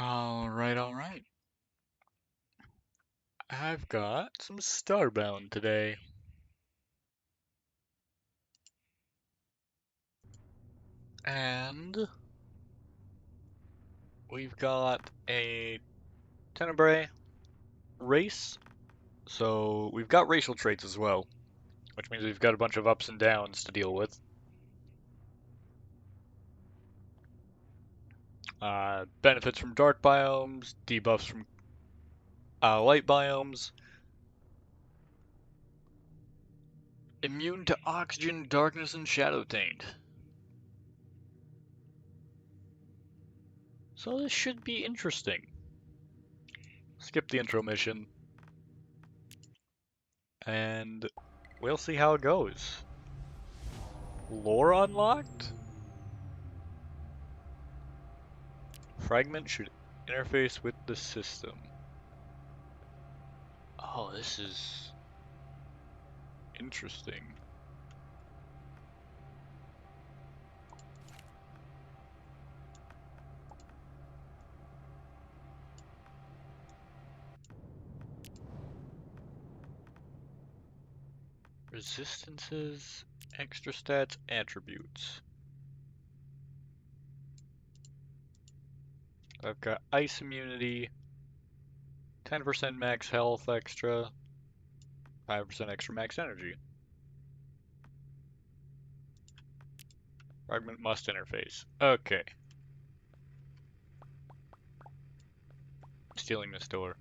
Alright, alright. I've got some Starbound today. And we've got a Tenebrae race. So we've got racial traits as well, which means we've got a bunch of ups and downs to deal with. Benefits from dark biomes, debuffs from light biomes. Immune to oxygen, darkness, and shadow taint. So this should be interesting. Skip the intro mission. And we'll see how it goes. Lore unlocked? Fragment should interface with the system. Oh, this is interesting. Resistances, extra stats, attributes. I've got ice immunity, 10% max health extra, 5% extra max energy. Fragment must interface. Okay. Stealing this door.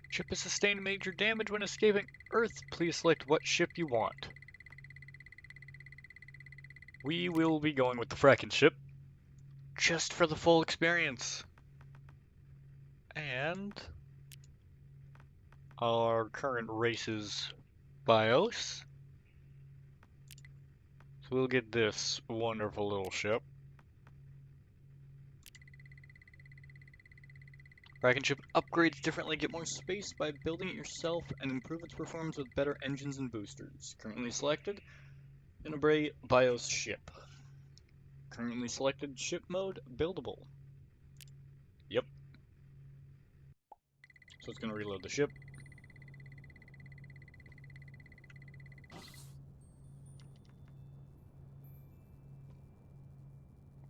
Ship has sustained major damage when escaping Earth. Please select what ship you want. We will be going with the Frackin ship, just for the full experience. And our current race's BIOS. So we'll get this wonderful little ship. Frackin ship upgrades differently, get more space by building it yourself, and improve its performance with better engines and boosters. Currently selected, Tenebrae BIOS ship. Currently selected ship mode, buildable. Yep. So it's gonna reload the ship.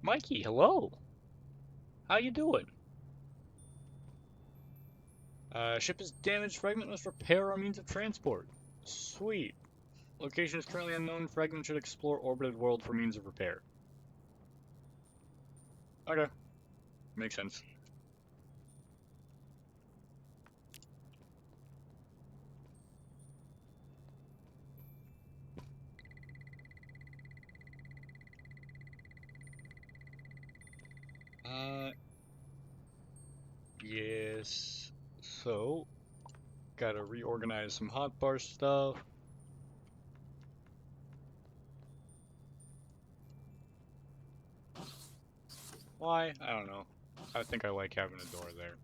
Mikey, hello. How you doing? Ship is damaged. Fragment must repair our means of transport. Sweet. Location is currently unknown. Fragment should explore orbited world for means of repair. Okay. Makes sense. Yes. So, gotta reorganize some hotbar stuff. Why? I don't know. I think I like having a door there.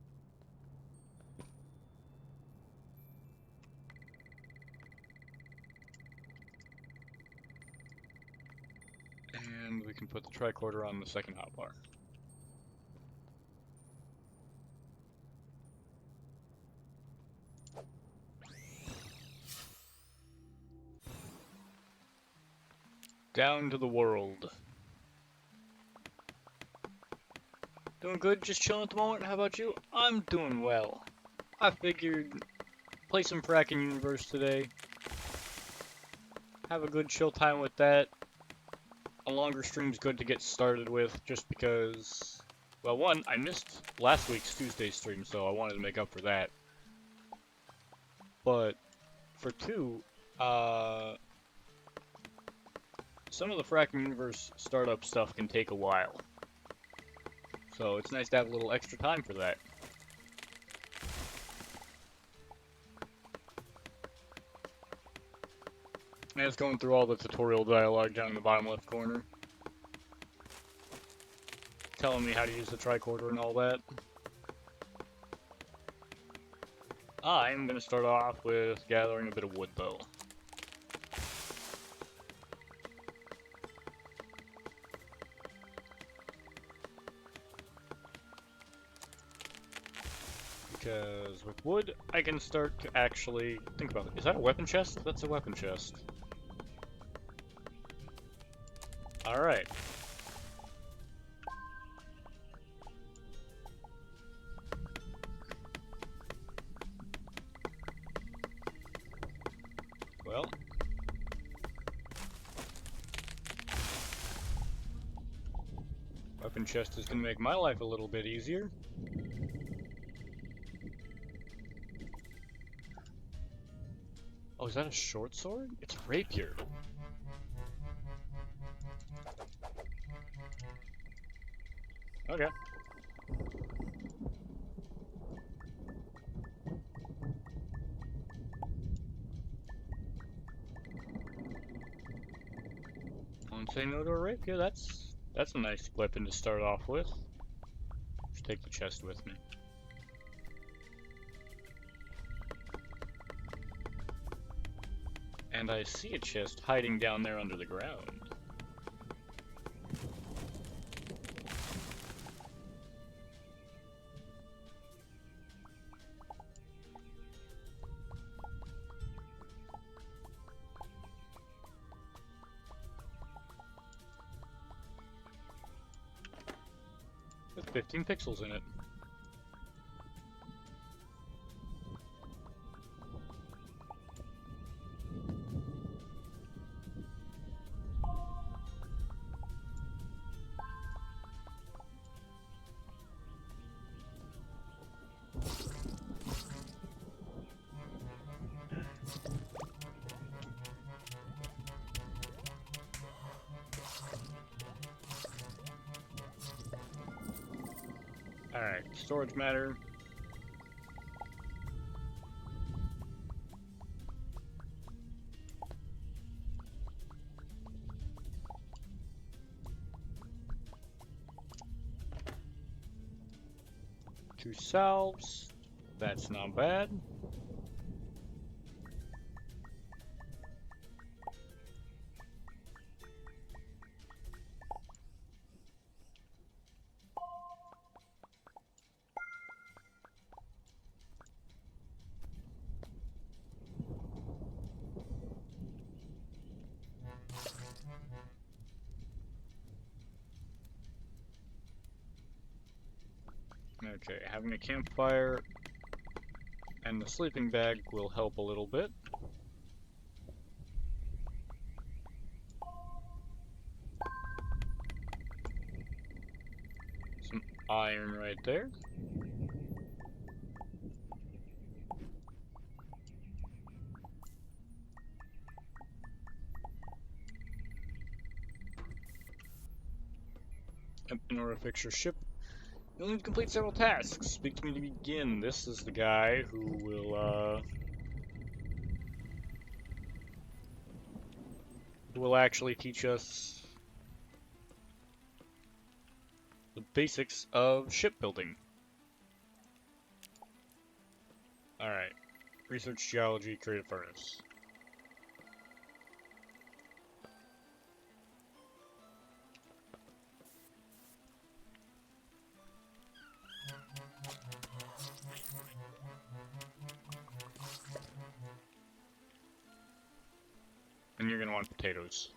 And we can put the tricorder on the second hotbar. Down to the world. Doing good, just chilling at the moment. How about you? I'm doing well. I figured play some Frackin Universe today. Have a good chill time with that. A longer stream's good to get started with, just because, well, one, I missed last week's Tuesday stream, so I wanted to make up for that. But for two, some of the Frackin Universe startup stuff can take a while. So it's nice to have a little extra time for that. And it's going through all the tutorial dialogue down in the bottom left corner. Telling me how to use the tricorder and all that. I'm gonna start off with gathering a bit of wood, though. Because with wood, I can start to actually think about it. Is that a weapon chest? That's a weapon chest. Alright. Well. Weapon chest is going to make my life a little bit easier. Oh, is that a short sword? It's a rapier. Okay. Won't say no to a rapier. That's a nice weapon to start off with. Just take the chest with me. And I see a chest hiding down there under the ground. With 15 pixels in it. Alright, storage matter. Two salves. That's not bad. Okay, having a campfire and the sleeping bag will help a little bit. Some iron right there. In order to fix your ship, you'll need to complete several tasks. Speak to me to begin. This is the guy who will actually teach us the basics of shipbuilding. Alright. Research geology, create a furnace. And you're gonna want potatoes.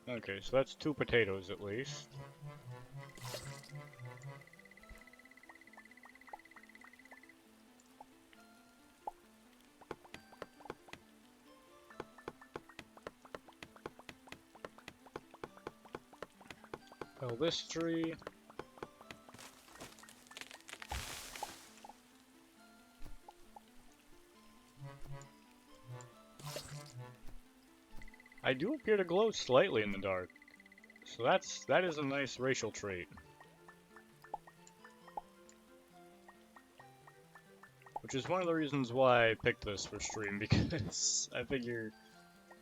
Okay, so that's 2 potatoes at least. Fell this tree. I do appear to glow slightly in the dark, so that is a nice racial trait. Which is one of the reasons why I picked this for stream, because I figure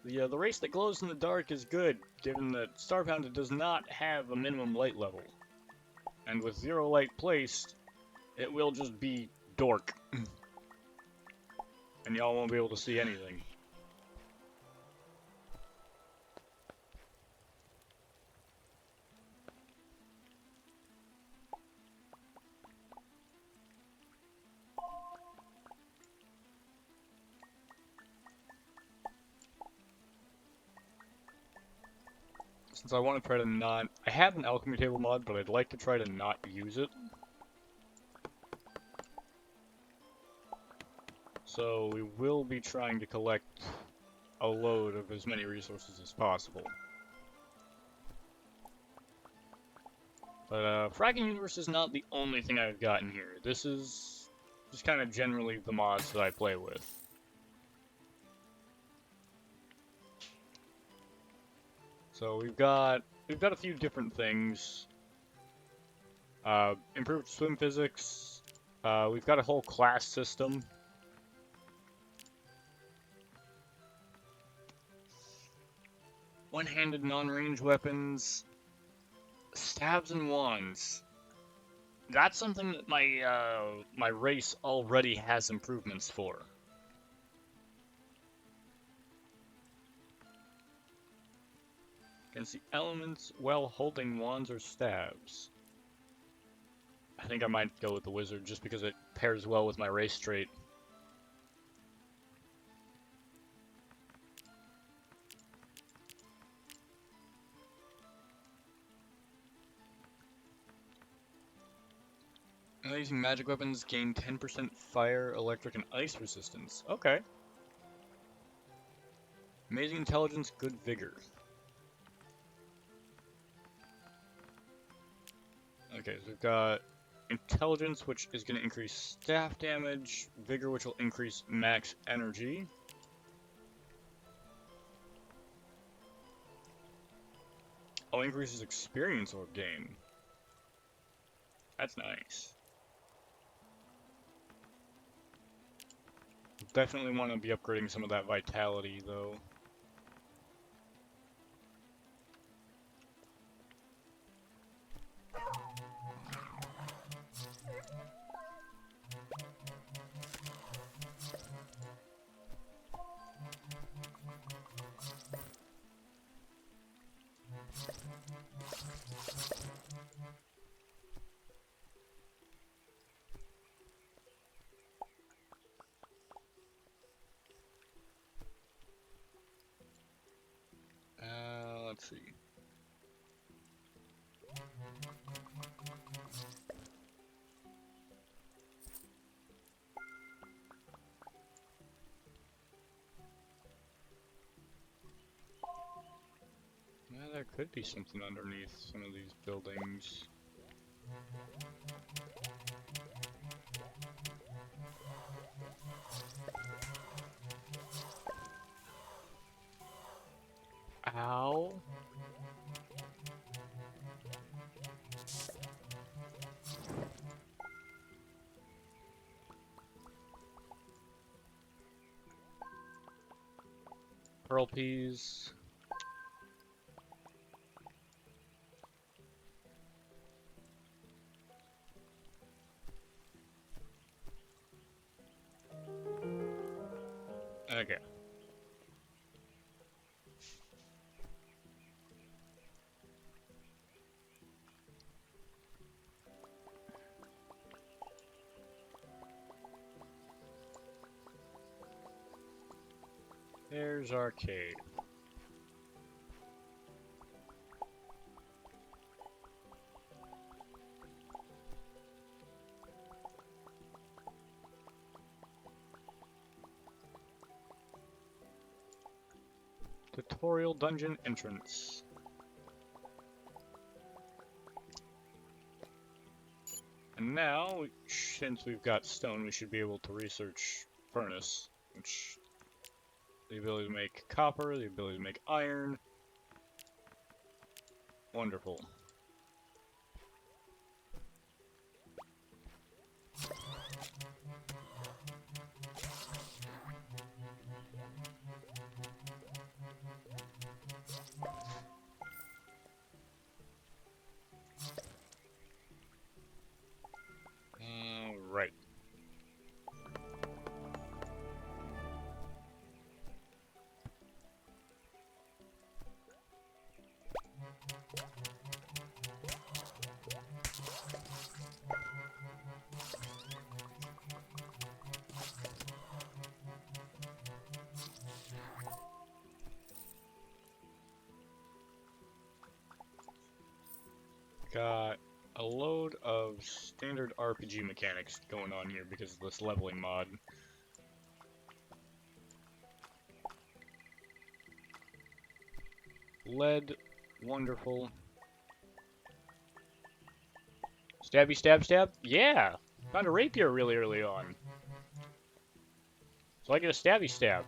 the race that glows in the dark is good, given that Starbound does not have a minimum light level. And with 0 light placed, it will just be dork. And y'all won't be able to see anything. Since I want to try to not... I have an alchemy table mod, but I'd like to try to not use it. So we will be trying to collect a load of as many resources as possible. But Frackin Universe is not the only thing I've gotten here. This is just kind of generally the mods that I play with. So we've got a few different things. Improved swim physics. We've got a whole class system. One-handed non-range weapons. Stabs and wands. That's something that my race already has improvements for. Can see elements while holding wands or stabs. I think I might go with the wizard just because it pairs well with my race trait. Using magic weapons gain 10% fire, electric, and ice resistance. Okay. Amazing intelligence, good vigor. Okay, so we've got intelligence, which is going to increase staff damage, vigor, which will increase max energy. Oh, increases experience or gain. That's nice. Definitely want to be upgrading some of that vitality, though. Let's see. Yeah, there could be something underneath some of these buildings. Ow. Pearl peas. Okay. There's our cave. Tutorial dungeon entrance. And now, since we've got stone, we should be able to research furnace, which the ability to make copper, the ability to make iron. Wonderful. Right. Got a load of standard RPG mechanics going on here because of this leveling mod. Lead, wonderful. Stabby stab stab? Yeah! Found a rapier really early on. So I get a stabby stab.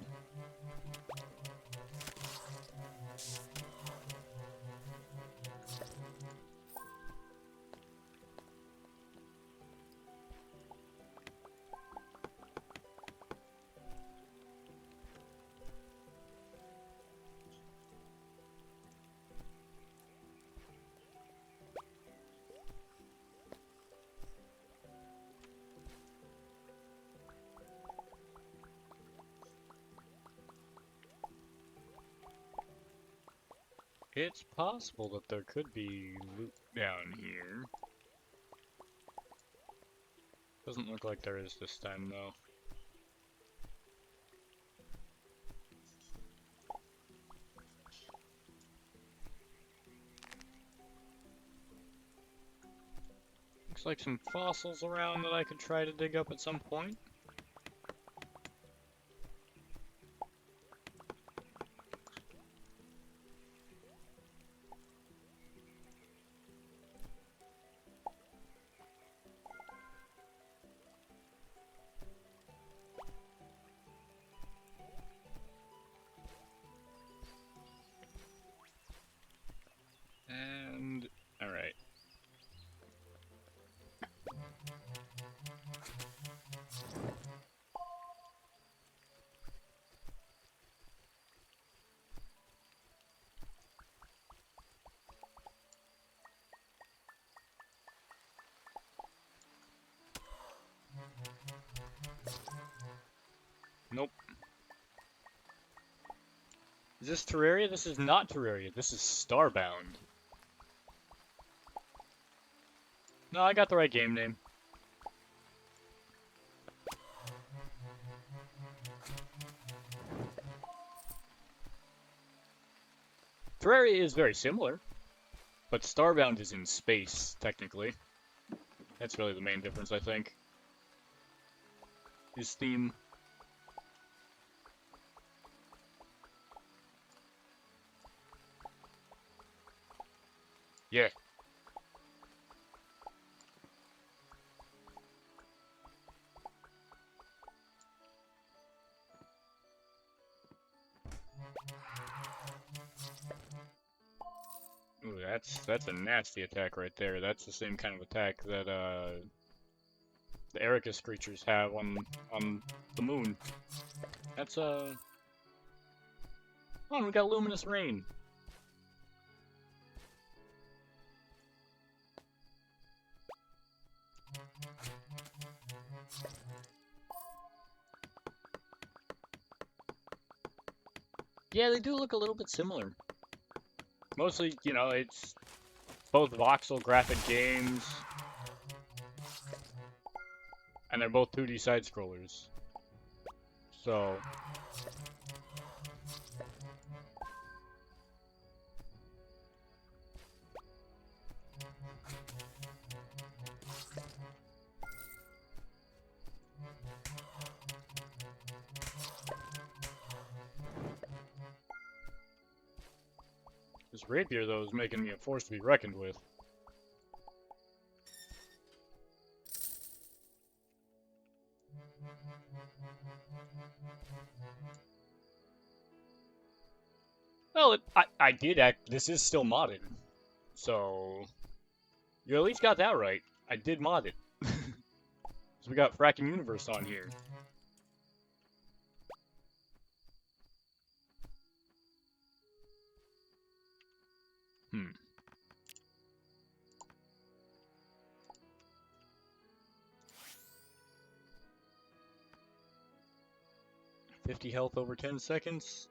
It's possible that there could be loot down here. Doesn't look like there is this time, though. Looks like some fossils around that I could try to dig up at some point. And... alright. Nope. Is this Terraria? This is not Terraria. This is Starbound. No, I got the right game name. Terraria is very similar, but Starbound is in space, technically. That's really the main difference, I think. His theme. Yeah. Ooh, that's a nasty attack right there. That's the same kind of attack that the Ericus creatures have on the moon. That's oh, we got luminous rain. Yeah, they do look a little bit similar. Mostly, you know, it's both voxel graphic games, and they're both 2D side-scrollers. So... this rapier, though, is making me a force to be reckoned with. Well, I did act. This is still modded, so you at least got that right. I did mod it. So we got Frackin Universe on here. Hmm. 50 health over 10 seconds.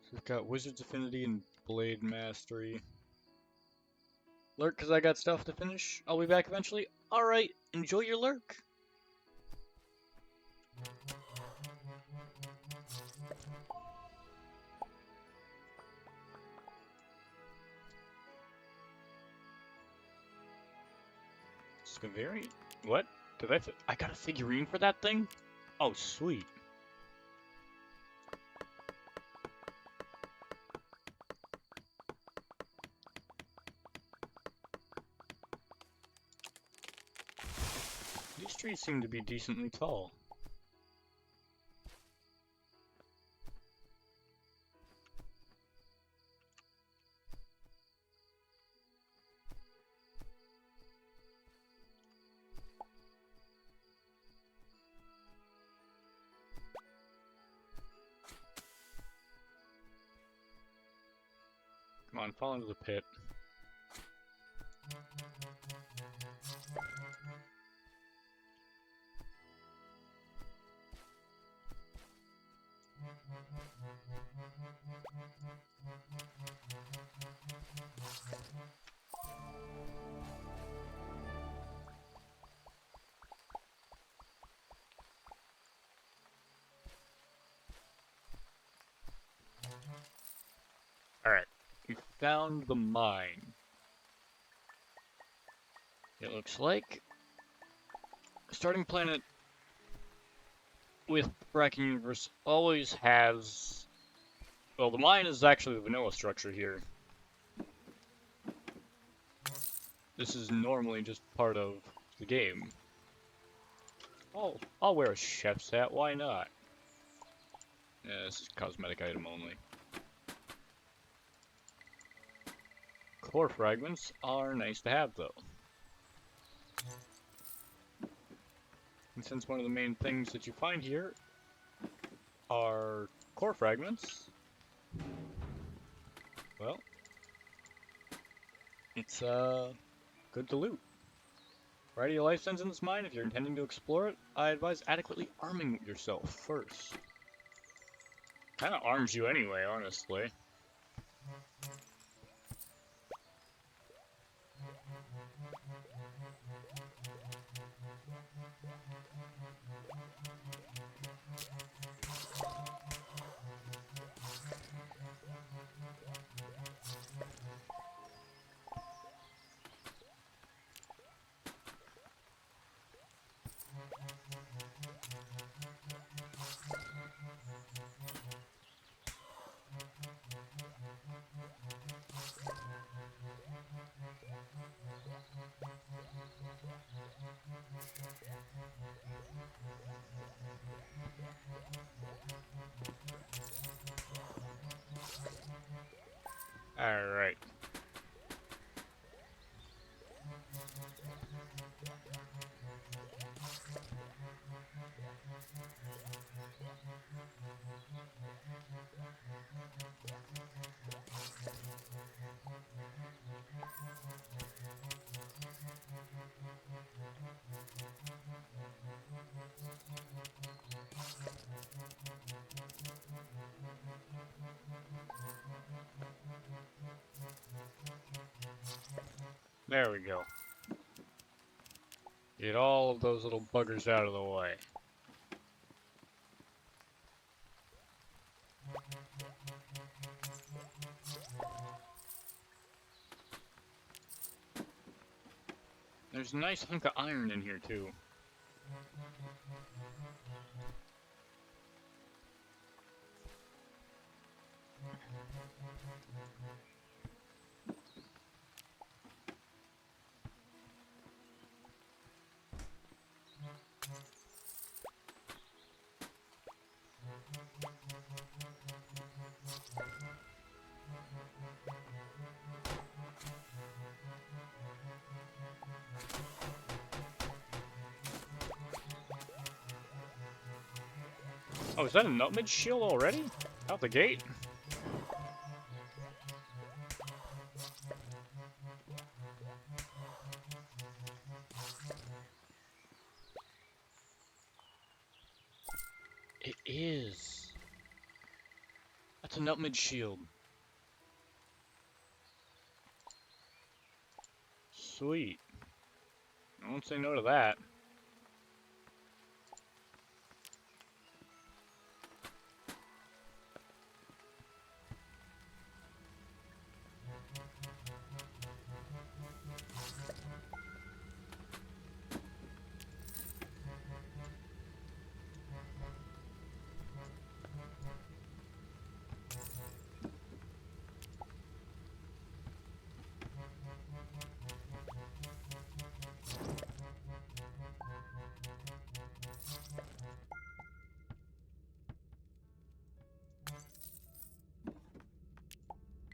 So we've got Wizard's Affinity and Blade Mastery. Lurk, because I got stuff to finish. I'll be back eventually. Alright, enjoy your lurk. Scaveri? What? Did I got a figurine for that thing? Oh, sweet. These trees seem to be decently tall. Come on, fall into the pit. Alright, we found the mine. It looks like starting planet with Frackin Universe always has. Well, the mine is actually the vanilla structure here. This is normally just part of the game. Oh, I'll wear a chef's hat, why not? Yeah, this is cosmetic item only. Core fragments are nice to have, though. And since one of the main things that you find here are core fragments, well, it's good to loot. Variety of life sends in this mine. If you're intending to explore it, I advise adequately arming yourself first. Kind of arms you anyway, honestly. Alright. There we go. Get all of those little buggers out of the way. There's a nice hunk of iron in here, too. Oh, is that a nutmeg shield already? Out the gate? It is. That's a nutmeg shield. Sweet. I won't say no to that.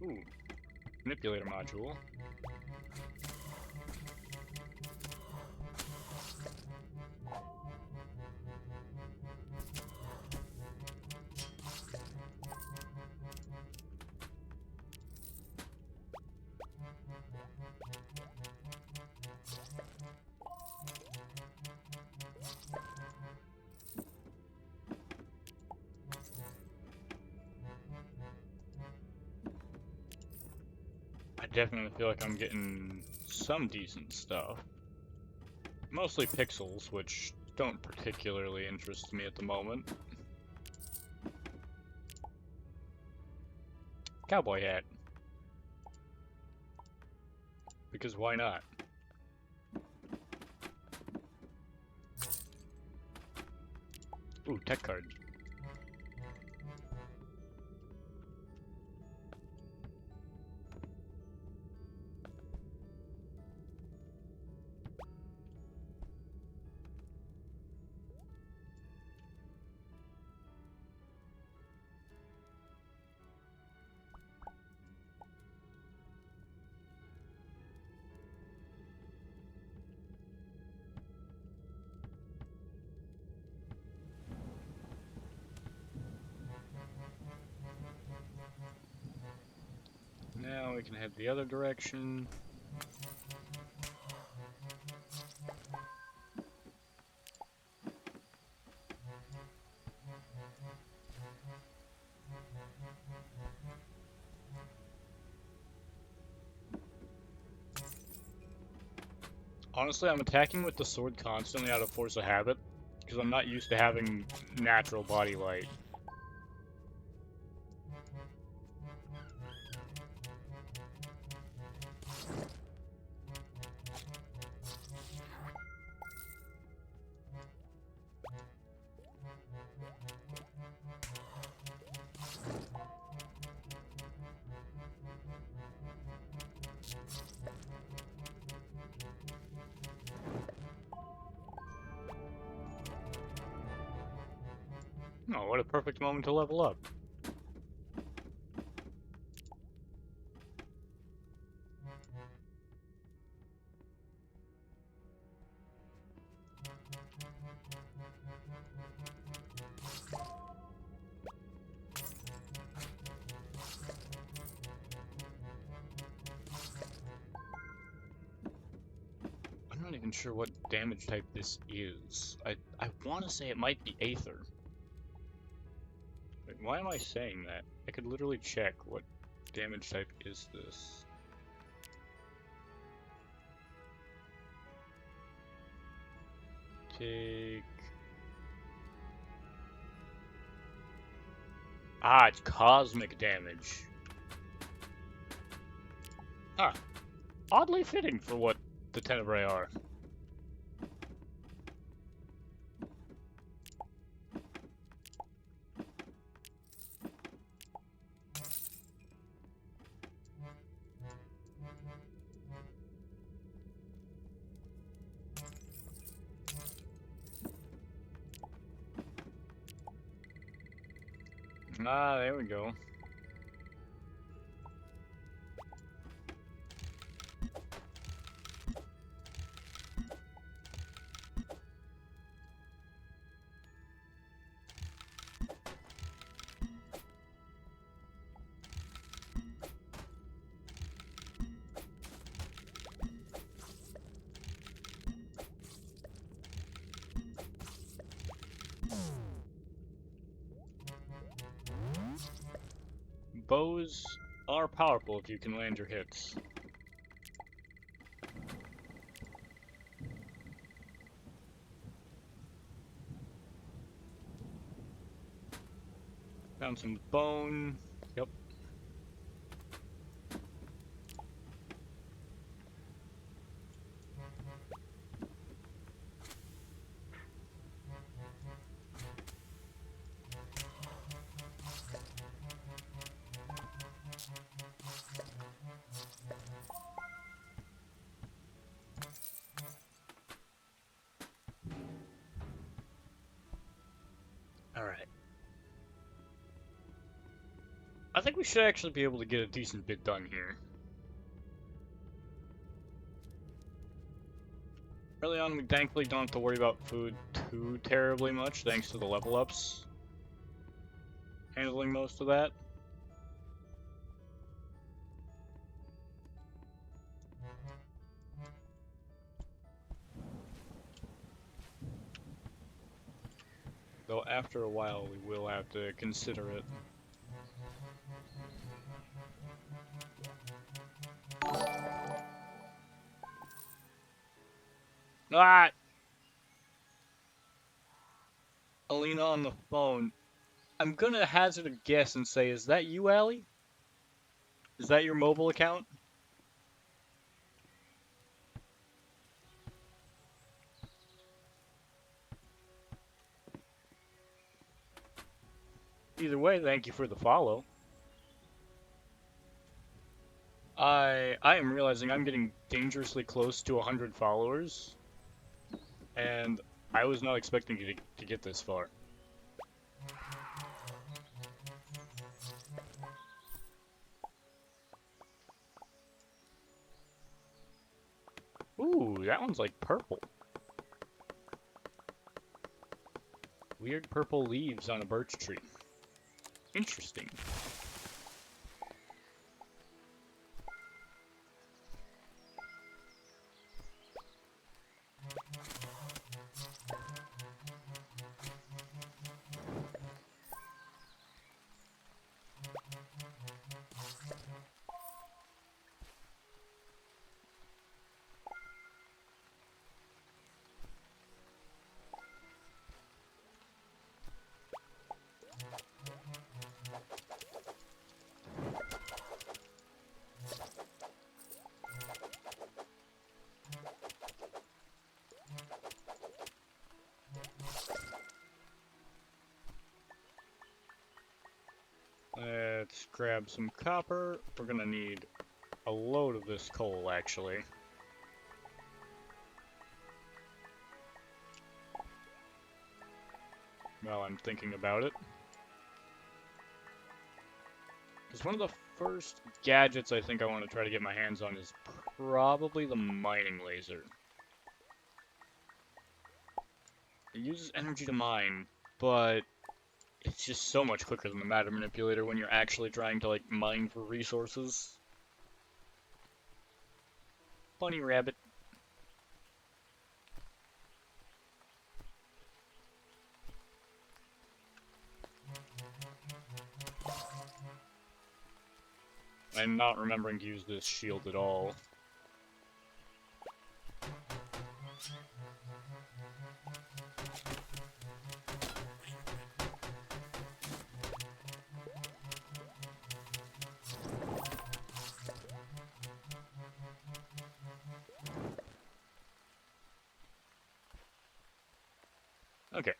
Ooh. Manipulator module. I definitely feel like I'm getting some decent stuff. Mostly pixels, which don't particularly interest me at the moment. Cowboy hat. Because why not? Ooh, tech card. Now we can head the other direction. Honestly, I'm attacking with the sword constantly out of force of habit, because I'm not used to having natural body light. Oh, what a perfect moment to level up. I'm not even sure what damage type this is. I want to say it might be Aether. Wait, why am I saying that? I could literally check what damage type is this. Take... Ah, it's cosmic damage. Huh. Oddly fitting for what the Tenebrae are. Ah, there we go. Bows are powerful if you can land your hits. Found some bone. Yep. Alright. I think we should actually be able to get a decent bit done here. Early on, we thankfully don't have to worry about food too terribly much, thanks to the level ups handling most of that. Though after a while, we will have to consider it. Ah! Alina on the phone. I'm gonna hazard a guess and say, is that you, Allie? Is that your mobile account? Either way, thank you for the follow. I am realizing I'm getting dangerously close to 100 followers, and I was not expecting you to get this far. Ooh, that one's like purple. Weird purple leaves on a birch tree. Interesting. Let's grab some copper. We're gonna need a load of this coal, actually. While I'm thinking about it. Because one of the first gadgets I think I want to try to get my hands on is probably the mining laser. It uses energy to mine, but it's just so much quicker than the matter manipulator when you're actually trying to, like, mine for resources. Bunny rabbit. I'm not remembering to use this shield at all. Okay.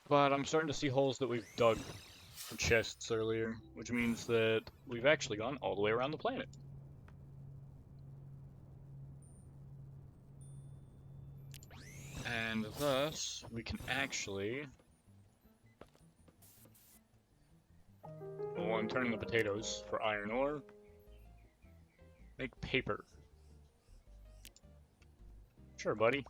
But I'm starting to see holes that we've dug for chests earlier, which means that we've actually gone all the way around the planet. And thus, we can actually Oh, I'm turning the potatoes for iron ore. Make paper. Sure, buddy.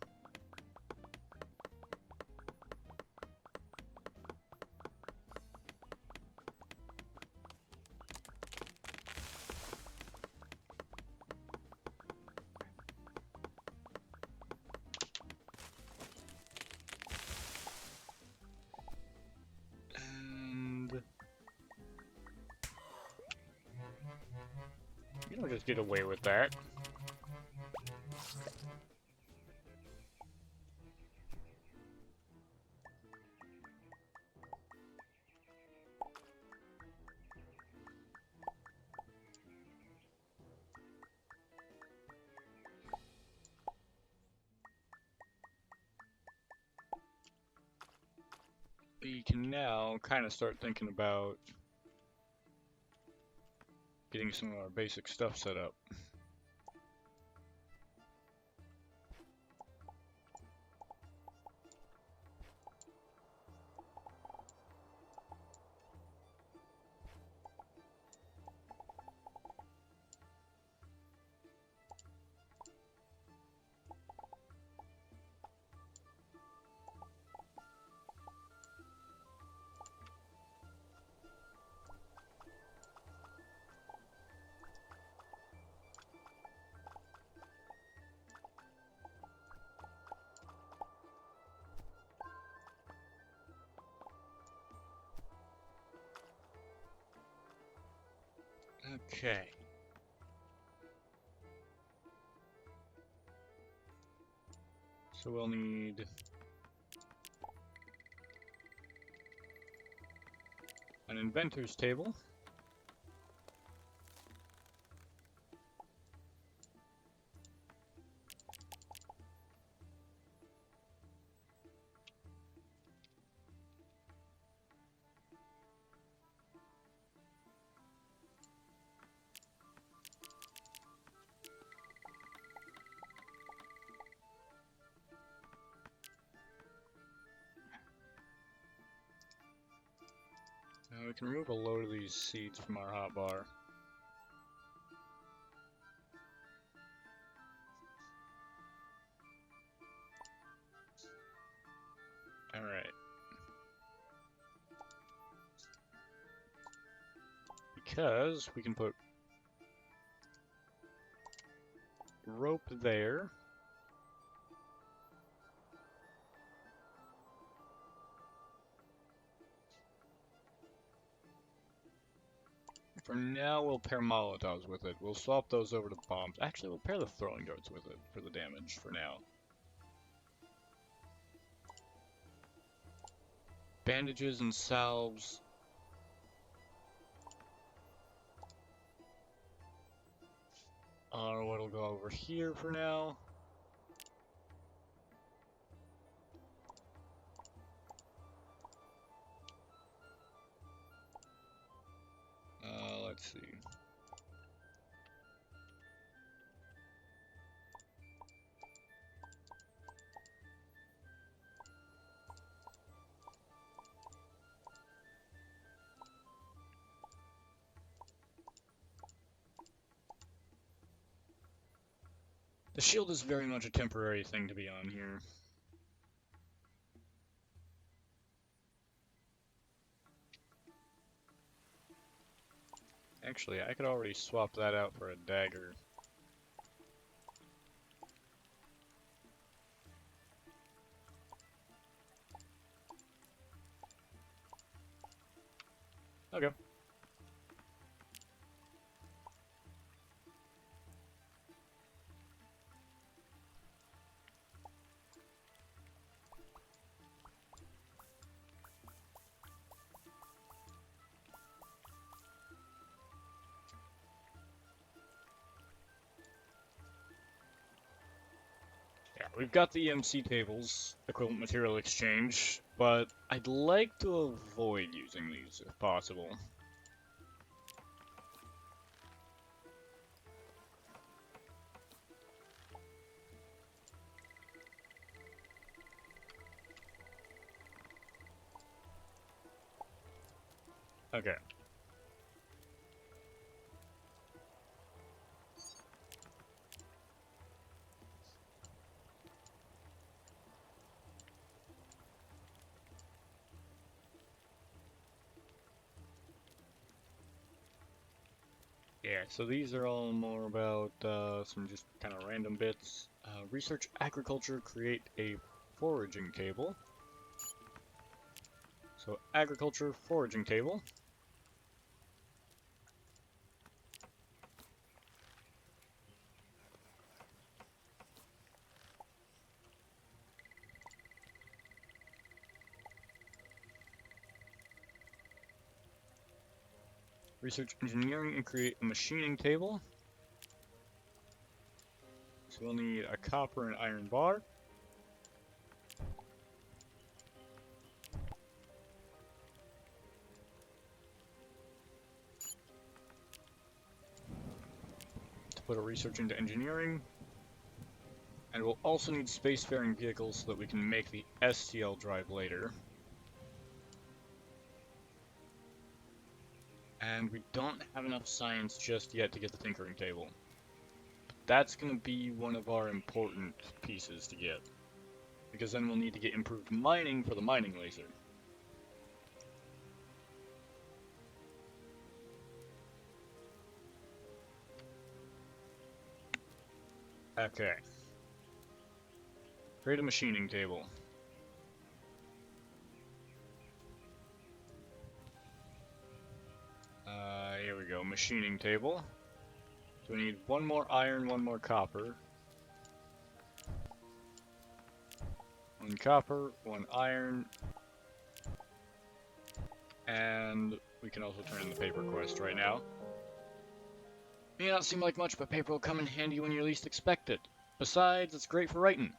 And you don't just get away with that. We can now kind of start thinking about getting some of our basic stuff set up. Okay. So we'll need an inventor's table. We can remove a load of these seeds from our hotbar. Alright. Because we can put rope there. For now, we'll pair Molotovs with it. We'll swap those over to bombs. Actually, we'll pair the throwing darts with it for the damage for now. Bandages and salves. What'll go over here for now. Let's see. The shield is very much a temporary thing to be on here. Actually, I could already swap that out for a dagger. Okay. Yeah, we've got the EMC tables, equivalent material exchange, but I'd like to avoid using these if possible. Okay. Yeah, so these are all more about some just kind of random bits. Research agriculture, create a foraging table. So agriculture, foraging table. Research engineering and create a machining table. So we'll need a copper and iron bar. To put a research into engineering. And we'll also need spacefaring vehicles so that we can make the STL drive later. And we don't have enough science just yet to get the tinkering table. That's going to be one of our important pieces to get. Because then we'll need to get improved mining for the mining laser. Okay. Create a machining table. Here we go, machining table. So we need one more iron, one more copper. One copper, one iron. And we can also turn in the paper quest right now. May not seem like much, but paper will come in handy when you least expect it. Besides, it's great for writing.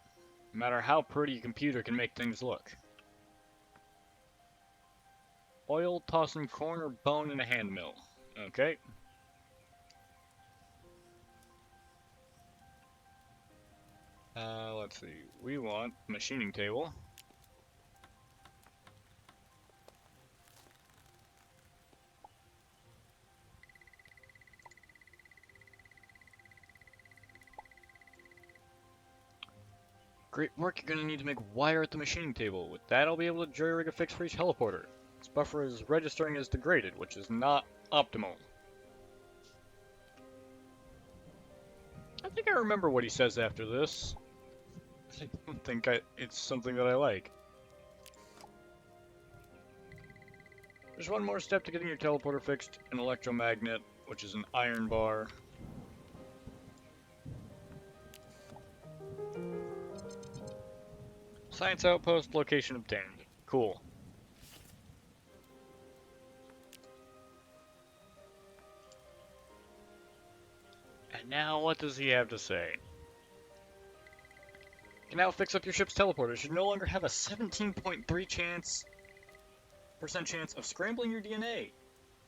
No matter how pretty a computer can make things look. Oil, tossing corn, or bone in a hand mill. Okay. Let's see. We want machining table. Great work, you're gonna need to make wire at the machining table. With that, I'll be able to jury-rig a fix for each teleporter. This buffer is registering as degraded, which is not optimal. I think I remember what he says after this. I don't think it's something that I like. There's one more step to getting your teleporter fixed, an electromagnet, which is an iron bar. Science outpost, location obtained. Cool. And now what does he have to say? You can now fix up your ship's teleporter. You should no longer have a 17.3% chance of scrambling your DNA.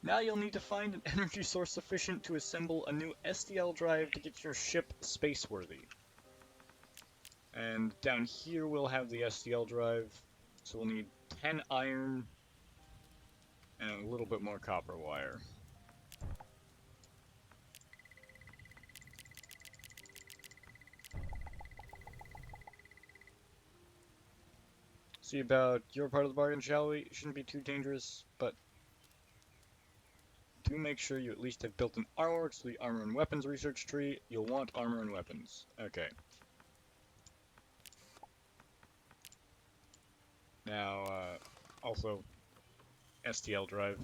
Now you'll need to find an energy source sufficient to assemble a new STL drive to get your ship space-worthy. And down here we'll have the STL drive, so we'll need 10 iron and a little bit more copper wire. See about your part of the bargain, shall we? It shouldn't be too dangerous, but do make sure you at least have built an artwork to the armor and weapons research tree. You'll want armor and weapons. Okay. Now, also, STL drive.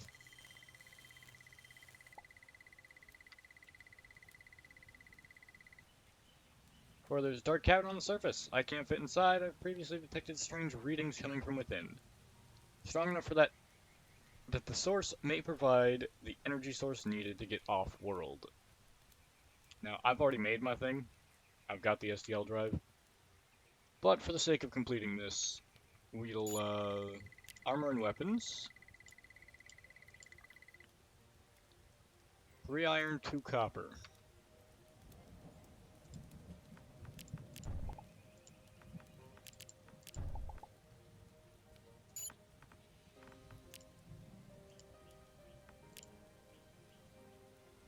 For there's a dark cavern on the surface. I can't fit inside. I've previously detected strange readings coming from within. Strong enough for that the source may provide the energy source needed to get off-world. Now, I've already made my thing. I've got the STL drive. But for the sake of completing this, we'll, armor and weapons. 3 iron, 2 copper.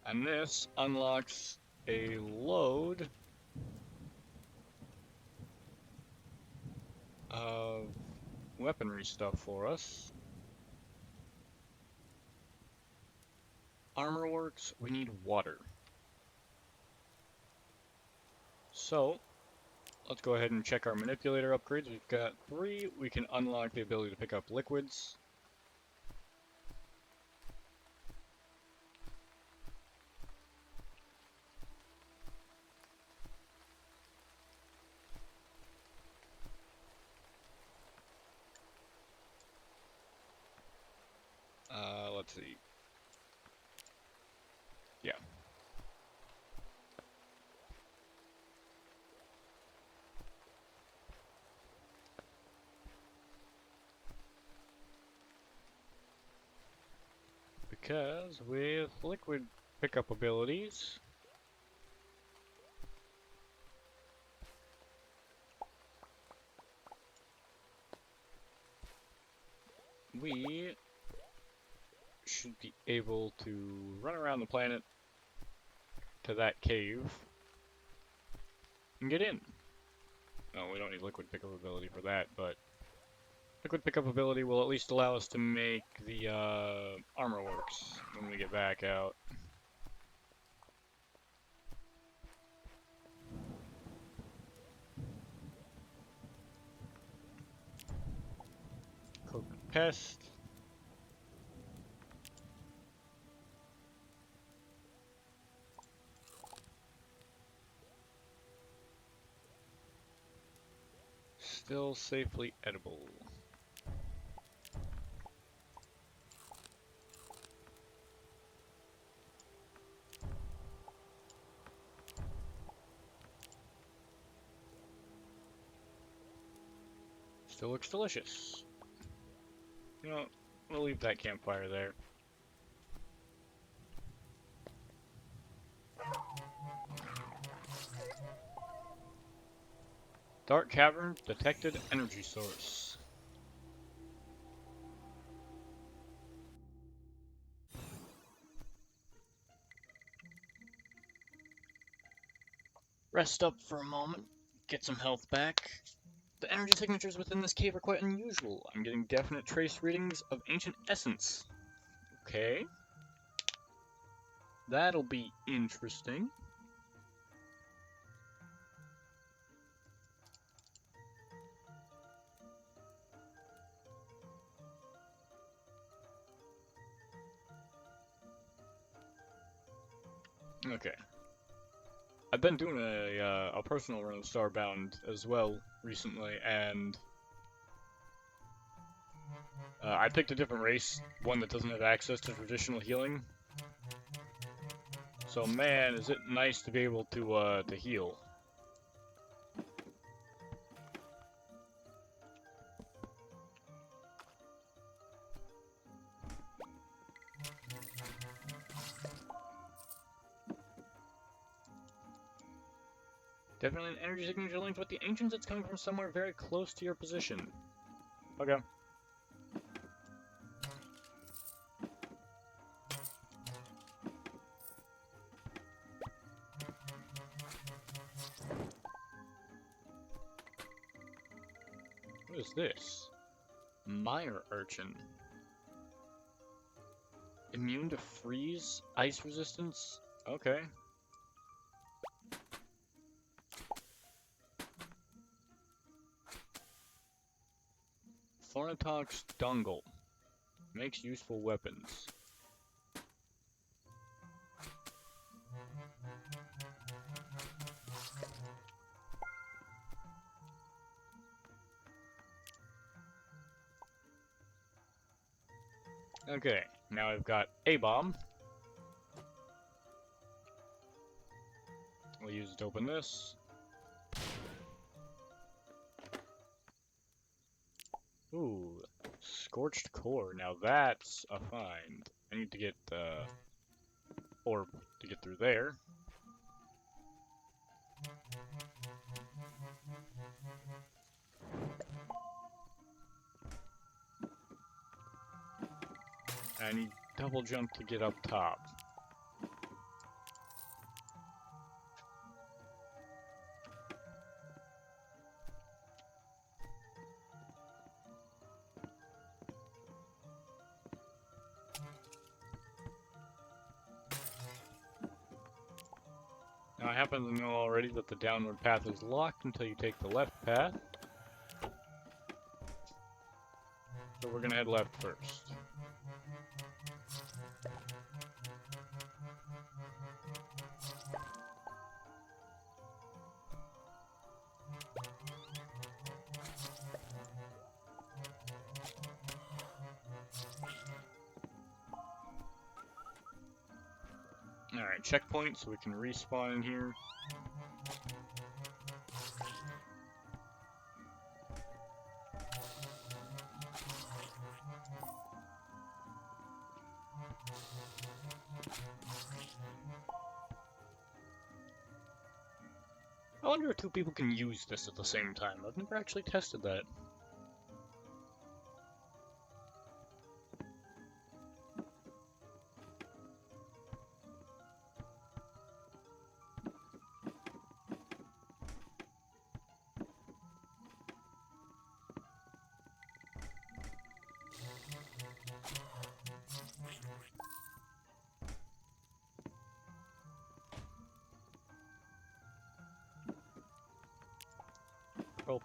And this unlocks a load of weaponry stuff for us. Armor works, we need water. So, let's go ahead and check our manipulator upgrades. We've got 3. We can unlock the ability to pick up liquids. Let's see. Yeah. Because with liquid pickup abilities, we should be able to run around the planet to that cave and get in. No, we don't need liquid pickup ability for that, but liquid pickup ability will at least allow us to make the armor works when we get back out. Cook pest. Still safely edible. Still looks delicious. You know, we'll leave that campfire there. Dark cavern detected energy source. Rest up for a moment, get some health back. The energy signatures within this cave are quite unusual. I'm getting definite trace readings of ancient essence. Okay. That'll be interesting. Okay. I've been doing a personal run of Starbound as well recently, and I picked a different race, one that doesn't have access to traditional healing. So man, is it nice to be able to heal. Definitely an energy signature linked with the ancients. It's coming from somewhere very close to your position. Okay. What is this? Mire urchin. Immune to freeze? Ice resistance? Okay. Thornatox Dungle. Makes useful weapons. Okay, now I've got a bomb. We'll use it to open this. Ooh, scorched core. Now that's a find. I need to get orb to get through there. I need double jump to get up top. I happen to know already that the downward path is locked until you take the left path. So we're gonna head left first. Alright, checkpoint so we can respawn in here. I wonder if two people can use this at the same time. I've never actually tested that.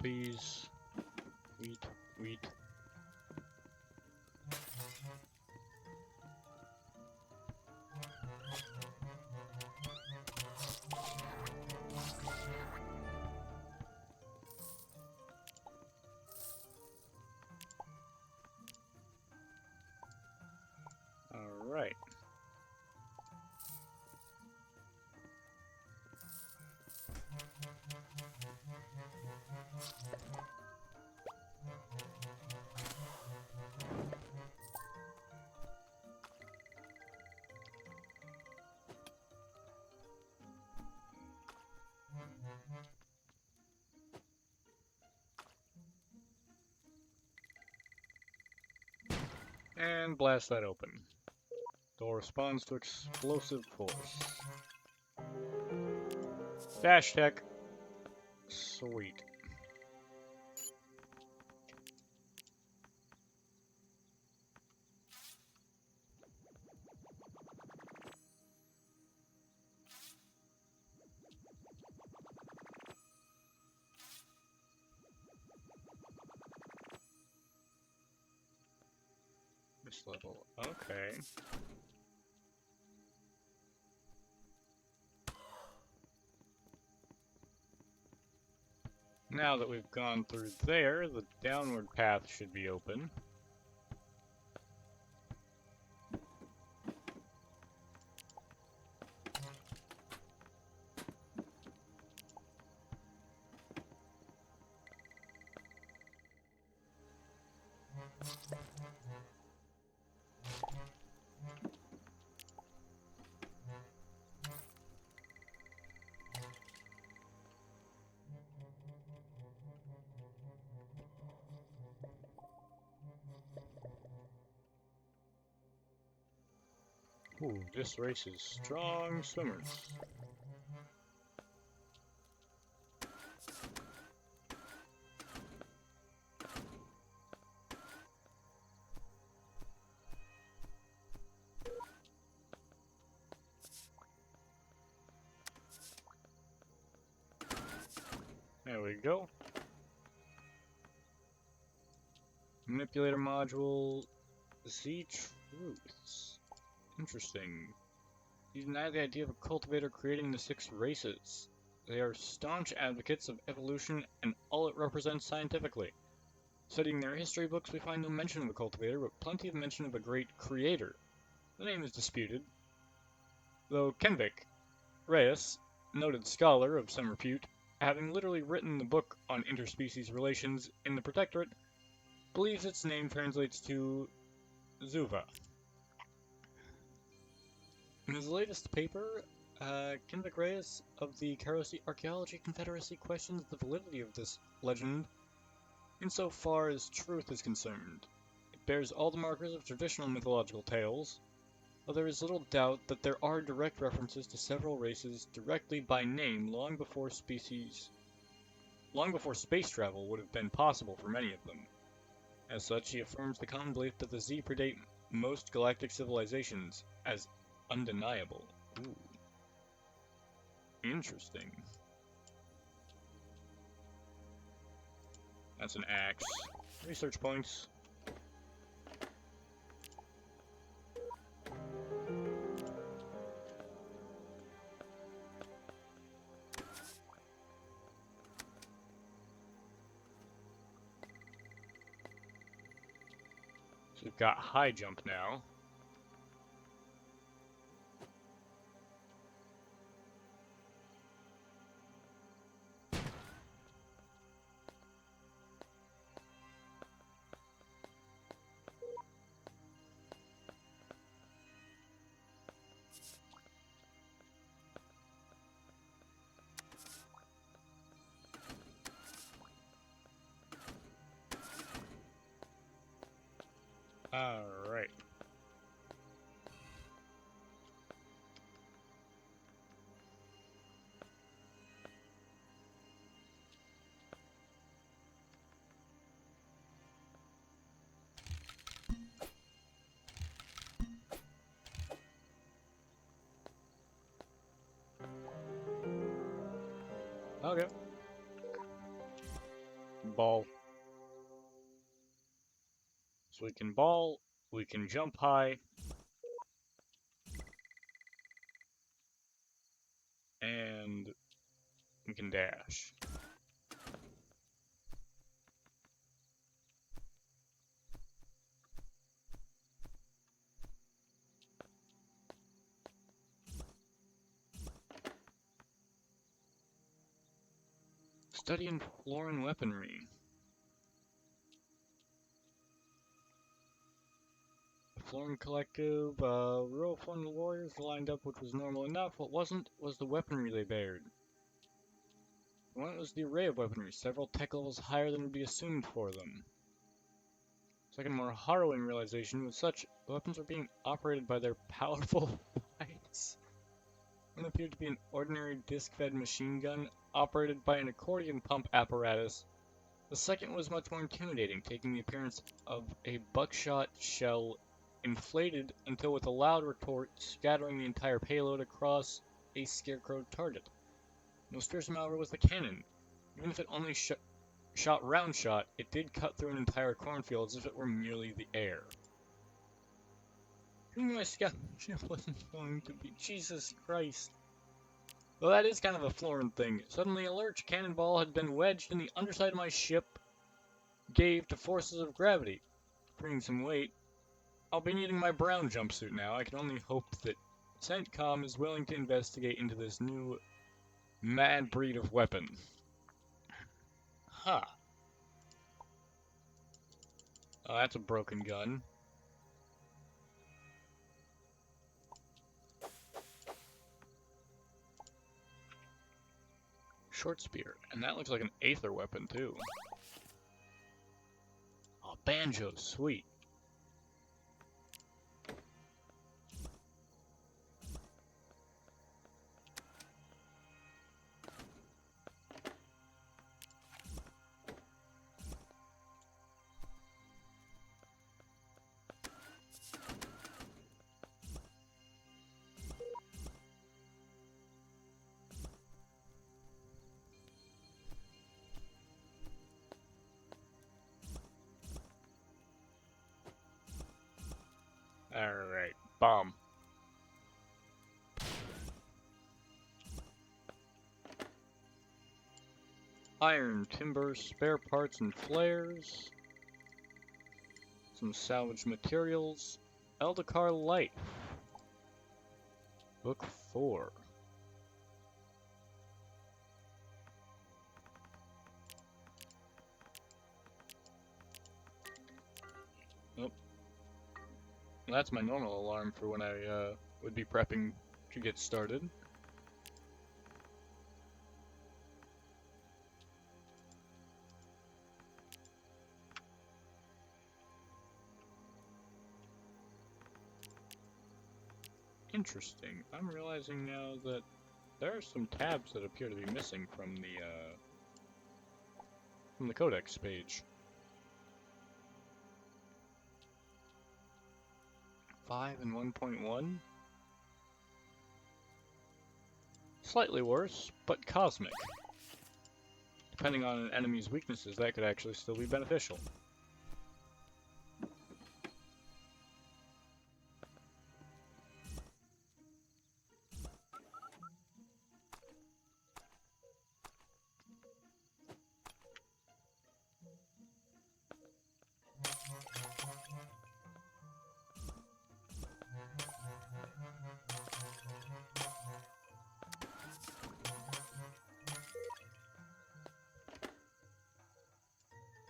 Peas, wheat. All right. And blast that open. Door responds to explosive force. Dash tech. Sweet. This level. Okay. Now that we've gone through there, the downward path should be open. Ooh, this race is strong swimmers. There we go. Manipulator module. Z truths. Interesting. You deny the idea of a cultivator creating the 6 races. They are staunch advocates of evolution and all it represents scientifically. Studying their history books, we find no mention of a cultivator, but plenty of mention of a great creator. The name is disputed, though Kenvik Reyes, noted scholar of some repute, having literally written the book on interspecies relations in the Protectorate, believes its name translates to Zuva. In his latest paper, Kenvik Reyes of the Karosi Archaeology Confederacy questions the validity of this legend insofar as truth is concerned. It bears all the markers of traditional mythological tales, though there is little doubt that there are direct references to several races directly by name long before space travel would have been possible for many of them. As such, he affirms the common belief that the Z predate most galactic civilizations as undeniable. Ooh. Interesting. That's an axe. Research points. So we've got high jump now. Alright. Okay. Ball. So we can ball, we can jump high, and we can dash. Studying foreign weaponry. Florin Collective, rural foreign warriors were lined up, which was normal enough. What wasn't was the weaponry they bared. One was the array of weaponry, several tech levels higher than would be assumed for them. Second, more harrowing realization was such weapons were being operated by their powerful wives. One appeared to be an ordinary disc-fed machine gun operated by an accordion pump apparatus. The second was much more intimidating, taking the appearance of a buckshot shell inflated until with a loud retort scattering the entire payload across a scarecrow target. Most fearsome, however, was the cannon. Even if it only shot round shot, it did cut through an entire cornfield as if it were merely the air. My scout ship wasn't going to be Jesus Christ. Well, that is kind of a Florin thing. Suddenly a large cannonball had been wedged in the underside of my ship, gave to forces of gravity, bringing some weight. I'll be needing my brown jumpsuit now. I can only hope that CENTCOM is willing to investigate into this new mad breed of weapon. Huh. Oh, that's a broken gun. Short spear, and that looks like an aether weapon too. Oh, banjo, sweet. Alright, bomb. Iron, timber, spare parts and flares. Some salvaged materials. Eldacar Life. Book 4. Nope. That's my normal alarm for when I would be prepping to get started. Interesting. I'm realizing now that there are some tabs that appear to be missing from the codex page. 5 and 1.1. Slightly worse, but cosmic. Depending on an enemy's weaknesses, that could actually still be beneficial.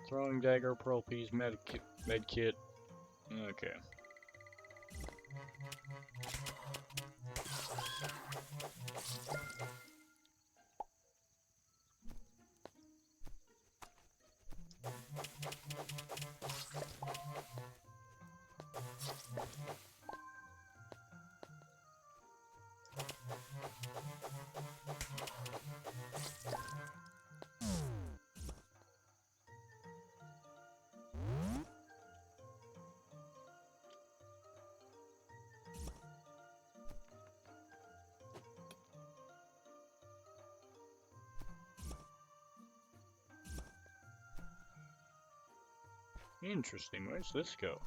Throwing dagger, pearl piece, med kit. Okay. Interesting. Where's this go?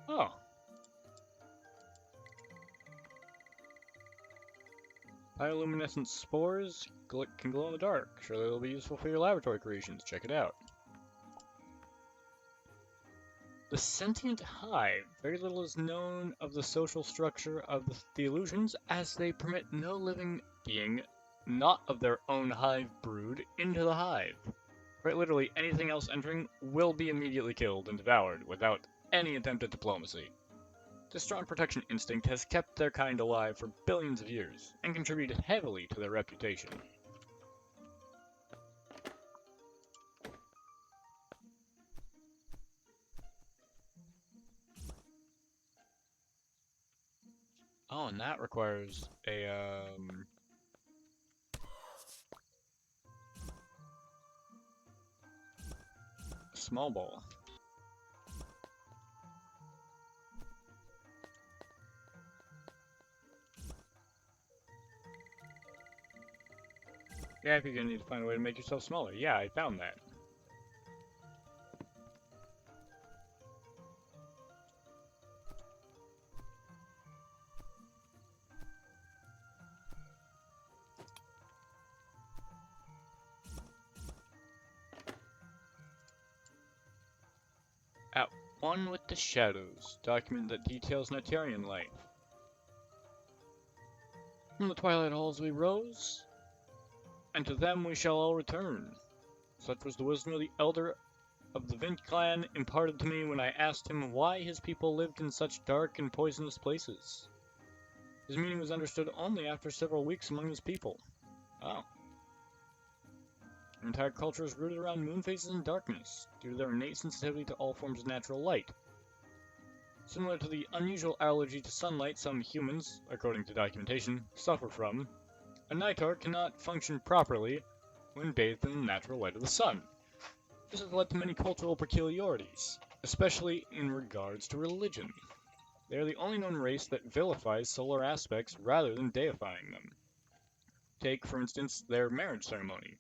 Oh. Bioluminescent spores can glow in the dark. Surely they'll be useful for your laboratory creations. Check it out. The sentient hive. Very little is known of the social structure of the illusions, as they permit no living being, not of their own hive brood, into the hive. Quite literally, anything else entering will be immediately killed and devoured without any attempt at diplomacy. This strong protection instinct has kept their kind alive for billions of years, and contributed heavily to their reputation. Oh, and that requires a small ball. Yeah, you're gonna need to find a way to make yourself smaller. Yeah, I found that. At one with the shadows, document that details Natarian life. From the twilight halls we rose, and to them we shall all return. Such was the wisdom of the elder of the Vint clan imparted to me when I asked him why his people lived in such dark and poisonous places. His meaning was understood only after several weeks among his people. Oh. Their entire culture is rooted around moon phases and darkness, due to their innate sensitivity to all forms of natural light. Similar to the unusual allergy to sunlight some humans, according to documentation, suffer from, a Nightar cannot function properly when bathed in the natural light of the sun. This has led to many cultural peculiarities, especially in regards to religion. They are the only known race that vilifies solar aspects rather than deifying them. Take, for instance, their marriage ceremony.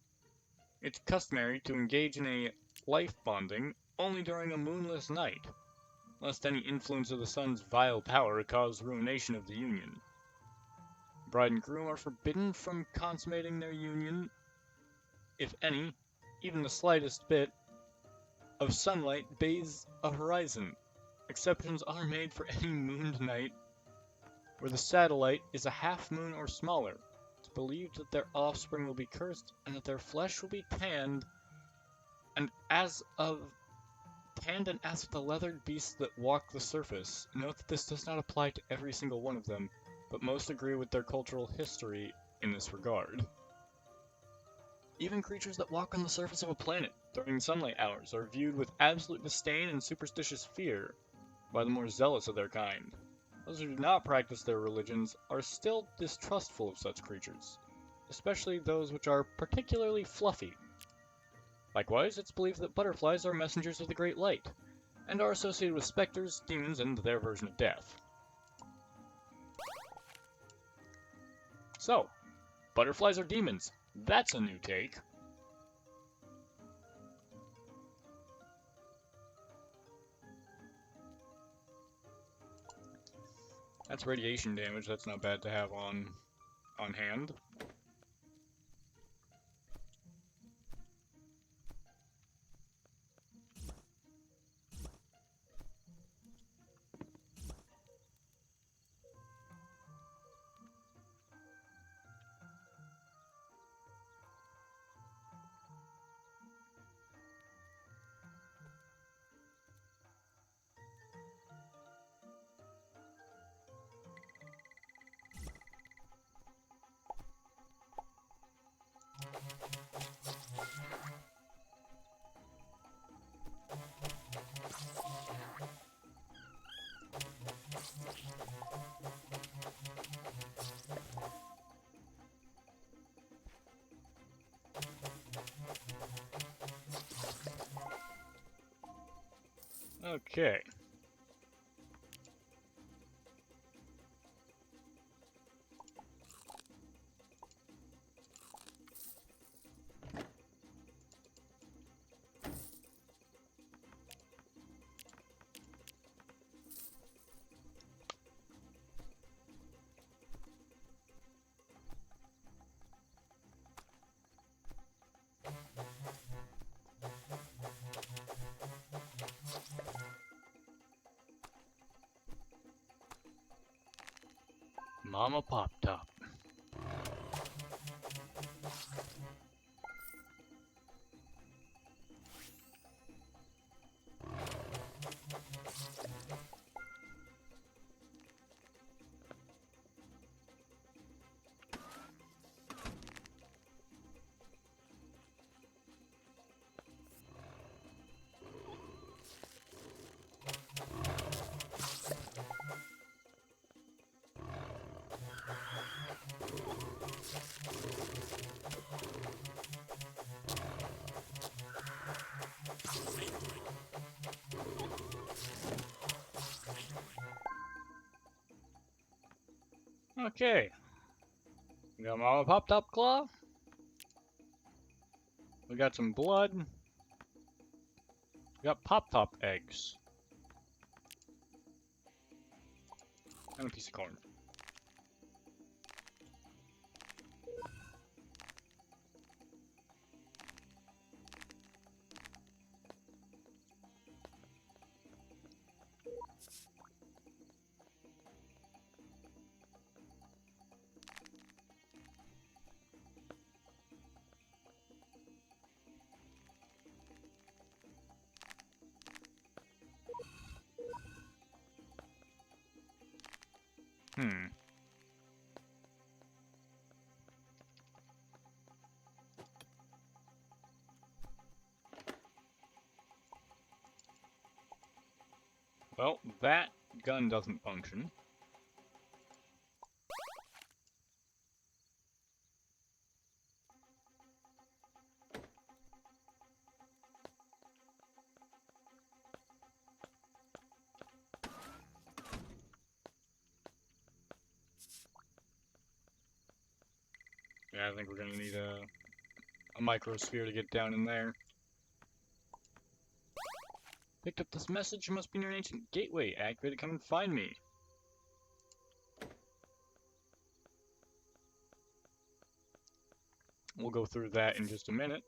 It's customary to engage in a life bonding only during a moonless night, lest any influence of the sun's vile power cause ruination of the union. Bride and groom are forbidden from consummating their union if any, even the slightest bit, of sunlight bathes a horizon. Exceptions are made for any mooned night where the satellite is a half moon or smaller. It's believed that their offspring will be cursed and that their flesh will be tanned as of the leathered beasts that walk the surface. Note that this does not apply to every single one of them, but most agree with their cultural history in this regard. Even creatures that walk on the surface of a planet during sunlight hours are viewed with absolute disdain and superstitious fear by the more zealous of their kind. Those who do not practice their religions are still distrustful of such creatures, especially those which are particularly fluffy. Likewise, it's believed that butterflies are messengers of the Great Light, and are associated with specters, demons, and their version of death. So, butterflies are demons. That's a new take. That's radiation damage. That's not bad to have on hand. Okay. Mama Pop Top. Okay. We got Mama Pop Top Claw. We got some blood. We got Pop Top eggs. And a piece of corn. Hmm. Well, that gun doesn't function. Yeah, I think we're gonna need a microsphere to get down in there. Picked up this message. Must be near an ancient gateway. Activate it. Come and find me. We'll go through that in just a minute.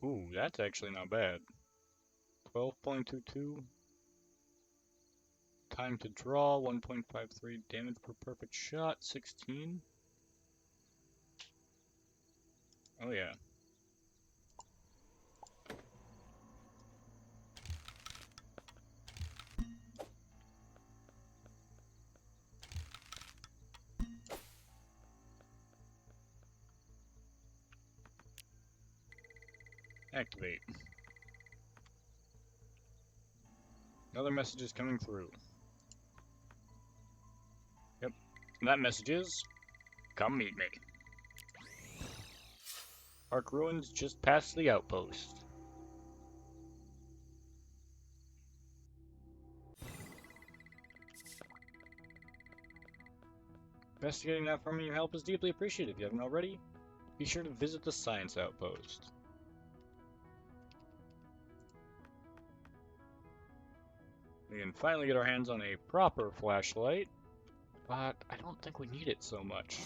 Ooh, that's actually not bad. 12.22. Time to draw, 1.53 damage per perfect shot, 16. Oh yeah. Activate. Another message is coming through. And that message is, come meet me. Ark Ruins just past the outpost. Investigating that for me, your help is deeply appreciated. If you haven't already, be sure to visit the science outpost. We can finally get our hands on a proper flashlight, but I don't think we need it so much.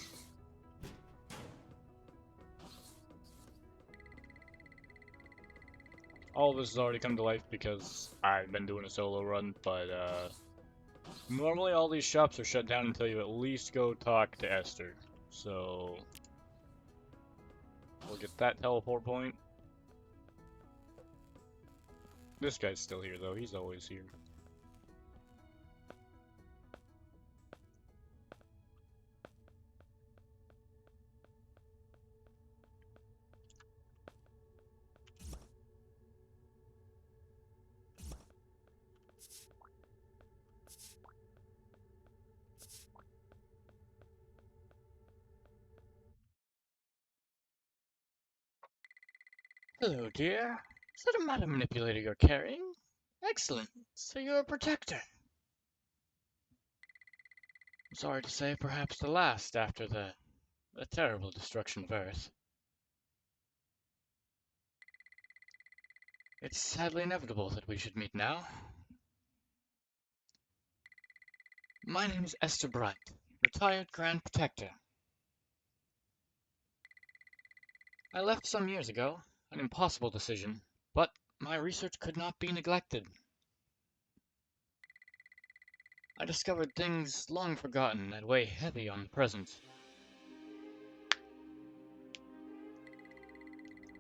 All of this has already come to life because I've been doing a solo run, but normally all these shops are shut down until you at least go talk to Esther. So we'll get that teleport point. This guy's still here though, he's always here. Hello, dear. Is that a matter manipulator you're carrying? Excellent. So you're a protector. I'm sorry to say, perhaps the last after the terrible destruction of Earth. It's sadly inevitable that we should meet now. My name is Esther Bright, retired Grand Protector. I left some years ago, an impossible decision, but my research could not be neglected. I discovered things long forgotten that weigh heavy on the present.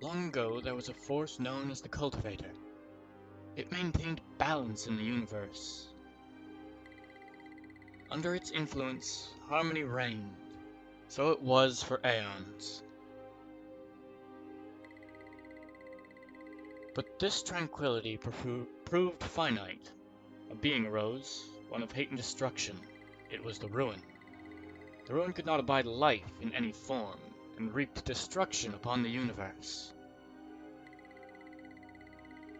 Long ago, there was a force known as the Cultivator. It maintained balance in the universe. Under its influence, harmony reigned. So it was for aeons. But this tranquility proved finite. A being arose, one of hate and destruction. It was the Ruin. The Ruin could not abide life in any form, and reaped destruction upon the universe.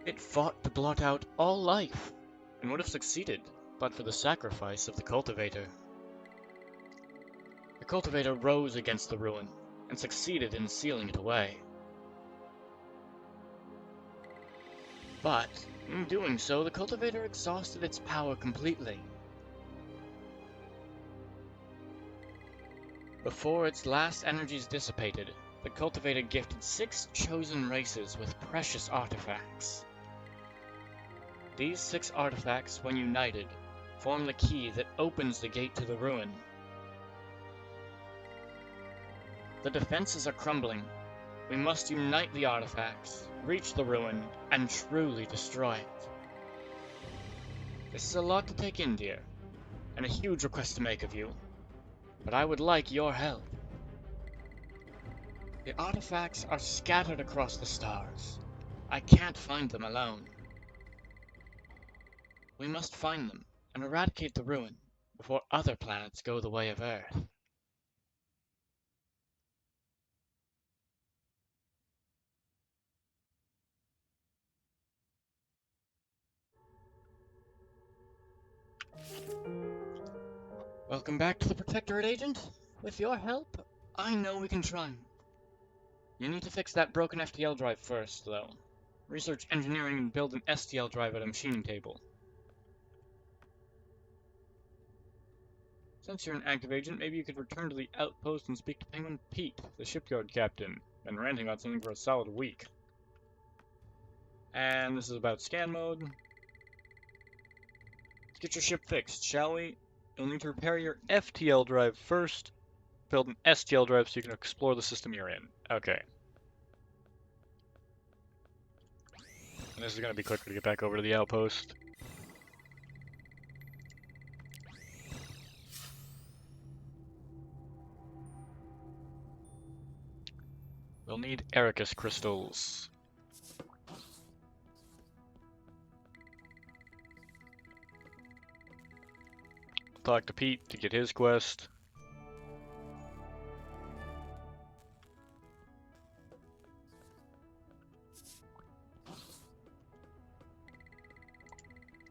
It fought to blot out all life, and would have succeeded, but for the sacrifice of the Cultivator. The Cultivator rose against the Ruin, and succeeded in sealing it away. But, in doing so, the Cultivator exhausted its power completely. Before its last energies dissipated, the Cultivator gifted 6 chosen races with precious artifacts. These 6 artifacts, when united, form the key that opens the gate to the Ruin. The defenses are crumbling. We must unite the artifacts, reach the Ruin, and truly destroy it. This is a lot to take in, dear, and a huge request to make of you, but I would like your help. The artifacts are scattered across the stars. I can't find them alone. We must find them and eradicate the Ruin before other planets go the way of Earth. Welcome back to the Protectorate, Agent. With your help, I know we can triumph. You need to fix that broken FTL drive first, though. Research engineering and build an STL drive at a machining table. Since you're an active agent, maybe you could return to the outpost and speak to Penguin Pete, the shipyard captain. Been ranting about something for a solid week. And this is about scan mode. Let's get your ship fixed, shall we? You'll need to repair your FTL drive first. Build an STL drive so you can explore the system you're in. Okay. And this is going to be quicker to get back over to the outpost. We'll need Ericus crystals. Talk to Pete to get his quest.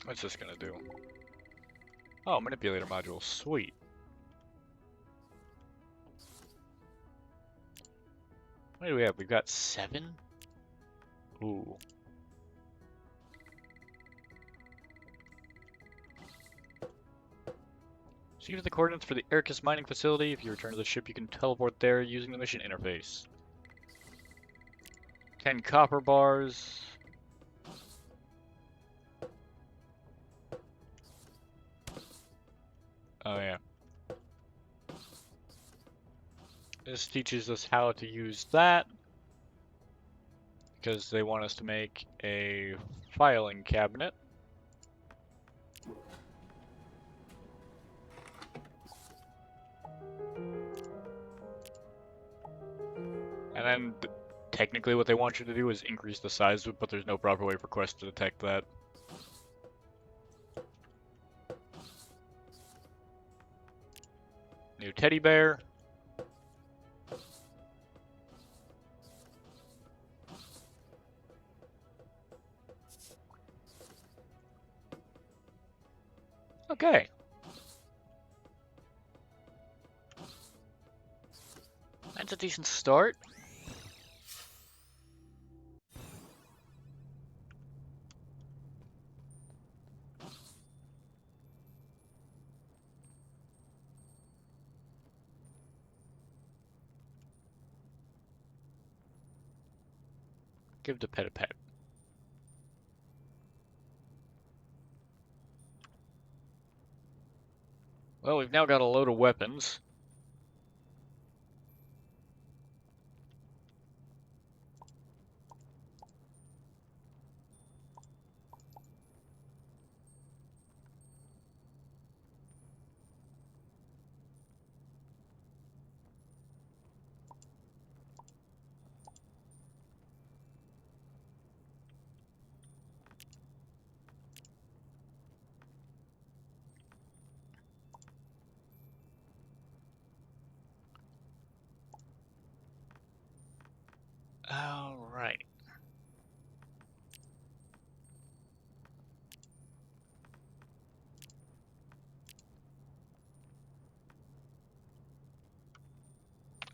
What's this gonna do? Oh, manipulator module. Sweet. What do we have? We've got 7? Ooh. So use the coordinates for the Ericus mining facility. If you return to the ship, you can teleport there using the mission interface. 10 copper bars. Oh yeah. This teaches us how to use that, because they want us to make a filing cabinet. And then technically what they want you to do is increase the size of it, but there's no proper way for Quest to detect that. New teddy bear. Okay. That's a decent start. Give the pet a pet. Well, we've now got a load of weapons. Alright.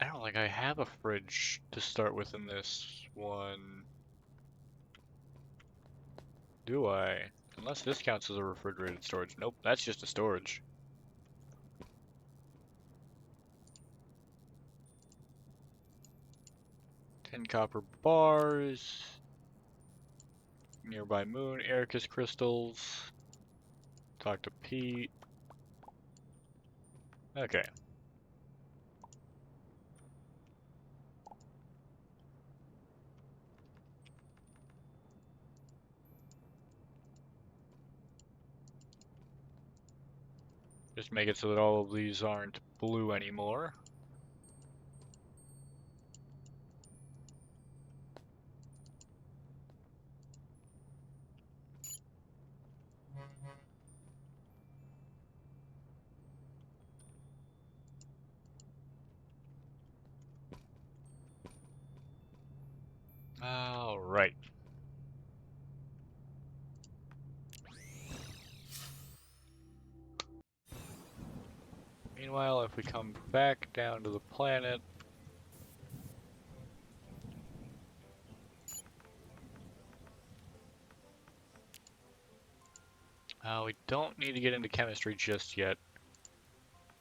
I don't think I have a fridge to start with in this one. Do I? Unless this counts as a refrigerated storage. Nope, that's just a storage. Ten copper bars. Nearby moon, Ericus crystals. Talk to Pete. Okay. Just make it so that all of these aren't blue anymore. Alright. Meanwhile, if we come back down to the planet, we don't need to get into chemistry just yet.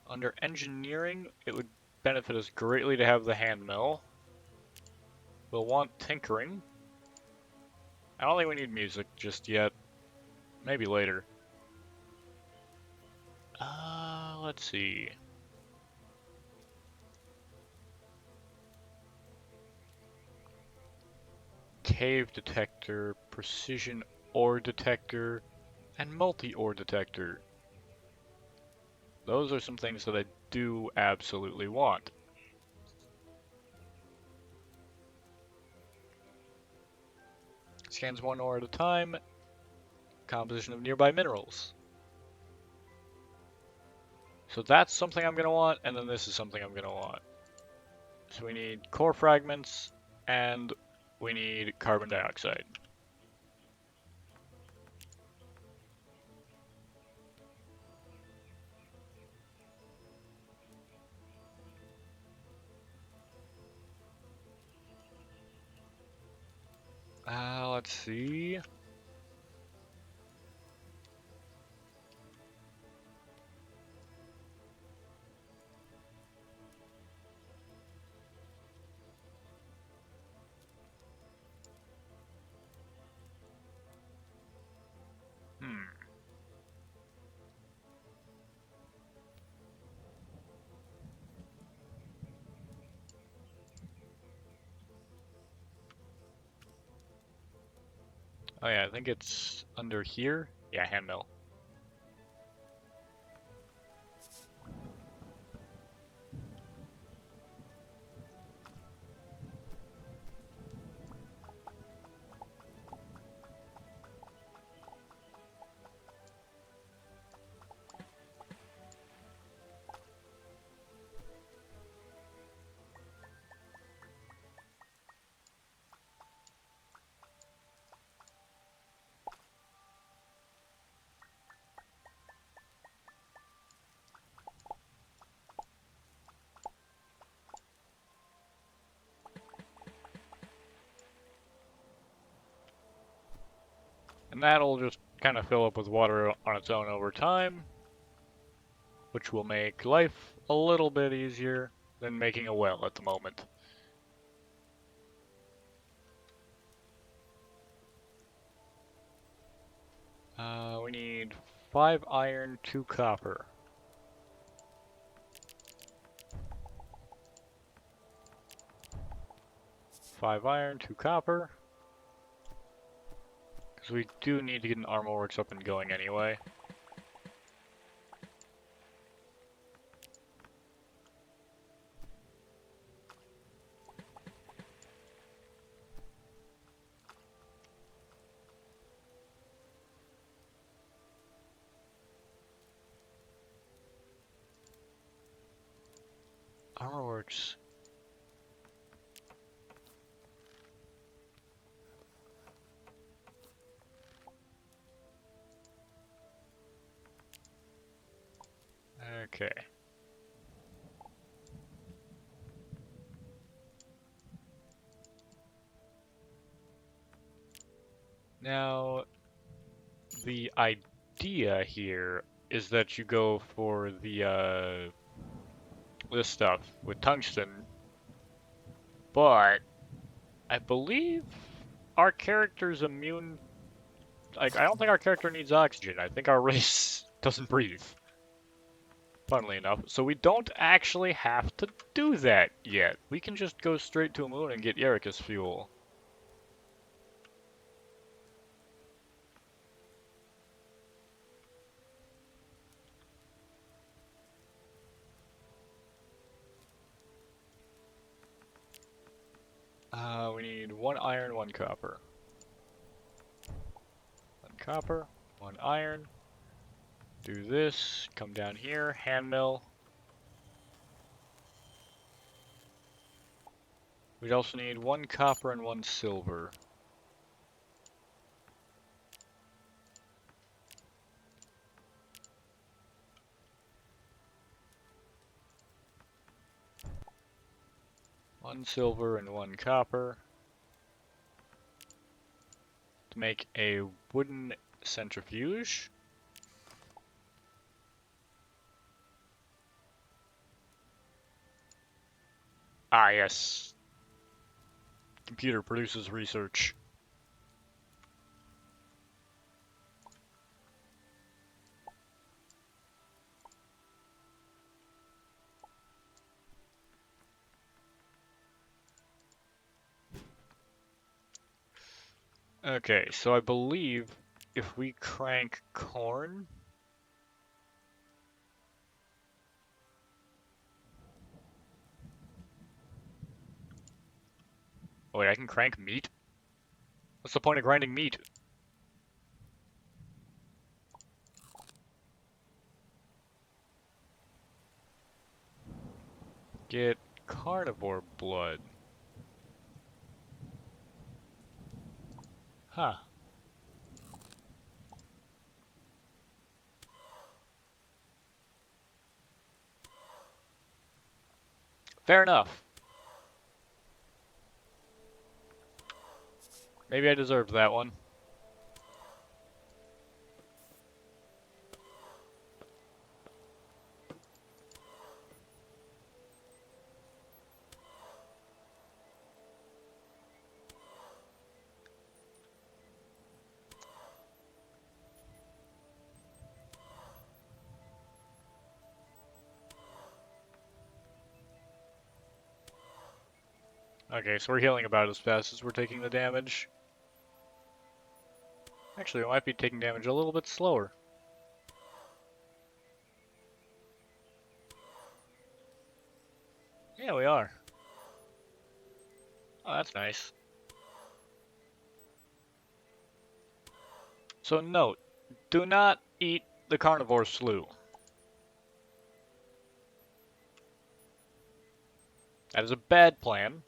Under engineering, it would benefit us greatly to have the hand mill. We'll want tinkering. I don't think we need music just yet. Maybe later. Let's see. Cave detector, precision ore detector, and multi-ore detector. Those are some things that I do absolutely want. Scans one ore at a time. Composition of nearby minerals. So that's something I'm going to want, and then this is something I'm going to want. So we need core fragments, and we need carbon dioxide. see. Hmm. Oh yeah, I think it's under here. Yeah, handmill. And that'll just kind of fill up with water on its own over time, which will make life a little bit easier than making a well at the moment. We need 5 iron, 2 copper. 5 iron, 2 copper. Because we do need to get an armor works up and going anyway. Armor works. Okay. Now, the idea here is that you go for the, this stuff with tungsten, but I believe our character's immune. Like, I don't think our character needs oxygen. I think our race doesn't breathe. Funnily enough. So we don't actually have to do that yet. We can just go straight to a moon and get Ericus fuel. We need 1 iron, 1 copper. 1 copper, 1 iron. Do this, come down here, hand mill. We'd also need 1 copper and 1 silver. One silver and 1 copper to make a wooden centrifuge. Ah, yes. Computer produces research. Okay, so I believe if we crank corn. Oh wait, I can crank meat? What's the point of grinding meat? Get carnivore blood. Huh. Fair enough. Maybe I deserved that one. Okay, so we're healing about as fast as we're taking the damage. Actually, we might be taking damage a little bit slower. Yeah, we are. Oh, that's nice. So note, do not eat the carnivore slough. That is a bad plan.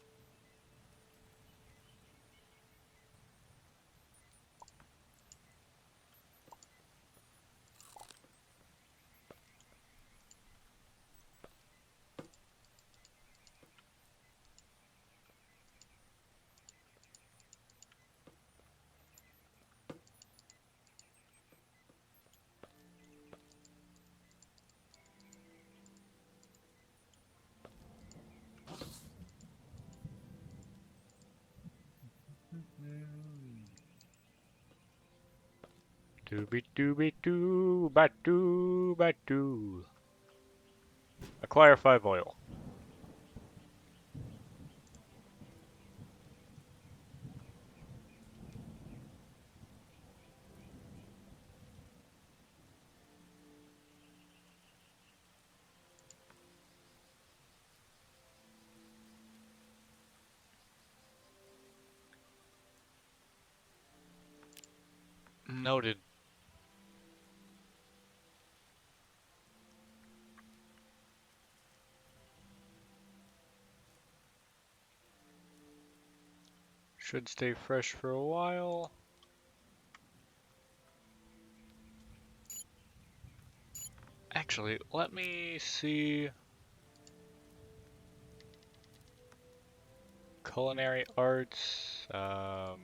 Dooby dooby doo, ba doo. Acquire 5 oil. Noted. Should stay fresh for a while. Actually, let me see. Culinary arts. I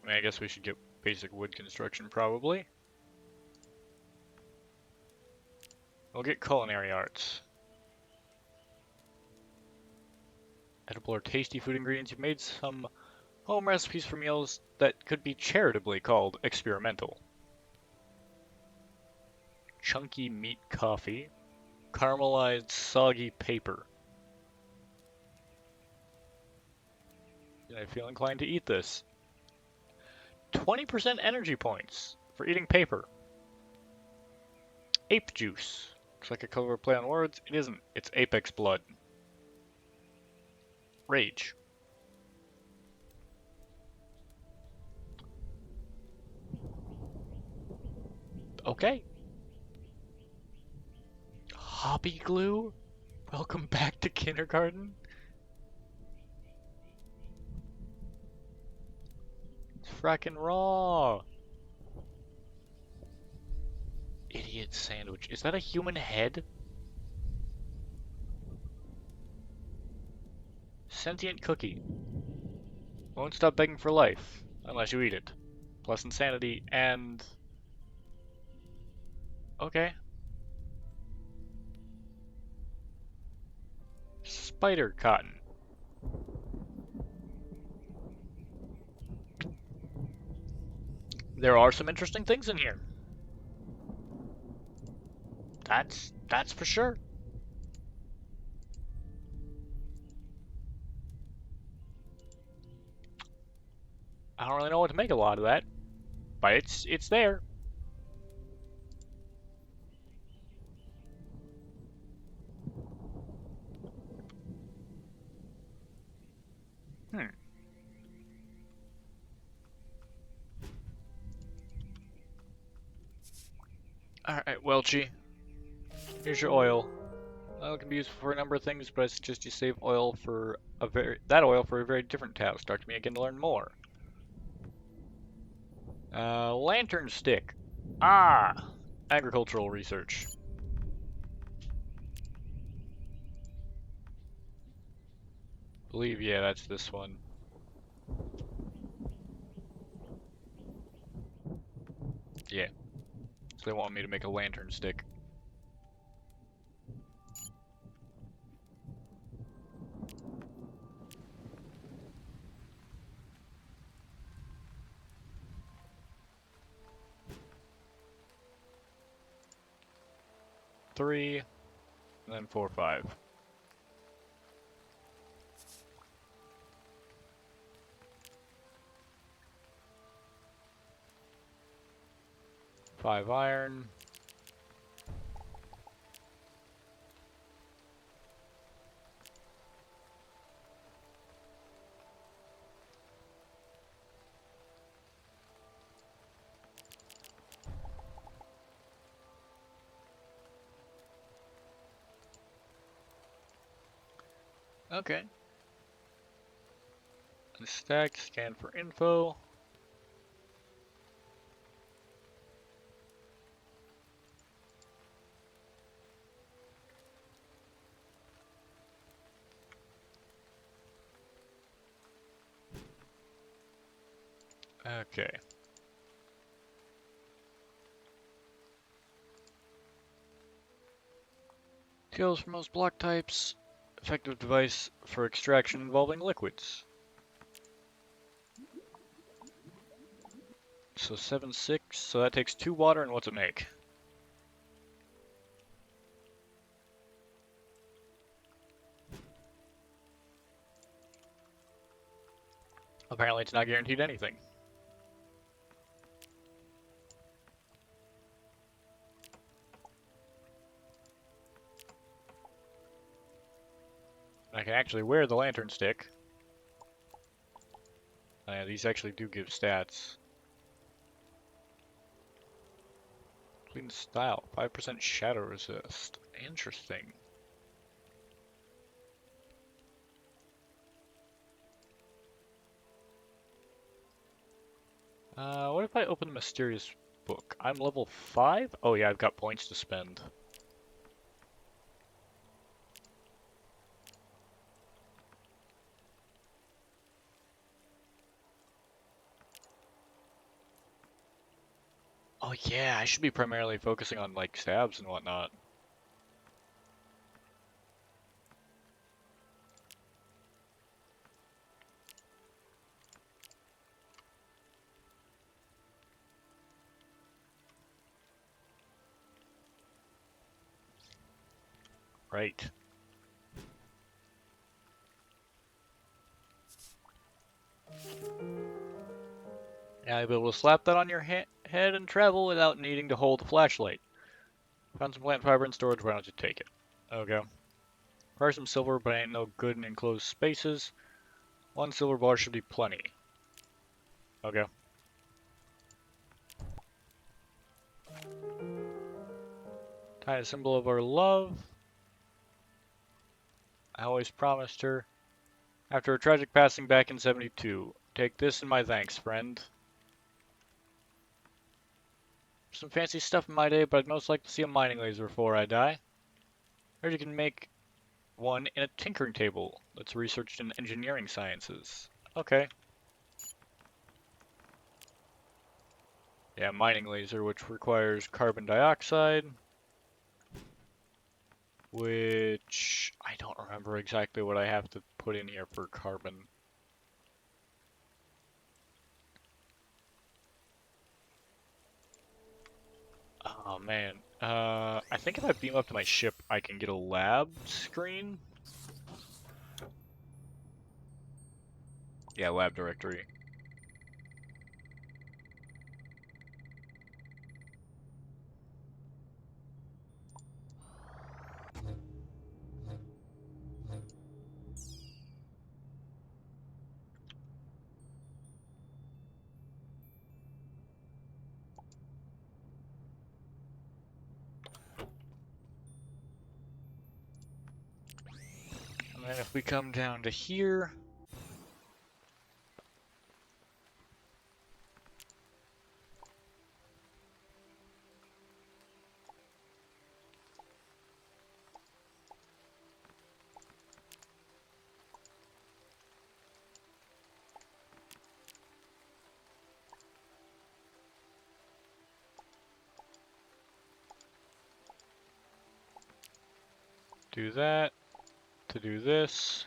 mean, I guess we should get basic wood construction probably. We'll get culinary arts. Edible or tasty food ingredients. You've made some home recipes for meals that could be charitably called experimental. Chunky meat coffee. Caramelized soggy paper. I feel inclined to eat this. 20% energy points for eating paper. Ape juice. Looks like a clever play on words. It isn't. It's apex blood. Rage. Okay. Hobby glue? Welcome back to kindergarten? It's frackin' raw. Idiot sandwich. Is that a human head? Sentient cookie. Won't stop begging for life unless you eat it. Plus insanity and... Okay. Spider cotton. There are some interesting things in here. That's for sure. I don't really know what to make a lot of that, but it's there. Hmm. Alright, Welchie. Here's your oil. Oil can be used for a number of things, but I suggest you save oil for that oil for a very different task. Talk to me again to learn more. Lantern stick. Ah! Agricultural research. believe, yeah, that's this one. Yeah. So they want me to make a lantern stick. Three, and then 4, 5. Five iron. Okay. Stack, scan for info. Okay. Kills for most block types. Effective device for extraction involving liquids. So 7, 6. So that takes 2 water, and what's it make? Apparently it's not guaranteed anything. I can actually wear the lantern stick. These actually do give stats. Clean style, 5% shadow resist. Interesting. What if I open the mysterious book? I'm level 5? Oh yeah, I've got points to spend. Oh yeah, I should be primarily focusing on like stabs and whatnot. Right. Yeah, I'll be able to slap that on your head and travel without needing to hold a flashlight. Found some plant fiber in storage, why don't you take it? Okay. Require some silver, but ain't no good in enclosed spaces. 1 silver bar should be plenty. Okay. Tiny symbol of our love. I always promised her. After a tragic passing back in 72. Take this and my thanks, friend. Some fancy stuff in my day, but I'd most like to see a mining laser before I die. Heard you can make one in a tinkering table that's researched in engineering sciences. Okay. Yeah, mining laser, which requires carbon dioxide. Which I don't remember exactly what I have to put in here for carbon. Oh man. I think if I beam up to my ship, I can get a lab screen. Yeah, lab directory. And then if we come down to here, Do that. To do this.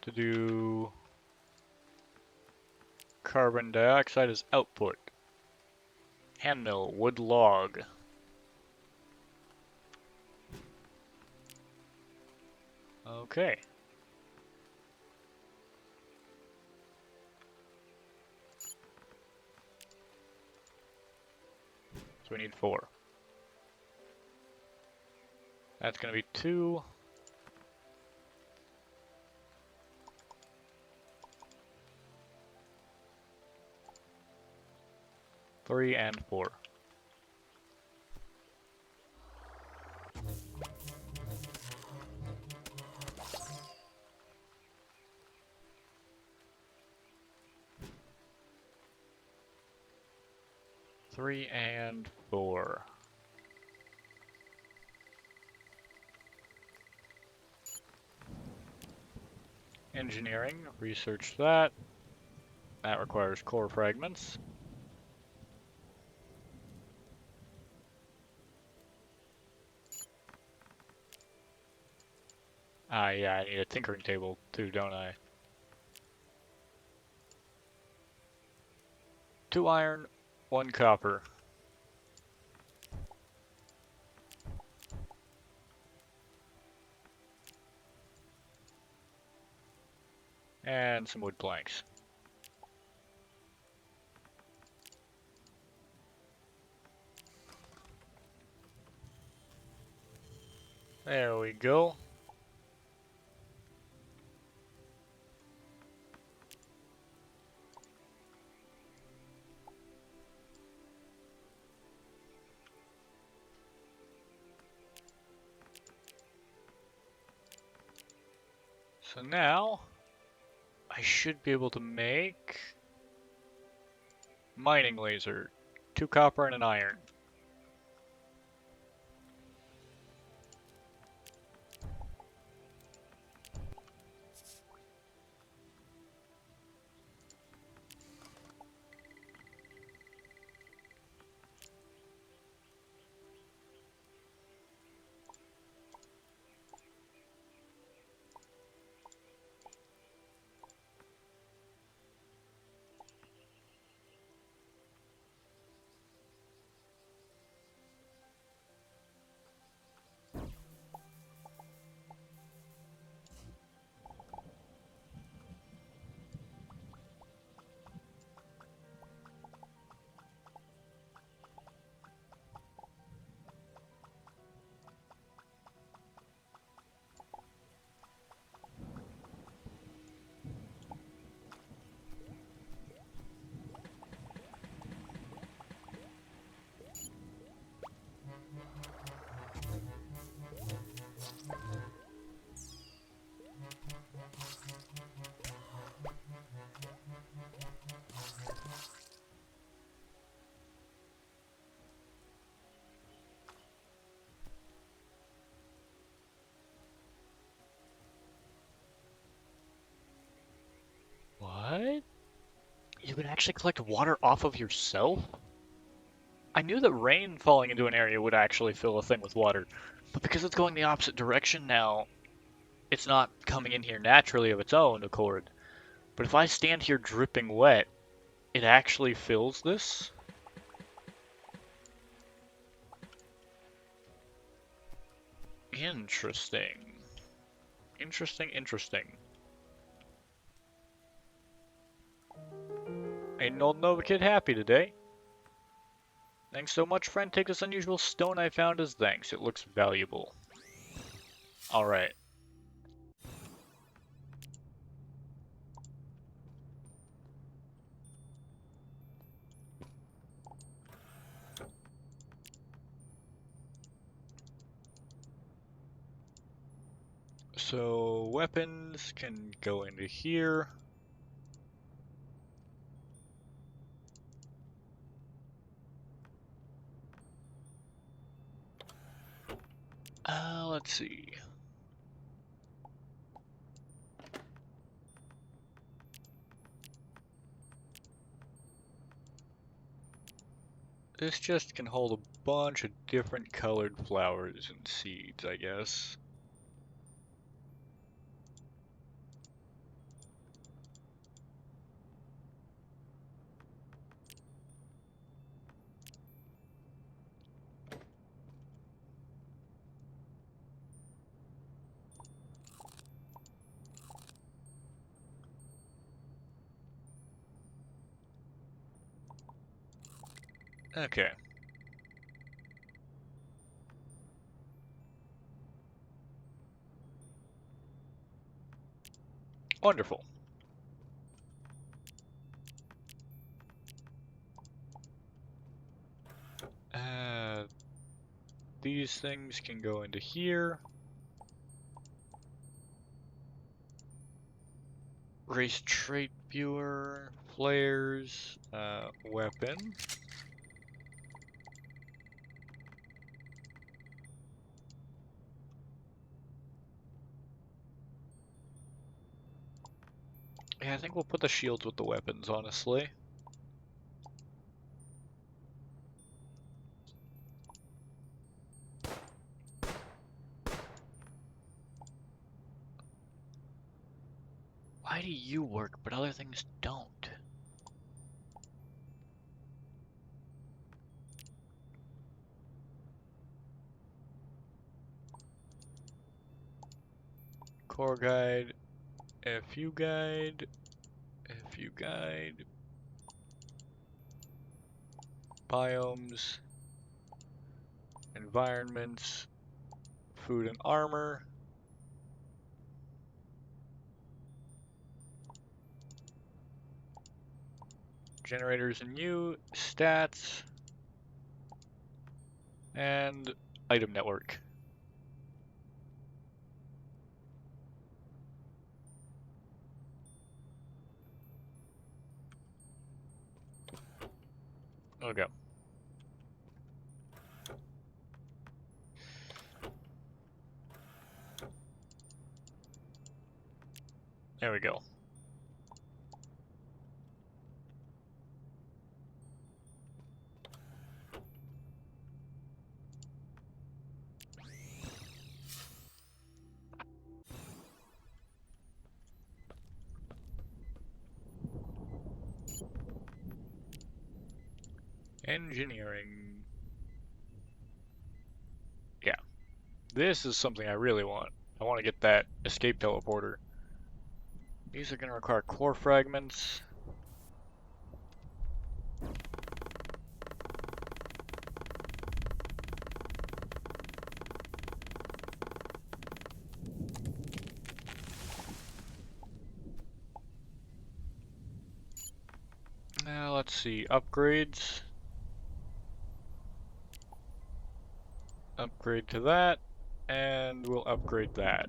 To do carbon dioxide as output. Hand mill, wood log. Okay. So we need 4. That's gonna be 2. 3 and 4. Three and 4. Engineering, research that. That requires core fragments. Ah, yeah, I need a tinkering table too, don't I? 2 iron, 1 copper. And some wood planks. There we go. So now, I should be able to make mining laser. 2 copper and an iron. What? You can actually collect water off of yourself? I knew that rain falling into an area would actually fill a thing with water, but because it's going the opposite direction now, it's not coming in here naturally of its own accord. But if I stand here dripping wet, it actually fills this? Interesting. Interesting, interesting. Ain't an old Nova kid happy today. Thanks so much, friend. Take this unusual stone I found as thanks. It looks valuable. Alright. So, weapons can go into here. Let's see. This chest can hold a bunch of different colored flowers and seeds, I guess. Okay. Wonderful. These things can go into here. Race trait viewer, flares, weapon. Yeah, I think we'll put the shields with the weapons, honestly. Why do you work, but other things don't? Core guide, FU guide, FU guide, biomes, environments, food and armor. Generators and you, stats, and item network. Okay. There we go. Engineering. Yeah. This is something I really want. I want to get that escape teleporter. These are going to require core fragments. Now let's see, upgrades. Upgrade to that, and we'll upgrade that.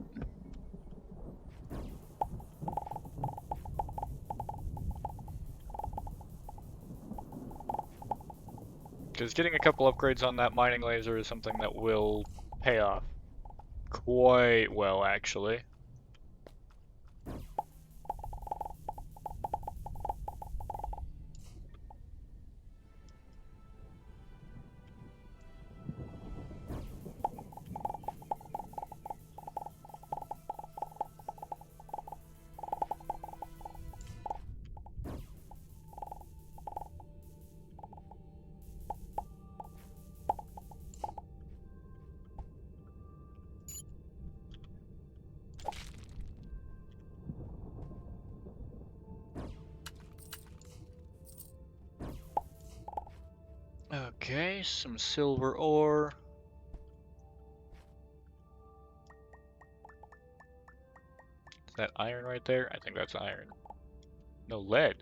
Because getting a couple upgrades on that mining laser is something that will pay off quite well, actually. Okay, some silver ore. Is that iron right there? I think that's iron. No, lead.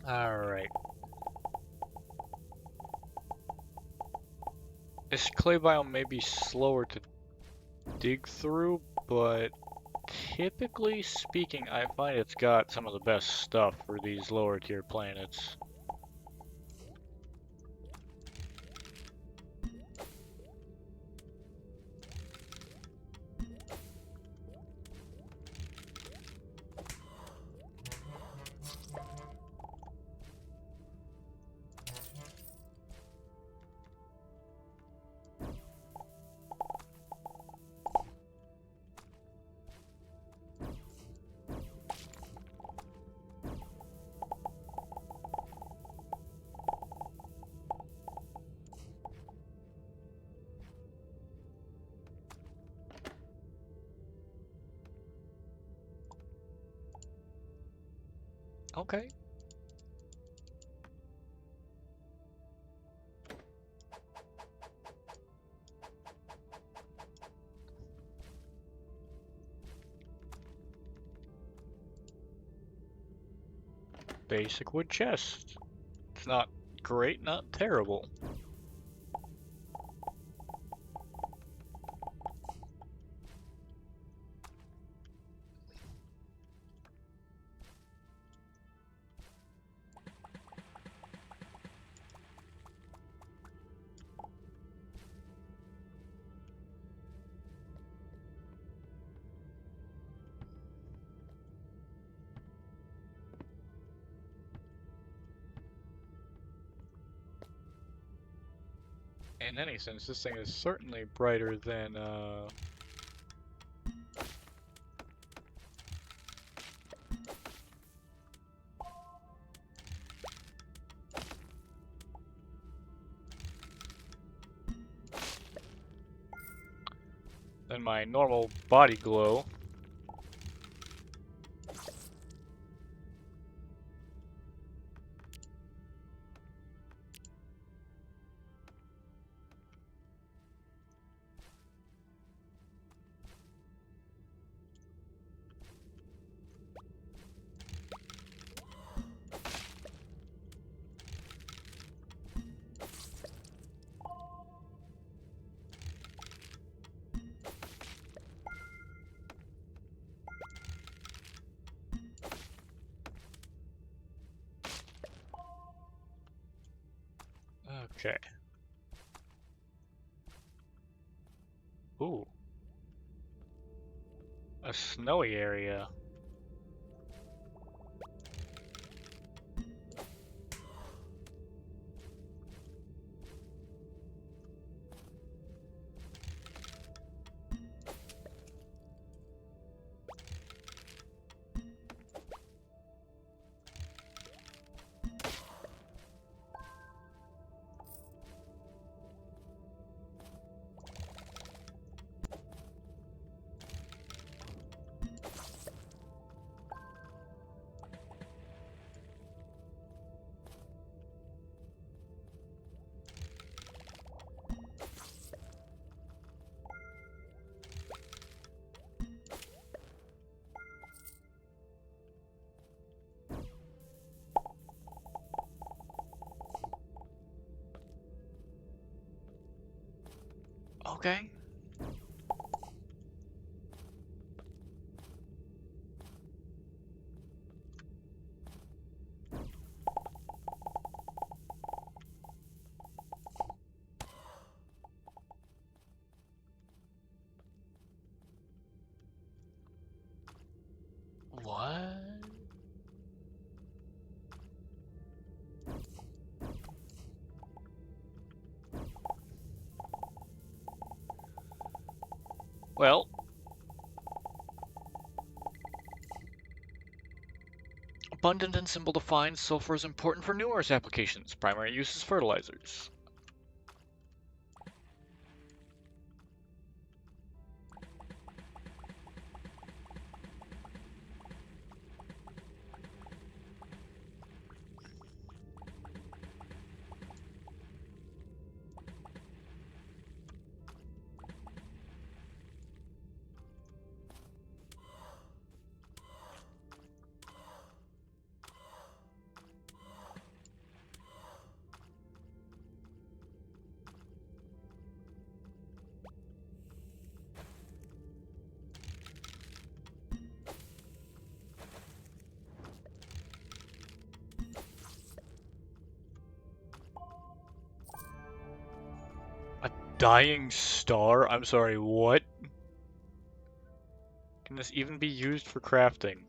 Alright. This clay biome may be slower to dig through, but typically speaking, I find it's got some of the best stuff for these lower tier planets. Okay. Basic wood chest. It's not great, not terrible. In any sense, this thing is certainly brighter than my normal body glow. Okay. Ooh. A snowy area. Okay. What? Well, abundant and simple to find, sulfur is important for numerous applications. Primary use is fertilizers. Dying star? I'm sorry, what? Can this even be used for crafting?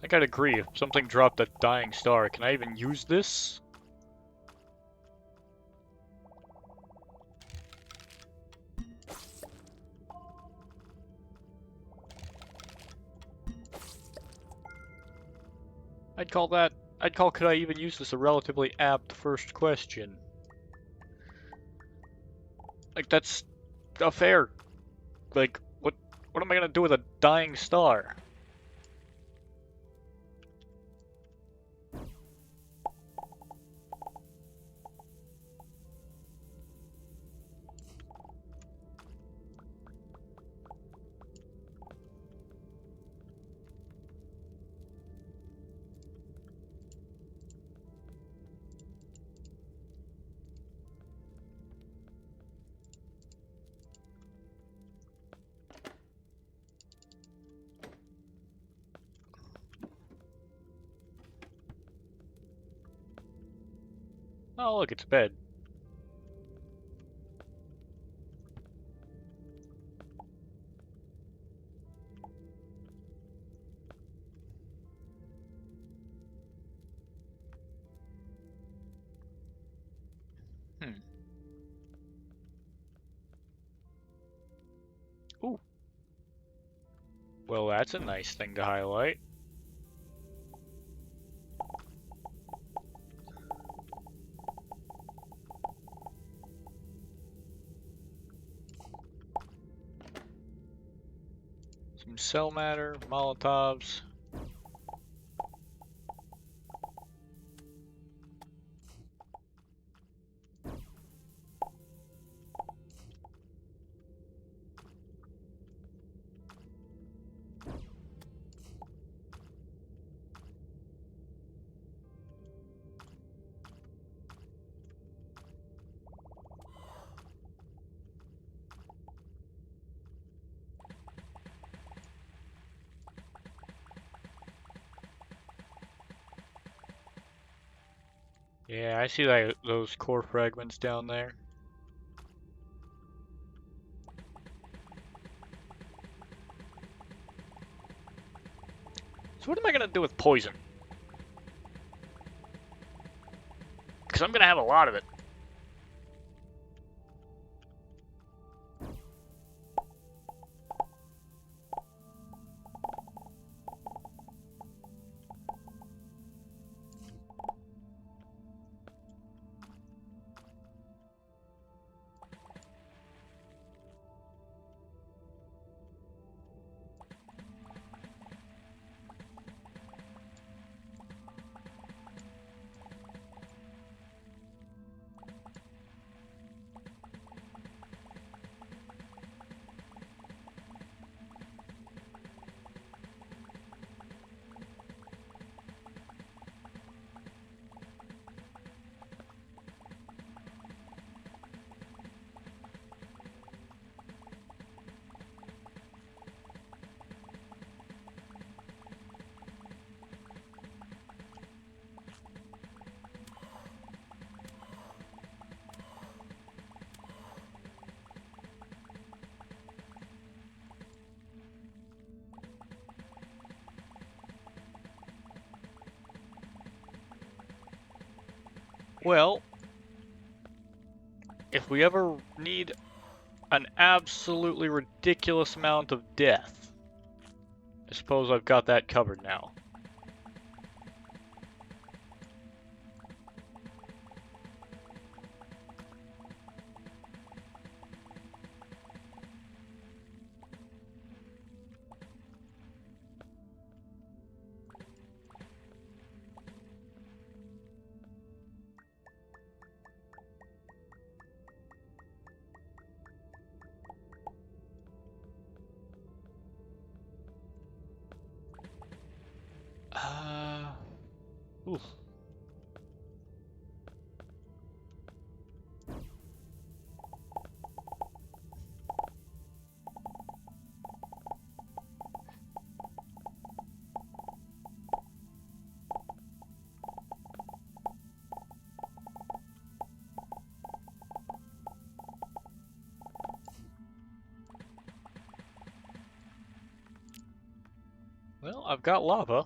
I gotta agree, if something dropped a dying star, can I even use this? I'd call could I even use this a relatively apt first question. Like, that's a fair, like, what am I gonna do with a dying star? Oh, look, it's a bed. Hmm. Ooh. Well, that's a nice thing to highlight. Some cell matter, Molotovs. Yeah, I see that those core fragments down there. So what am I gonna do with poison? Because I'm gonna have a lot of it. Well, if we ever need an absolutely ridiculous amount of death, I suppose I've got that covered now. Uh, oof. Well, I've got lava.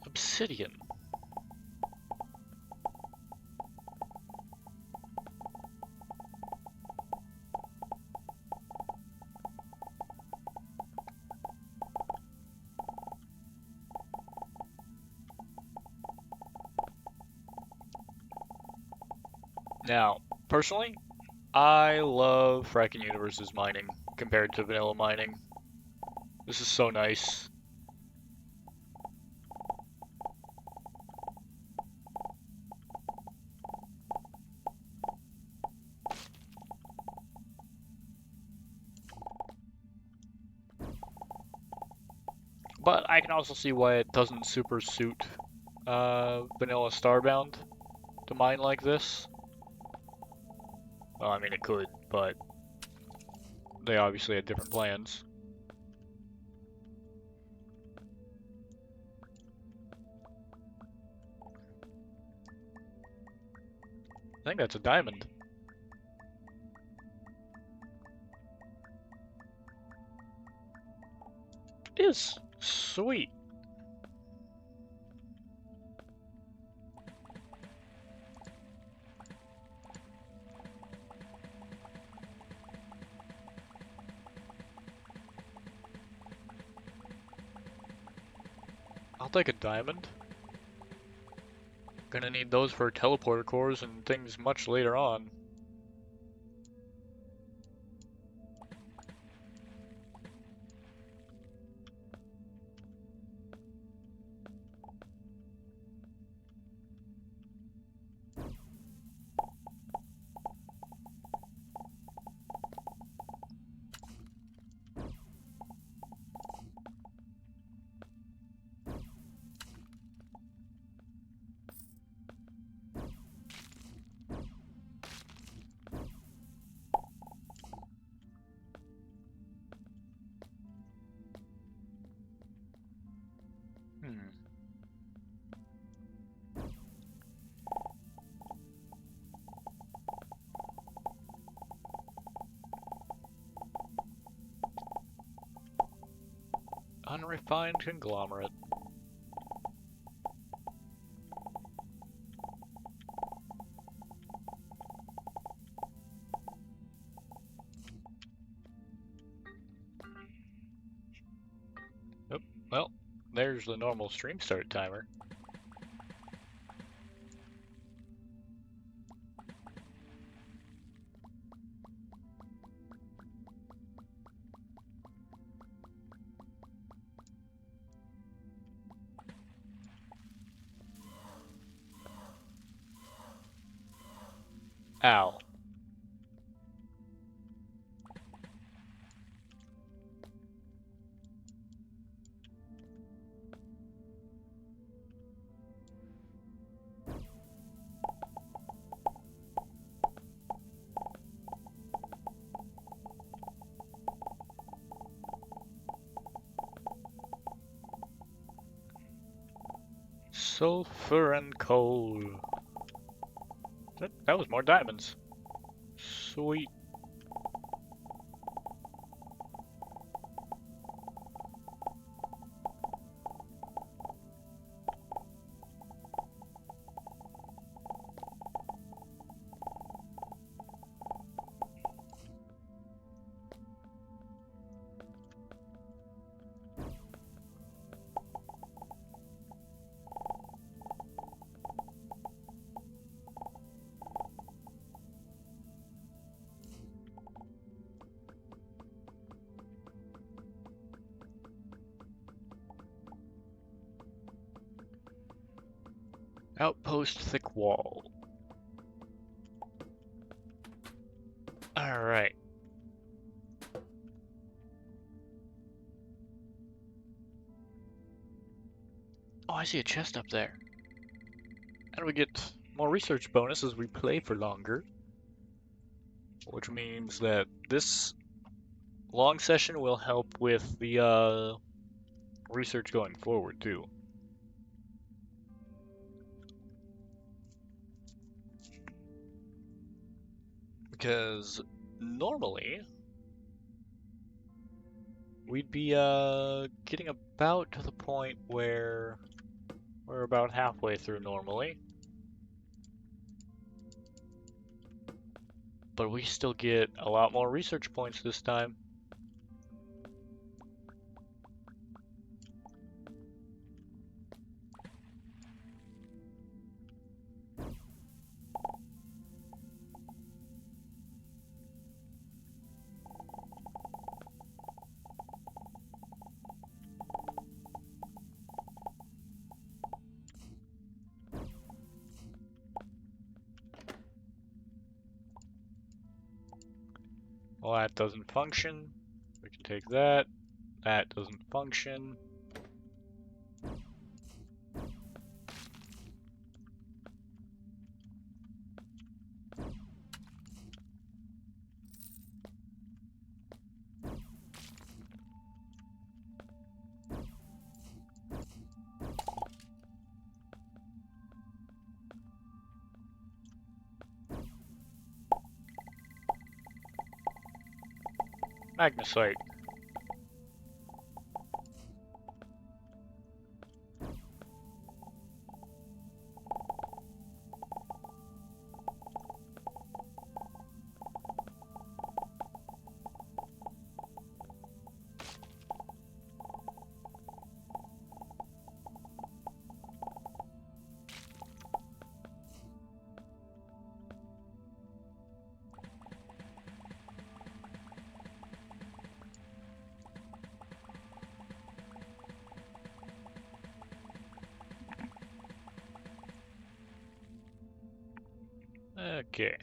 Obsidian. Now, personally, I love Frackin Universe's mining compared to vanilla mining. This is so nice. But I can also see why it doesn't super suit vanilla Starbound to mine like this. Well, I mean, it could, but they obviously had different plans. I think that's a diamond. It is. Sweet. I'll take a diamond. Gonna need those for teleporter cores and things much later on. Unrefined conglomerate. Oh, well, there's the normal stream start timer. Ow. Sulfur and coal. That was more diamonds. Sweet. Outpost thick wall. Alright. Oh, I see a chest up there. And we get more research bonus as we play for longer, which means that this long session will help with the research going forward too. Because normally we'd be getting about to the point where we're about halfway through normally. But we still get a lot more research points this time. Well, that doesn't function. We can take that. That doesn't function. Magnesite. Okay.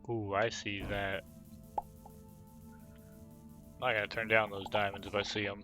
Ooh, I see that. I gotta turn down those diamonds if I see them.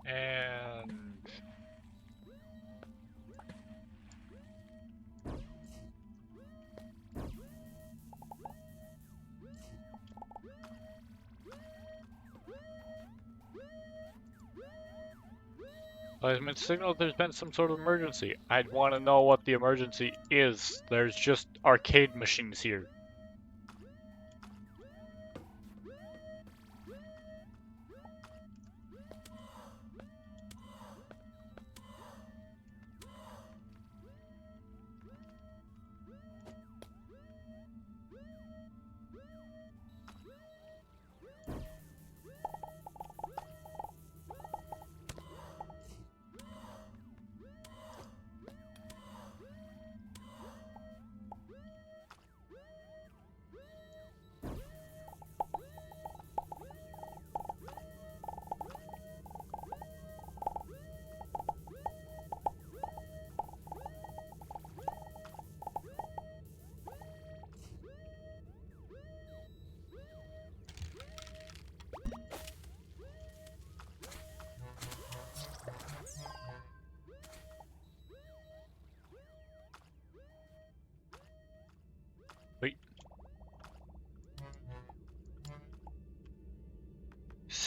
And Plasmid signal there's been some sort of emergency. I'd want to know what the emergency is. There's just arcade machines here.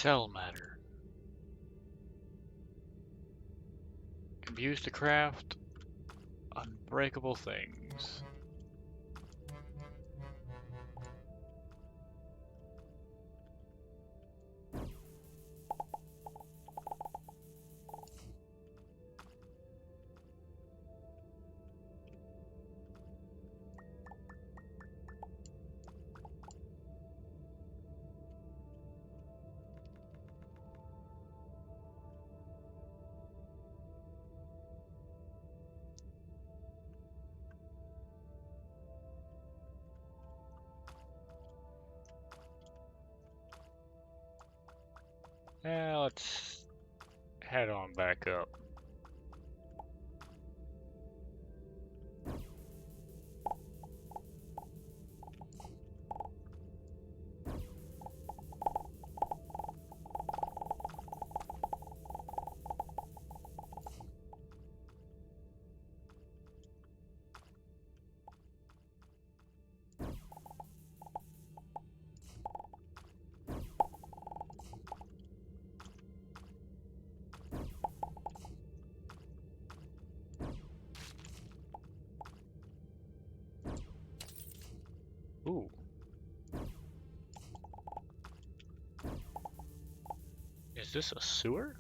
Cell matter. Can be used to craft unbreakable things. Now let's head on back up. Ooh. Is this a sewer?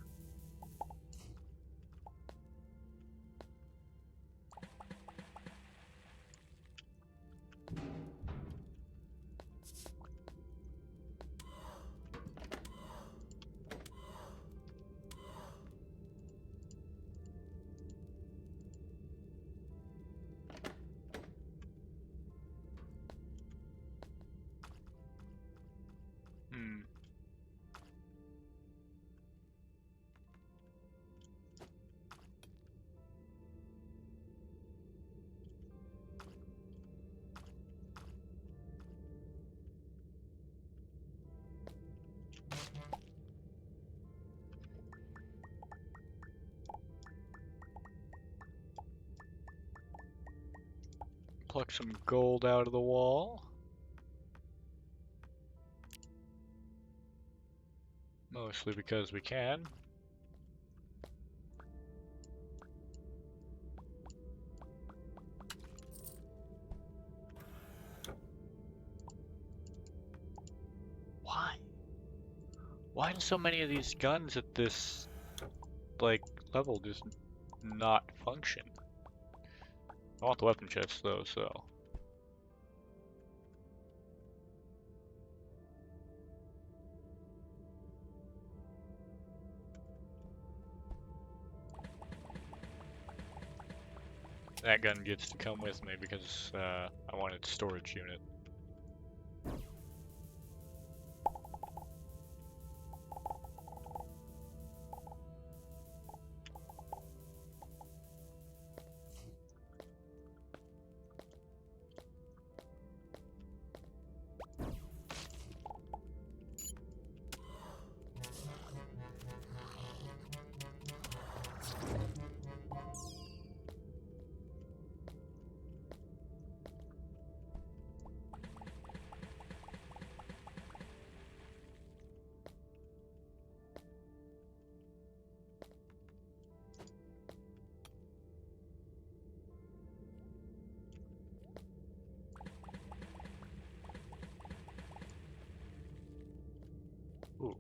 Hmm. Pluck some gold out of the wall. Mostly because we can. Why? Why do so many of these guns at this, like, level just not function? I want the weapon chest though, so. That gun gets to come with me because I want its storage unit. Ooh.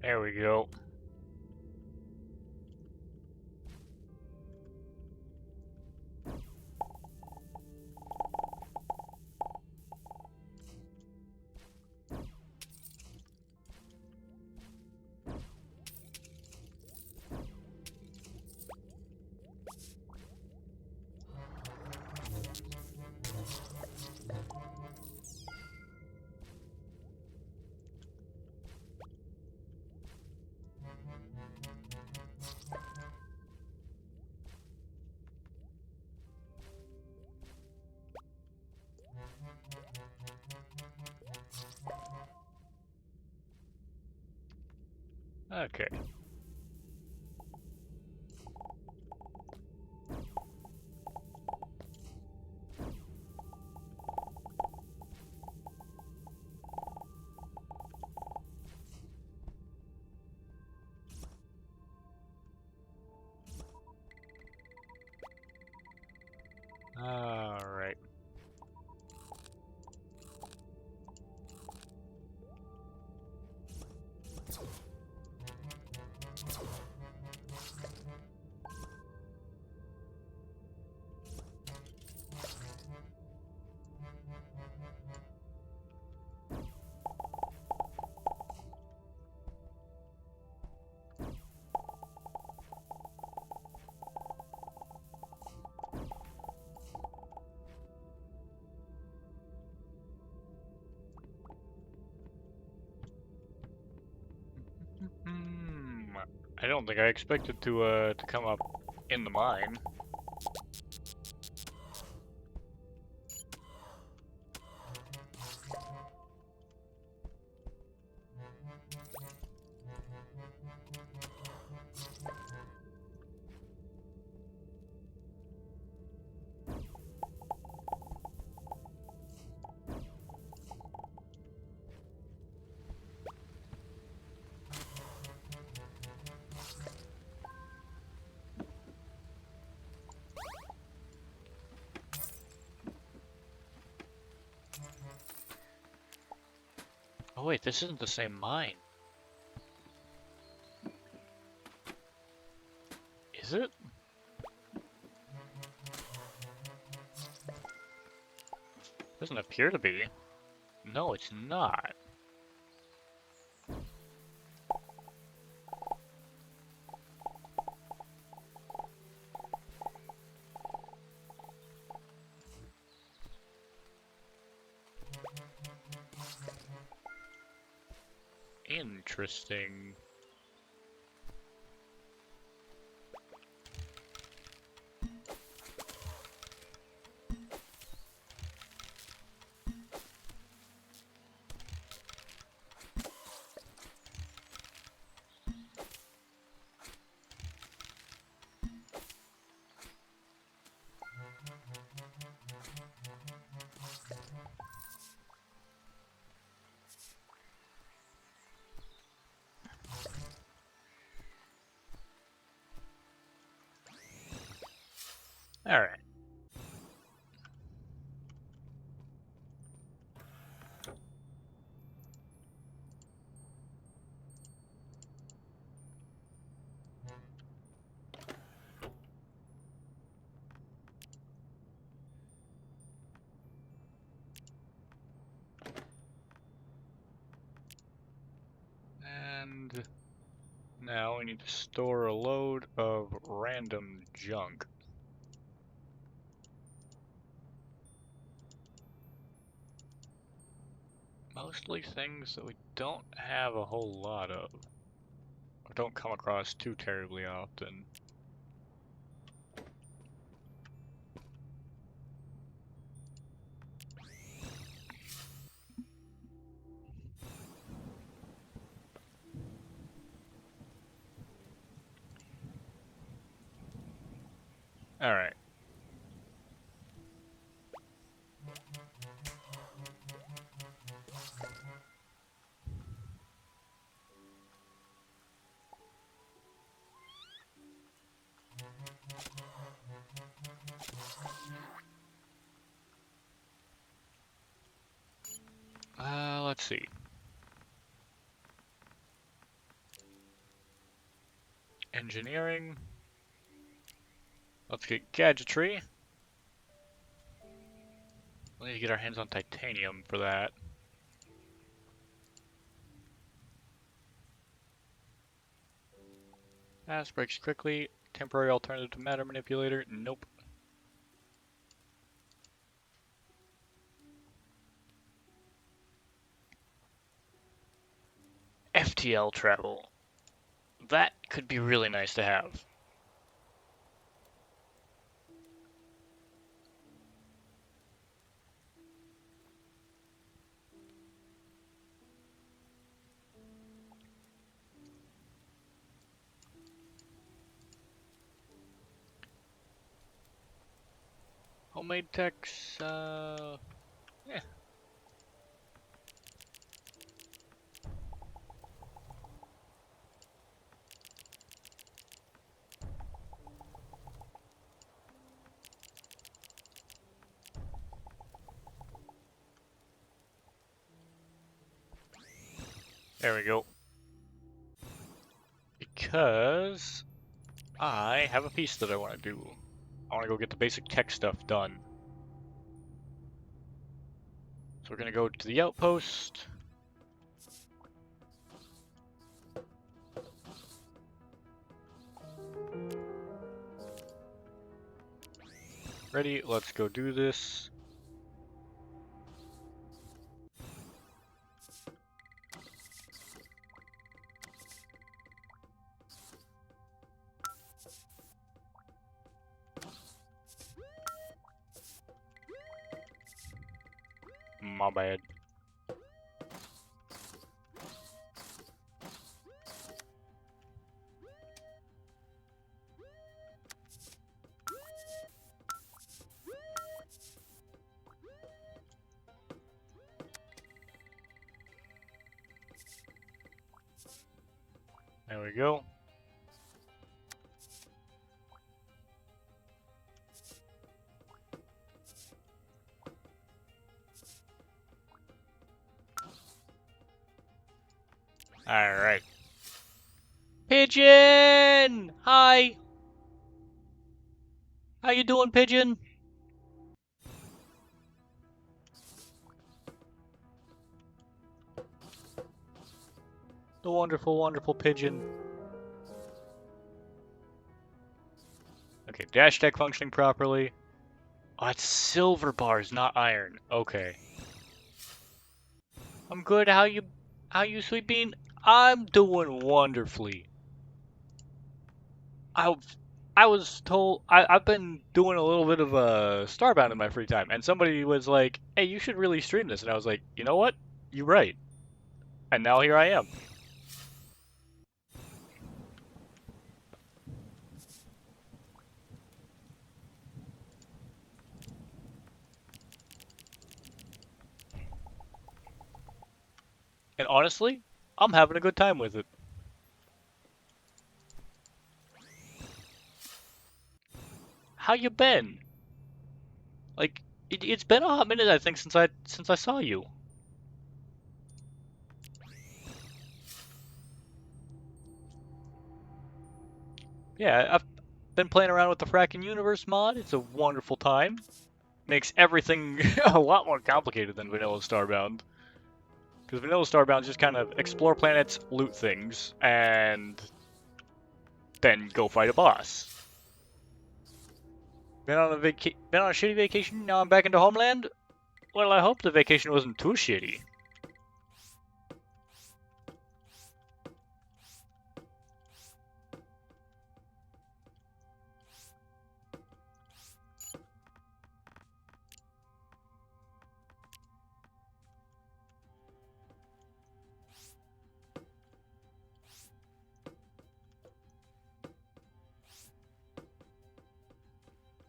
There we go. Okay. Alright. Hmm. I don't think I expected to come up in the mine. Oh wait, this isn't the same mine. Is it? Doesn't appear to be. No, it's not. Interesting. Alright. And now we need to store a load of random junk. Mostly things that we don't have a whole lot of, or don't come across too terribly often. Alright. Let's see. Engineering. Let's get gadgetry. We need to get our hands on titanium for that. Fast breaks quickly. Temporary alternative to matter manipulator. Nope. FTL travel. That could be really nice to have. Well-made techs, yeah. There we go. Because I have a piece that I want to do. I want to go get the basic tech stuff done. So we're going to go to the outpost. Ready? Let's go do this. My bad. There we go. Alright. Pigeon! Hi! How you doing, Pigeon? The wonderful, wonderful Pigeon. Okay, dash tech functioning properly. Oh, it's silver bars, not iron. Okay. I'm good. How you, Sweet Bean? I'm doing wonderfully. I, I was told I've been doing a little bit of Starbound in my free time, and somebody was like, "Hey, you should really stream this," and I was like, "You know what? You're right." And now here I am. And honestly, I'm having a good time with it. How you been? Like, it's been a hot minute, I think, since I saw you. Yeah, I've been playing around with the Frackin Universe mod. It's a wonderful time. Makes everything a lot more complicated than vanilla Starbound. Because vanilla Starbound just kind of explore planets, loot things, and then go fight a boss. Been on a shitty vacation. Now I'm back into homeland. Well, I hope the vacation wasn't too shitty.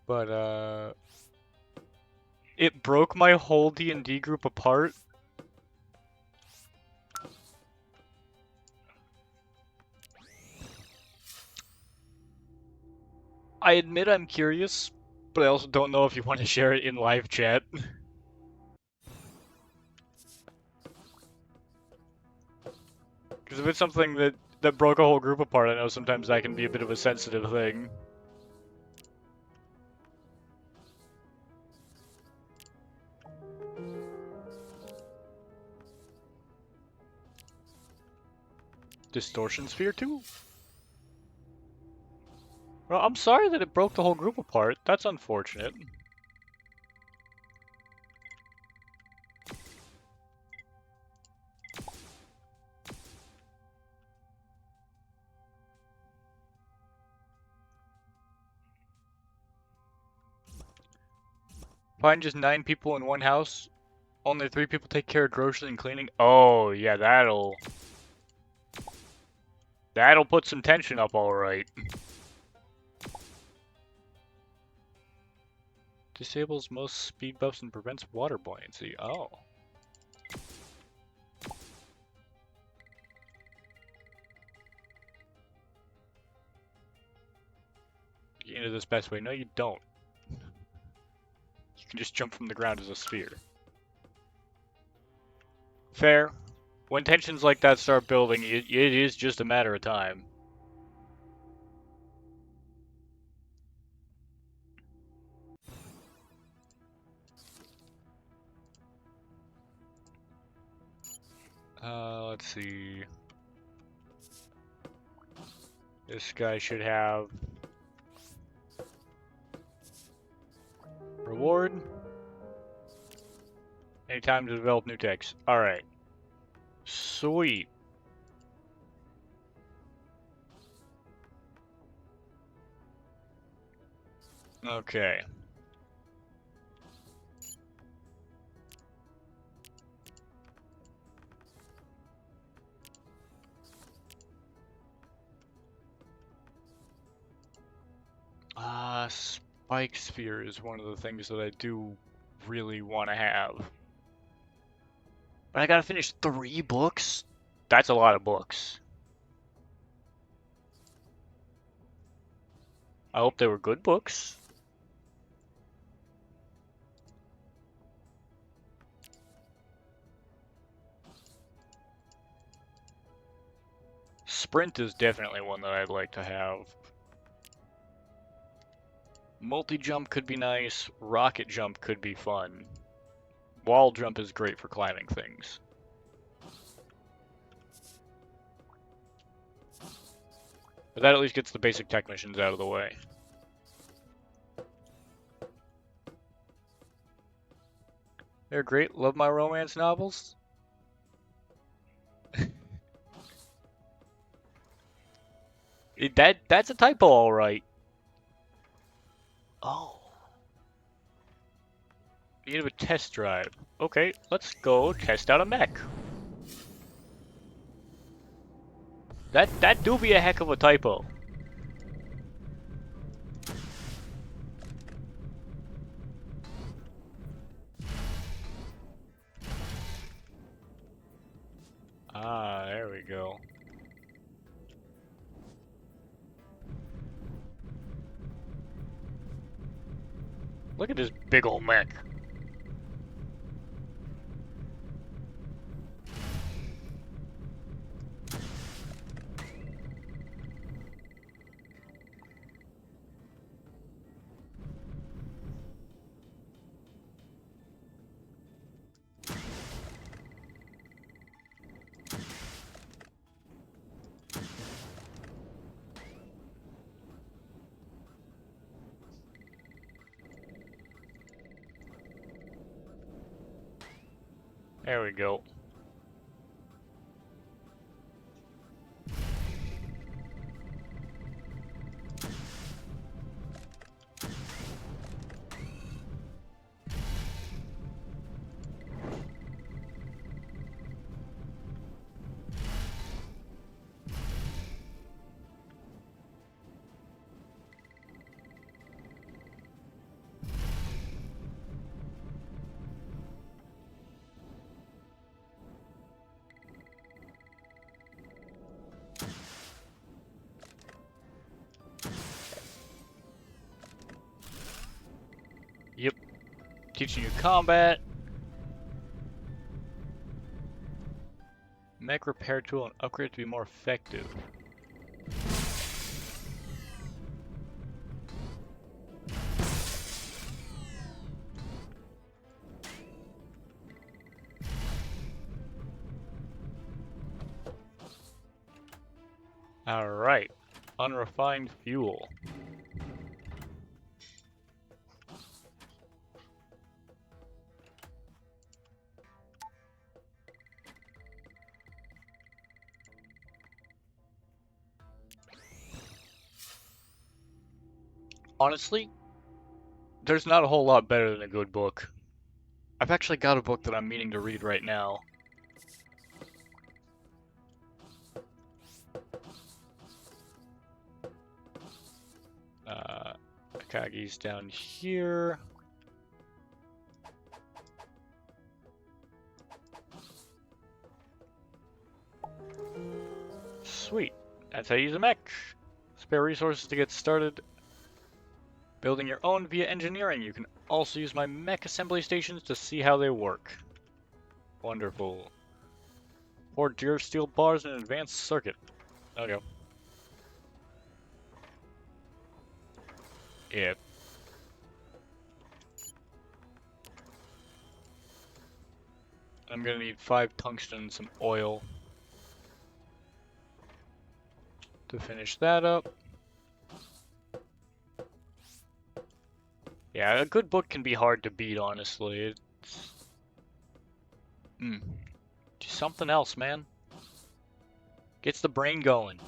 But it broke my whole D&D group apart. I admit I'm curious, but I also don't know if you want to share it in live chat. Because if it's something that broke a whole group apart, I know sometimes that can be a bit of a sensitive thing. Distortion Sphere too? Well, I'm sorry that it broke the whole group apart. That's unfortunate. Find just 9 people in one house. Only 3 people take care of groceries and cleaning. Oh, yeah, that'll put some tension up, all right. Disables most speed buffs and prevents water buoyancy. Oh. Get into this best way. No, you don't. You can just jump from the ground as a sphere. Fair. When tensions like that start building, it is just a matter of time. Let's see. This guy should have reward. Anytime to develop new techs. Alright. Sweet. Okay. Spike Sphere is one of the things that I do really want to have. But I gotta finish 3 books? That's a lot of books. I hope they were good books. Sprint is definitely one that I'd like to have. Multi-jump could be nice. Rocket jump could be fun. Wall jump is great for climbing things. But that at least gets the basic tech missions out of the way. They're great. Love my romance novels. That's a typo, all right. Oh. Need of a test drive. Okay, let's go test out a mech. That do be a heck of a typo. Ah, there we go. Look at this big old mech. There we go. Yep. Teaching you combat. Mech repair tool and upgrade to be more effective. Alright. Unrefined fuel. Honestly, there's not a whole lot better than a good book. I've actually got a book that I'm meaning to read right now. Akagi's down here. Sweet. That's how you use a mech. Spare resources to get started building your own via engineering. You can also use my mech assembly stations to see how they work. Wonderful. 4 deer steel bars and an advanced circuit. Okay. Yeah. I'm gonna need 5 tungsten and some oil to finish that up. Yeah, a good book can be hard to beat, honestly. It's just something else, man. Gets the brain going.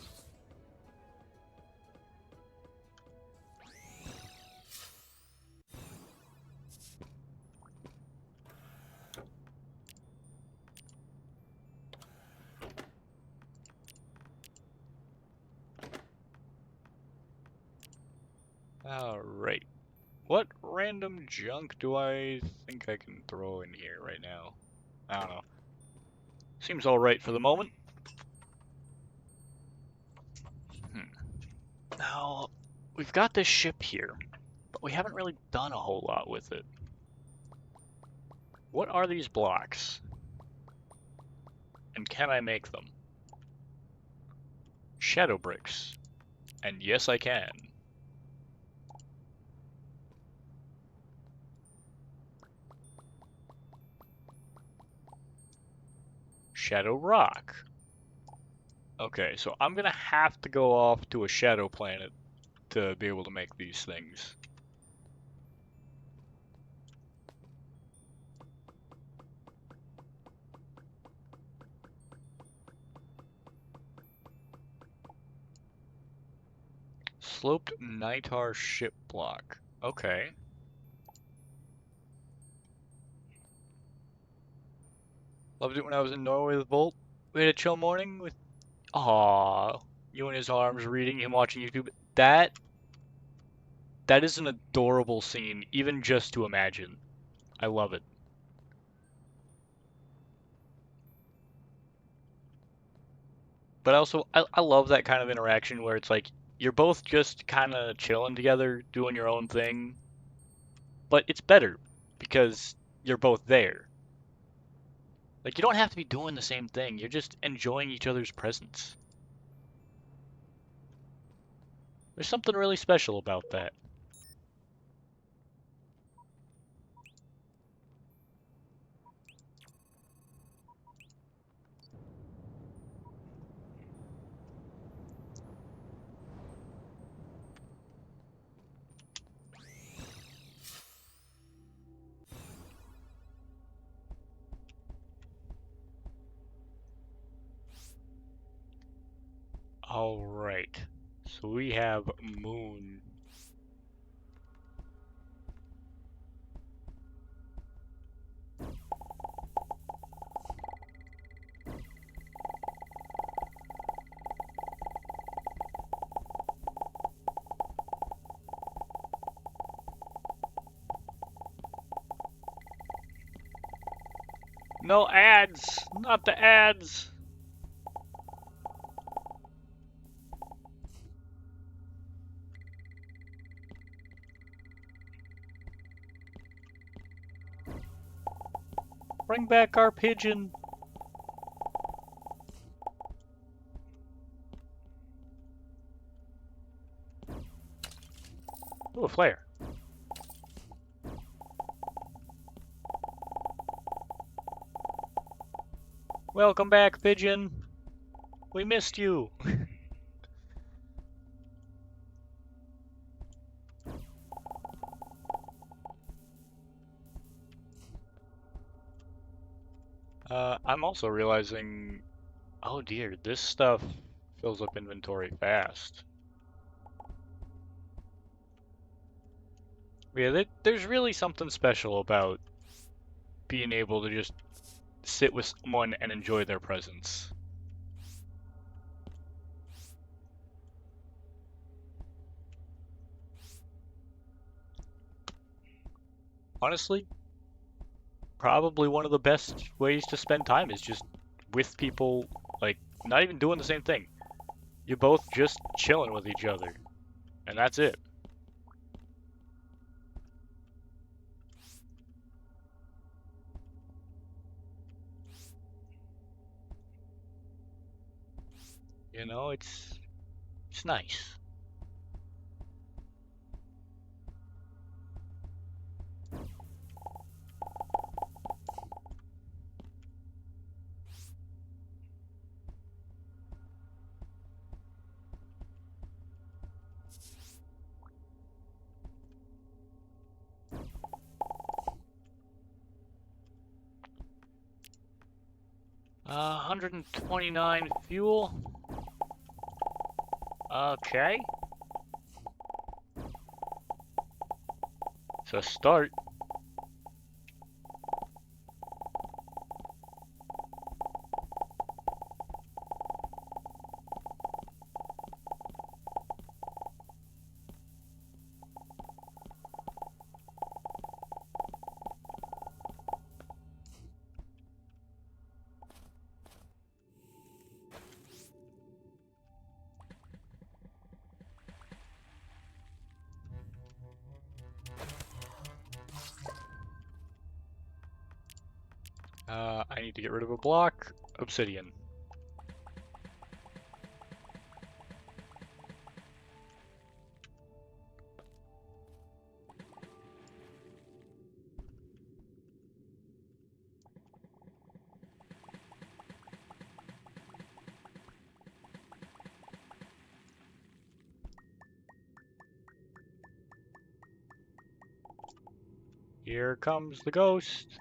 Alright. What random junk do I think I can throw in here right now? I don't know. Seems alright for the moment. Now, we've got this ship here, but we haven't really done a whole lot with it. What are these blocks? And can I make them? Shadow bricks. And yes, I can. Shadow rock. Okay, so I'm gonna have to go off to a shadow planet to be able to make these things. Sloped Nitar ship block. Okay. Loved it when I was in Norway with Volt. We had a chill morning with you in his arms, reading him, watching YouTube. That is an adorable scene, even just to imagine. I love it. But also, I love that kind of interaction where it's like you're both just kind of chilling together, doing your own thing. But it's better because you're both there. Like, you don't have to be doing the same thing. You're just enjoying each other's presence. There's something really special about that. Alright. So we have Moon. No ads! Not the ads! Bring back our pigeon! Ooh, a flare. Welcome back, pigeon! We missed you! I'm also realizing, oh dear, this stuff fills up inventory fast. Yeah, there's really something special about being able to just sit with someone and enjoy their presence. Honestly, probably one of the best ways to spend time is just with people, like, not even doing the same thing. You both just chilling with each other. And that's it. You know, it's nice. Uh, 129 fuel. Okay. So start. I need to get rid of a block. Obsidian. Here comes the ghost.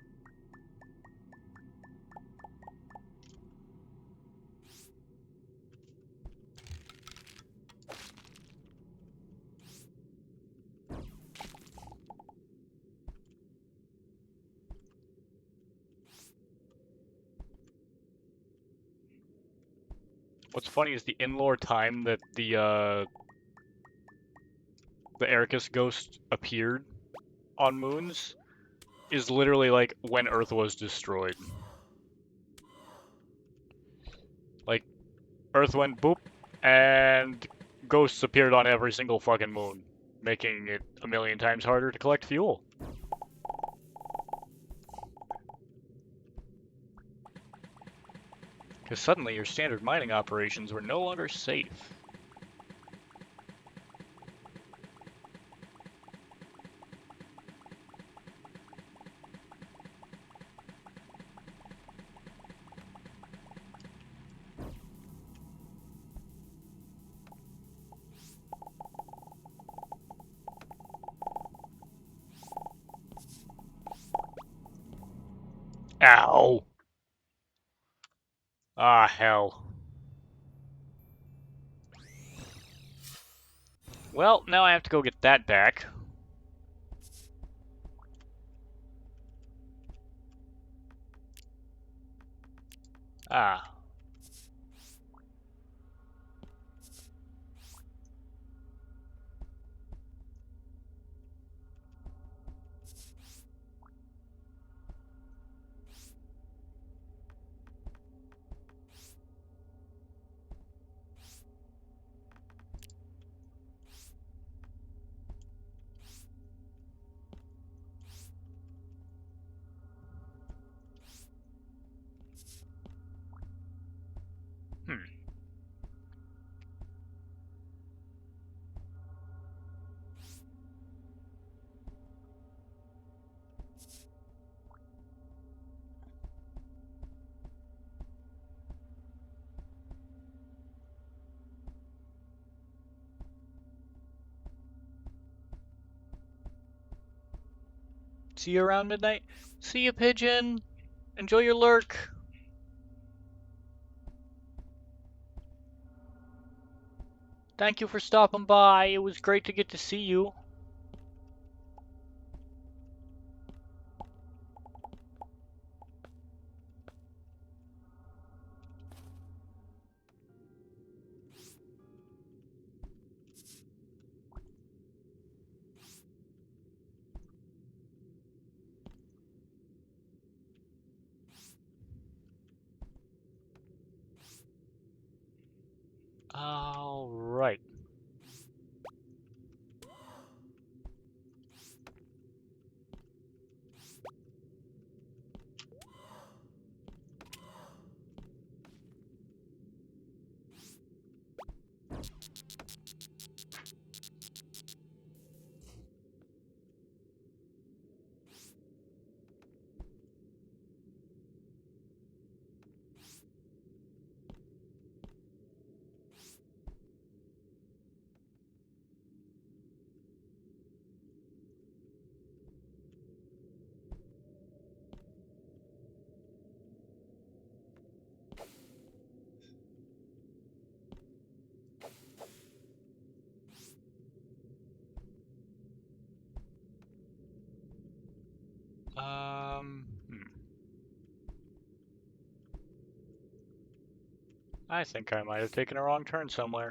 What's funny is the in-lore time that the Ericus ghost appeared on moons is literally like when Earth was destroyed. Like, Earth went boop, and ghosts appeared on every single fucking moon, making it a million times harder to collect fuel. Because suddenly your standard mining operations were no longer safe. Ow! Ah, hell. Well, now I have to go get that back. Ah. Hmm. See you around midnight? See you, Pigeon! Enjoy your lurk! Thank you for stopping by. It was great to get to see you. All right. I think I might have taken a wrong turn somewhere.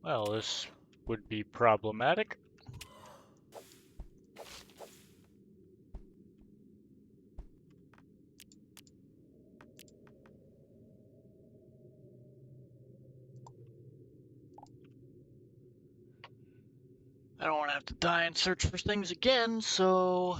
Well, this would be problematic. I don't want to have to die and search for things again, so...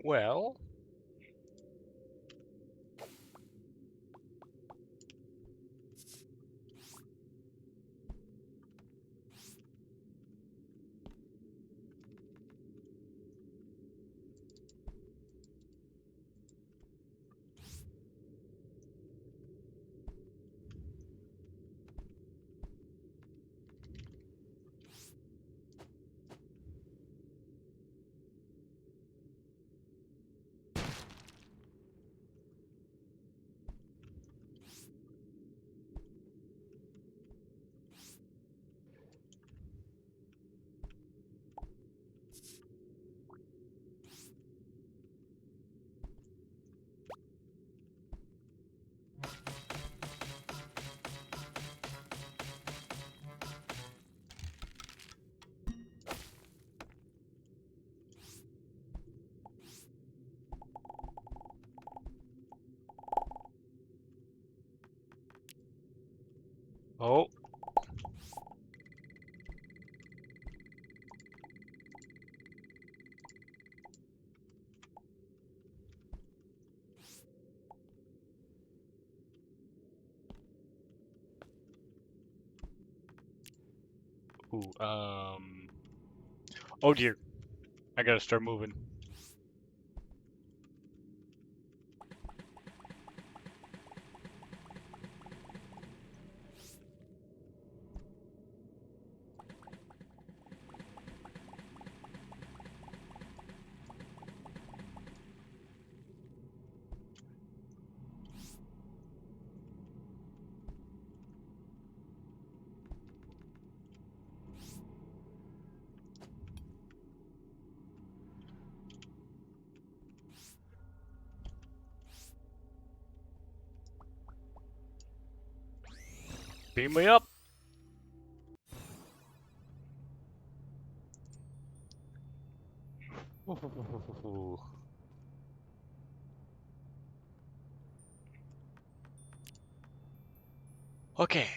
Well... Oh. Ooh, oh dear. I gotta start moving. Beam me up! Ooh. Okay.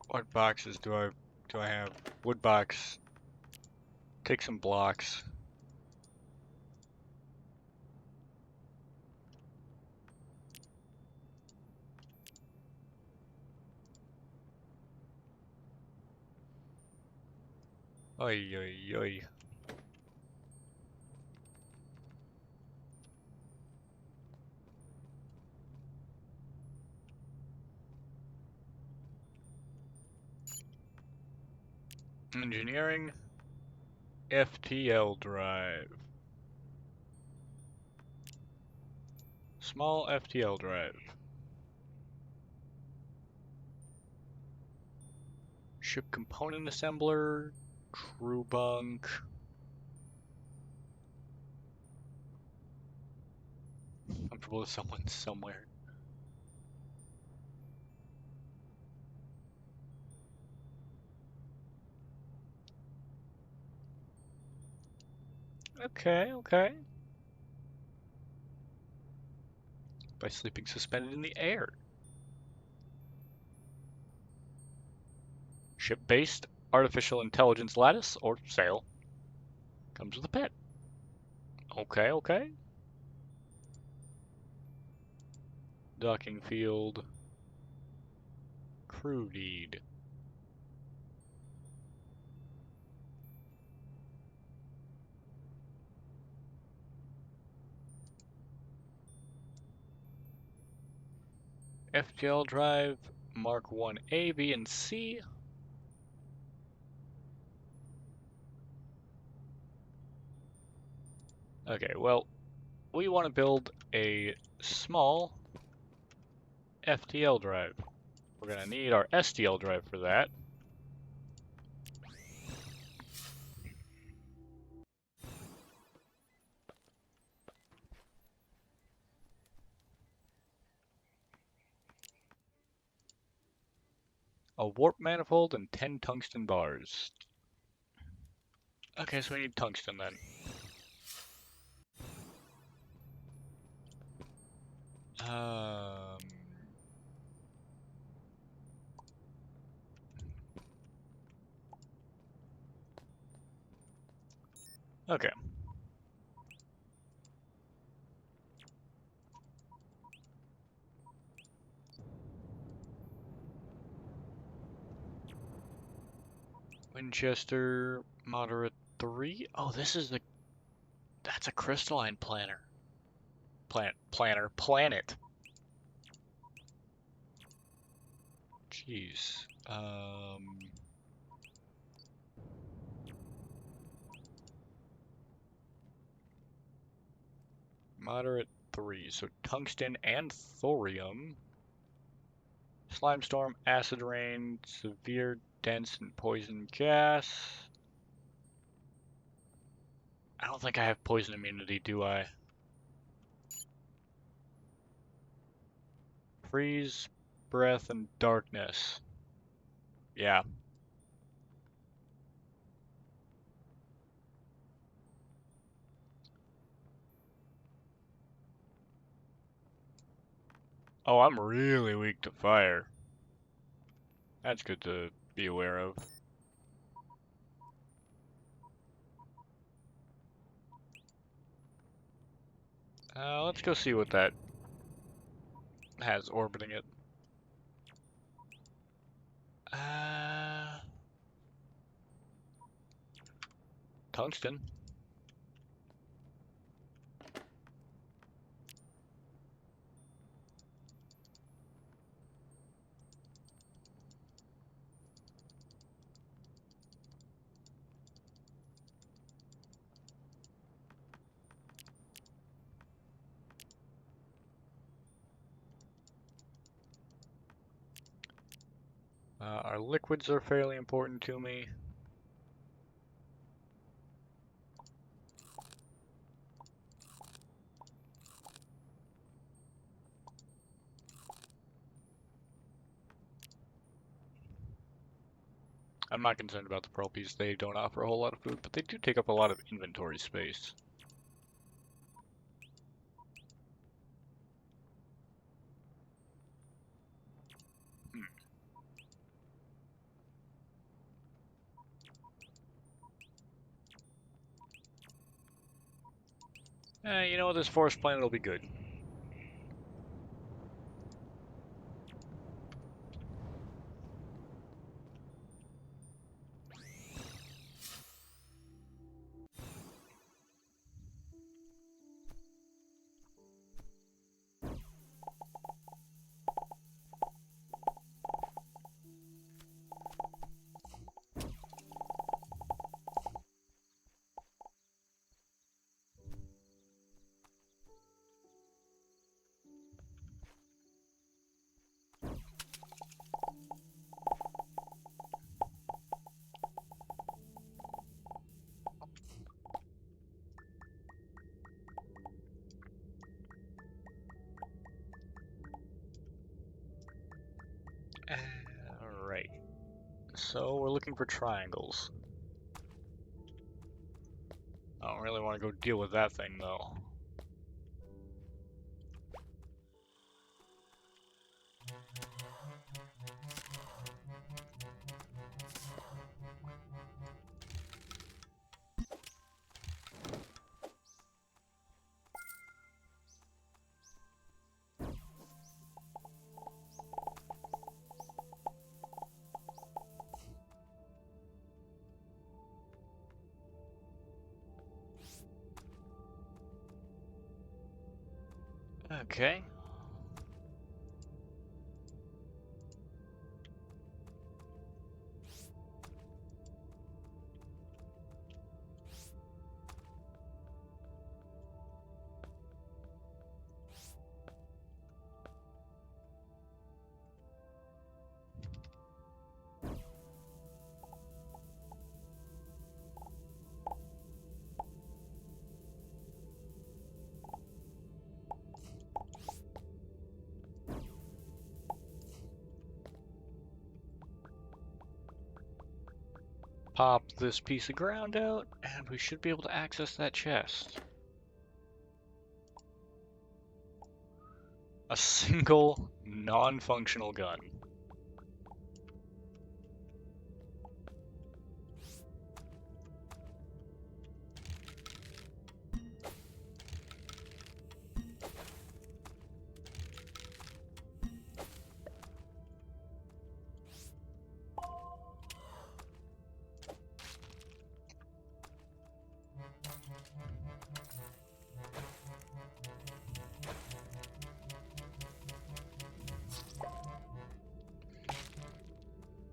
What boxes do I have? Wood box. Take some blocks. Oi, oi, oi. Engineering. FTL drive. Small FTL drive. Ship component assembler. Crew bunk. Comfortable with someone somewhere. Okay, okay. By sleeping suspended in the air. Ship-based artificial intelligence lattice or sail. Comes with a pet. Okay, okay. Docking field. Crew need. FTL drive, Mark 1A, B, and C. Okay, well, we want to build a small FTL drive. We're going to need our STL drive for that. A warp manifold and 10 tungsten bars. Okay, so we need tungsten then. Um, okay. Winchester, moderate 3. Oh, this is the... That's a crystalline planet. Planet. Jeez. Moderate 3. So tungsten and thorium. Slime storm, acid rain, severe, dense, and poison gas. I don't think I have poison immunity, do I? Freeze, breath, and darkness. Yeah. Oh, I'm really weak to fire. That's good to be aware of. Let's go see what that has orbiting it. Tungsten. Our liquids are fairly important to me. I'm not concerned about the pearl peas. They don't offer a whole lot of food, but they do take up a lot of inventory space. You know what? This forest planet will be good. Alright. So we're looking for triangles. I don't really want to go deal with that thing though. Okay. Pop this piece of ground out, and we should be able to access that chest. A single, non-functional gun.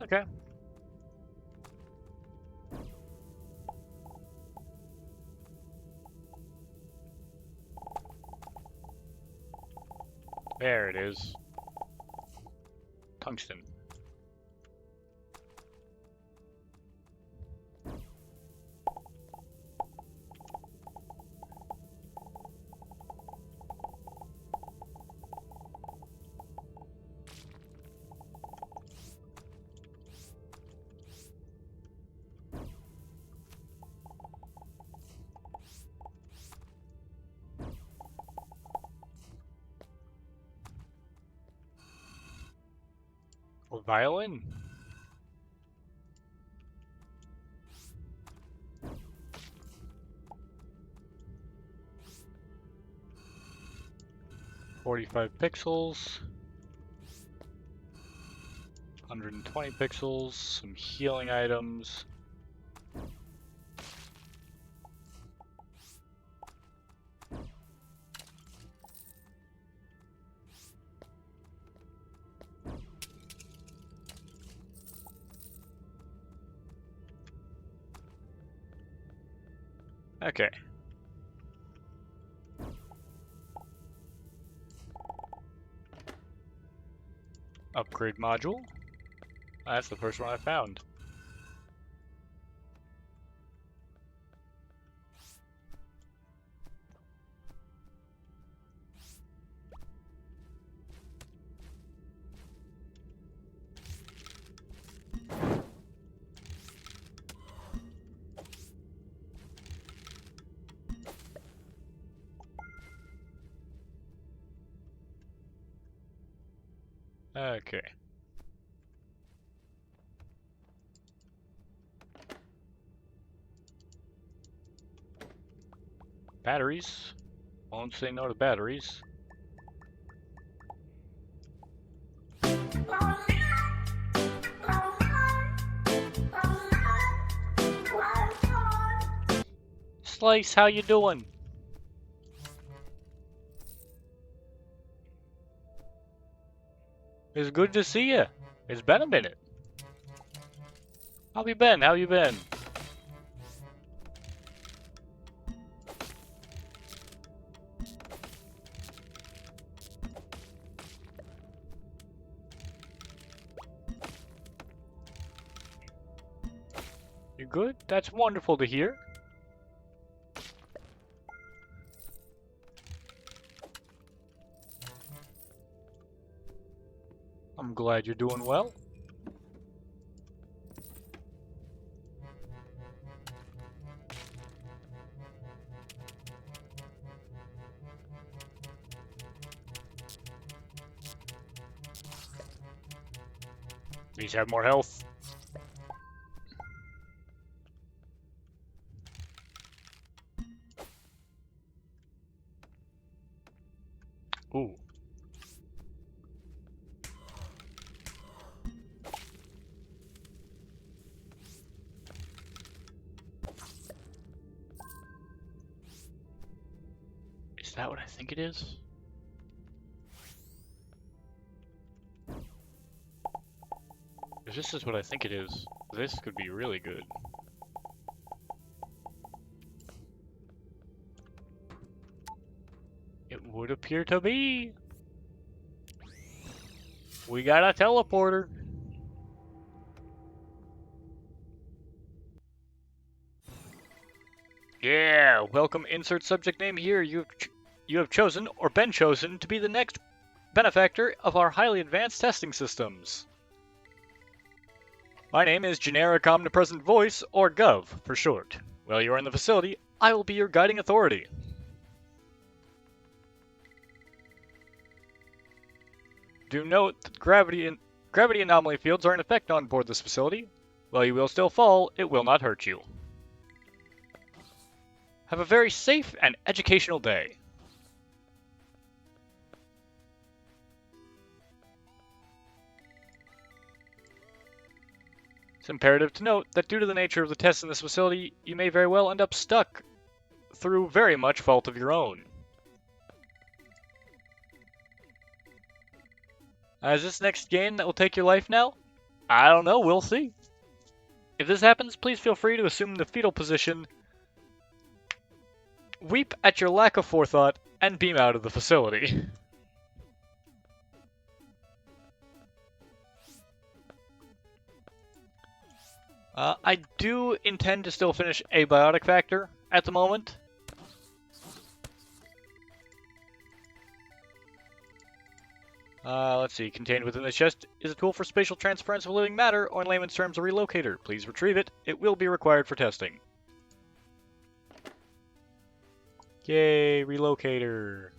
Okay. There it is. Tungsten. A violin? "45 pixels. 120 pixels. Some healing items. Okay. Upgrade module. That's the first one I found. Okay. Batteries. Won't say no to batteries. Slice, how you doing? It's good to see you. It's been a minute. How you been? How you been? You good? That's wonderful to hear. I'm glad you're doing well. These have more health. Ooh. Is that what I think it is? If this is what I think it is, this could be really good. It would appear to be. We got a teleporter. Yeah, welcome. Insert subject name here. You have chosen or been chosen to be the next benefactor of our highly advanced testing systems. My name is Generic Omnipresent Voice, or GOV for short. While you are in the facility, I will be your guiding authority. Do note that gravity anomaly fields are in effect on board this facility. While you will still fall, it will not hurt you. Have a very safe and educational day. It's imperative to note that due to the nature of the tests in this facility, you may very well end up stuck through very much fault of your own. Is this next game that will take your life now? I don't know, we'll see. If this happens, please feel free to assume the fetal position, weep at your lack of forethought, and beam out of the facility. I do intend to still finish Abiotic Factor at the moment. Let's see. Contained within the chest is a tool for spatial transference of living matter, or in layman's terms, a relocator. Please retrieve it. It will be required for testing. Yay, relocator.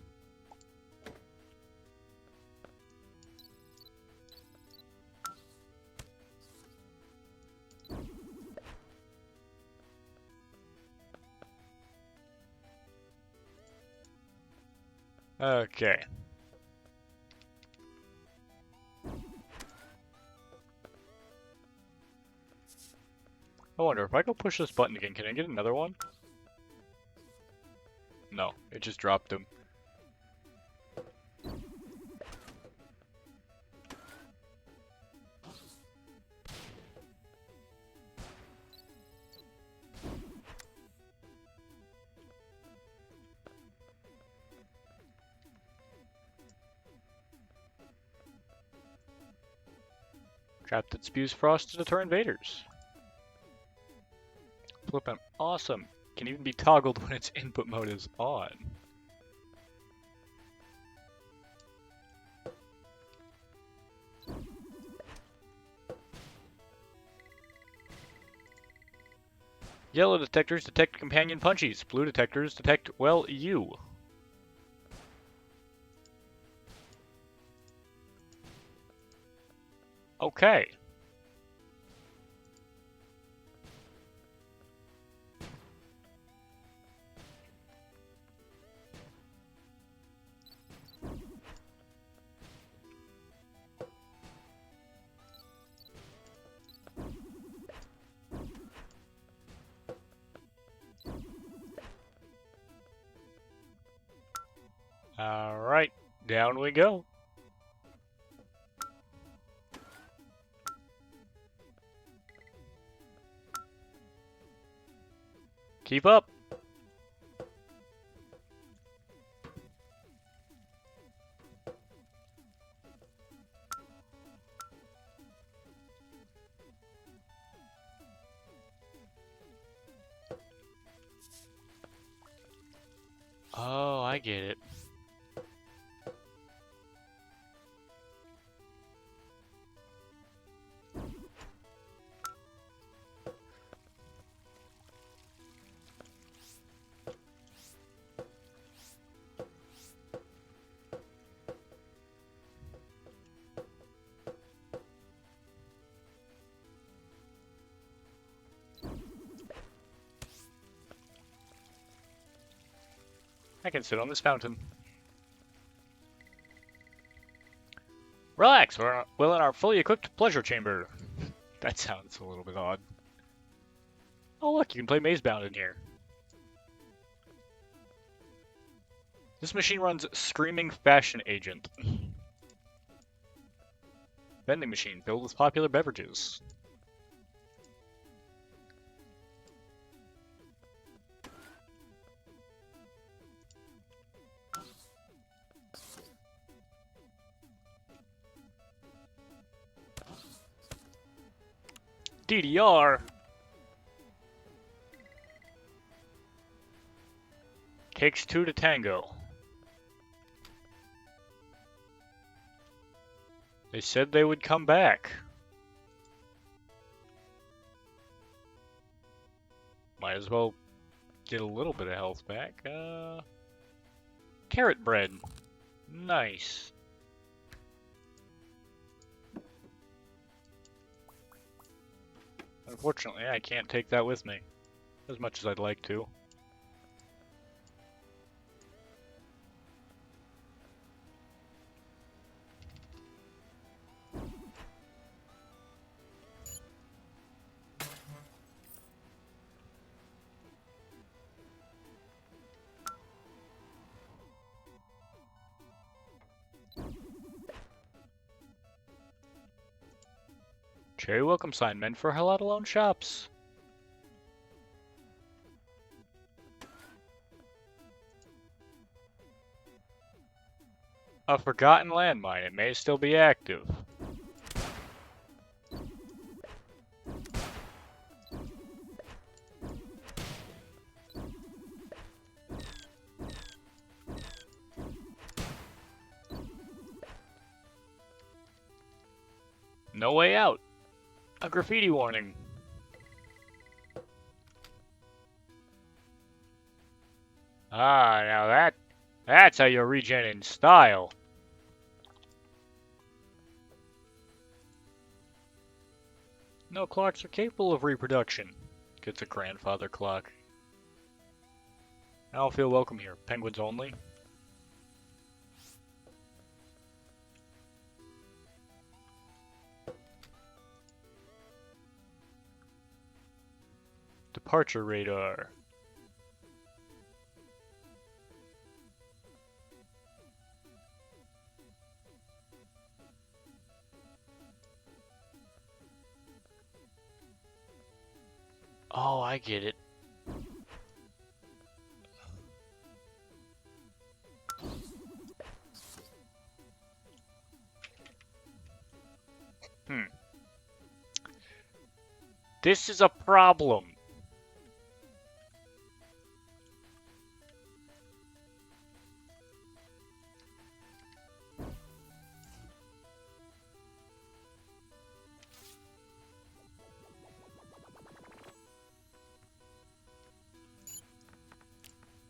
Okay. I wonder, if I go push this button again, can I get another one? No, it just dropped them. Trap that spews frost to deter invaders. Flip them. Awesome. Can even be toggled when its input mode is on. Yellow detectors detect companion punchies. Blue detectors detect, well, you. Okay. Alright, down we go. Keep up. Oh, I get it. I can sit on this fountain. Relax, we're in our fully equipped pleasure chamber. That sounds a little bit odd. Oh look, you can play Mazebound in here. This machine runs Screaming Fashion Agent. Vending machine filled with popular beverages. DDR. Takes two to tango. They said they would come back. Might as well get a little bit of health back. Carrot bread. Nice. Unfortunately, I can't take that with me, as much as I'd like to. Cherry welcome sign meant for Hell Out Alone shops. A forgotten landmine. It may still be active. No way out. A graffiti warning. Ah, now that's how you regen in style. No clocks are capable of reproduction. Gets a grandfather clock. I don't feel welcome here. Penguins only. Departure radar. Oh, I get it. This is a problem.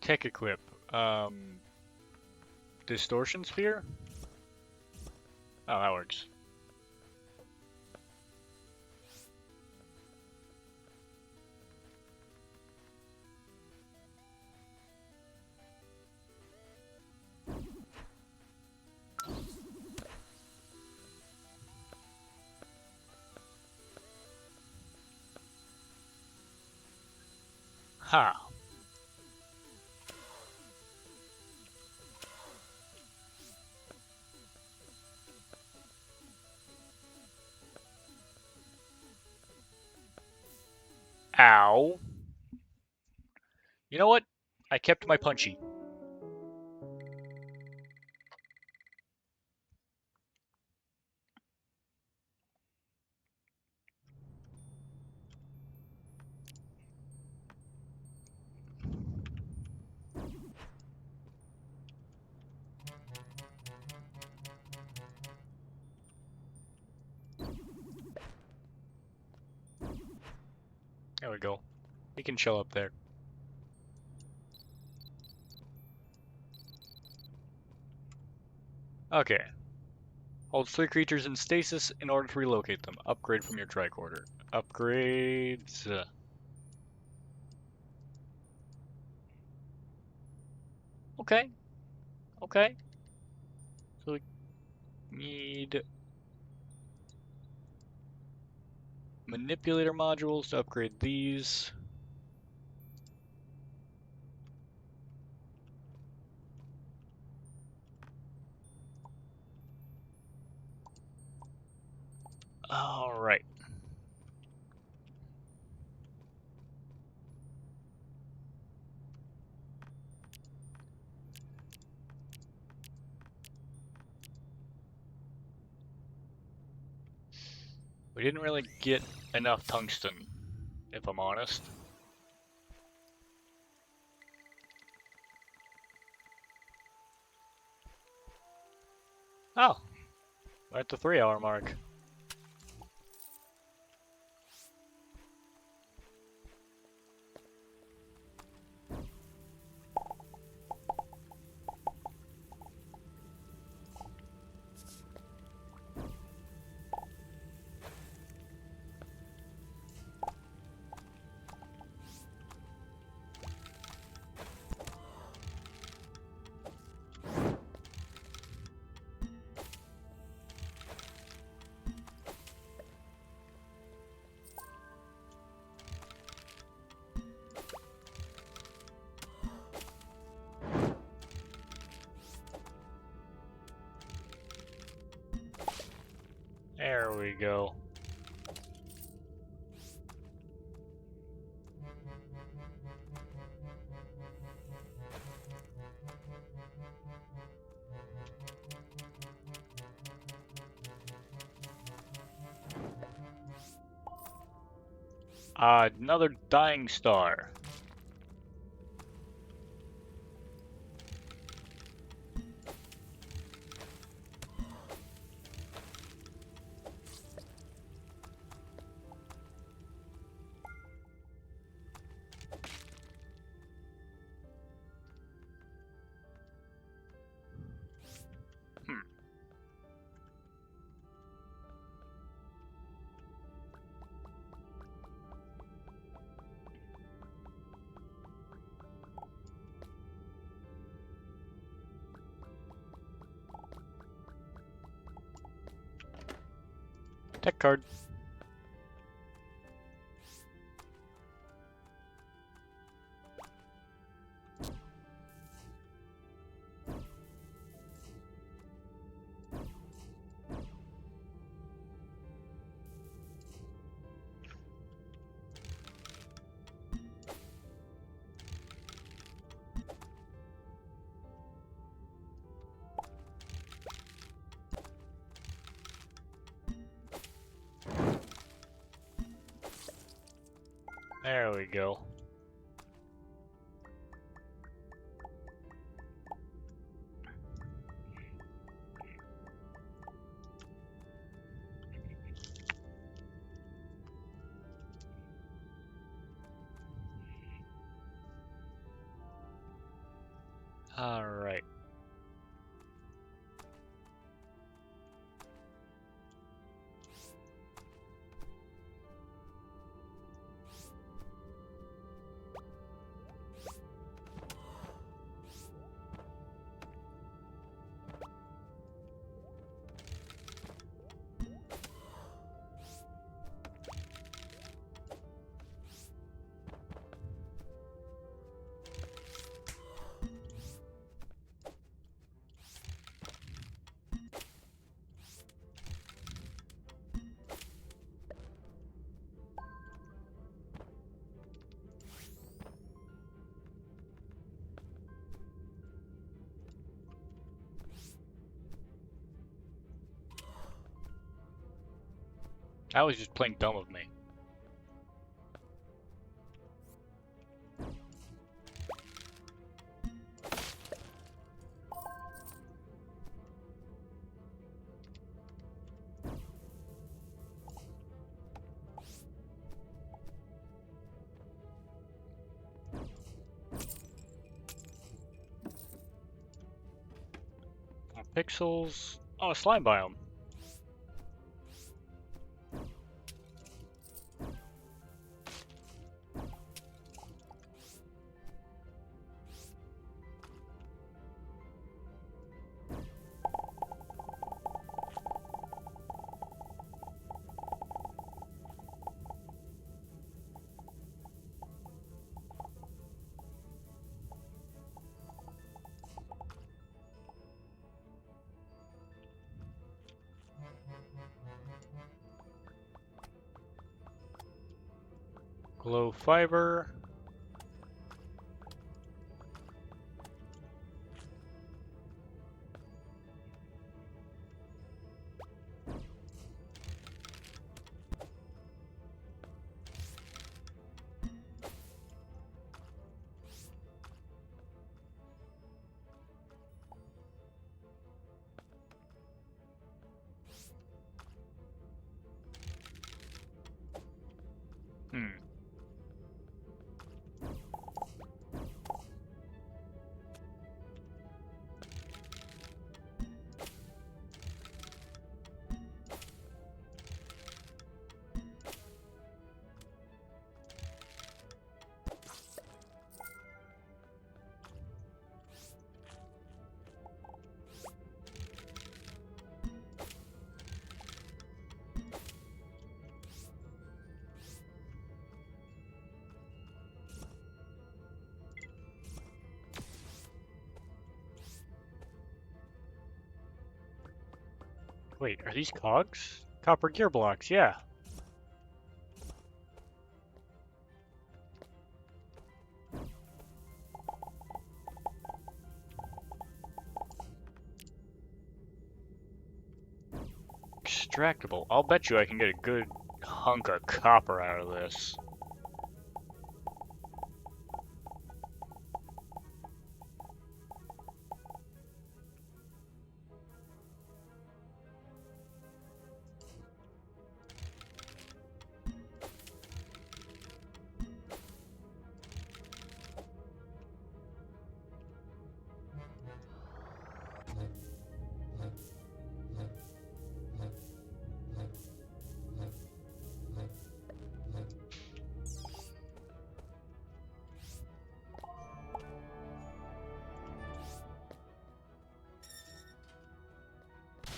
Tech equip. Distortion sphere? Oh, that works. Ha. Ow. You know what? I kept my punchy. There we go. He can chill up there. Okay. Holds 3 creatures in stasis in order to relocate them. Upgrade from your tricorder. Upgrades. Okay. Okay. So we need manipulator modules to upgrade these. All right. We didn't really get enough tungsten, if I'm honest. Oh, we're at the 3-hour mark. There we go. Another dying star. Hmm. Tech card. There we go. All right. That was just plain dumb of me. Pixels. Oh, a slime biome. Low fiber. Wait, are these cogs? Copper gear blocks, yeah. Extractable. I'll bet you I can get a good hunk of copper out of this.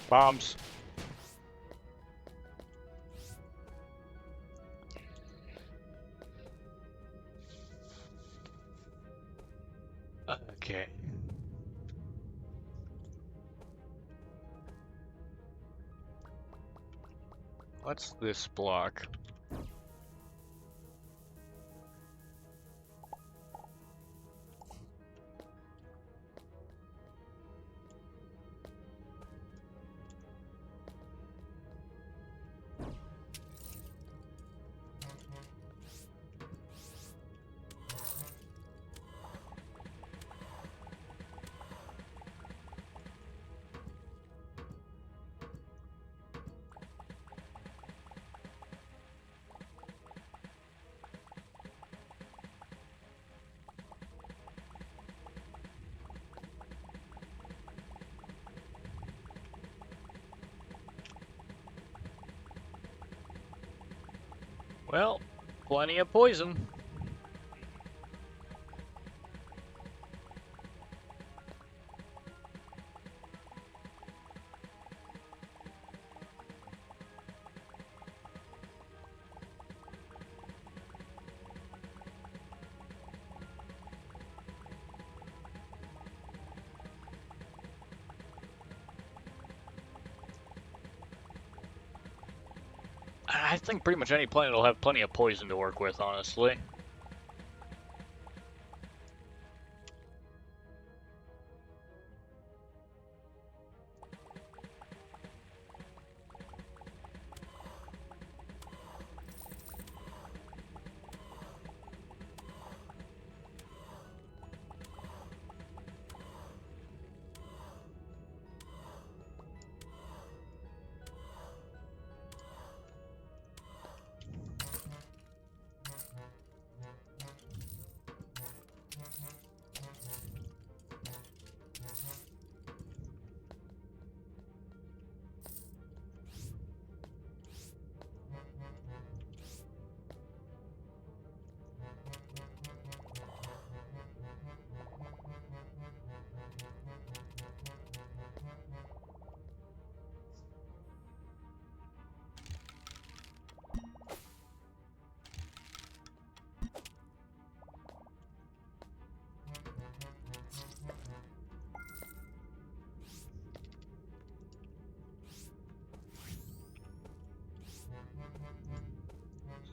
Bombs. Okay. What's this block? Well, plenty of poison. I think pretty much any planet will have plenty of poison to work with, honestly.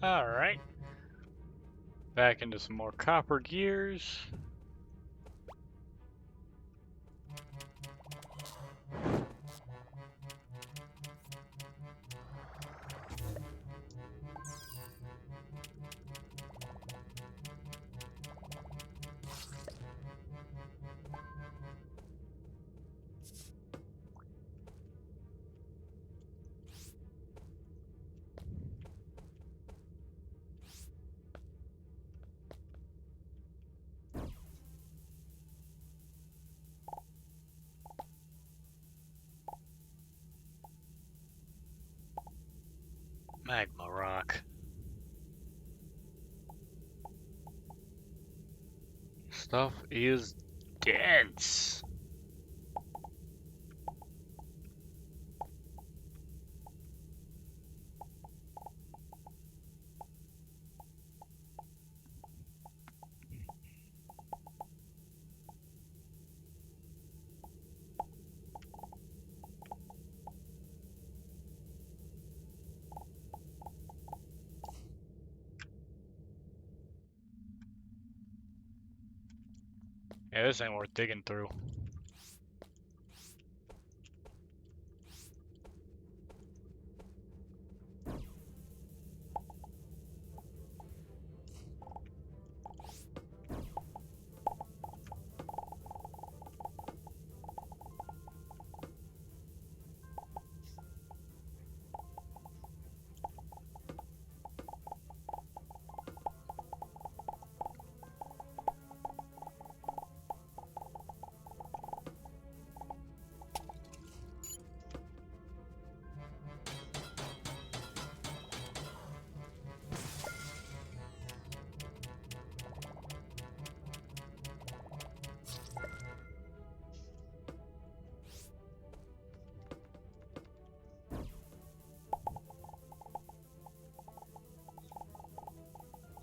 Alright. Back into some more copper gears. Magma rock. Stuff is dense. Yeah, this ain't worth digging through.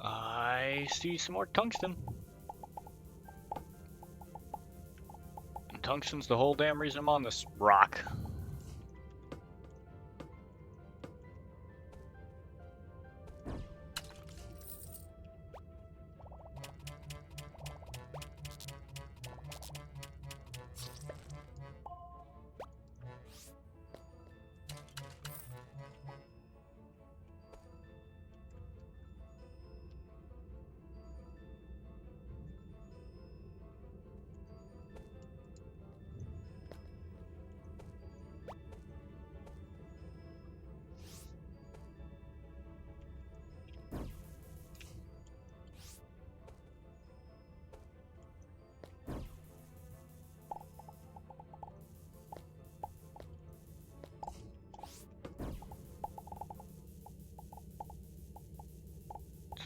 I see some more tungsten. And tungsten's the whole damn reason I'm on this rock.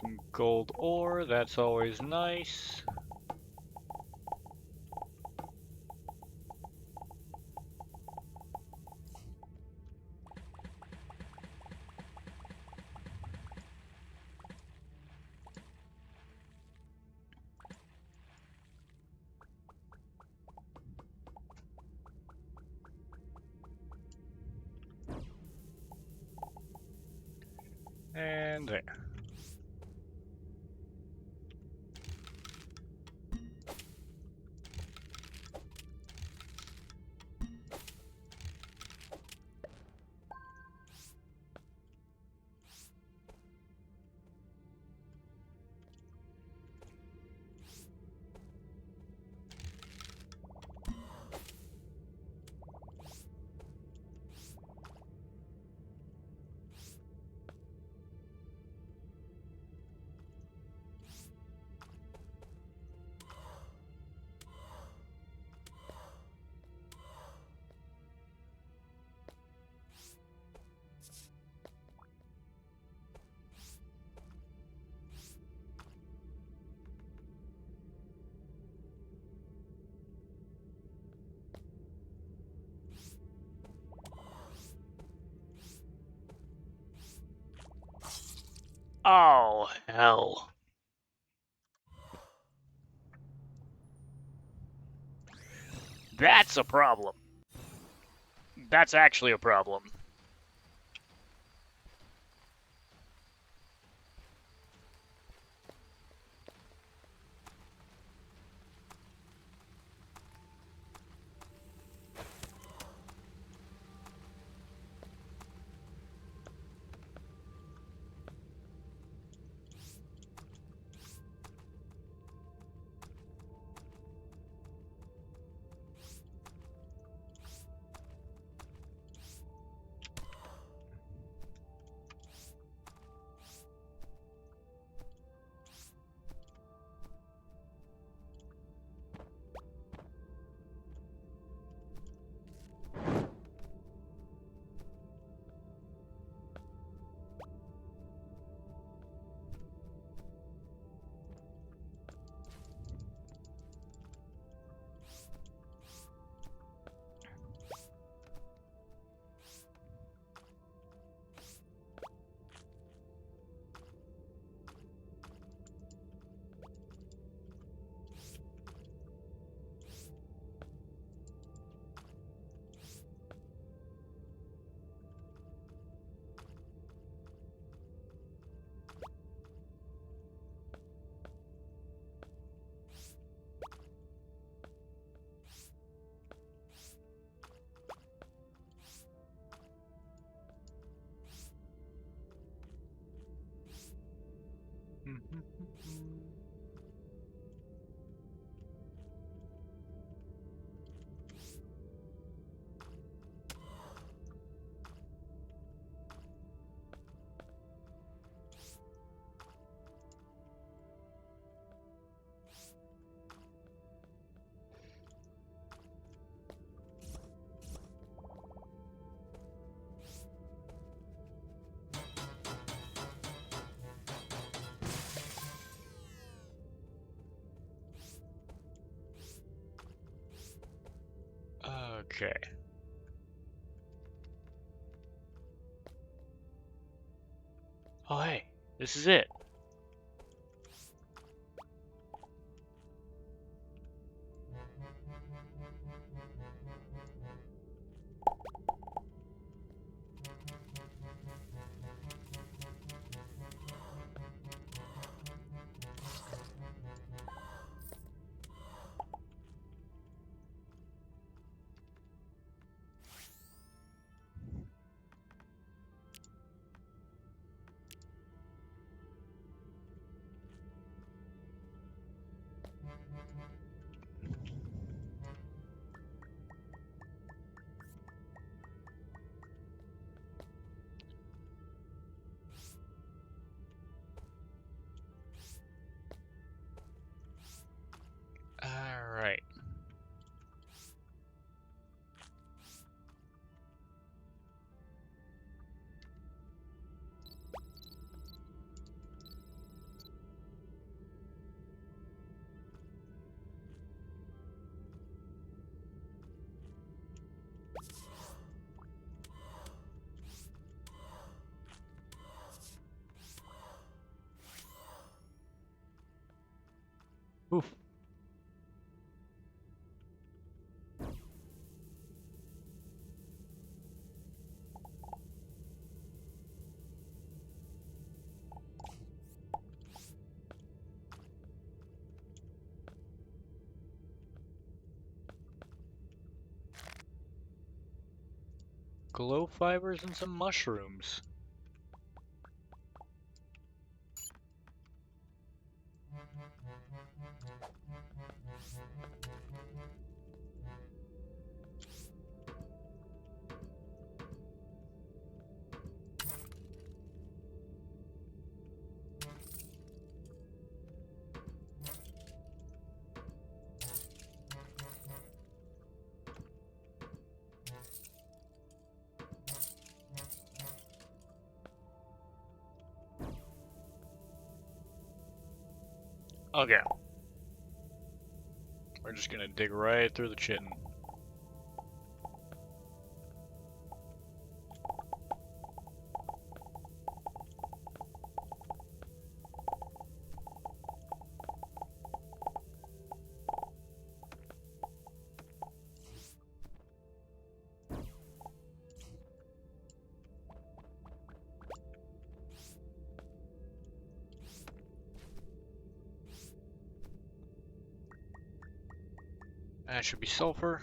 Some gold ore, that's always nice. And there. Oh, hell. That's a problem. That's actually a problem. Okay. Oh, hey, this is it. Alright. Oof. Glow fibers and some mushrooms. Okay. We're just gonna dig right through the chitin. That should be sulfur.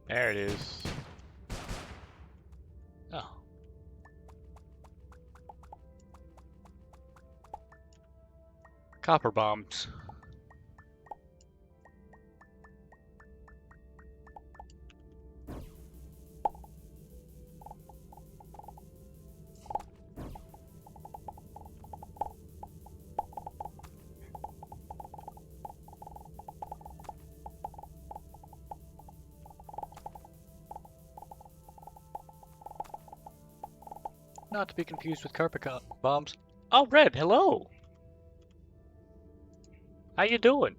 There it is. Oh. Copper bombs. Not to be confused with carpet bombs. Oh, Red, hello! How you doing?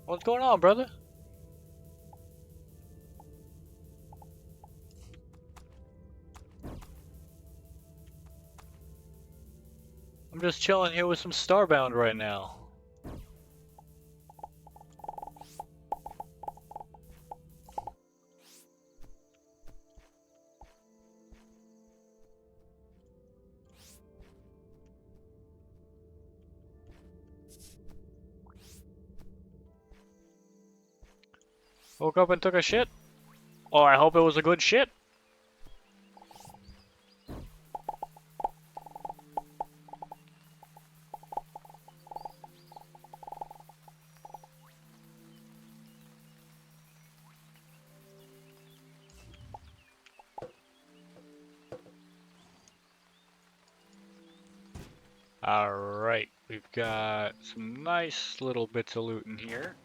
What's going on, brother? I'm just chilling here with some Starbound right now. Woke up and took a shit? Oh, I hope it was a good shit. Alright, we've got some nice little bits of loot in here.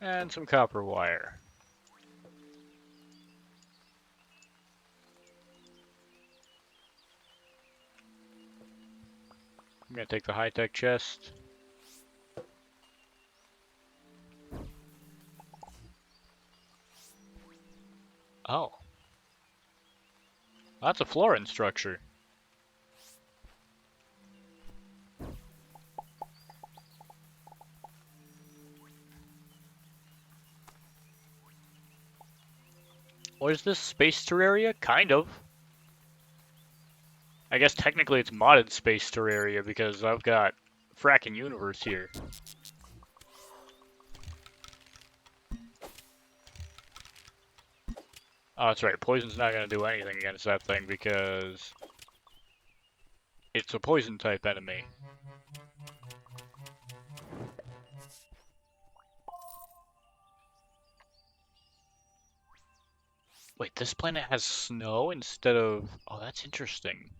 And some copper wire. I'm gonna take the high-tech chest. Oh. That's a flooring structure. What is this, Space Terraria? Kind of. I guess technically it's modded Space Terraria because I've got Frackin Universe here. Oh, that's right. Poison's not going to do anything against that thing because it's a poison type enemy. Wait, this planet has snow instead of... Oh, that's interesting.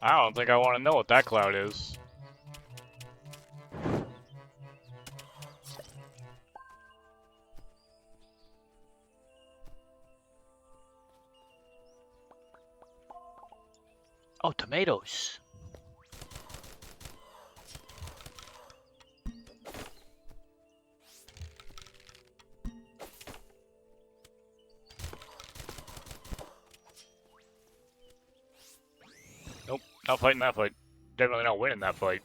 I don't think I want to know what that cloud is. Oh, tomatoes. Nope, not fighting that fight. Definitely not winning that fight.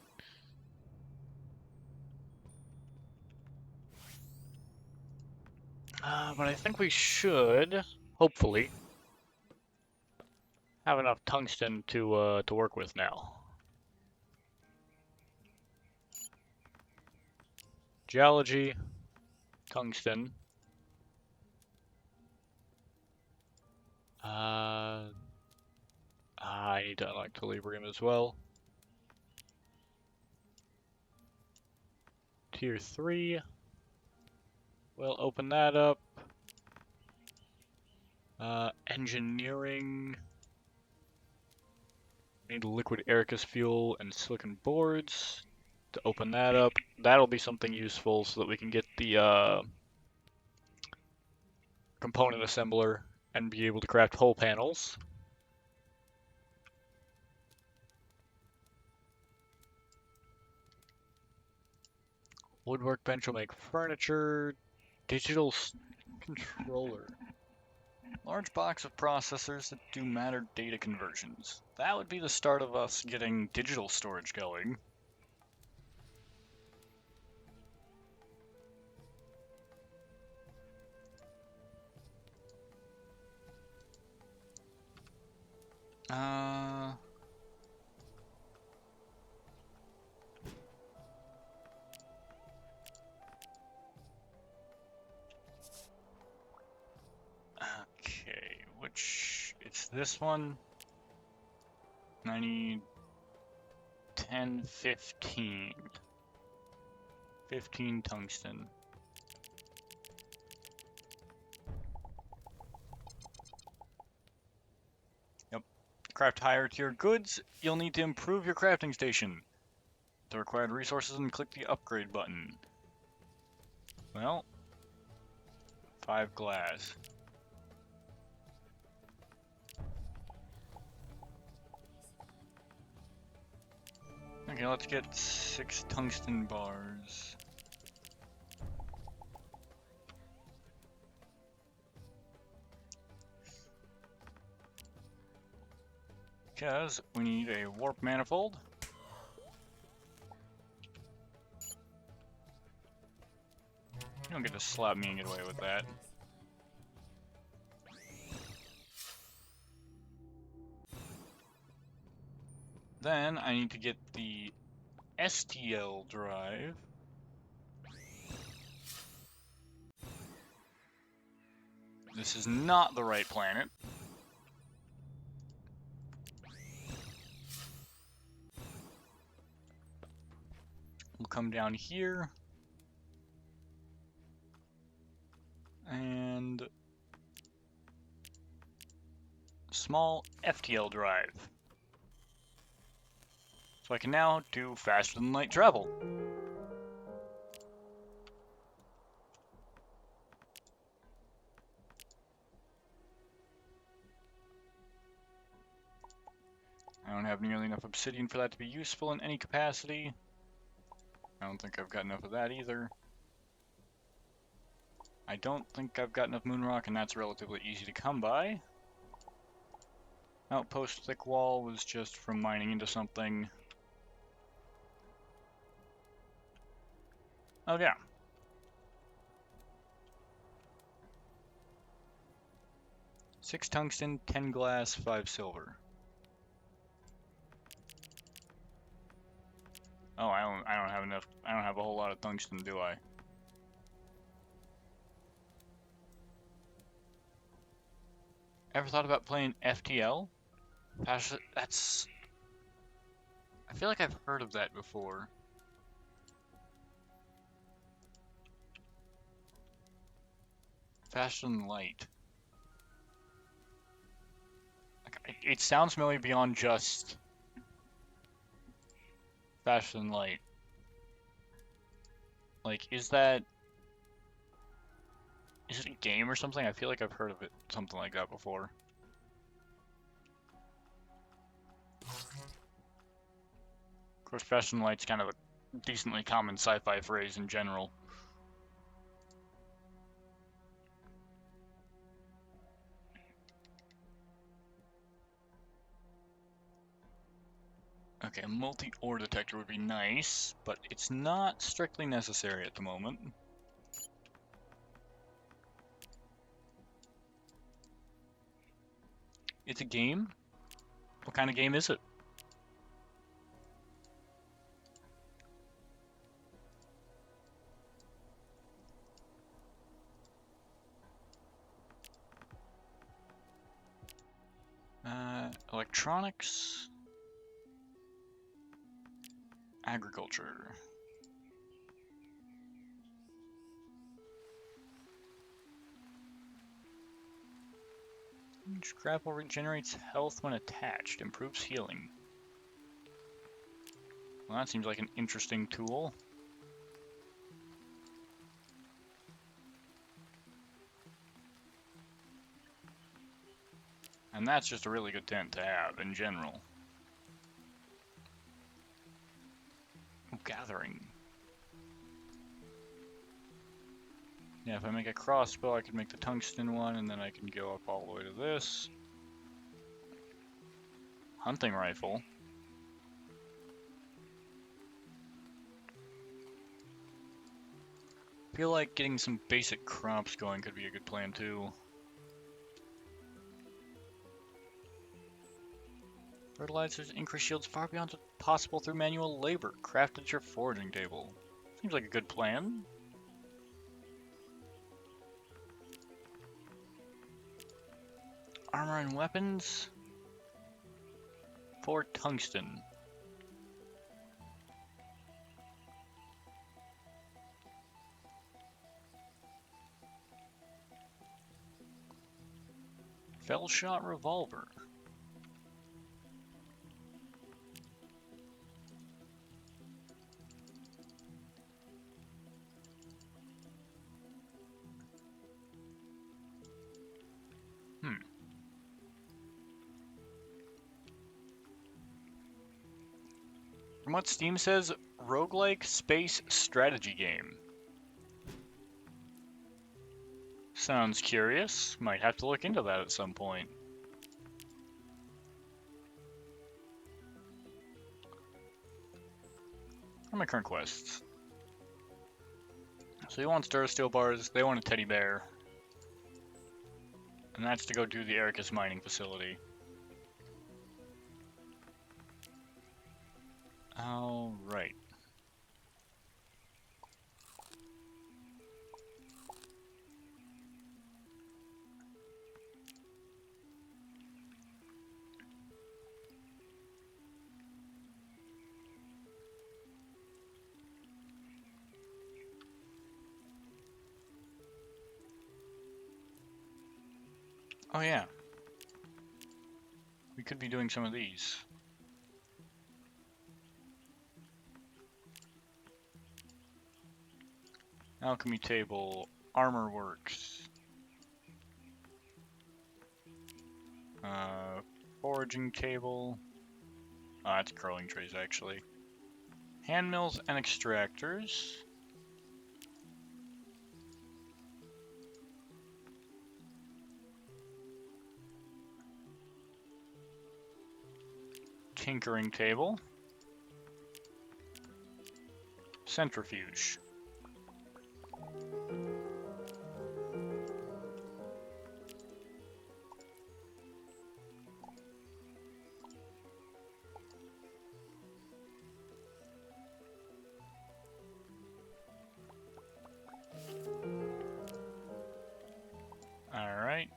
But I think we should, hopefully, have enough tungsten to work with now. Geology, tungsten. I need to unlock Telebrium as well. Tier 3. We'll open that up. Engineering. Need liquid Ericus fuel and silicon boards to open that up. That'll be something useful so that we can get the component assembler and be able to craft hull panels. Wood workbench will make furniture. Digital controller. Large box of processors that do matter data conversions. That would be the start of us getting digital storage going. Okay, which, it's this one. I need 10, 15. 15 tungsten. Yep. Craft higher tier goods. You'll need to improve your crafting station. The required resources and click the upgrade button. Well, 5 glass. Okay, let's get 6 tungsten bars. Because we need a warp manifold. You don't get to slap me and get away with that. Then I need to get the STL drive. This is not the right planet. We'll come down here. And small FTL drive. So I can now do faster than light travel. I don't have nearly enough obsidian for that to be useful in any capacity. I don't think I've got enough of that either. I don't think I've got enough moon rock, and that's relatively easy to come by. Outpost thick wall was just from mining into something. Oh yeah. Six tungsten, 10 glass, 5 silver. Oh, I don't have enough. I don't have a whole lot of tungsten, do I? Ever thought about playing FTL? That's... I feel like I've heard of that before. Faster than light. It sounds familiar beyond just faster than light. Like, is it a game or something? I feel like I've heard of it, something like that before. Of course, faster than light's kind of a decently common sci-fi phrase in general. Okay, a multi-ore detector would be nice, but it's not strictly necessary at the moment. It's a game? What kind of game is it? Electronics? Agriculture. Each grapple regenerates health when attached, improves healing. Well, that seems like an interesting tool. And that's just a really good tent to have in general. Ooh, gathering. Yeah, if I make a crossbow, I can make the tungsten one, and then I can go up all the way to this. Hunting rifle. I feel like getting some basic crops going could be a good plan too. Fertilizers increase yields far beyond what's possible through manual labor. Craft at your foraging table. Seems like a good plan. Armor and weapons. 4 tungsten. Fell shot revolver. From what Steam says, roguelike space strategy game. Sounds curious. Might have to look into that at some point. What are my current quests? So you want stir steel bars, they want a teddy bear. And that's to go do the Ericus mining facility. Alright. Oh yeah. We could be doing some of these. Alchemy table, armor works. Foraging table. Oh, that's curling trays actually. Hand mills and extractors. Tinkering table. Centrifuge. Alright.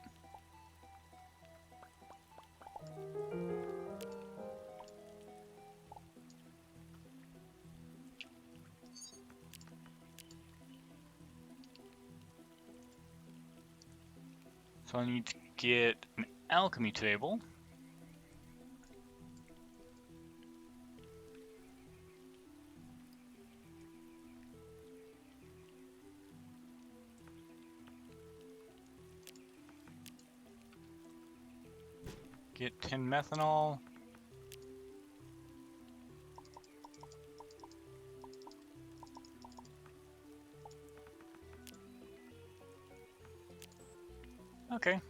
So I need to get an alchemy table. Get 10 methanol. Okay.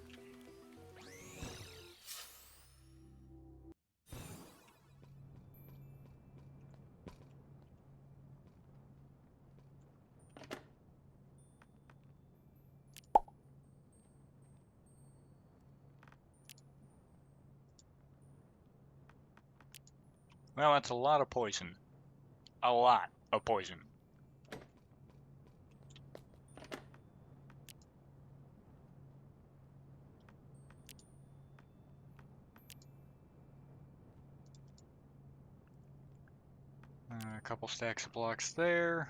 Well, that's a lot of poison. A lot of poison. A couple stacks of blocks there.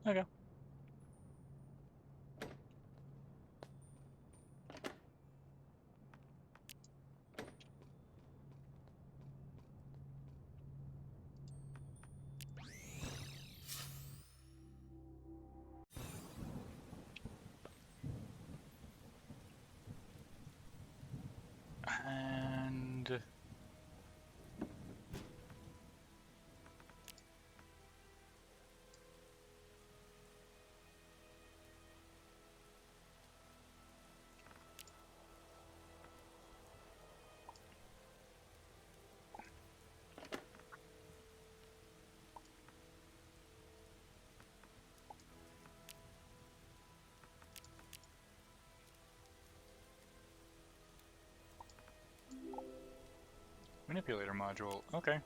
Okay. And manipulator module. Okay.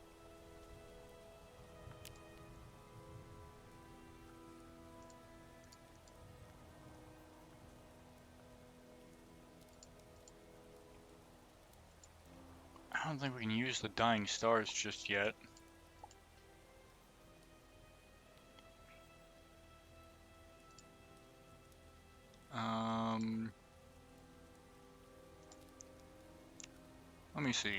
I don't think we can use the dying stars just yet. Let me see.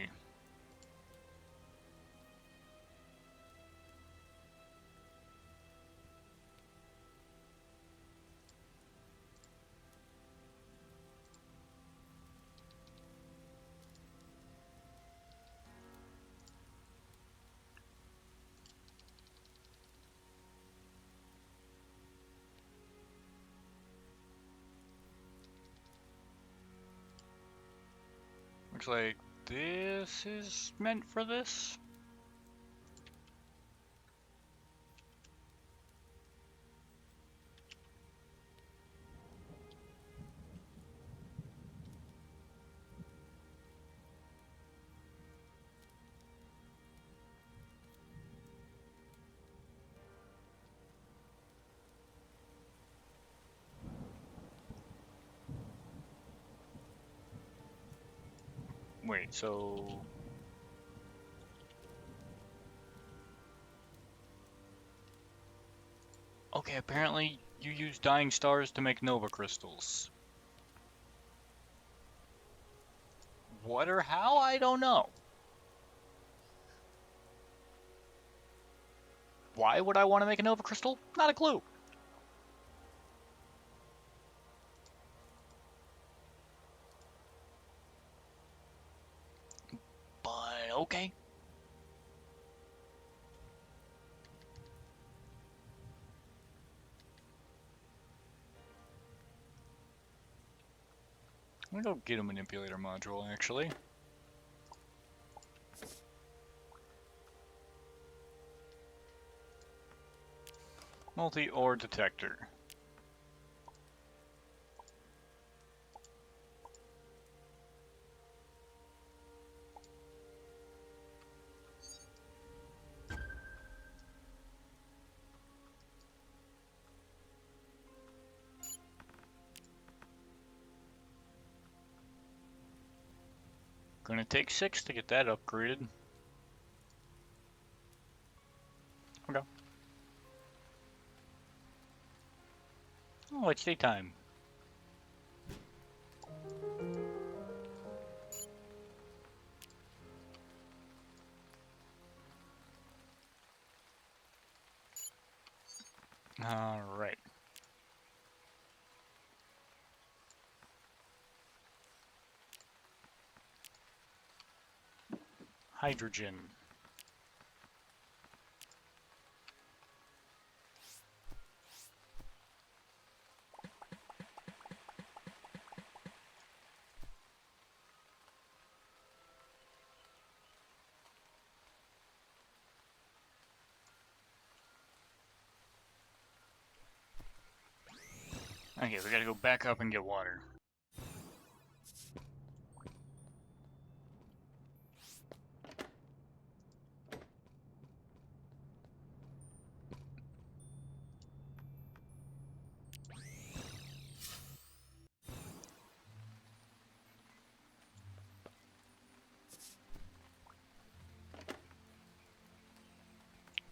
Looks like this is meant for this. Wait, so... Okay, apparently you use dying stars to make nova crystals. What or how? I don't know. Why would I want to make a nova crystal? Not a clue. But okay. I'm gonna go get a manipulator module, actually. Multi-ore detector. Gonna take 6 to get that upgraded. Okay. Oh, it's daytime. Alright. Hydrogen. Okay, we gotta go back up and get water.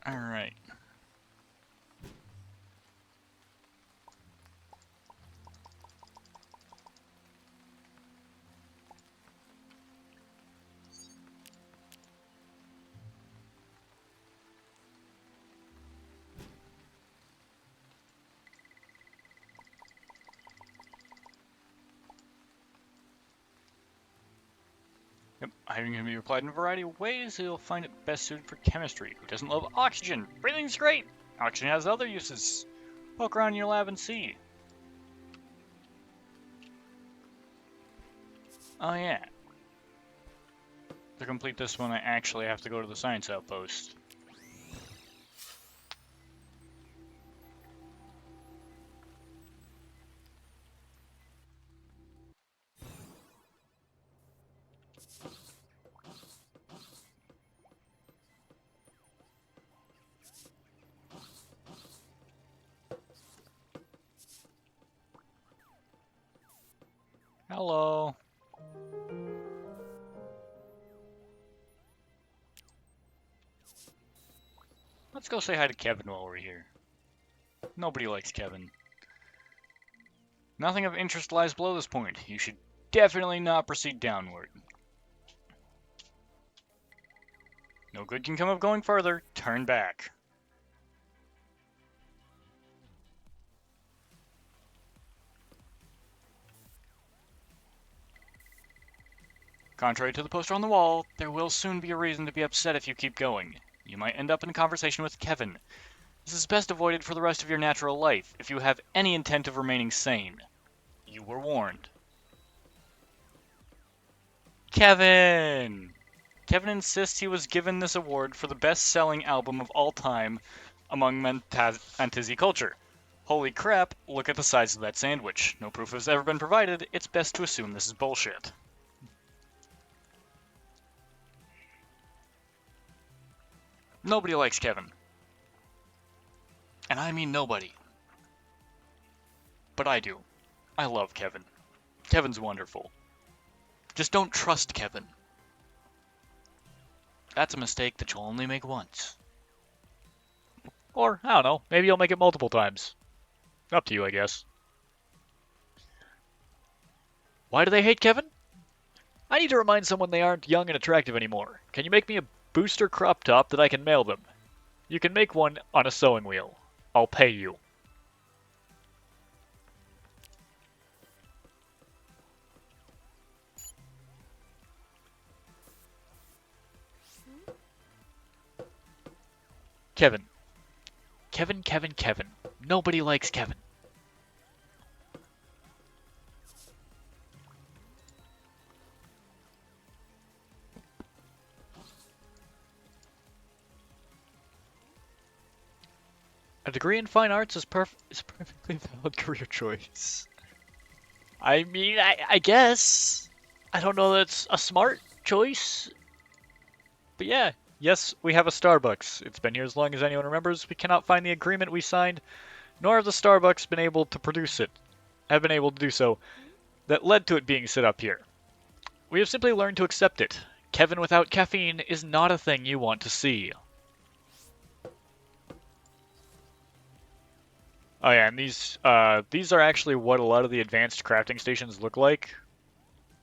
Alright. Yep, hydrogen can be applied in a variety of ways. You'll find it best suited for chemistry. Who doesn't love oxygen? Breathing's great! Oxygen has other uses. Poke around in your lab and see. Oh yeah. To complete this one, I actually have to go to the science outpost. Hello. Let's go say hi to Kevin while we're here. Nobody likes Kevin. Nothing of interest lies below this point. You should definitely not proceed downward. No good can come of going further. Turn back. Contrary to the poster on the wall, there will soon be a reason to be upset if you keep going. You might end up in a conversation with Kevin. This is best avoided for the rest of your natural life if you have any intent of remaining sane. You were warned. Kevin! Kevin insists he was given this award for the best-selling album of all time among fantasy culture. Holy crap, look at the size of that sandwich. No proof has ever been provided, it's best to assume this is bullshit. Nobody likes Kevin. And I mean nobody. But I do. I love Kevin. Kevin's wonderful. Just don't trust Kevin. That's a mistake that you'll only make once. Or, I don't know, maybe you'll make it multiple times. Up to you, I guess. Why do they hate Kevin? I need to remind someone they aren't young and attractive anymore. Can you make me a booster crop top that I can mail them? You can make one on a sewing wheel. I'll pay you. Kevin. Kevin, Kevin, Kevin. Nobody likes Kevin. A degree in fine arts is perfectly valid career choice. I mean, I guess. I don't know that's a smart choice. But yeah, yes, we have a Starbucks. It's been here as long as anyone remembers. We cannot find the agreement we signed, nor have the Starbucks been able to produce it. Have been able to do so. That led to it being set up here. We have simply learned to accept it. Kevin without caffeine is not a thing you want to see. Oh yeah, and these are actually what a lot of the advanced crafting stations look like.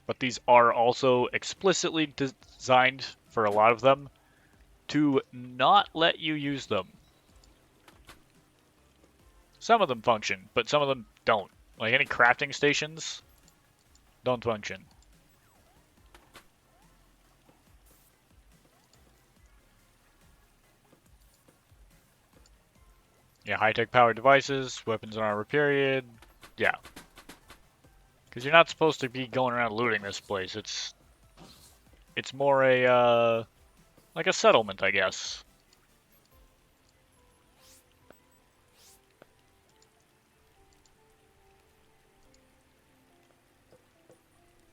But these are also explicitly designed for a lot of them to not let you use them. Some of them function, but some of them don't. Like any crafting stations don't function. Yeah, high-tech powered devices, weapons and armor period. Yeah. Because you're not supposed to be going around looting this place. It's more a like a settlement, I guess.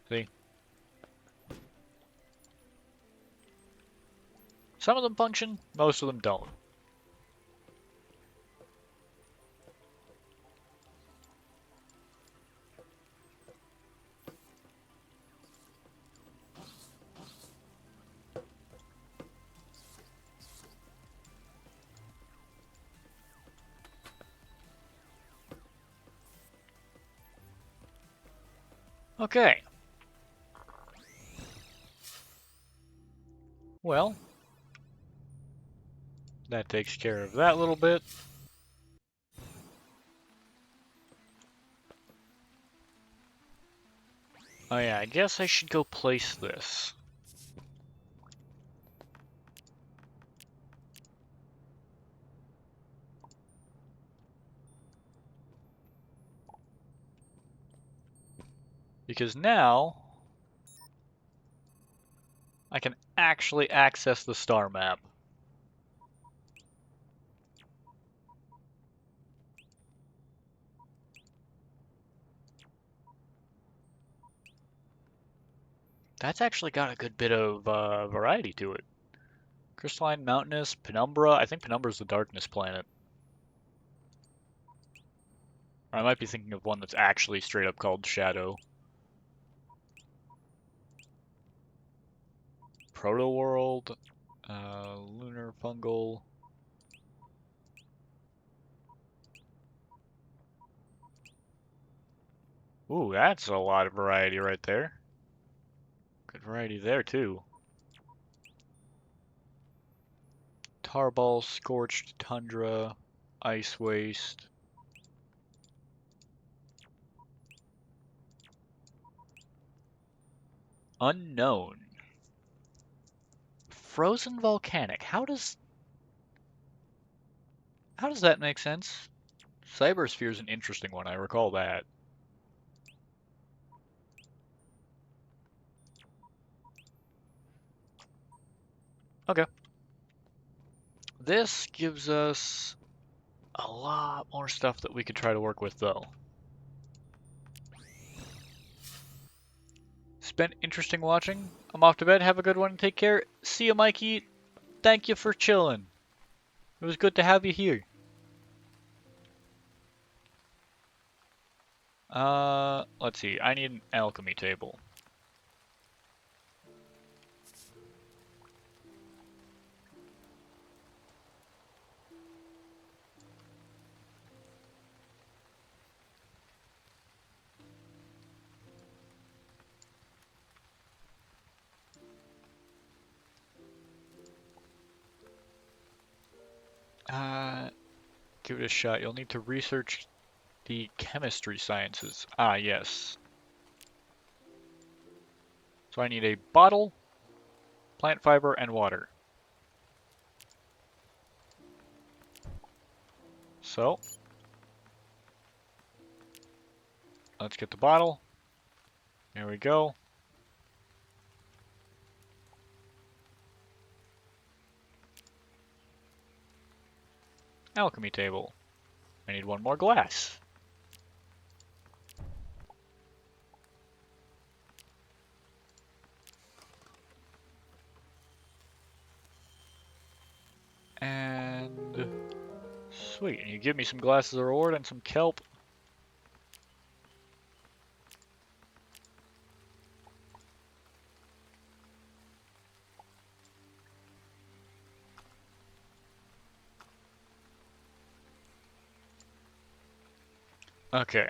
See? Some of them function, most of them don't. Okay. Well, that takes care of that little bit. Oh yeah, I guess I should go place this. Because now I can actually access the star map. That's actually got a good bit of variety to it. Crystalline, Mountainous, Penumbra. I think Penumbra's the darkness planet. Or I might be thinking of one that's actually straight up called Shadow. Proto-world, lunar fungal. Ooh, that's a lot of variety right there. Good variety there, too. Tarball, Scorched Tundra, Ice Waste. Unknown. Frozen Volcanic. How does that make sense? Cybersphere is an interesting one, I recall that. Okay. This gives us a lot more stuff that we could try to work with, though. It's been interesting watching. I'm off to bed. Have a good one. Take care. See you, Mikey. Thank you for chilling. It was good to have you here. Let's see. I need an alchemy table. Give it a shot. You'll need to research the chemistry sciences. Ah, yes. So I need a bottle, plant fiber, and water. So, let's get the bottle. There we go. Alchemy table. I need one more glass. And sweet, and you give me some glasses of reward and some kelp. Okay.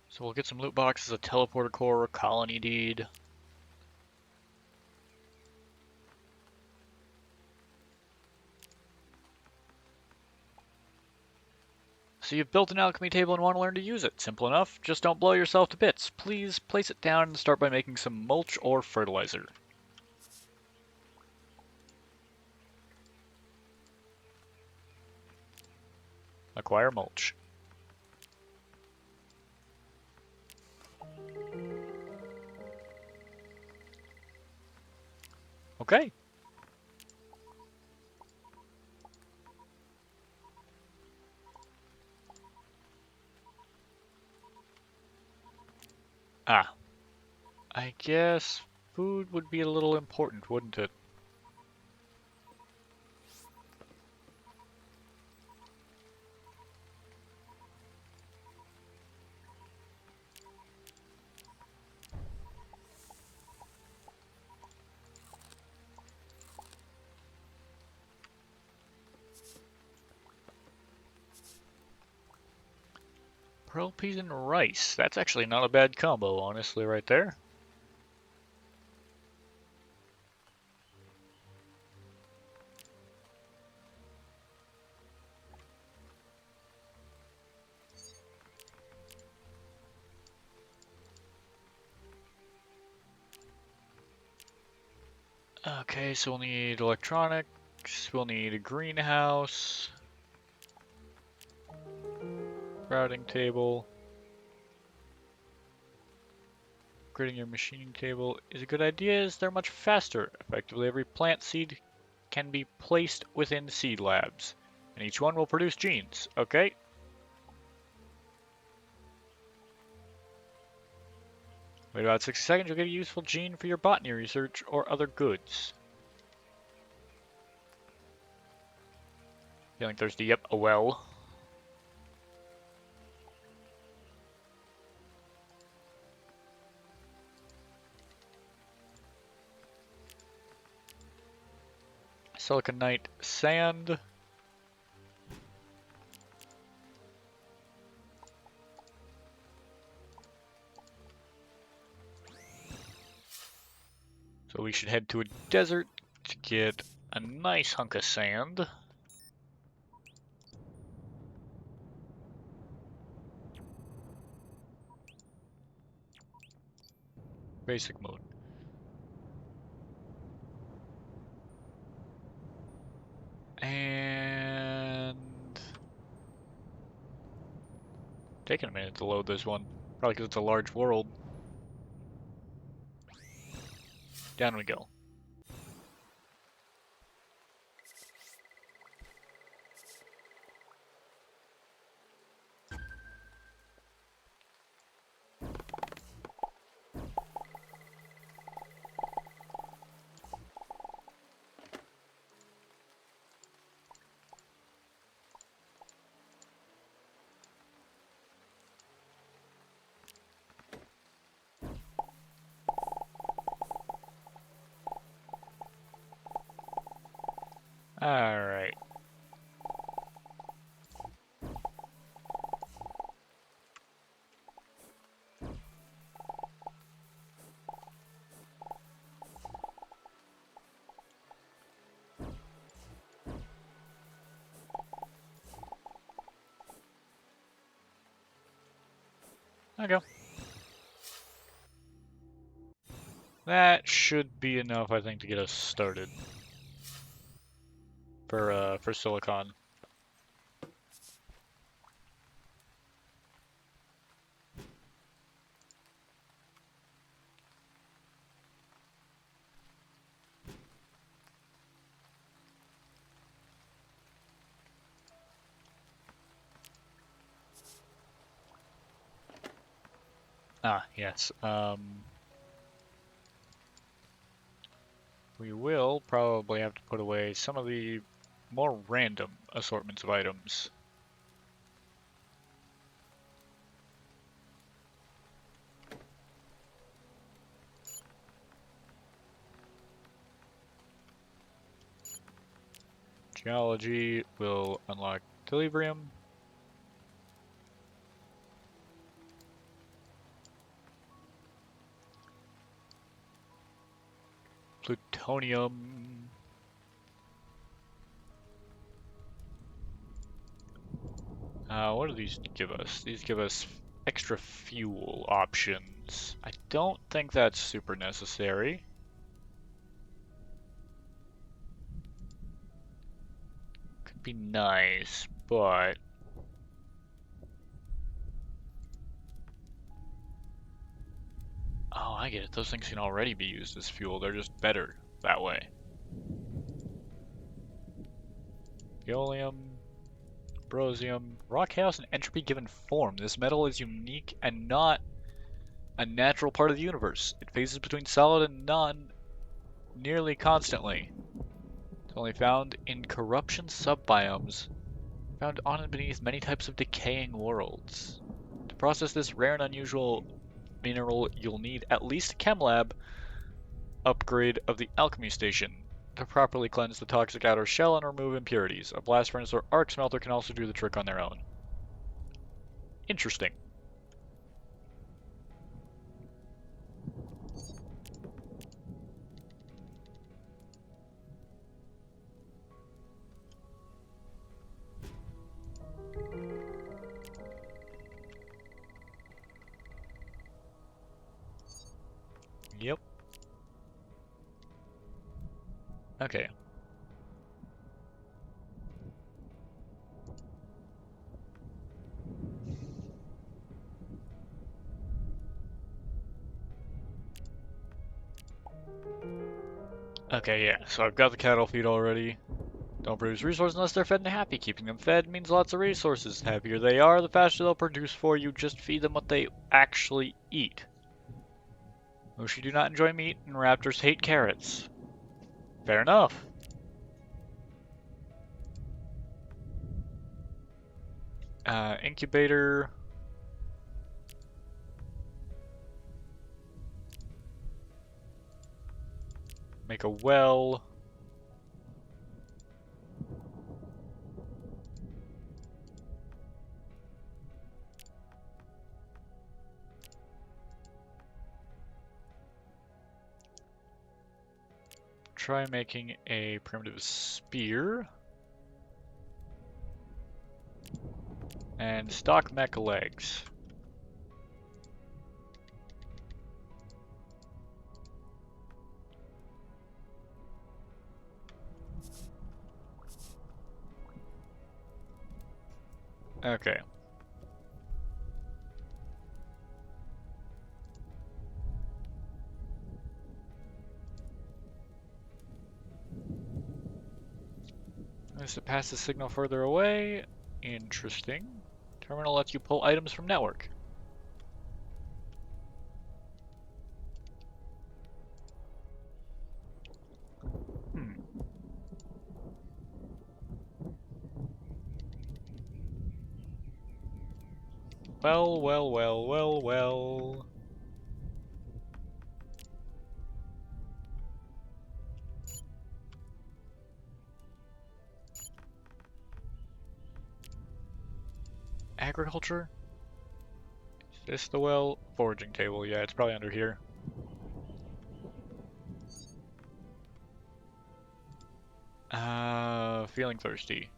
So we'll get some loot boxes, a teleporter core, a colony deed. So you've built an alchemy table and want to learn to use it. Simple enough, just don't blow yourself to bits. Please place it down and start by making some mulch or fertilizer. Acquire mulch. Okay. Ah. I guess food would be a little important, wouldn't it? Pearl peas and rice. That's actually not a bad combo, honestly, right there. Okay, so we'll need electronics, we'll need a greenhouse, routing table. Upgrading your machining table is a good idea as they're much faster. Effectively, every plant seed can be placed within seed labs, and each one will produce genes. Okay. Wait about 60 seconds, you'll get a useful gene for your botany research or other goods. Feeling thirsty? Yep, a well. Siliconite sand. So we should head to a desert to get a nice hunk of sand. Basic mode. And taking a minute to load this one. Probably because it's a large world. Down we go. Alright. There we go. That should be enough, I think, to get us started. For silicon. Ah, yes. We will probably have to put away some of the more random assortments of items. Geology will unlock Telebrium. Plutonium. What do these give us? These give us extra fuel options. I don't think that's super necessary. Could be nice, but oh, I get it. Those things can already be used as fuel. They're just better that way. Eolium, Brosium, rock chaos, and entropy given form. This metal is unique and not a natural part of the universe. It phases between solid and non nearly constantly. It's only found in corruption subbiomes, found on and beneath many types of decaying worlds. To process this rare and unusual mineral, you'll need at least a chem lab upgrade of the alchemy station to properly cleanse the toxic outer shell and remove impurities. A blast furnace or arc smelter can also do the trick on their own. Interesting. Yep. Okay. Okay, yeah, so I've got the cattle feed already. Don't produce resources unless they're fed and happy. Keeping them fed means lots of resources. The happier they are, the faster they'll produce for you. Just feed them what they actually eat. Moshi do not enjoy meat, and raptors hate carrots. Fair enough. Incubator. Make a well. try making a primitive spear. And stock mech legs. Okay. Is to pass the signal further away. Interesting. Terminal lets you pull items from network. Hmm. Well, well, well, well, well. Agriculture? Is this the well? Foraging table, yeah, it's probably under here. Feeling thirsty.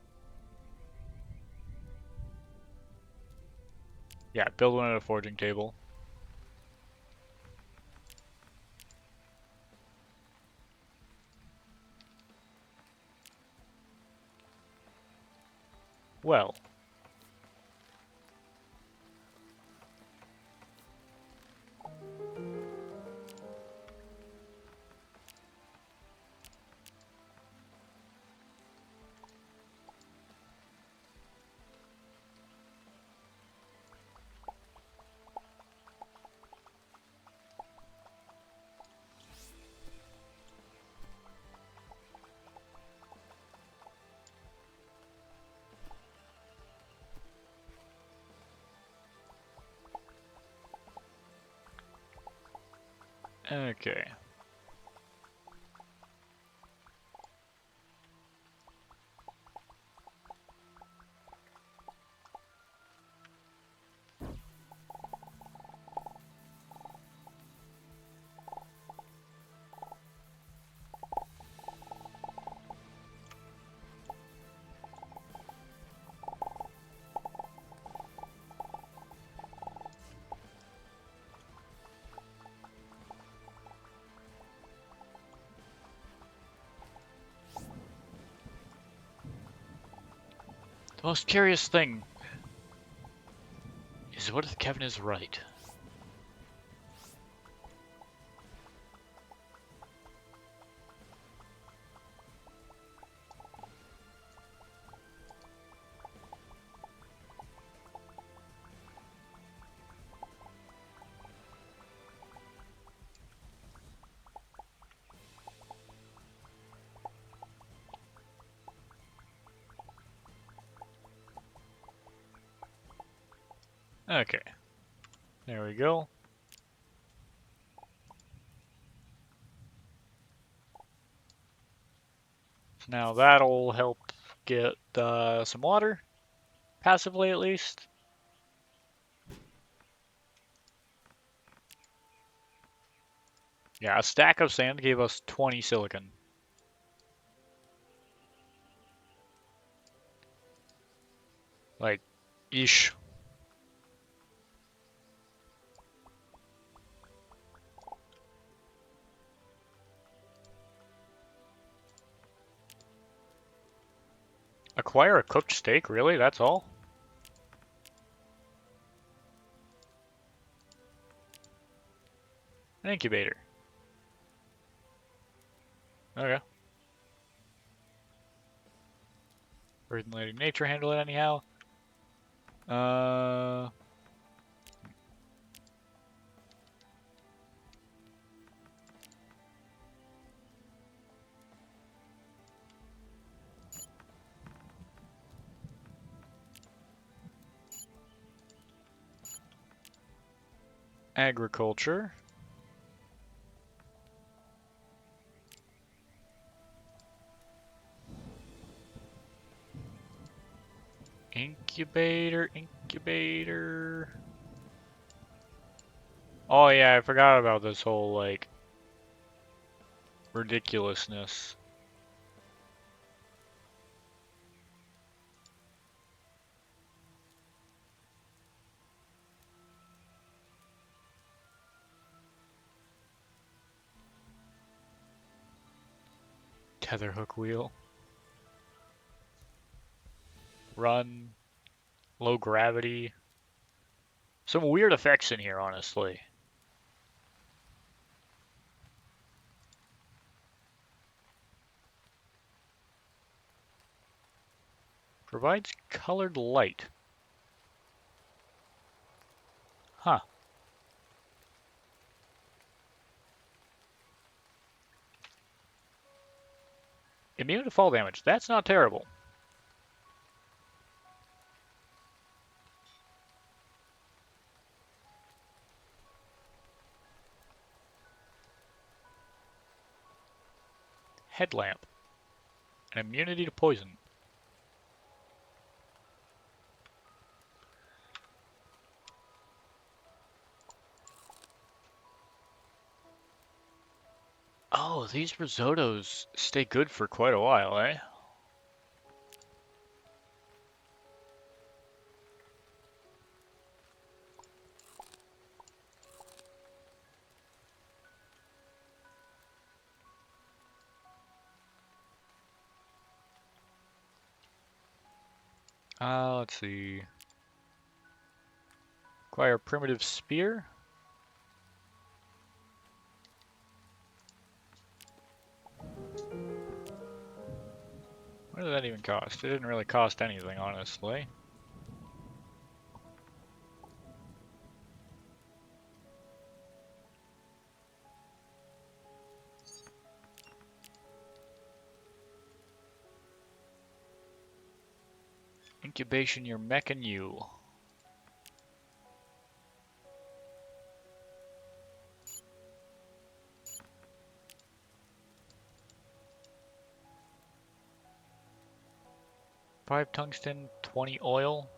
Yeah, build one at a foraging table. Well. Okay. The most curious thing is what if Kevin is right? Okay. There we go. So now that'll help get some water, passively at least. Yeah, a stack of sand gave us 20 silicon. Like, ish. Acquire a cooked steak? Really? That's all? An incubator. Okay. Earth and letting nature handle it anyhow. Uh, Agriculture. Incubator, incubator. Oh yeah, I forgot about this whole, like, ridiculousness. Tether hook wheel. Run. Low gravity. Some weird effects in here, honestly. Provides colored light. Huh. Immune to fall damage. That's not terrible. Headlamp. An immunity to poison. Oh, these risottos stay good for quite a while, eh? Let's see. Acquire primitive spear. What did that even cost? It didn't really cost anything, honestly. Incubation your mech and you. Five tungsten, 20 oil.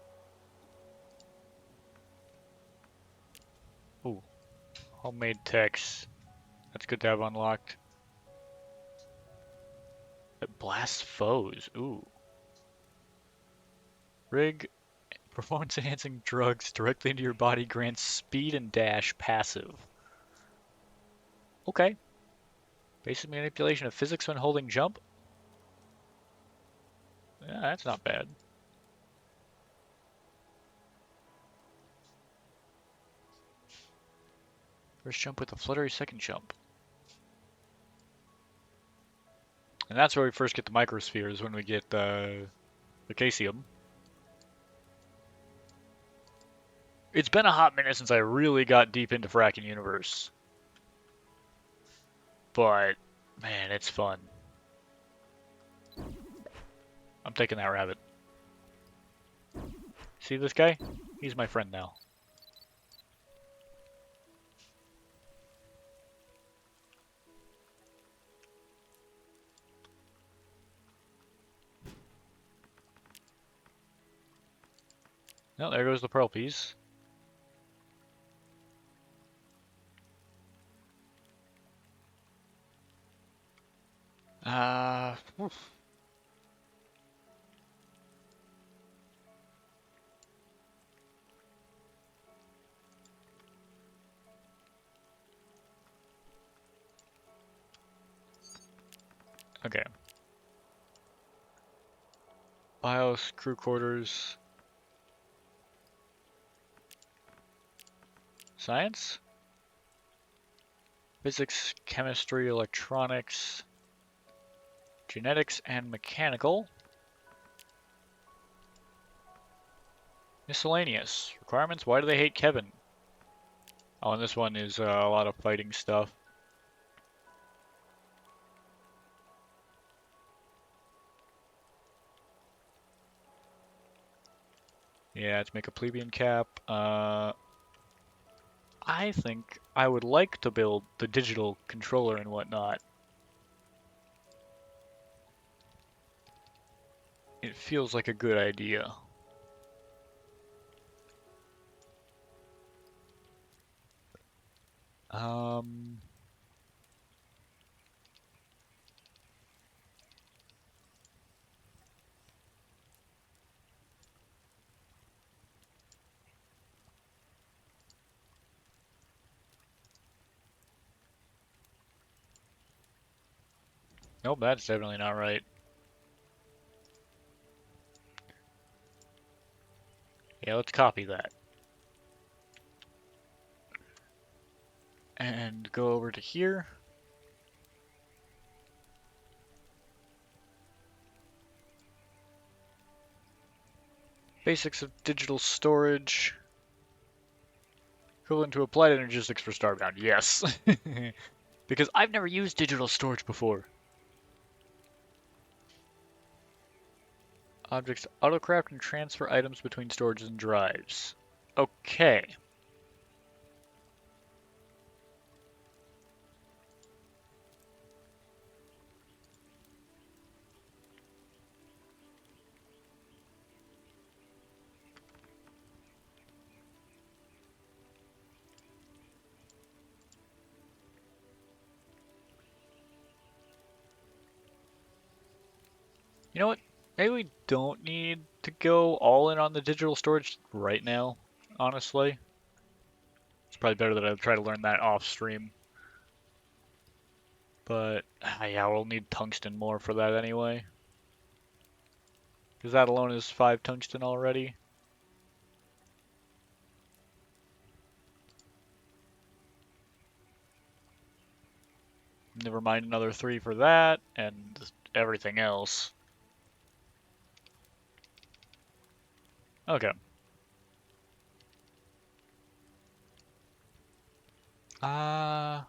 Ooh, homemade techs. That's good to have unlocked. It blasts foes. Ooh. Rig. Performance enhancing drugs directly into your body grants speed and dash passive. Okay. Basic manipulation of physics when holding jump. Yeah, that's not bad. First jump with a fluttery second jump. And that's where we first get the microspheres, when we get the Casium. It's been a hot minute since I really got deep into Frackin Universe. But, man, it's fun. I'm taking that rabbit. See this guy? He's my friend now. No, there goes the pearl piece. Oof. Okay. BIOS, crew quarters. Science? Physics, chemistry, electronics, genetics, and mechanical. Miscellaneous. Requirements, why do they hate Kevin? Oh, and this one is a lot of fighting stuff. Yeah, to make a plebeian cap. I think I would like to build the digital controller and whatnot. It feels like a good idea. Um, Nope, that's definitely not right. Yeah, let's copy that. And go over to here. Basics of digital storage. Equivalent to applied energistics for Starbound. Yes. Because I've never used digital storage before. Objects autocraft and transfer items between storages and drives. Okay. You know what? Maybe we don't need to go all in on the digital storage right now, honestly. It's probably better that I try to learn that off stream. But, yeah, we'll need tungsten more for that anyway. Because that alone is 5 tungsten already. Never mind another 3 for that, and everything else. Okay. Uh,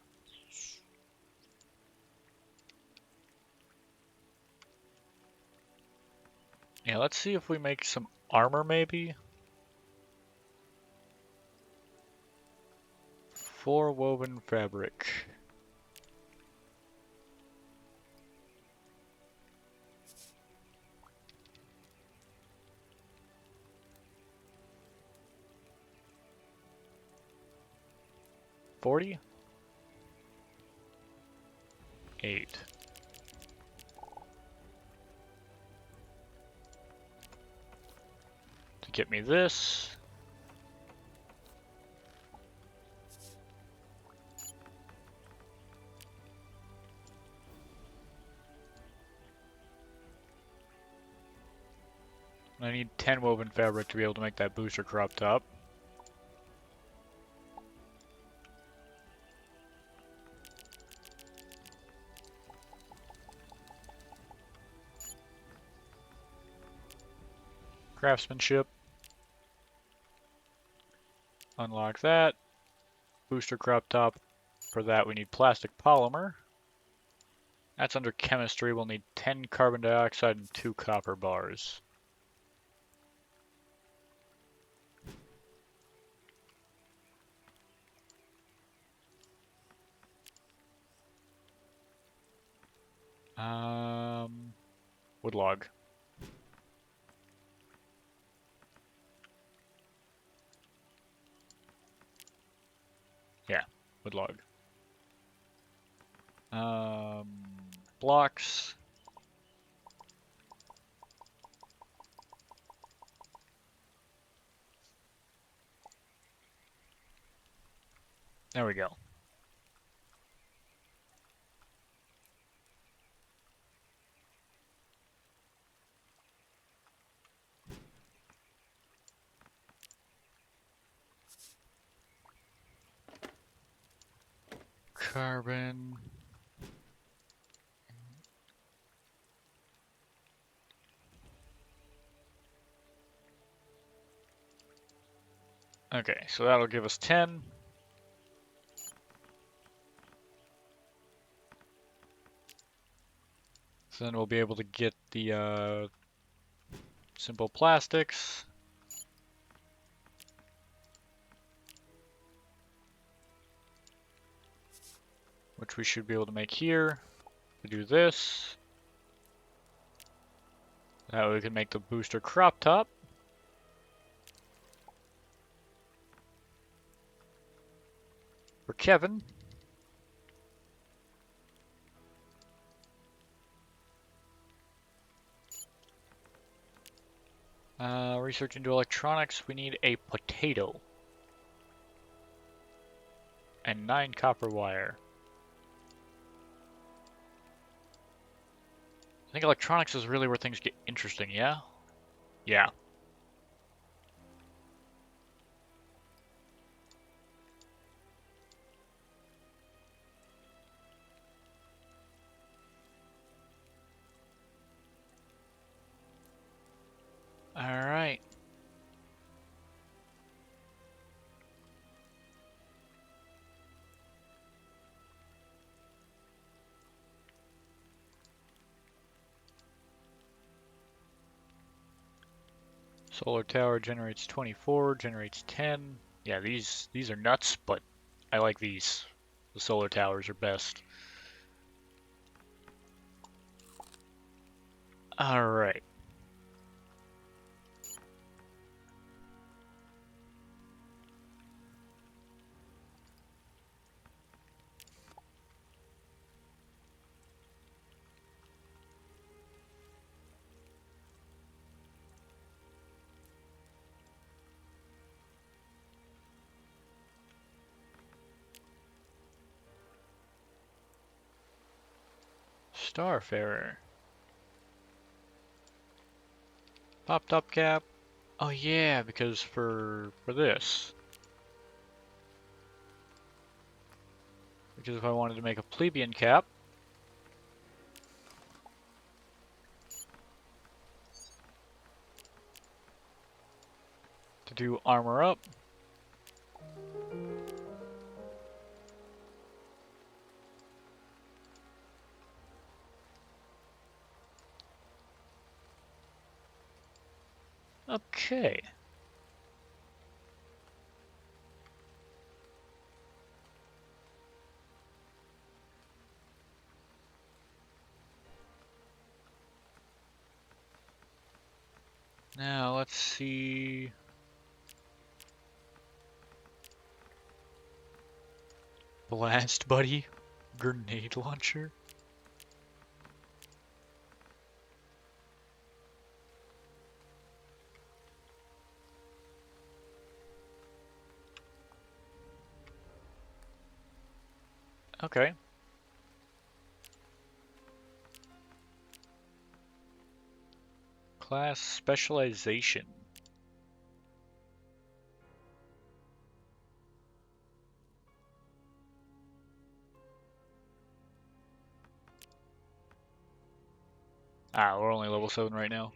yeah, let's see if we make some armor maybe. 4 woven fabric. $40? 8. To get me this. I need 10 woven fabric to be able to make that booster crop top. Craftsmanship. Unlock that. Booster crop top. For that we need plastic polymer. That's under chemistry. We'll need 10 carbon dioxide and 2 copper bars. Wood log. Yeah, wood log. Blocks. There we go. Carbon. Okay, so that'll give us 10. So then we'll be able to get the simple plastics. Which we should be able to make here. To do this. That way we can make the booster crop top. For Kevin. Research into electronics, we need a potato. And 9 copper wire. think electronics is really where things get interesting, yeah? Yeah. Alright. Solar tower generates 24, generates 10. Yeah, these are nuts, but I like these. The solar towers are best. Alright. Starfarer. Pop top cap. Oh yeah, because for this. Because if I wanted to make a plebeian cap, to do armor up. Okay. Now let's see. Blast buddy. Grenade launcher. Okay. Class specialization. Ah, we're only level 7 right now.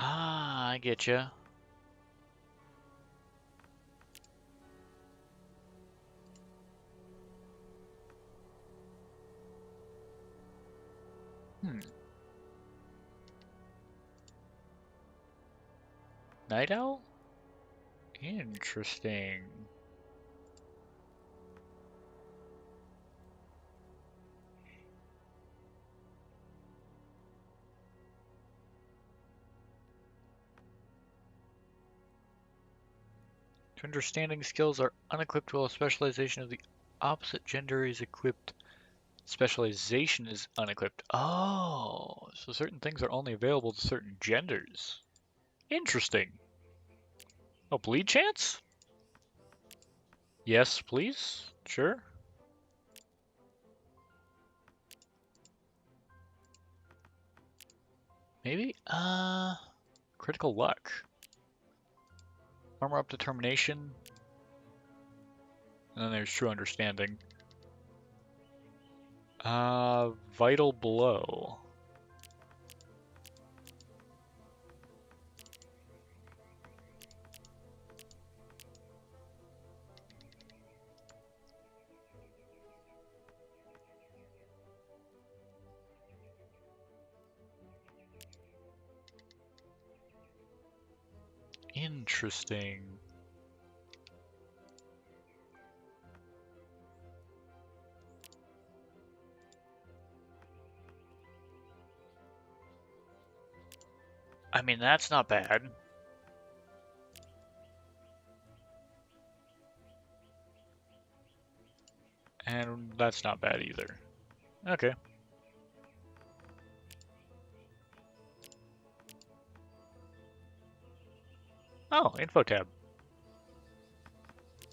Ah, I get ya. Hmm. Night owl? Interesting. Understanding skills are unequipped while specialization of the opposite gender is equipped. Specialization is unequipped. Oh, so certain things are only available to certain genders. Interesting. Oh, bleed chance? Yes, please. Sure. Maybe? Critical luck. Armor up determination. And then there's true understanding. Vital blow. Interesting. I mean, that's not bad. And that's not bad either. Okay. Oh, info tab.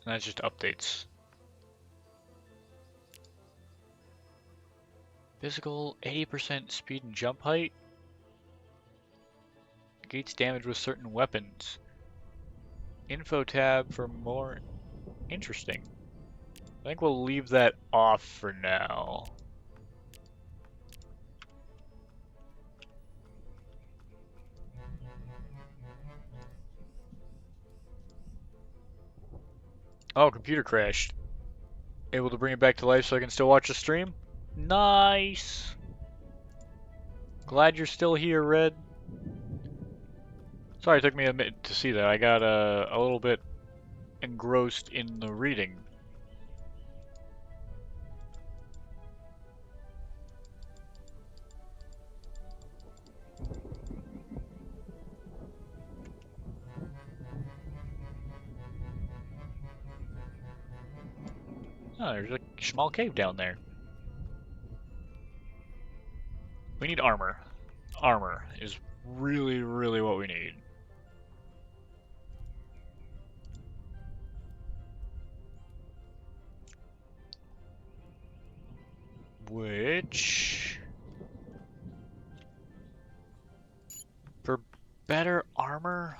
And that's just updates. Physical, 80% speed and jump height. Gates damage with certain weapons. Info tab for more interesting. I think we'll leave that off for now. Oh, computer crashed. Able to bring it back to life so I can still watch the stream? Nice! Glad you're still here, Red. Sorry it took me a minute to see that. I got a little bit engrossed in the reading. Oh, there's a small cave down there. We need armor. Armor is really, really what we need. Which... For better armor...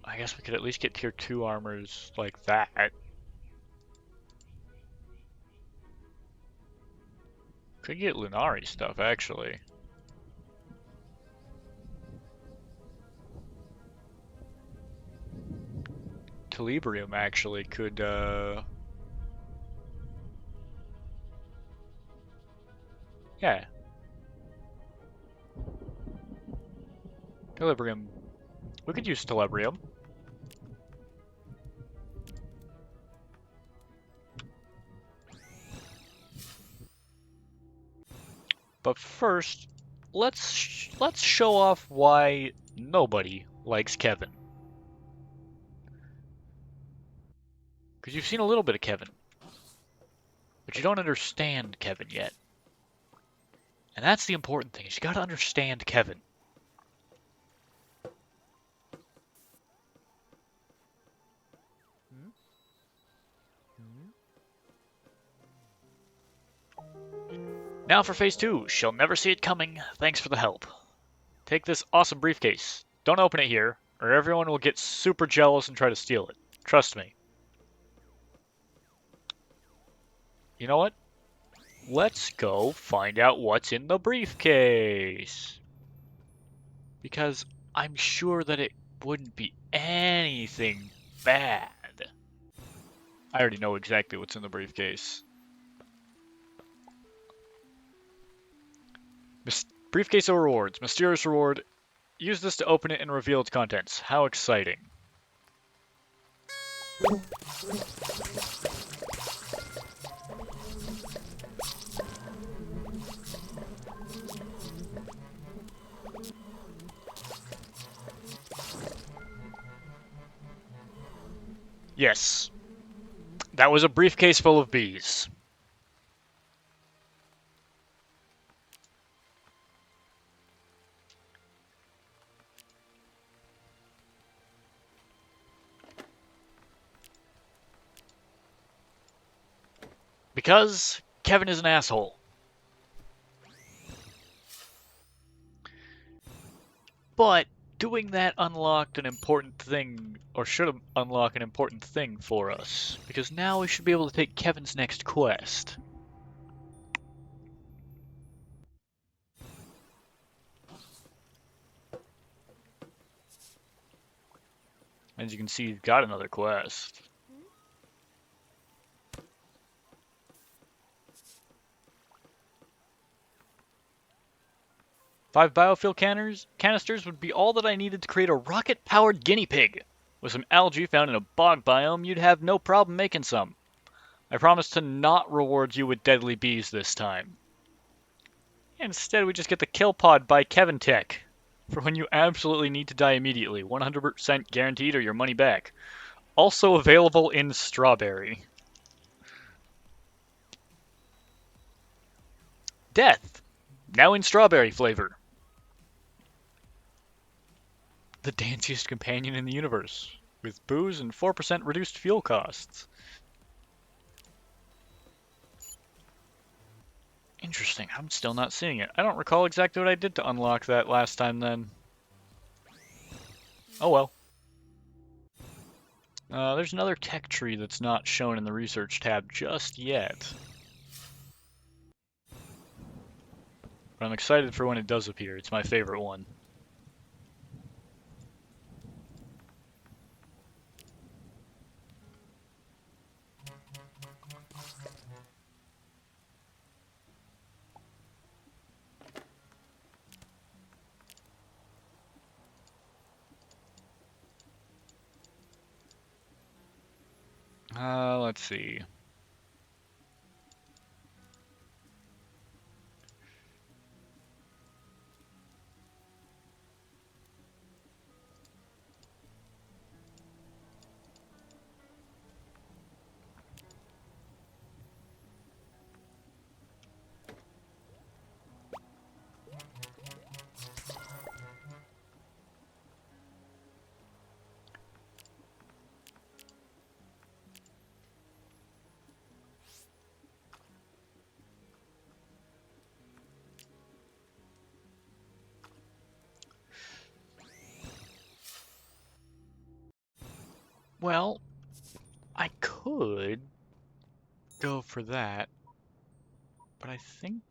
I guess we could at least get tier 2 armors like that. Could get Lunari stuff, actually. Calibrium actually could, yeah. Calibrium. We could use Calibrium. But first, let's show off why nobody likes Kevin. Because you've seen a little bit of Kevin, but you don't understand Kevin yet. And that's the important thing, is you gotta understand Kevin. Now for phase 2, she'll never see it coming. Thanks for the help. Take this awesome briefcase. Don't open it here, or everyone will get super jealous and try to steal it. Trust me. You know what? Let's go find out what's in the briefcase. Because I'm sure that it wouldn't be anything bad. I already know exactly what's in the briefcase. Briefcase of rewards. Mysterious reward. Use this to open it and reveal its contents. How exciting. Yes. That was a briefcase full of bees. Because Kevin is an asshole. But doing that unlocked an important thing, or should unlock an important thing for us. Because now we should be able to take Kevin's next quest. As you can see, he's got another quest. 5 biofuel canisters would be all that I needed to create a rocket-powered guinea pig. With some algae found in a bog biome, you'd have no problem making some. I promise to not reward you with deadly bees this time. Instead, we just get the kill pod by Kevin Tech. For when you absolutely need to die immediately, 100% guaranteed or your money back. Also available in Strawberry. Death, now in strawberry flavor. The danciest companion in the universe, with booze and 4% reduced fuel costs. Interesting, I'm still not seeing it. I don't recall exactly what I did to unlock that last time then. Oh well. There's another tech tree that's not shown in the research tab just yet. But I'm excited for when it does appear. It's my favorite one. Let's see. Well, I could go for that, but I think,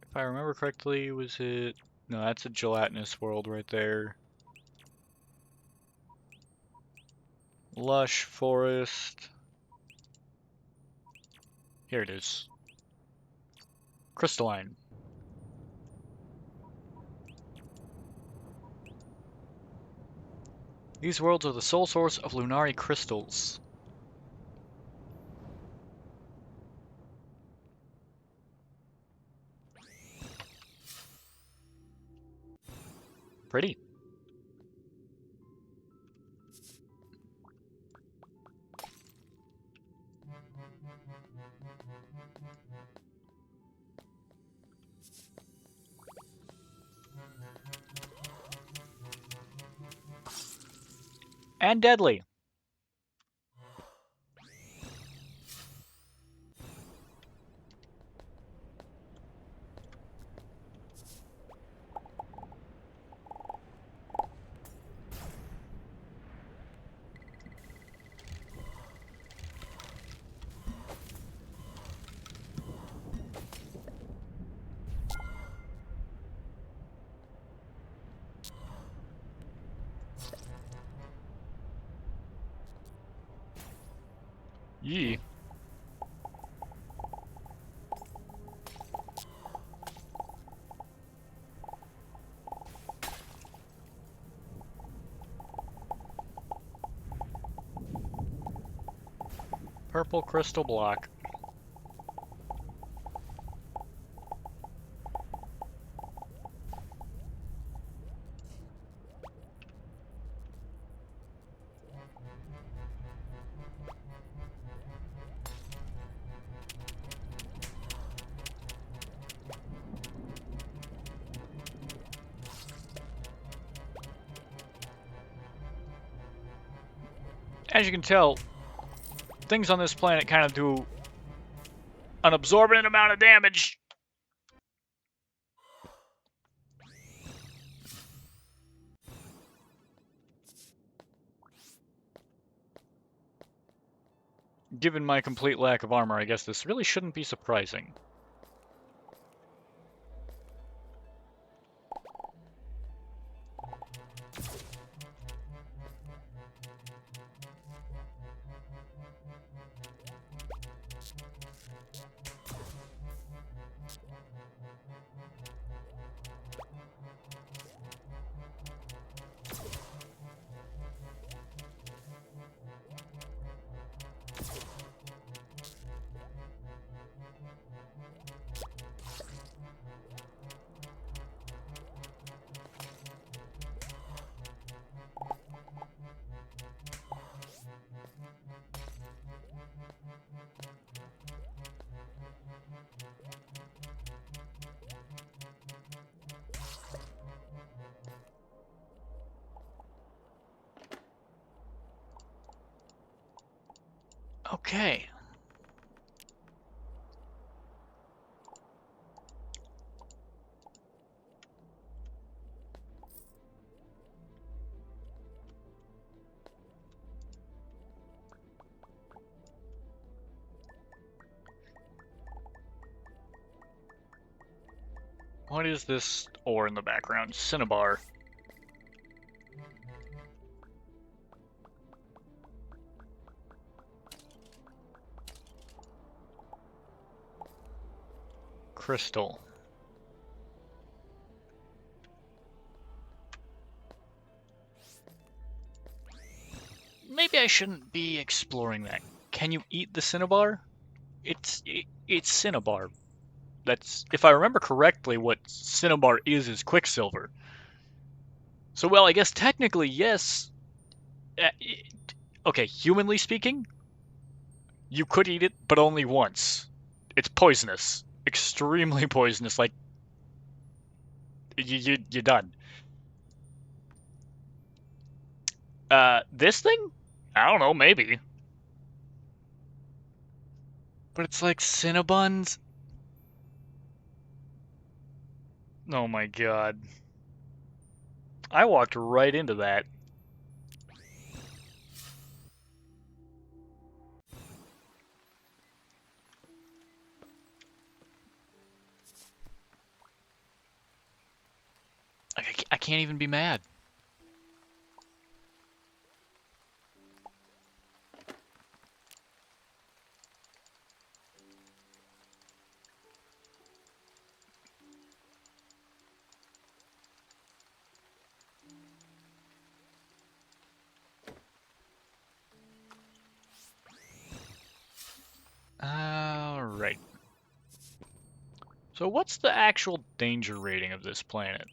if I remember correctly, was it... No, that's a gelatinous world right there. Lush forest. Here it is. Crystalline. These worlds are the sole source of Lunari crystals. Pretty. And deadly. Yee. Purple crystal block. As you can tell, things on this planet kind of do an absorbent amount of damage. Given my complete lack of armor, I guess this really shouldn't be surprising. Okay. What is this ore in the background? Cinnabar. Crystal. Maybe I shouldn't be exploring that. Can you eat the cinnabar? It's cinnabar. That's, if I remember correctly, what cinnabar is quicksilver. So, well, I guess technically yes. Okay, humanly speaking, you could eat it, but only once. It's poisonous, extremely poisonous. Like you're done. This thing? I don't know, maybe. But it's like Cinnabons. Oh my god. I walked right into that. I can't even be mad. Alright. So what's the actual danger rating of this planet?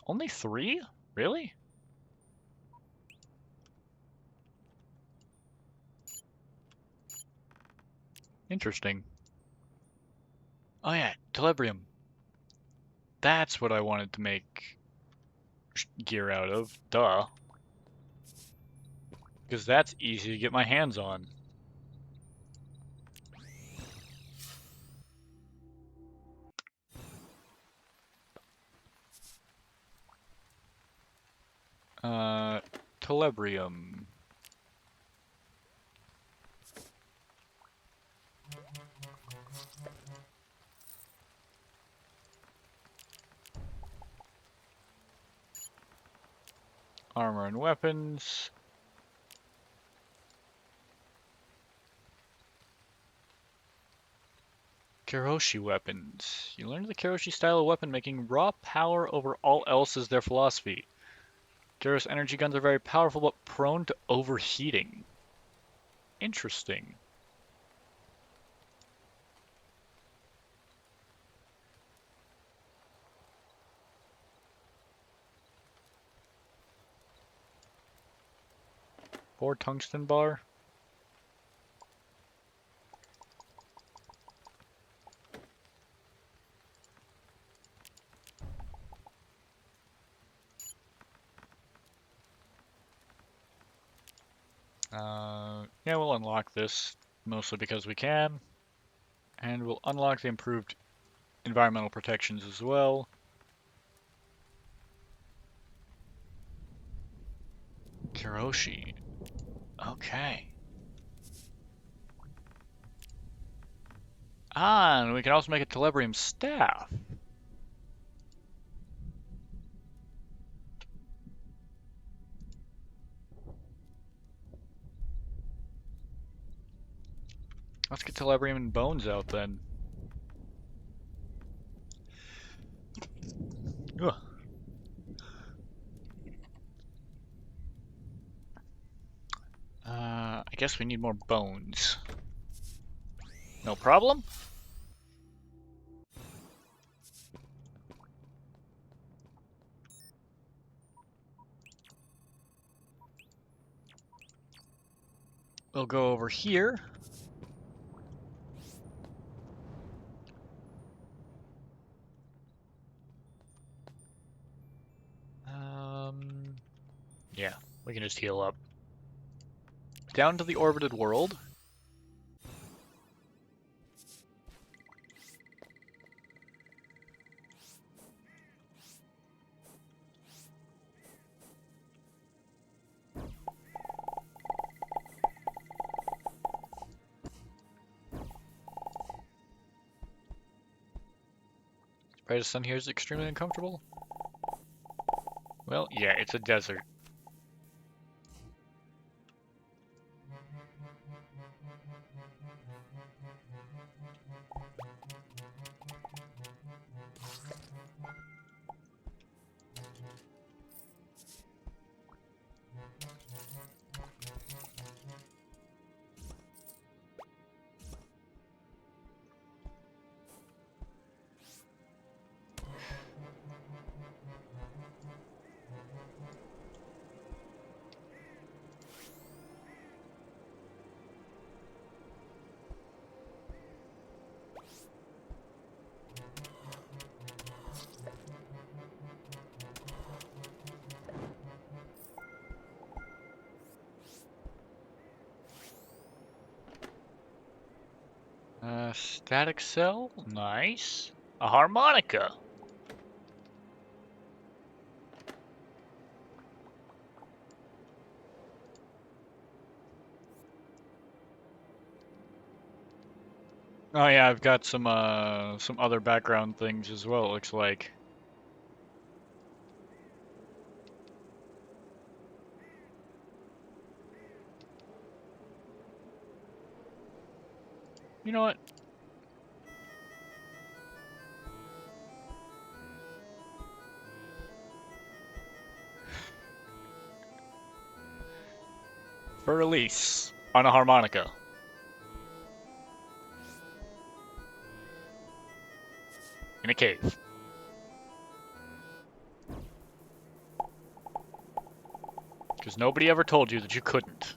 Only 3? Really? Interesting. Oh yeah, Telebrium. That's what I wanted to make gear out of. Duh. Because that's easy to get my hands on. Uh, Telebrium. Armor and weapons. Kiroshi weapons. You learn the Kiroshi style of weapon making raw power over all else is their philosophy. Gyro's energy guns are very powerful but prone to overheating. Interesting. Or tungsten bar. Yeah, we'll unlock this, mostly because we can. And we'll unlock the improved environmental protections as well. Kiroshi. Okay. Ah, and we can also make a Telebrium staff. Let's get Telebrium and bones out then. Ugh. I guess we need more bones. No problem. We'll go over here. Yeah, we can just heal up. Down to the orbited world. Bright sun here is extremely uncomfortable. Well, yeah, it's a desert. Static cell? Nice. A harmonica. Oh yeah, I've got some other background things as well, it looks like. You know what? For release on a harmonica. In a cave. Because nobody ever told you that you couldn't.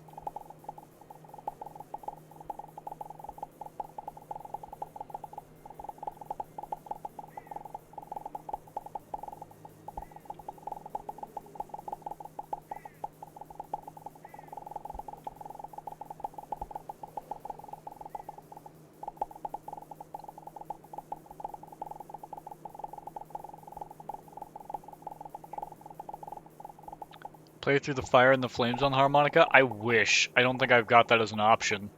Play through the fire and the flames on the harmonica? I wish. I don't think I've got that as an option.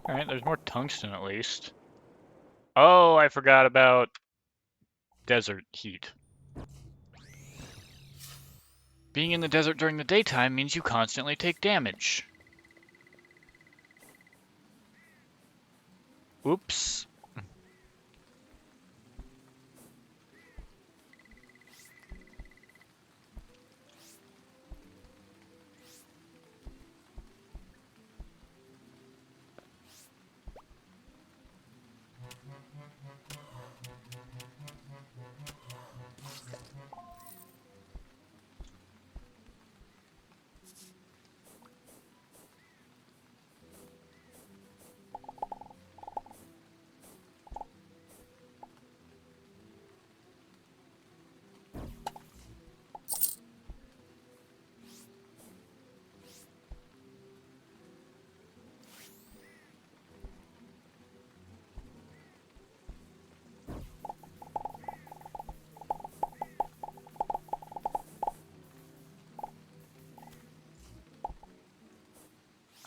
Alright, there's more tungsten at least. Oh, I forgot about desert heat. Being in the desert during the daytime means you constantly take damage. Oops.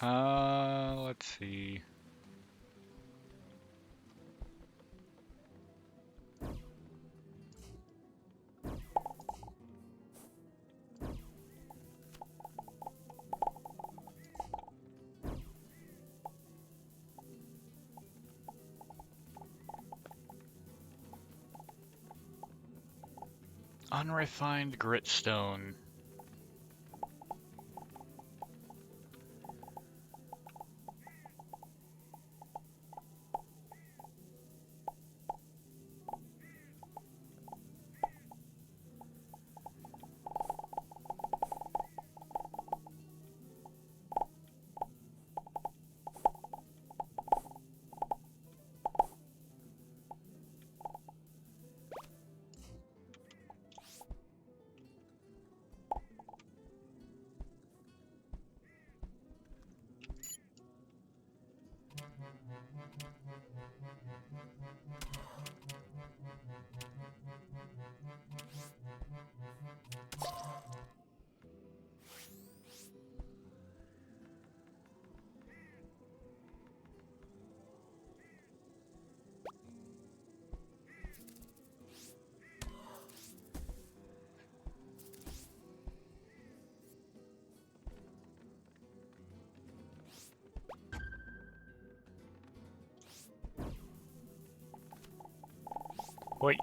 Let's see. Unrefined gritstone. Wait.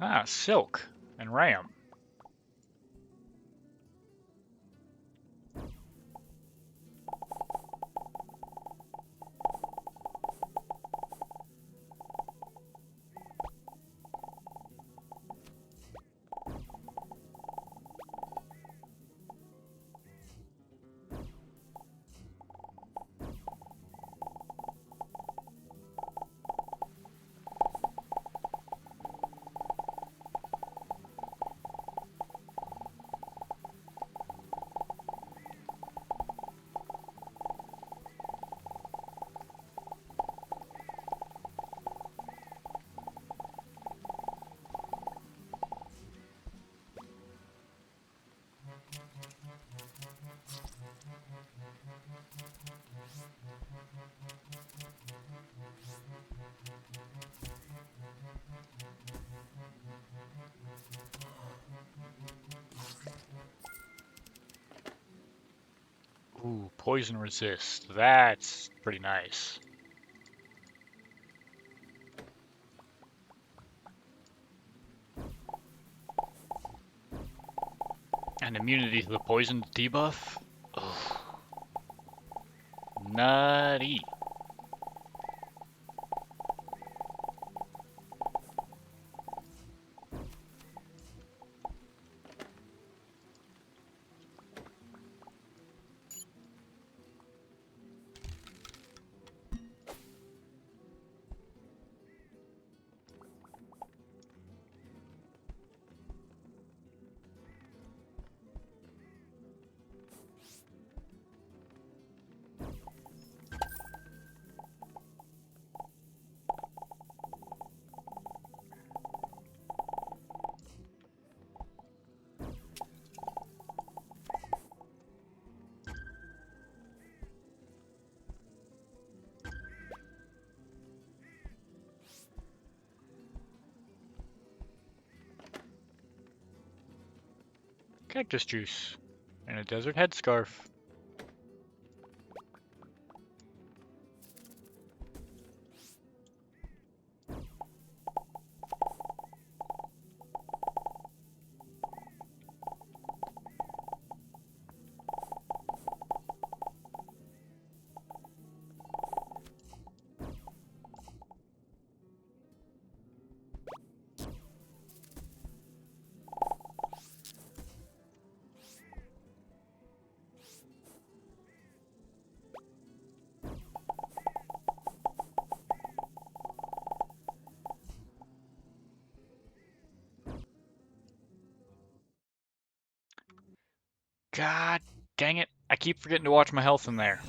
Ah, silk and ram. Ooh, poison resist. That's pretty nice. And immunity to the poison debuff? Ugh. Nutty. Cactus juice. And a desert headscarf. God dang it. I keep forgetting to watch my health in there.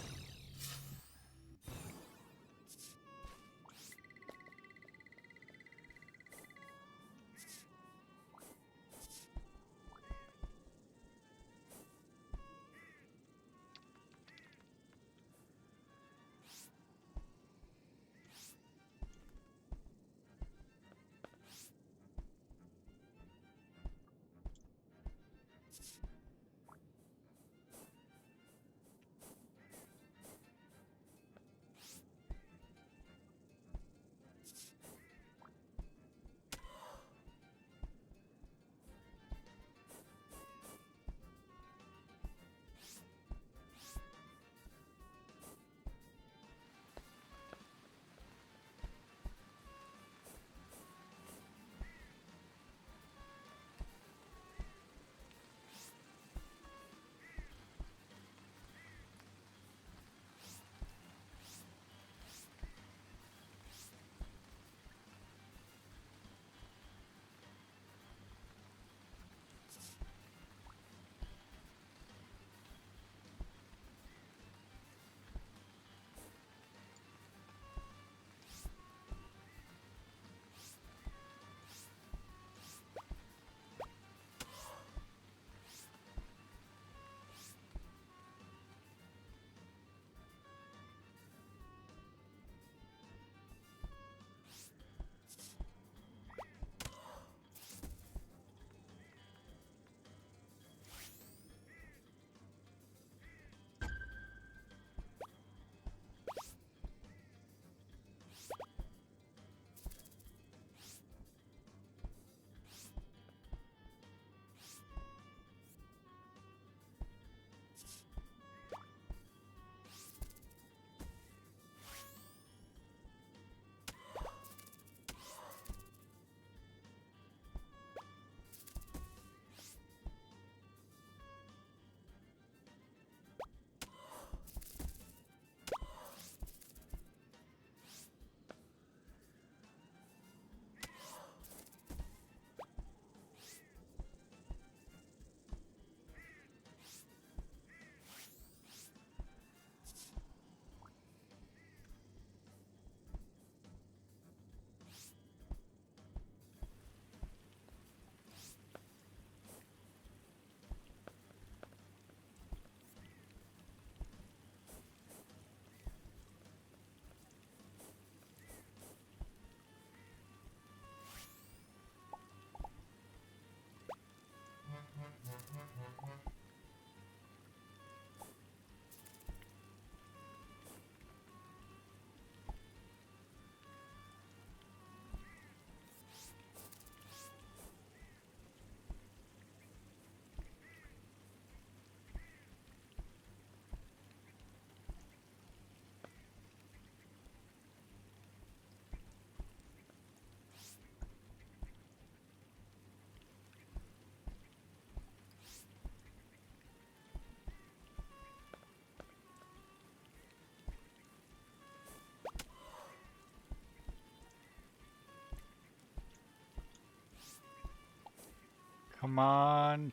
Come on.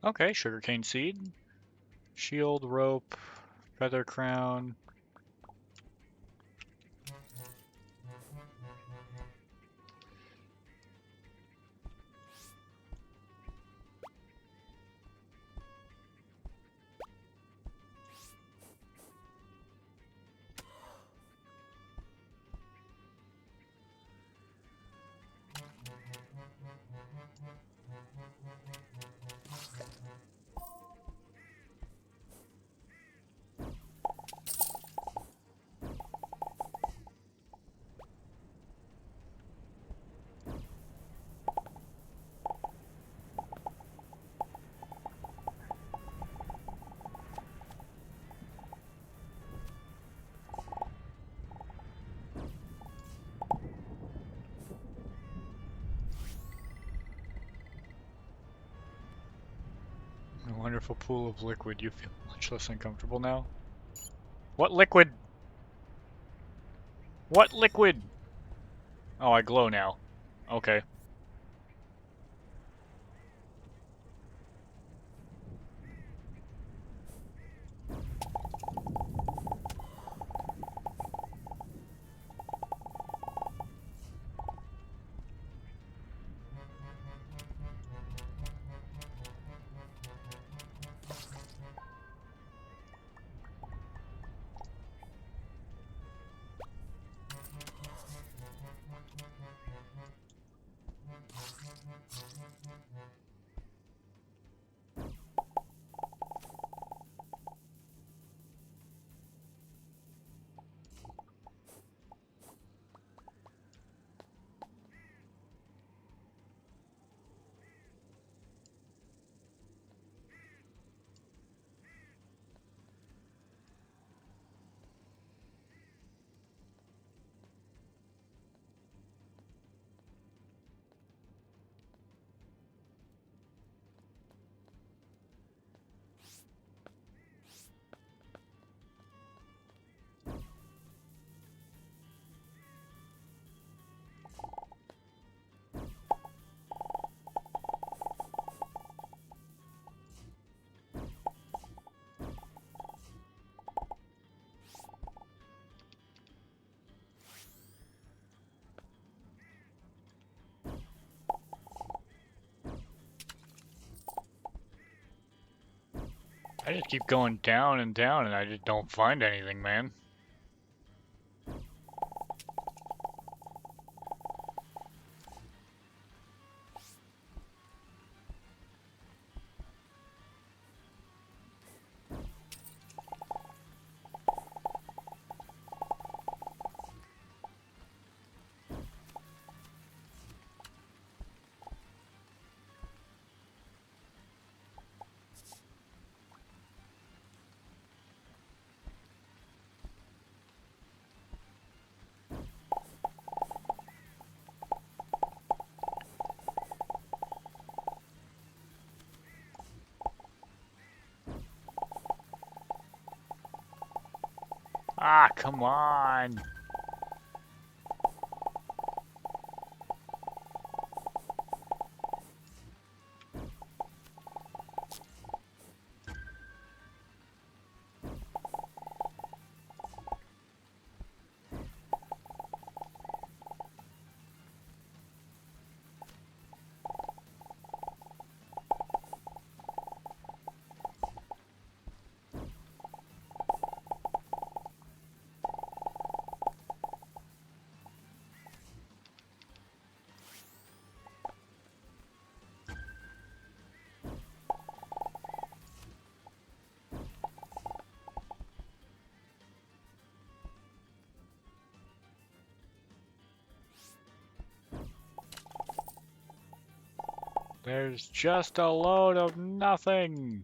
Okay, sugarcane seed. Shield, rope, feather crown. A wonderful pool of liquid. You feel much less uncomfortable now? What liquid? What liquid? Oh, I glow now. Okay. I just keep going down and down and I just don't find anything, man. Ah, come on. There's just a load of nothing.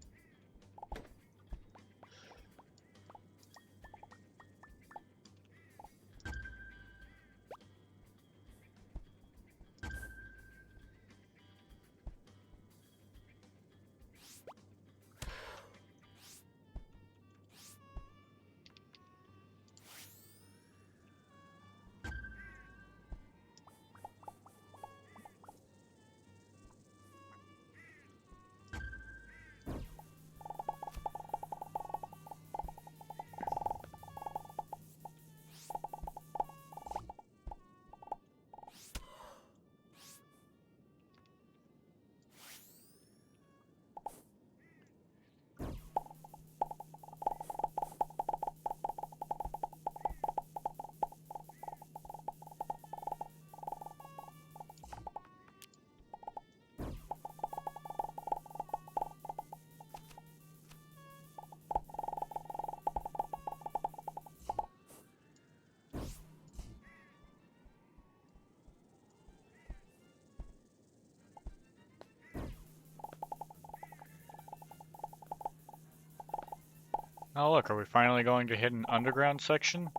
Oh look, are we finally going to hit an underground section?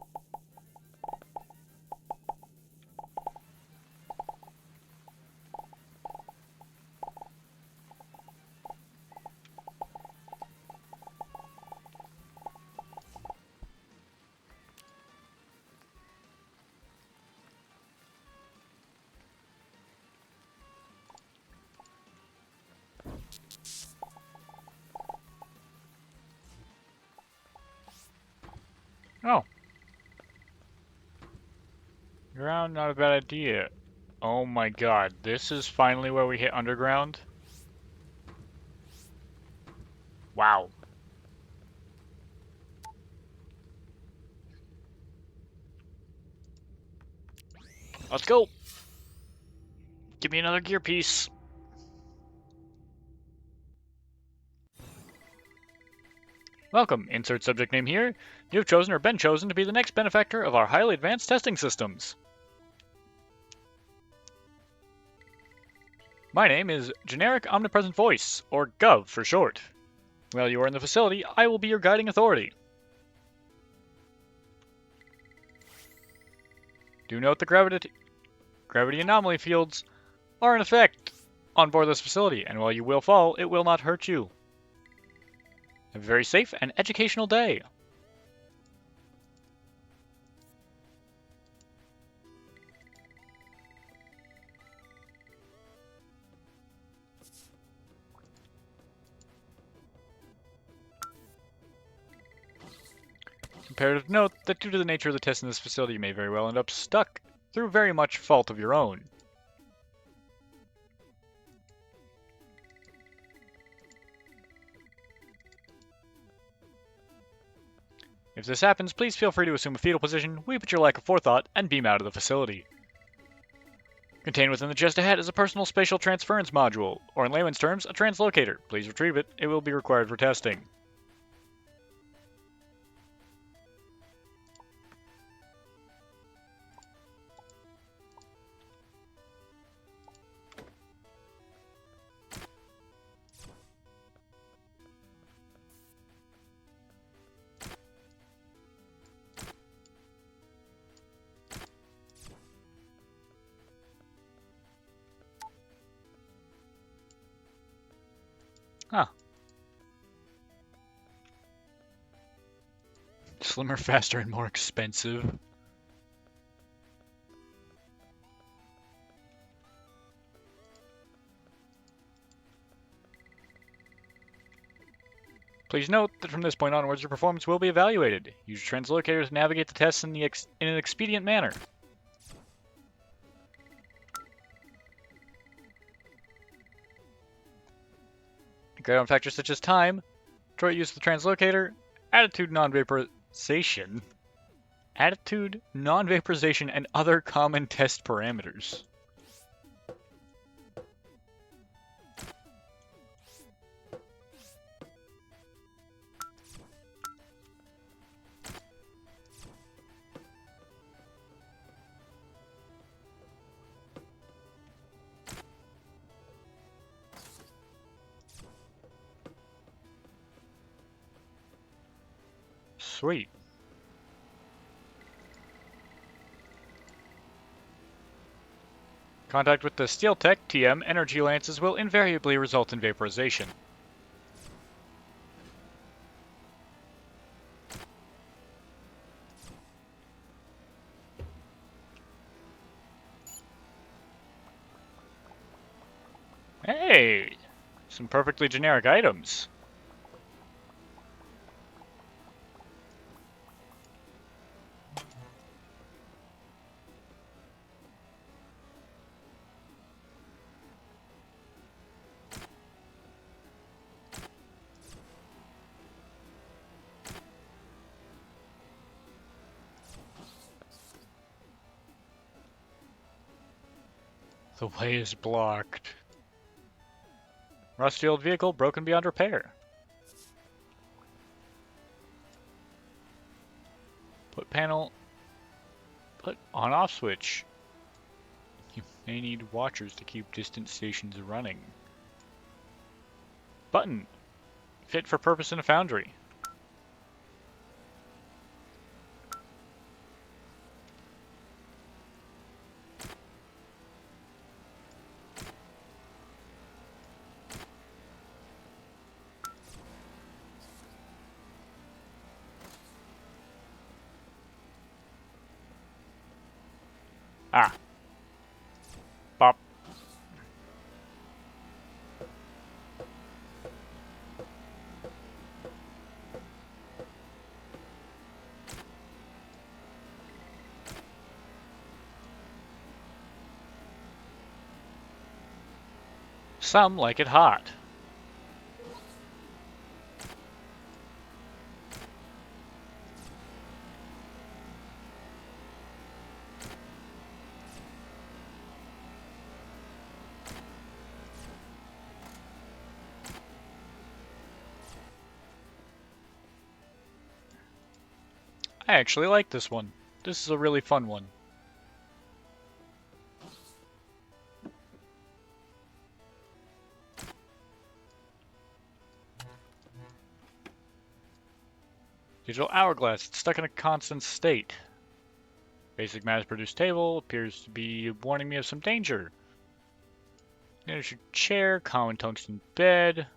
Oh, ground, not a bad idea. Oh my god, this is finally where we hit underground? Wow. Let's go! Give me another gear piece. Welcome, insert subject name here. You have chosen or been chosen to be the next benefactor of our highly advanced testing systems. My name is Generic Omnipresent Voice, or GOV for short. While you are in the facility, I will be your guiding authority. Do note the gravity anomaly fields are in effect on board this facility, and while you will fall, it will not hurt you. Have a very safe and educational day. Imperative to note that due to the nature of the test in this facility, you may very well end up stuck through very much fault of your own. If this happens, please feel free to assume a fetal position, weep at your lack of forethought, and beam out of the facility. Contained within the chest ahead is a personal spatial transference module, or in layman's terms, a translocator. Please retrieve it. It will be required for testing. Huh. Slimmer, faster, and more expensive. Please note that from this point onwards, your performance will be evaluated. Use your translocators to navigate the tests in an expedient manner. Guide on factors such as time, Detroit use of the translocator, attitude, non-vaporization, and other common test parameters. Sweet. Contact with the Steel Tech TM energy lances will invariably result in vaporization. Hey! Some perfectly generic items. The way is blocked. Rusty old vehicle broken beyond repair. Put panel. Put on off switch. You may need watchers to keep distant stations running. Button. Fit for purpose in a foundry. Ah. Bop. Some like it hot. I actually like this one. This is a really fun one. Digital hourglass. It's stuck in a constant state. Basic mass-produced table appears to be warning me of some danger. There's your chair, common tungsten bed.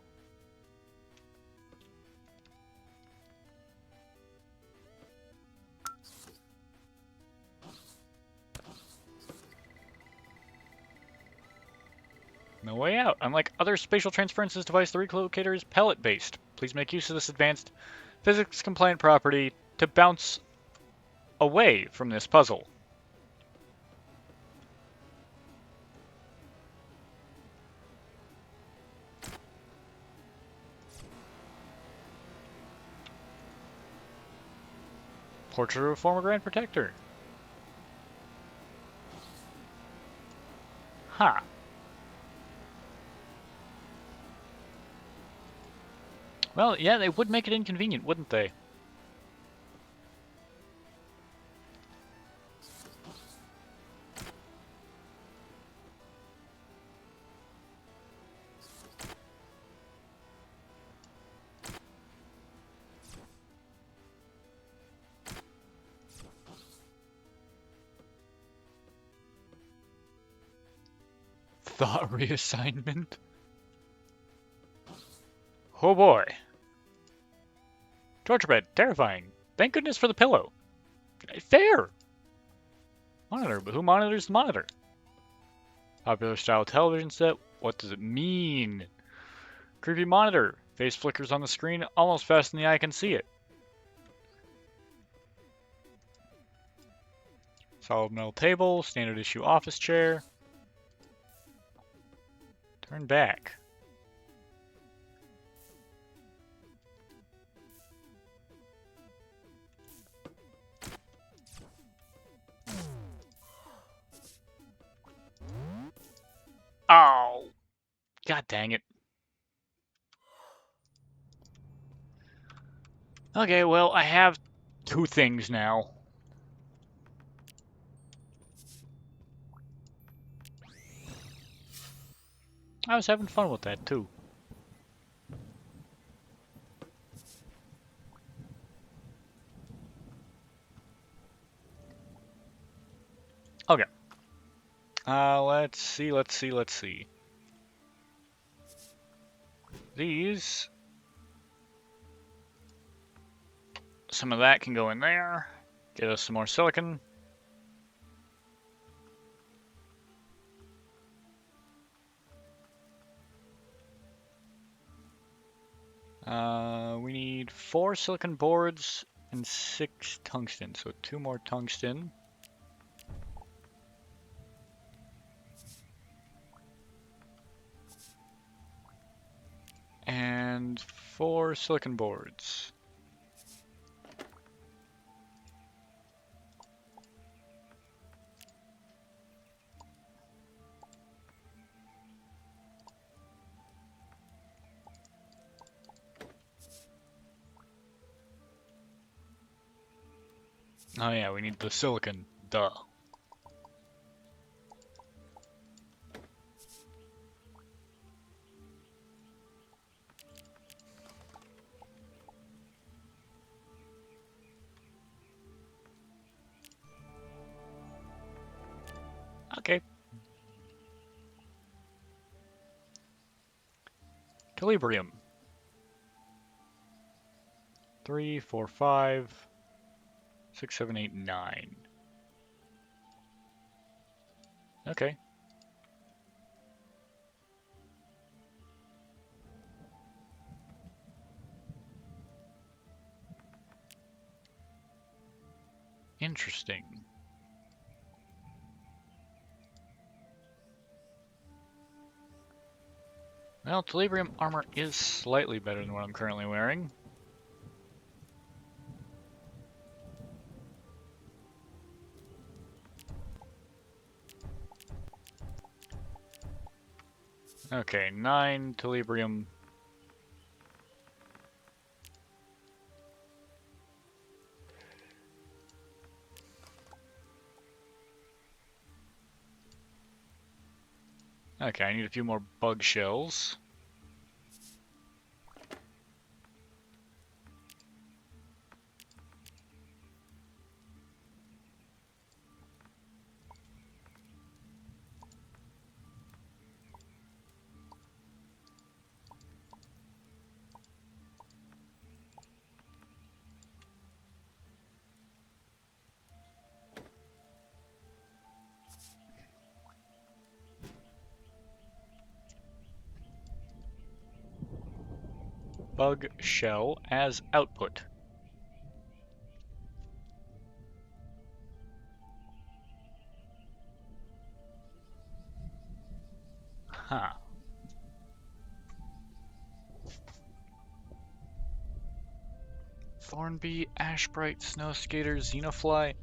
No way out. Unlike other spatial transferences device, the relocator is pellet-based. Please make use of this advanced physics-compliant property to bounce away from this puzzle. Portrait of a former Grand Protector. Huh. Well, yeah, they would make it inconvenient, wouldn't they? Thought reassignment? Oh boy. Torture bed, terrifying. Thank goodness for the pillow. Fair! Monitor, but who monitors the monitor? Popular style television set, what does it mean? Creepy monitor, face flickers on the screen almost faster than the eye can see it. Solid metal table, standard issue office chair. Turn back. Oh! God dang it. Okay, well, I have two things now. I was having fun with that, too. Okay. Let's see. These, some of that can go in there. Get us some more silicon. We need 4 silicon boards and 6 tungsten, so 2 more tungsten. And 4 silicon boards. Oh yeah, we need the silicon. Duh. Okay. Calibrium. 3, 4, 5, 6, 7, 8, 9. Okay. Interesting. Well, Calibrium armor is slightly better than what I'm currently wearing. Okay, 9 Calibrium. Okay, I need a few more bug shells. Bug shell as output. Huh. Thornbee, Ashbright, Snow Skater, Xenofly.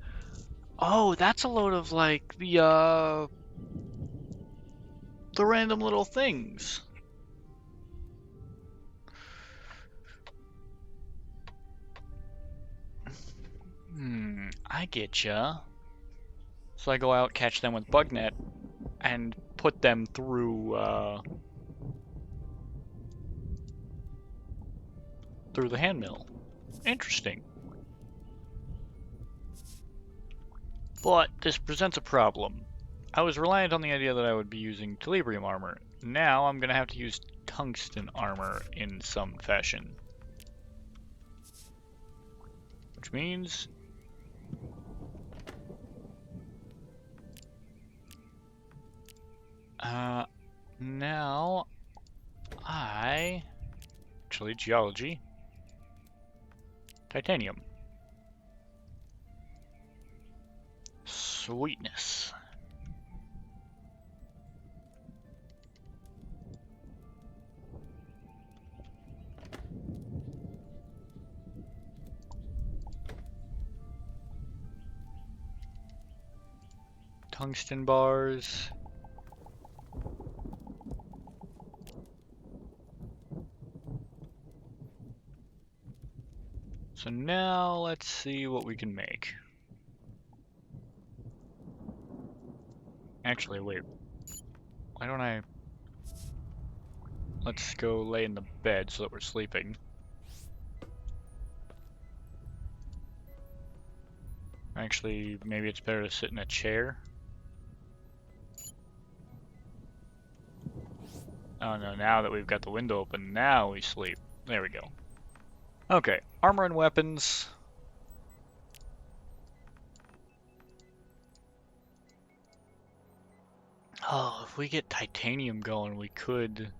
Oh, that's a load of like the random little things. I getcha. So I go out, catch them with Bugnet, and put them through the hand mill. Interesting. But this presents a problem. I was reliant on the idea that I would be using Calibrium armor. Now I'm gonna have to use tungsten armor in some fashion. Which means now actually geology, titanium. Sweetness. Tungsten bars. So now let's see what we can make. Actually, wait. Why don't I... Let's go lay in the bed so that we're sleeping. Actually, maybe it's better to sit in a chair. Oh no, now that we've got the window open, now we sleep. There we go. Okay, armor and weapons. Oh, if we get titanium going, we could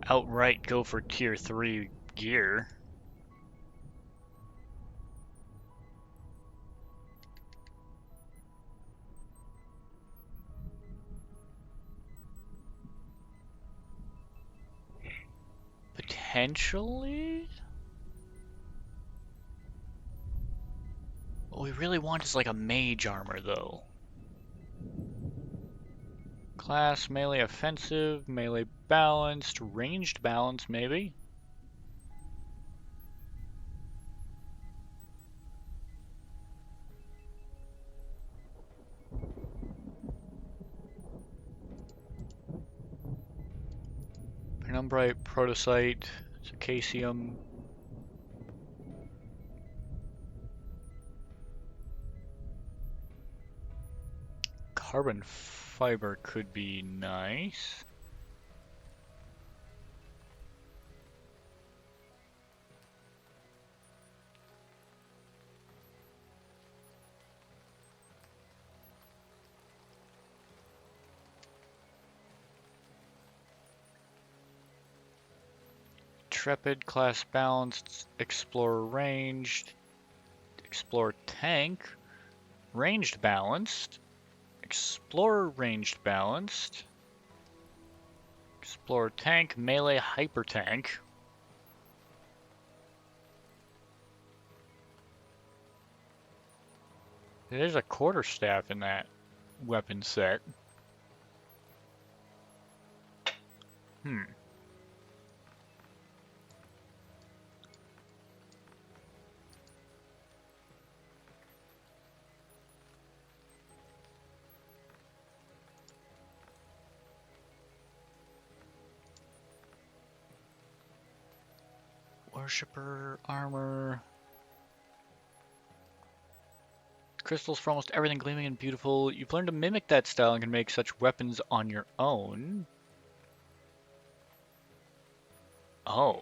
outright go for tier 3 gear. Potentially? What we really want is like a mage armor though. Class, melee offensive, melee balanced, ranged balance maybe? Penumbrite, Protosite, Circassium. Carbon fiber could be nice. Intrepid, class balanced, explorer ranged, explorer tank, ranged balanced, explorer ranged balanced, explorer tank, melee hyper tank. There's a quarterstaff in that weapon set. Hmm. Worshipper armor. Crystals for almost everything gleaming and beautiful. You've learned to mimic that style and can make such weapons on your own. Oh.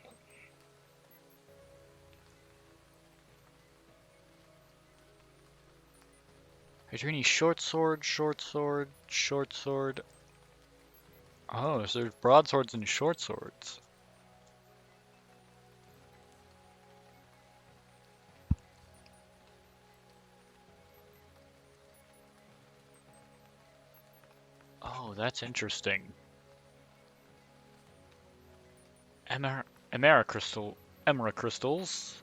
Is there any short sword, short sword, short sword? Oh, so there's broadswords and short swords. Oh, that's interesting. Emerald crystals.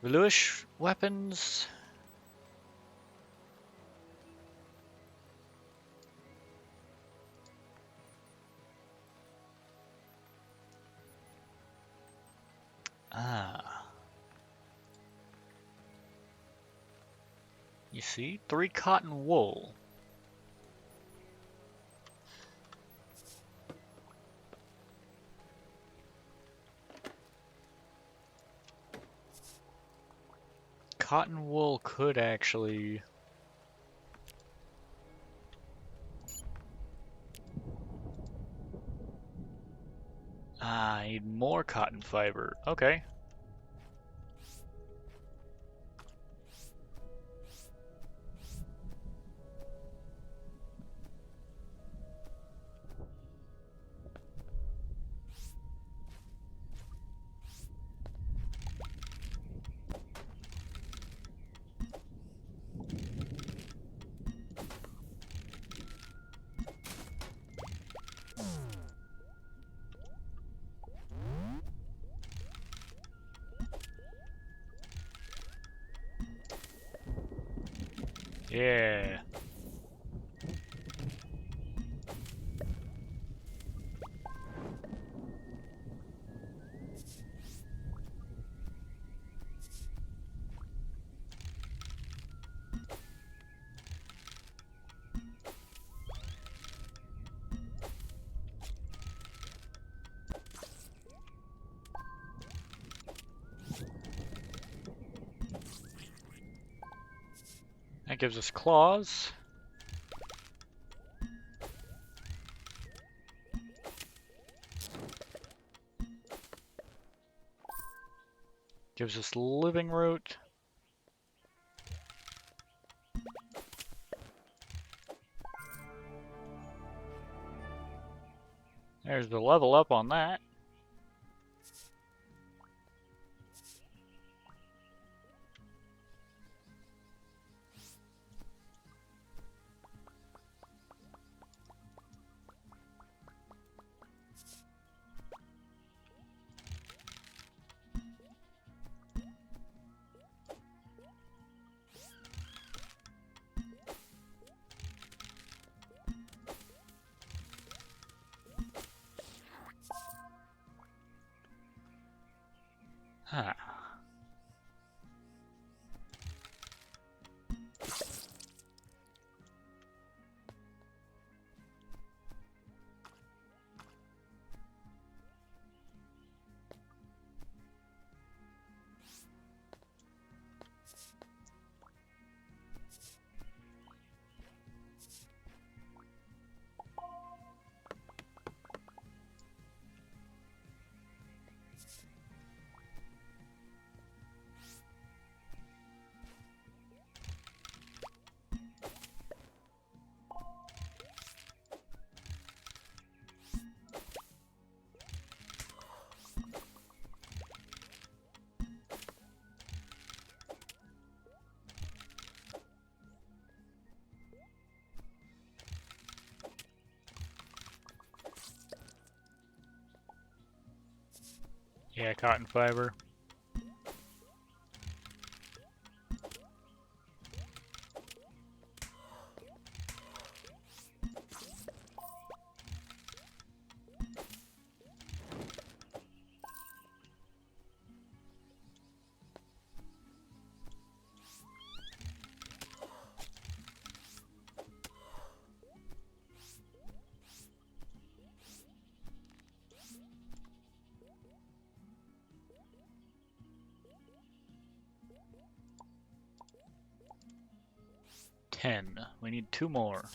Veluish weapons. Ah. You see? 3 cotton wool. Cotton wool could actually... Ah, I need more cotton fiber. Okay. Yeah. That gives us claws. Gives us living root. There's the level up on that. Huh. Yeah, cotton fiber. Ten. We need 2 more.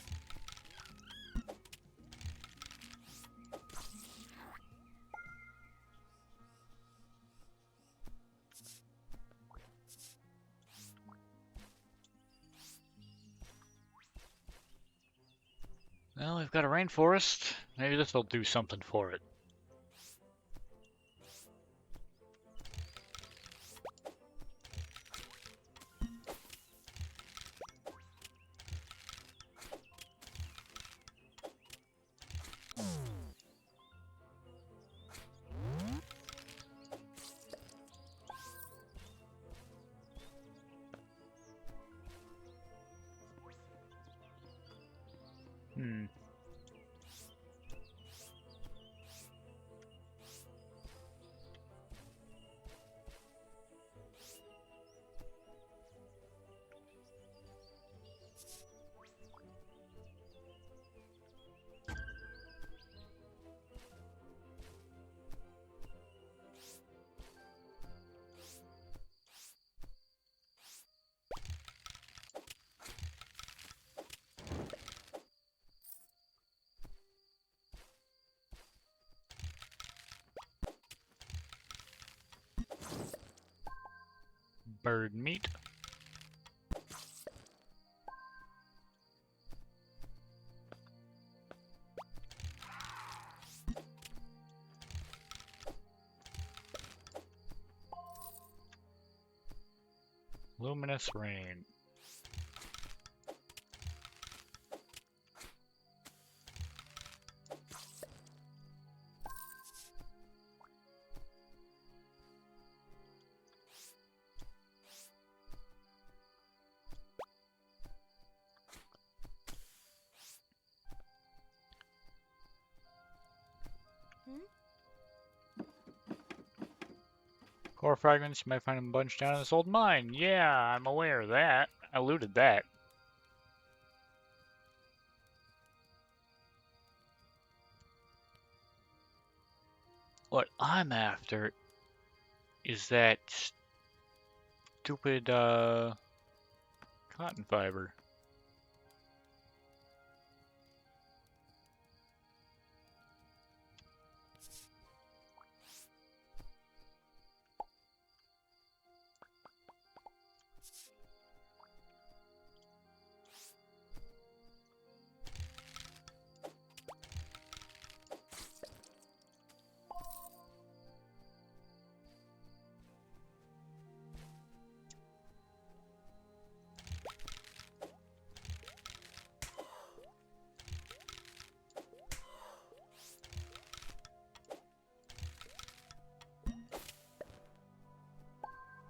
Well, we've got a rainforest. Maybe this will do something for it. Hmm. Bird meat. Luminous rain. Core fragments, you might find them bunched down in this old mine. Yeah, I'm aware of that. I looted that. What I'm after is that stupid, cotton fiber.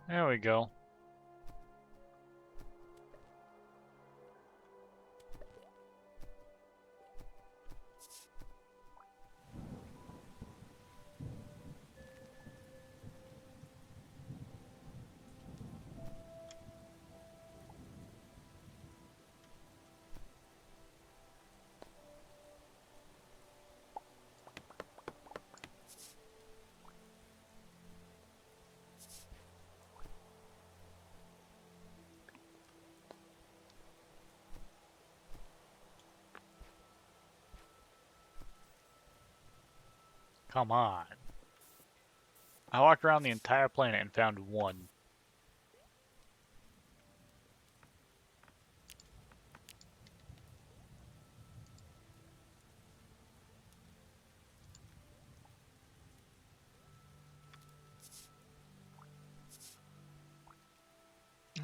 There we go. Come on. I walked around the entire planet and found one.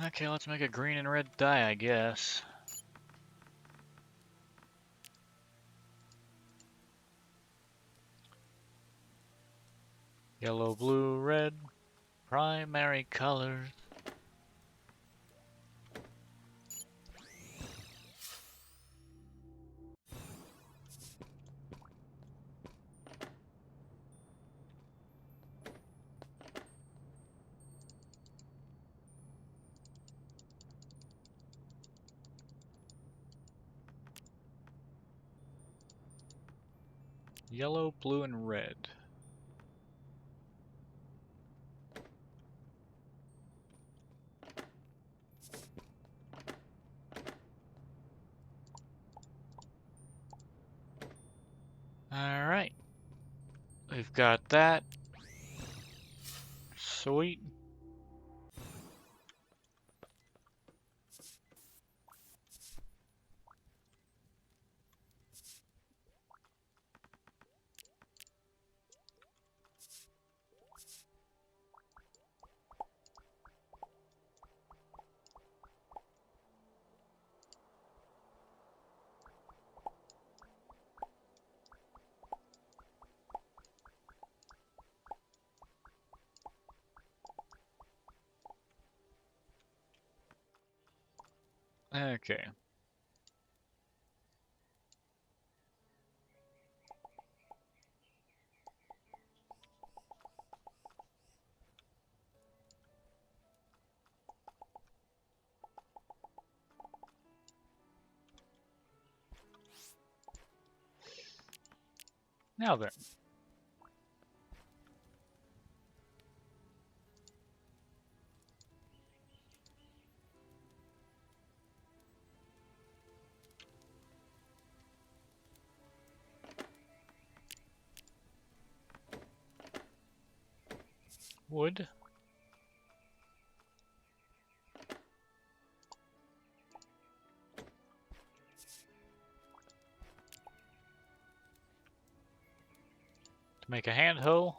Okay, let's make a green and red dye, I guess. Yellow, blue, red, primary colors. Yellow, blue, and red. Alright. We've got that. Sweet. Okay. Now then. Wood. To make a hand hoe.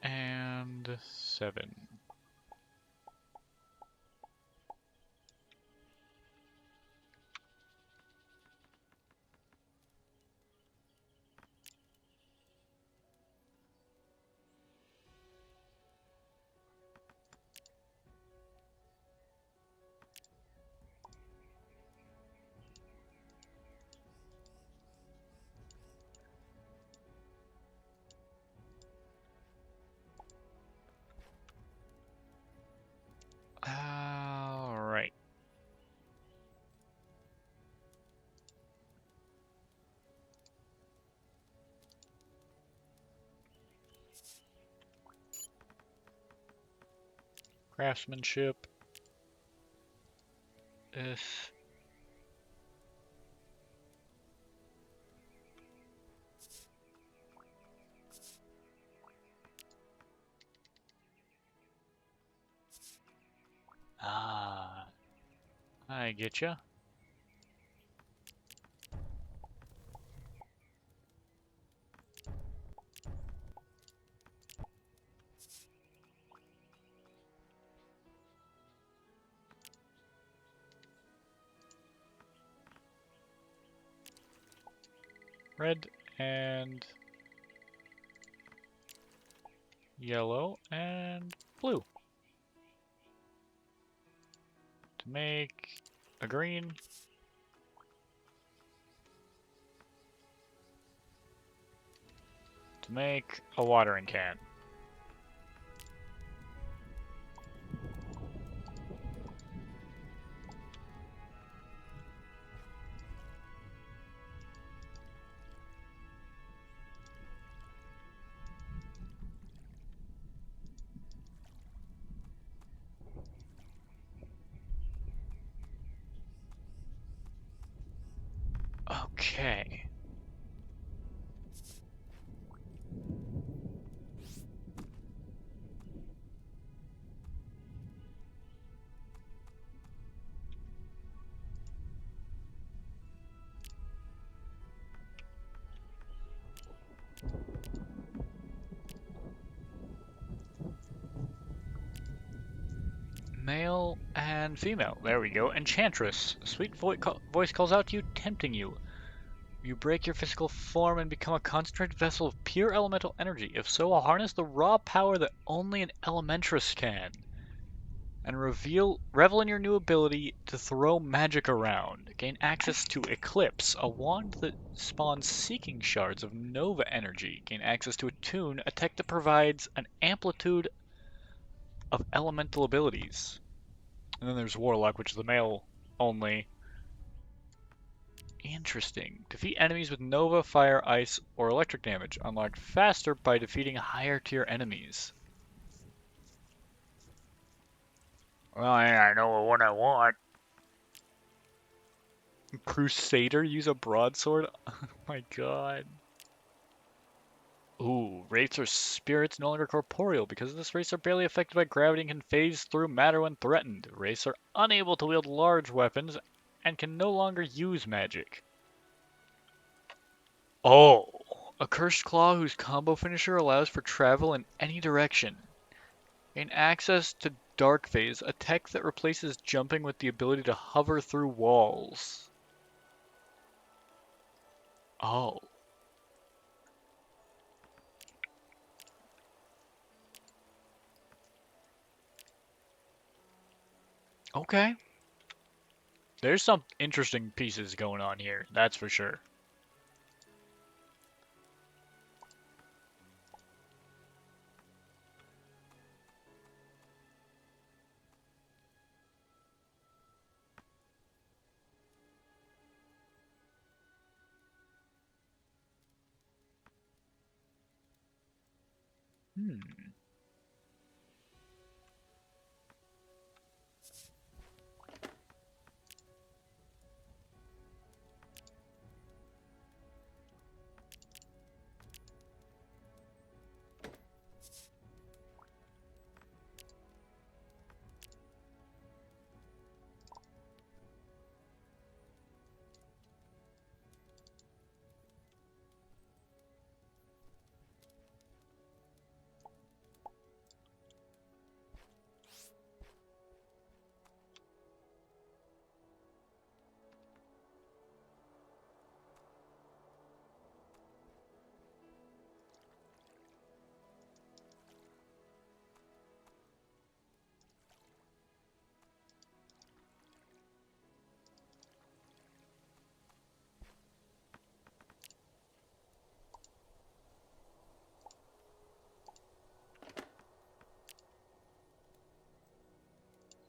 And 7. Alright. Craftsmanship. This. I get ya. Red and yellow and blue. To make a green. To make a watering can. Okay. Male and female. There we go. Enchantress. A sweet voice calls out to you, tempting you. You break your physical form and become a concentrated vessel of pure elemental energy. If so, harness the raw power that only an elementress can. And revel in your new ability to throw magic around. Gain access to Eclipse, a wand that spawns seeking shards of Nova energy. Gain access to Attune, a tech that provides an amplitude of elemental abilities. And then there's Warlock, which is the male only. Interesting. Defeat enemies with Nova, Fire, Ice, or Electric damage. Unlocked faster by defeating higher tier enemies. Well, yeah, I know what I want. Crusader, use a broadsword? Oh my god. Ooh, wraiths are spirits no longer corporeal. Because of this, wraiths are barely affected by gravity and can phase through matter when threatened. Wraiths are unable to wield large weapons and can no longer use magic. Oh, a Cursed Claw whose combo finisher allows for travel in any direction. Gain access to Dark Phase, a tech that replaces jumping with the ability to hover through walls. Oh. Okay. There's some interesting pieces going on here, that's for sure. Hmm.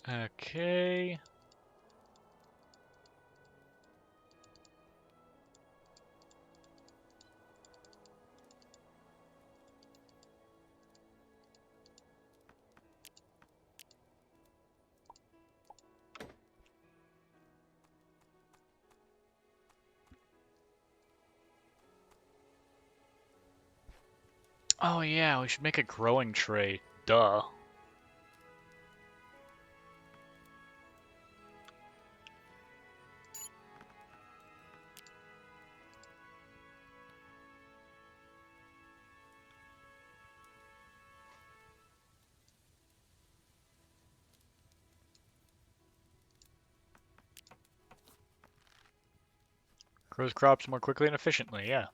Okay. Oh yeah, we should make a growing tray. Duh. Grows crops more quickly and efficiently, yeah.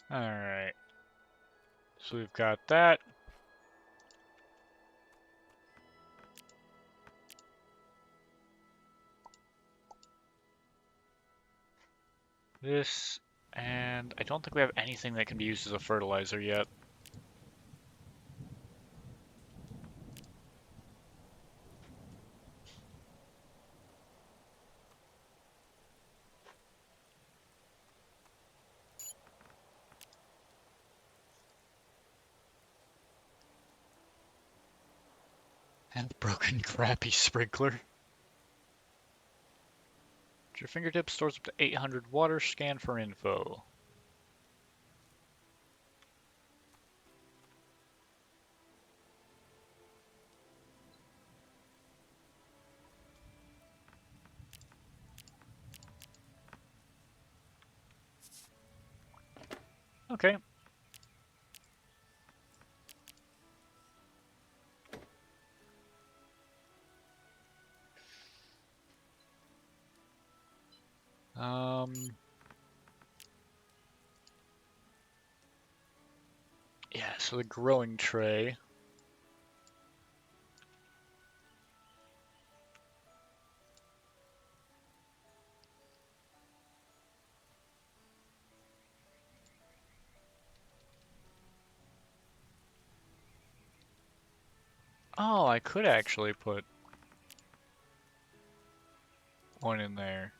Alright. So we've got that. This, and I don't think we have anything that can be used as a fertilizer yet. And broken crappy sprinkler. At your fingertips stores up to 800 water. Scan for info. Okay. Um, yeah, so the growing tray. Oh, I could actually put one in there.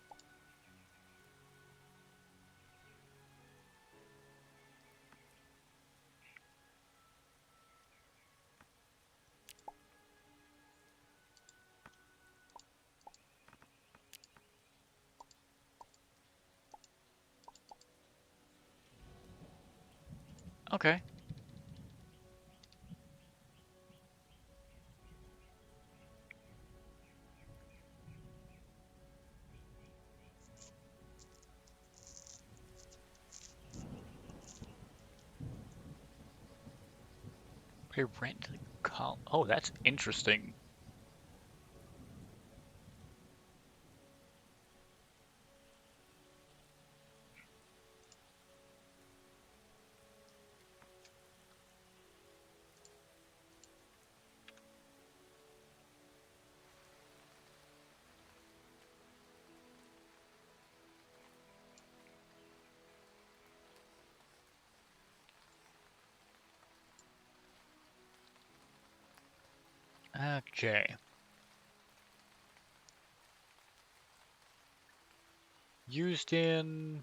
Okay. Pay rent. Oh, that's interesting. Okay. Used in...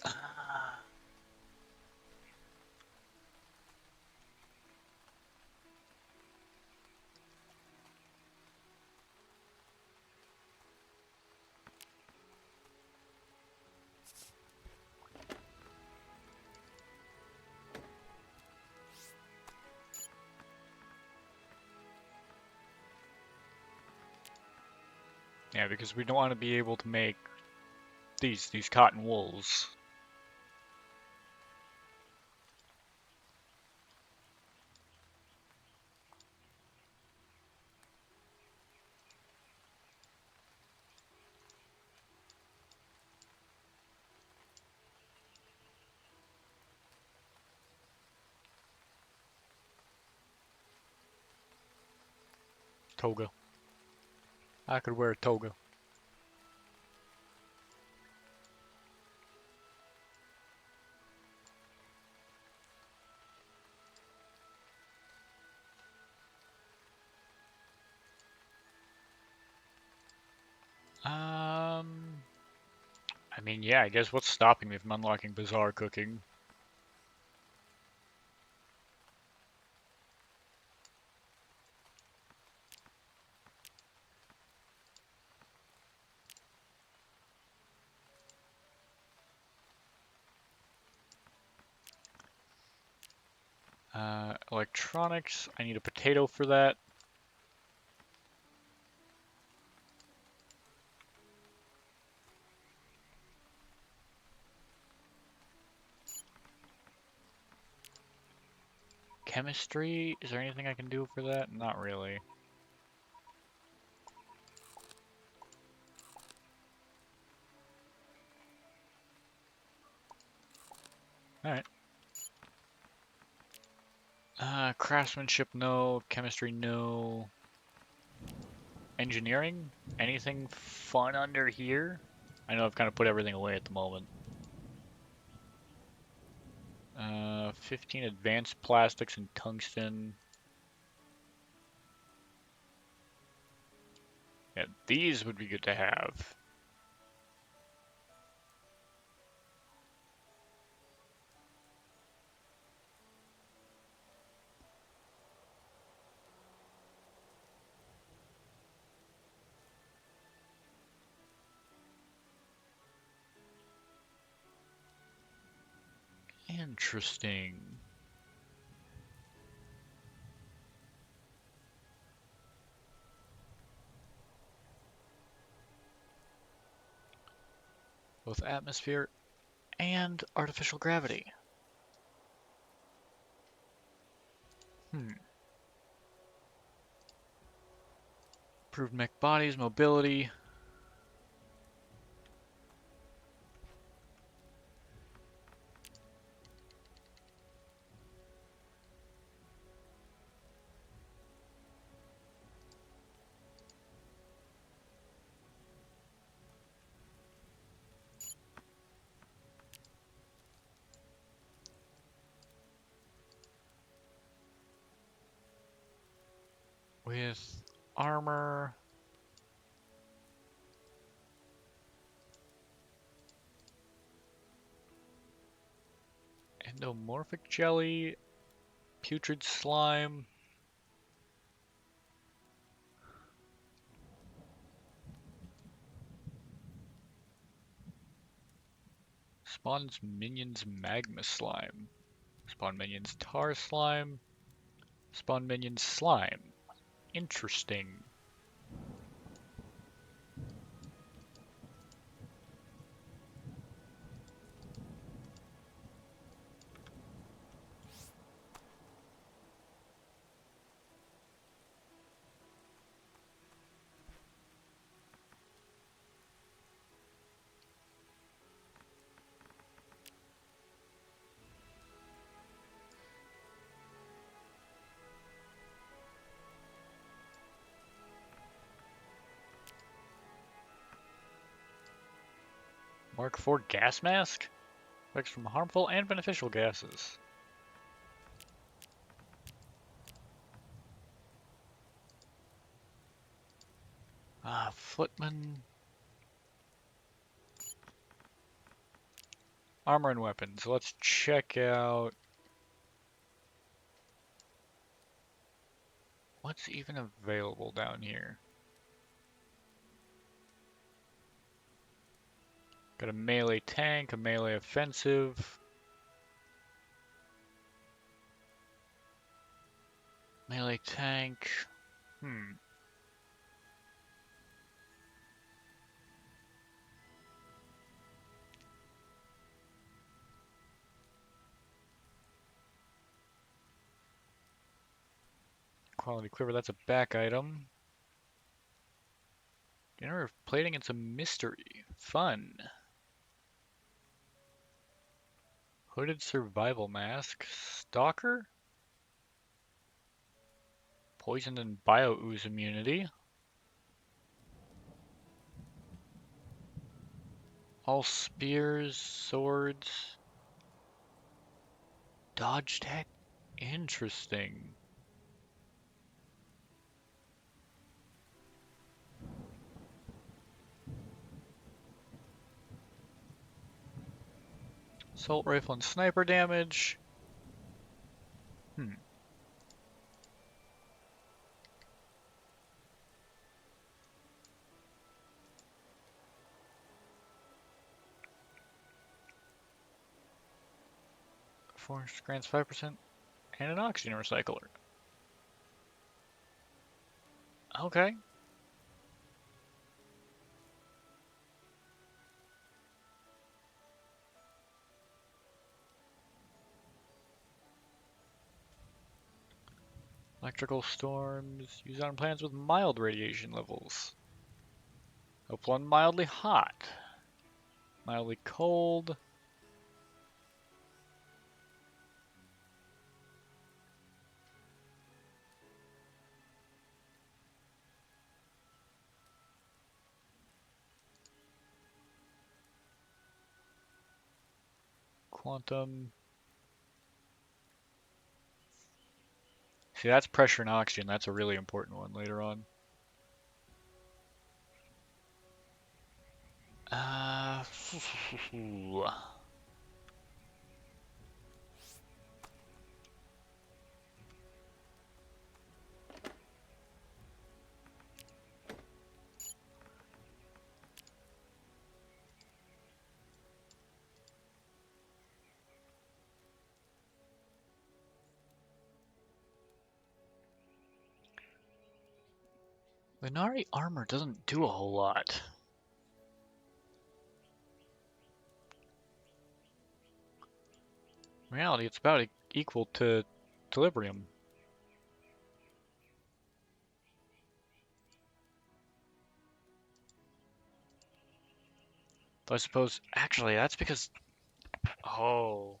Ah. Yeah, because we don't want to be able to make these cotton wools. Toga. I could wear a toga. I mean, yeah, I guess what's stopping me from unlocking bizarre cooking? Electronics, I need a potato for that. Chemistry, is there anything I can do for that? Not really. Alright. Craftsmanship, no. Chemistry, no. Engineering? Anything fun under here? I know I've kind of put everything away at the moment. 15 advanced plastics and tungsten. Yeah, these would be good to have. Interesting. Both atmosphere and artificial gravity. Hmm. Improved mech bodies, mobility. With armor. Endomorphic jelly. Putrid slime. Spawns minions magma slime. Spawn minions tar slime. Spawn minions slime. Interesting. Mark 4 gas mask? Effects from harmful and beneficial gases. Footman. Armor and weapons. Let's check out what's even available down here. Got a melee tank, a melee offensive. Melee tank. Quality quiver, that's a back item. Dinner of plating and some mystery. Fun. Hooded survival mask. Stalker? Poison and bio-ooze immunity. All spears, swords. Dodge tech? Interesting. Assault rifle and sniper damage. Hmm. Force grants 5% And an oxygen recycler. Okay. Electrical storms used on planets with mild radiation levels. Hope one mildly hot. Mildly cold. Quantum. See, that's pressure and oxygen. That's a really important one later on. Uh, Minari armor doesn't do a whole lot. In reality, it's about equal to Equilibrium. Though I suppose, actually, that's because, oh,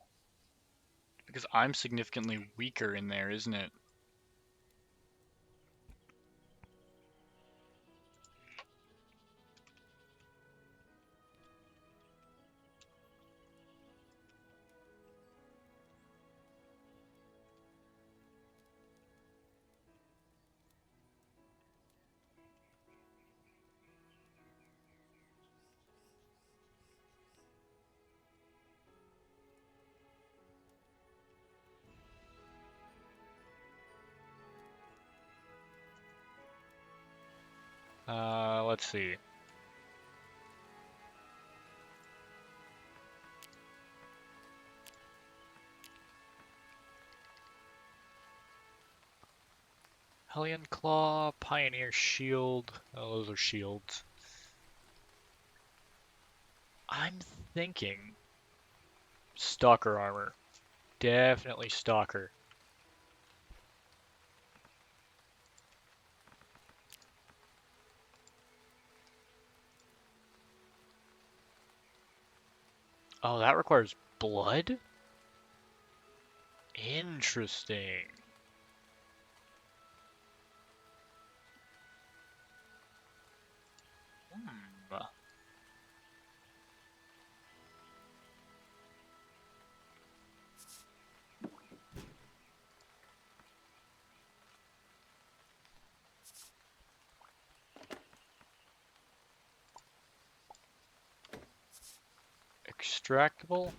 because I'm significantly weaker in there, isn't it? Let's see. Hellion Claw, Pioneer Shield. Oh, those are shields. I'm thinking Stalker armor. Definitely Stalker. Oh, that requires blood? Interesting. Hmm. Extractable?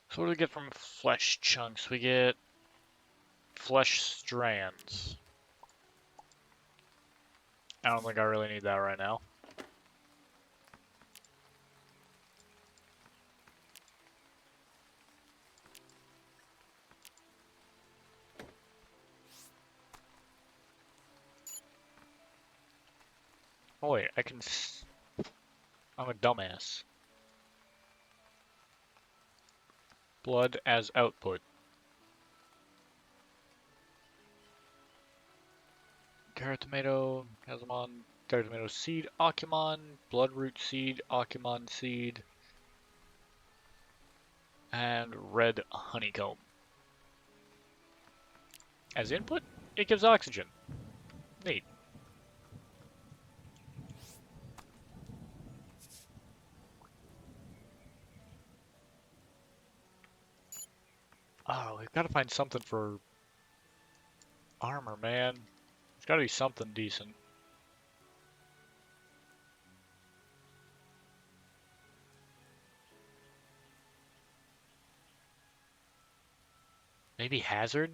So what do we get from flesh chunks? We get flesh strands. I don't think I really need that right now. Oh wait, I can. I'm a dumbass. Blood as output. Carrot tomato, Kazamon, carrot tomato seed, Akumon, bloodroot seed, Akumon seed, and red honeycomb. As input, it gives oxygen. Neat. Oh, we've got to find something for armor, man. There's got to be something decent. Maybe hazard?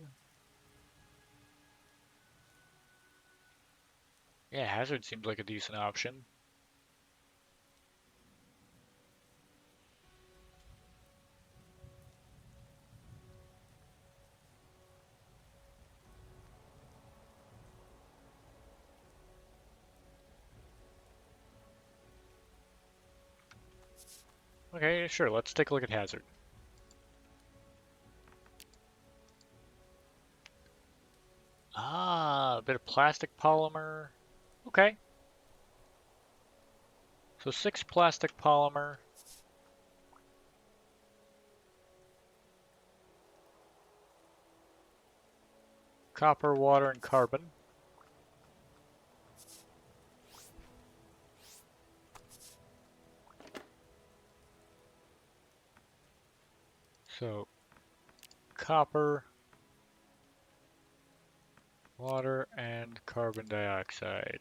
Yeah, hazard seems like a decent option. Okay, sure, let's take a look at hazard. Ah, a bit of plastic polymer. Okay. So 6 plastic polymer. Copper, water, and carbon. So copper, water, and carbon dioxide.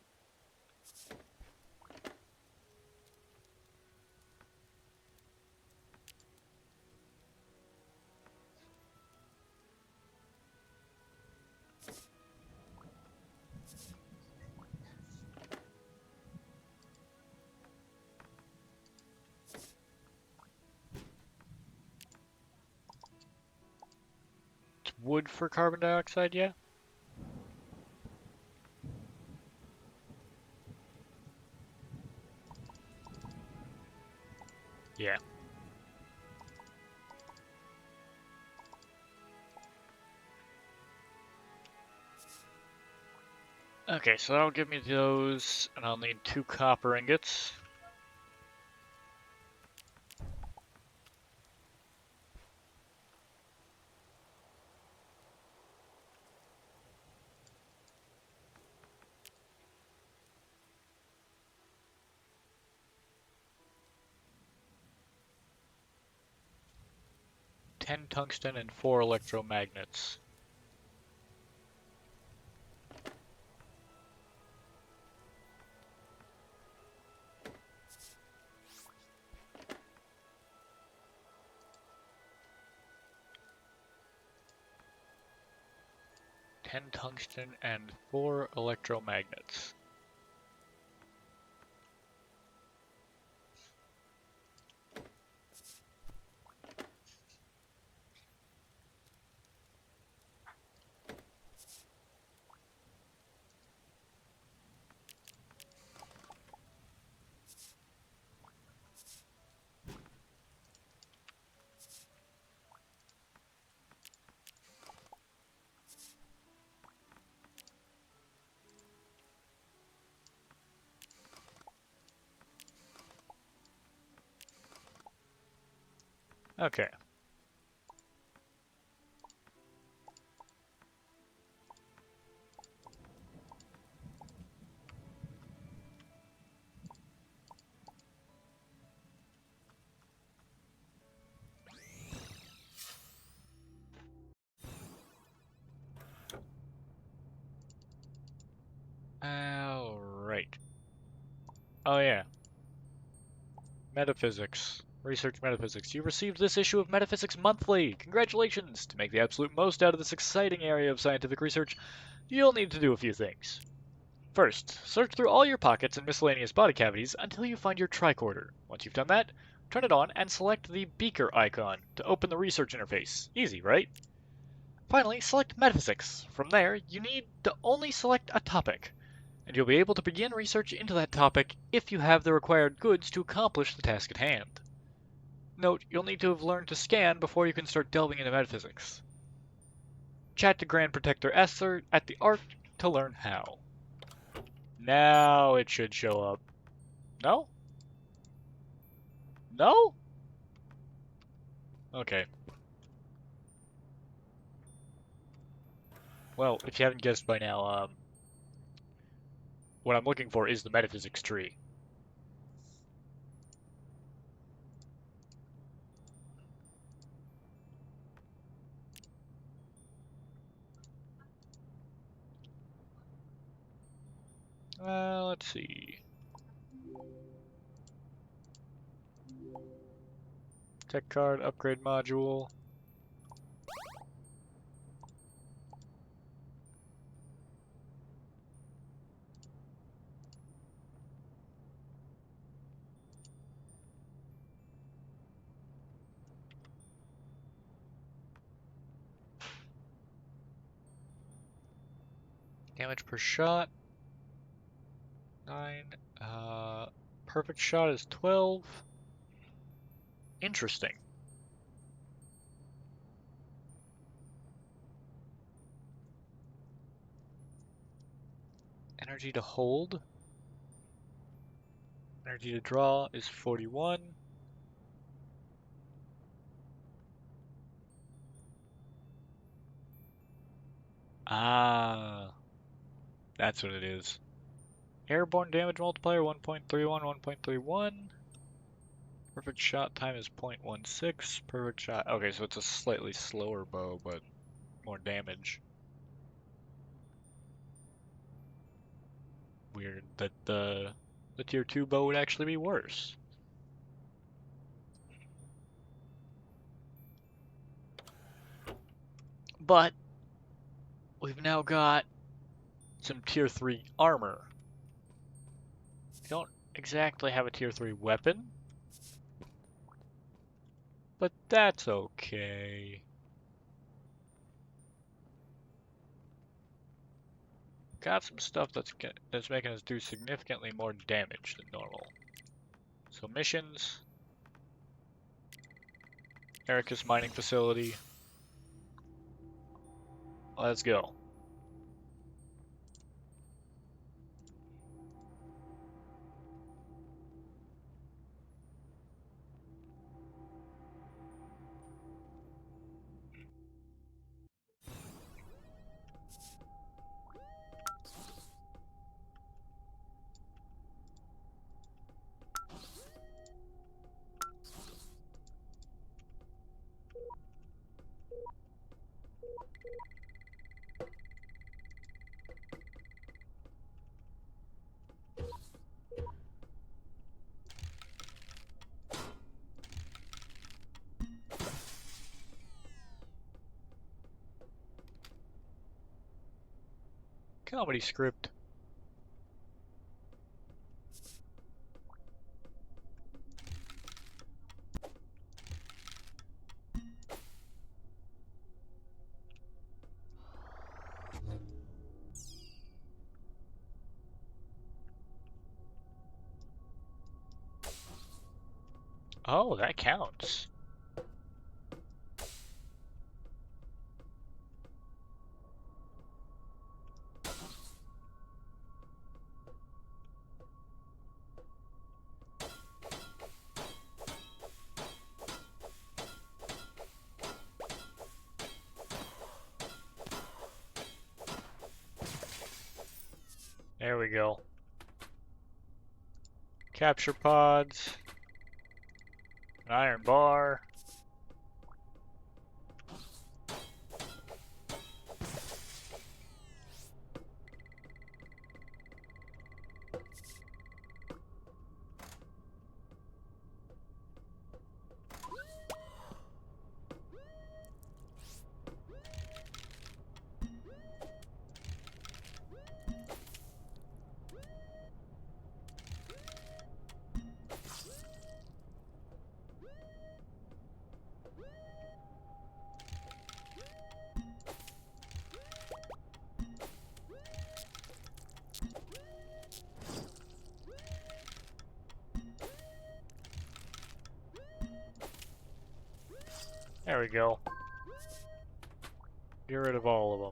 It's wood for carbon dioxide, yeah? Yeah. Okay, so that'll give me those, and I'll need 2 copper ingots. Ten tungsten and 4 electromagnets. Ten tungsten and 4 electromagnets. Okay. Alright. Oh yeah. Metaphysics. Research Metaphysics. You received this issue of Metaphysics Monthly! Congratulations! To make the absolute most out of this exciting area of scientific research, you'll need to do a few things. First, search through all your pockets and miscellaneous body cavities until you find your tricorder. Once you've done that, turn it on and select the beaker icon to open the research interface. Easy, right? Finally, select Metaphysics. From there, you need to only select a topic, and you'll be able to begin research into that topic if you have the required goods to accomplish the task at hand. Note, you'll need to have learned to scan before you can start delving into metaphysics. Chat to Grand Protector Esther at the Ark to learn how. Now it should show up. No? No? Okay. Well, if you haven't guessed by now, what I'm looking for is the metaphysics tree. Let's see. Tech card, upgrade module. Damage per shot. 9. Perfect shot is 12. Interesting. Energy to hold. Energy to draw is 41. Ah, that's what it is. Airborne damage multiplier 1.31, 1.31. Perfect shot time is 0.16. Perfect shot. Okay, so it's a slightly slower bow, but more damage. Weird that the tier 2 bow would actually be worse. But we've now got some tier 3 armor. We don't exactly have a tier 3 weapon, but that's okay. Got some stuff that's making us do significantly more damage than normal. So missions, Ericus mining facility. Let's go. Comedy script. Oh, that counts. There we go. Capture pods. An iron bar. There we go. Get rid of all of them.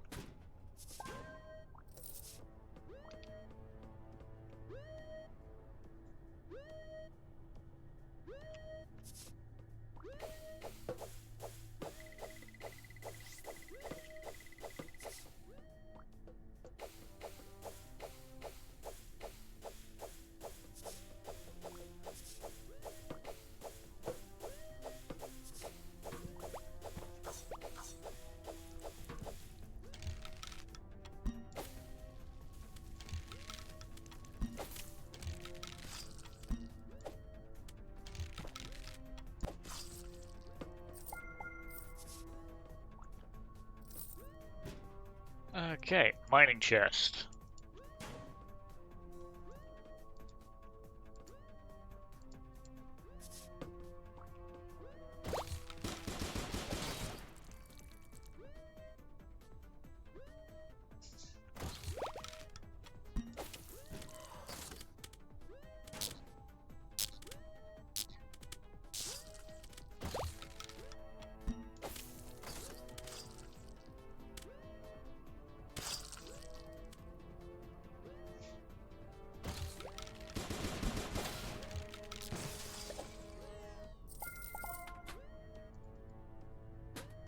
Okay, mining chest.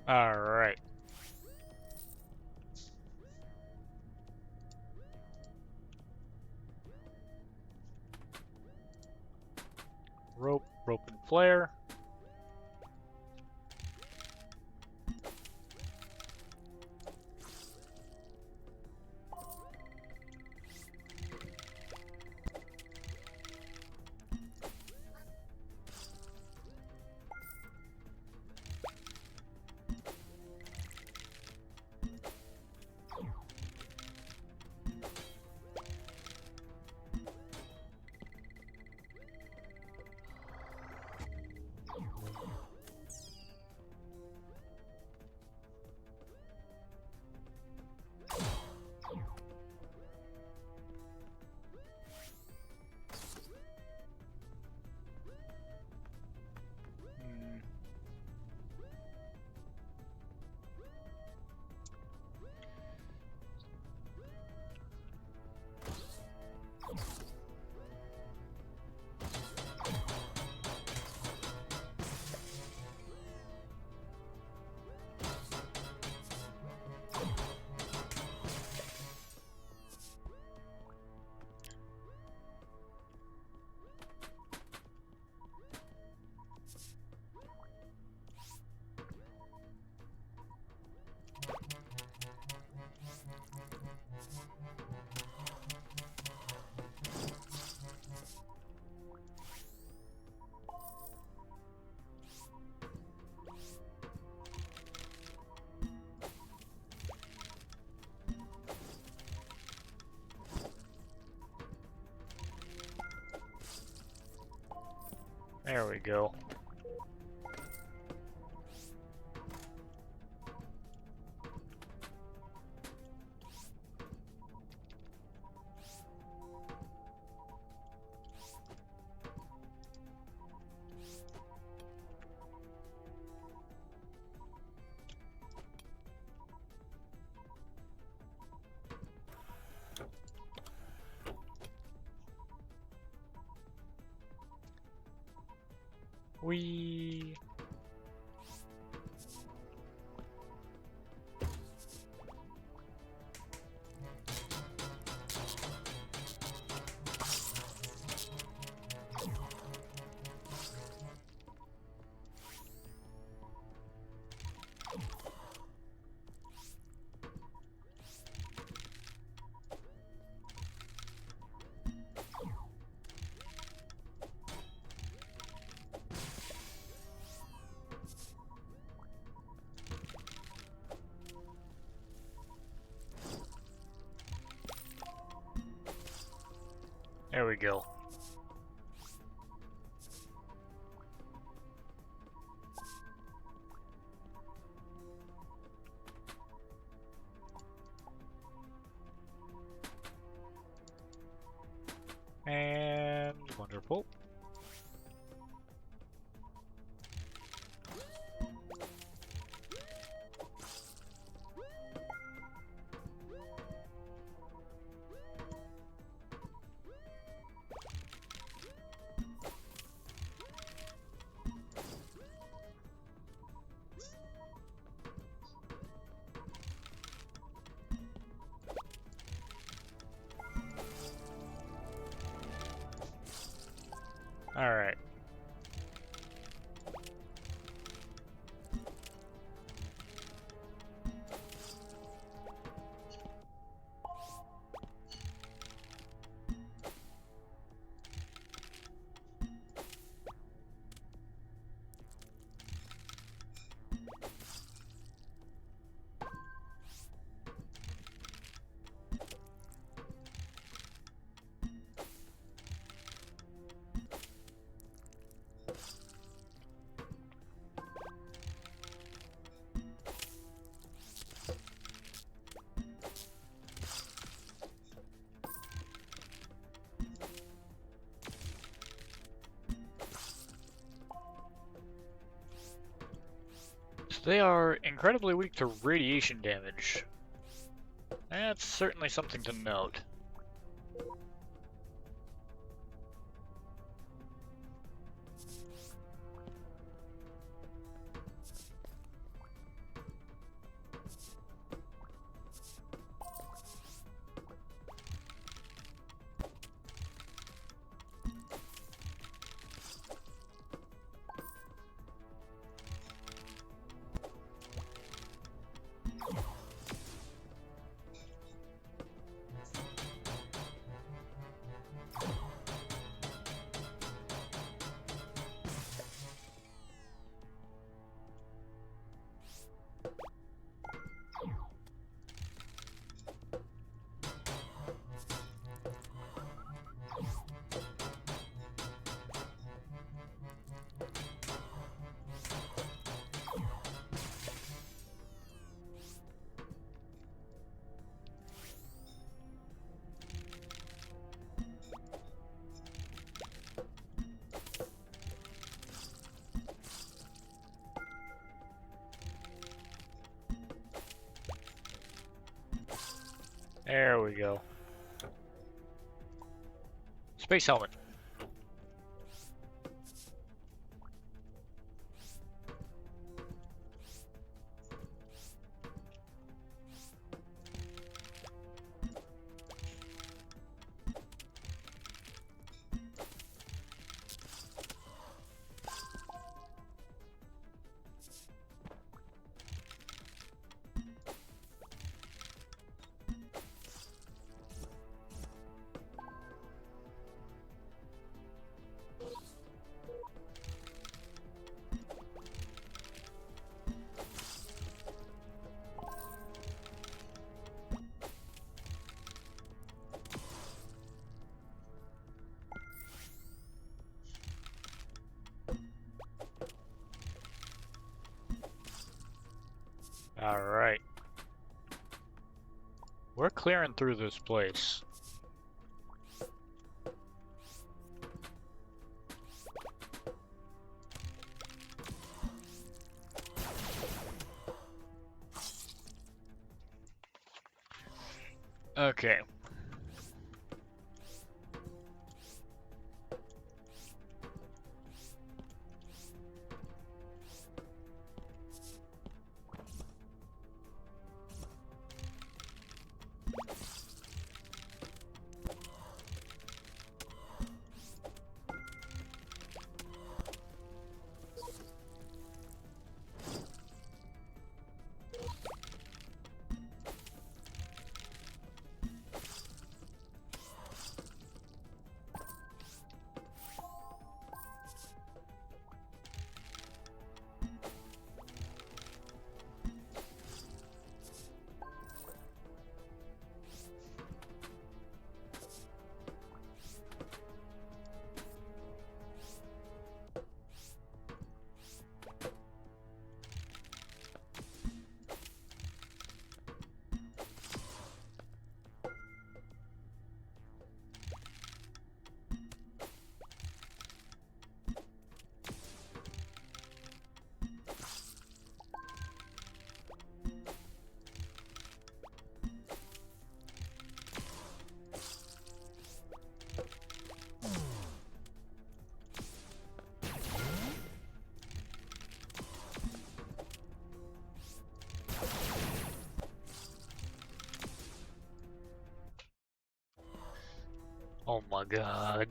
Alright. Rope and flare. Hmm. There we go. We There we go. And wonderful. All right. So they are incredibly weak to radiation damage. That's certainly something to note. There we go. Space helmet. Alright. We're clearing through this place. Okay. Oh my god.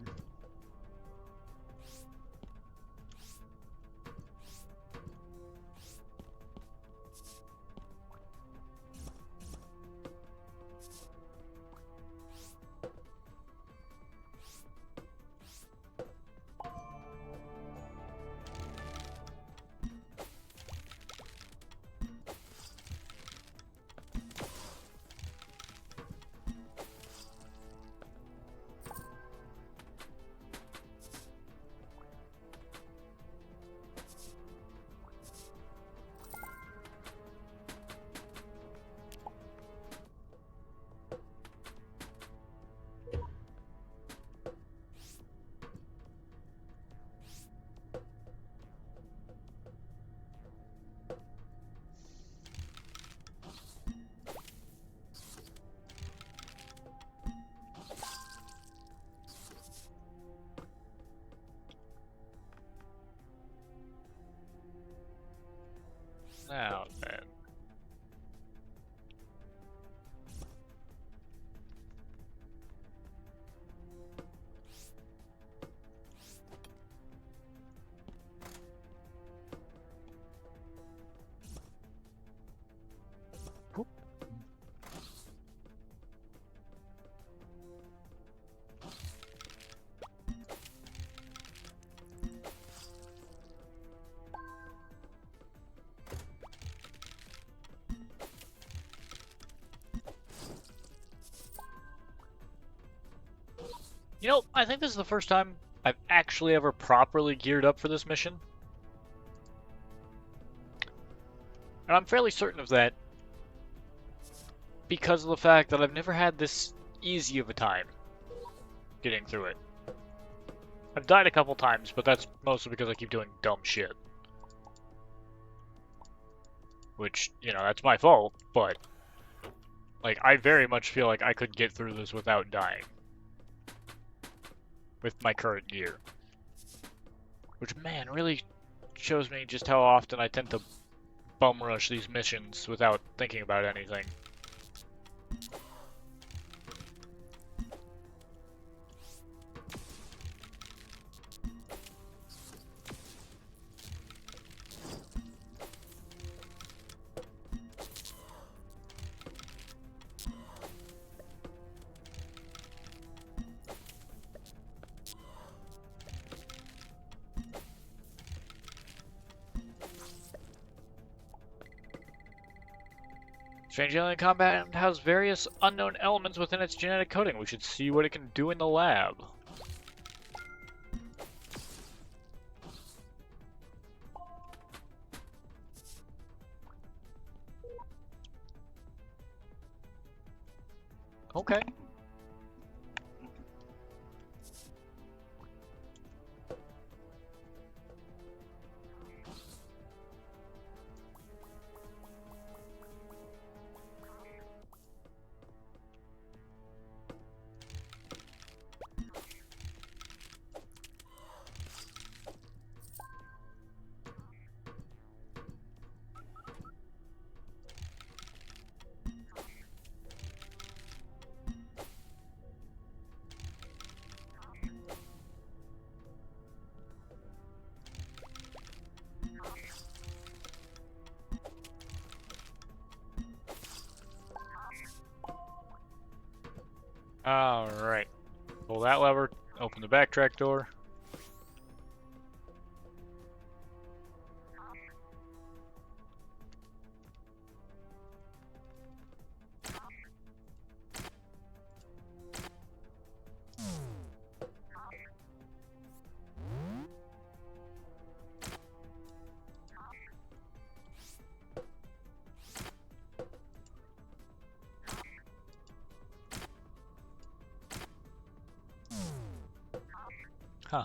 Now then. Whoop. You know, I think this is the first time I've actually ever properly geared up for this mission. And I'm fairly certain of that because of the fact that I've never had this easy of a time getting through it. I've died a couple times, but that's mostly because I keep doing dumb shit. Which, you know, that's my fault, but Like, I very much feel like I could get through this without dying. With my current gear. Which, man, really shows me just how often I tend to bum rush these missions without thinking about anything. Strange alien combat has various unknown elements within its genetic coding. We should see what it can do in the lab. Okay. Alright. Pull that lever, open the backtrack door. Huh.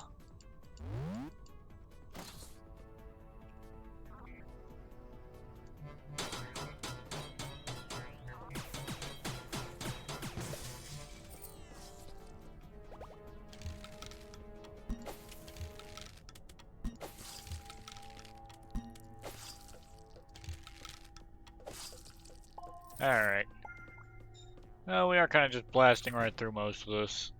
Alright. Well, we are kind of just blasting right through most of this.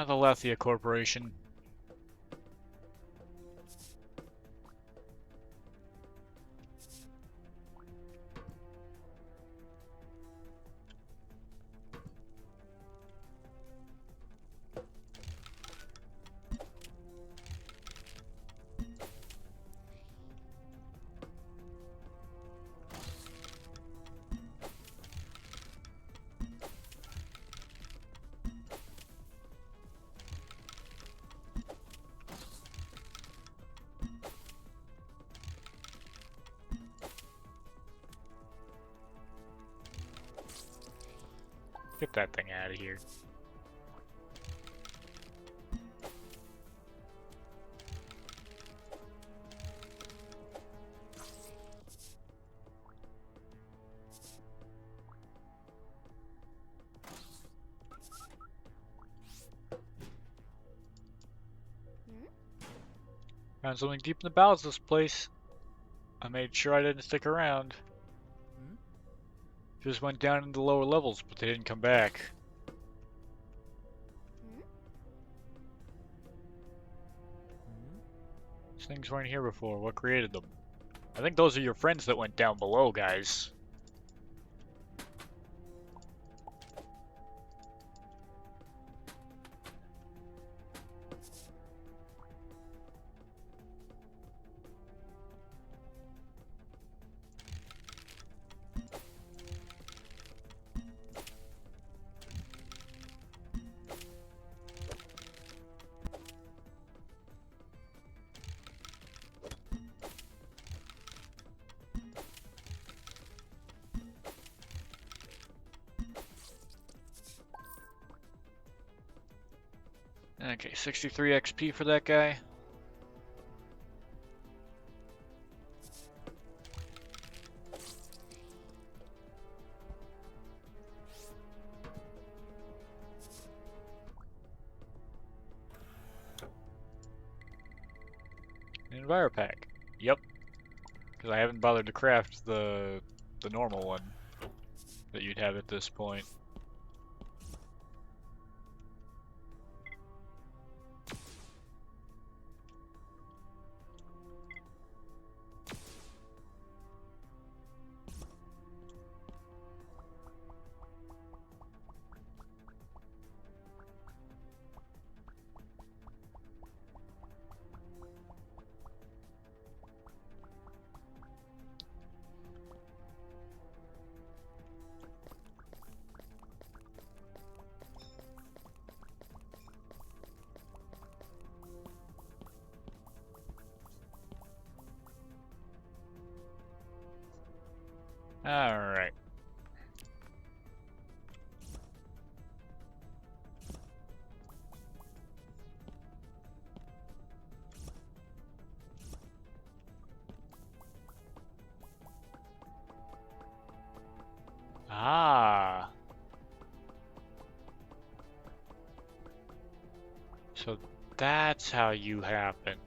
The Lethia Corporation. Get that thing out of here. Found something deep in the bowels of this place. I made sure I didn't stick around. Just went down into the lower levels, but they didn't come back. These things weren't here before. What created them? I think those are your friends that went down below, guys. Okay, 63 XP for that guy. Enviropack. Yep. Because I haven't bothered to craft the normal one that you'd have at this point. Alright. Ah. So that's how you happen.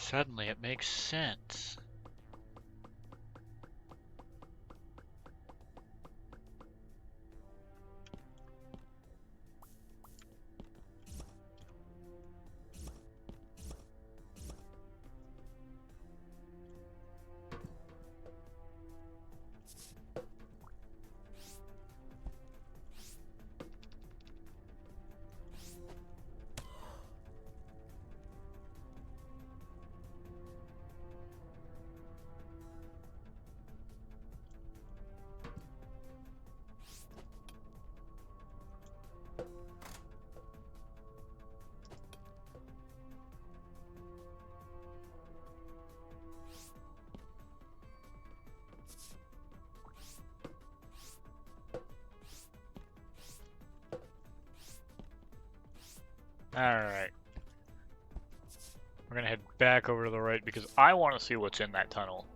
Suddenly it makes sense. Alright. We're gonna head back over to the right because I want to see what's in that tunnel.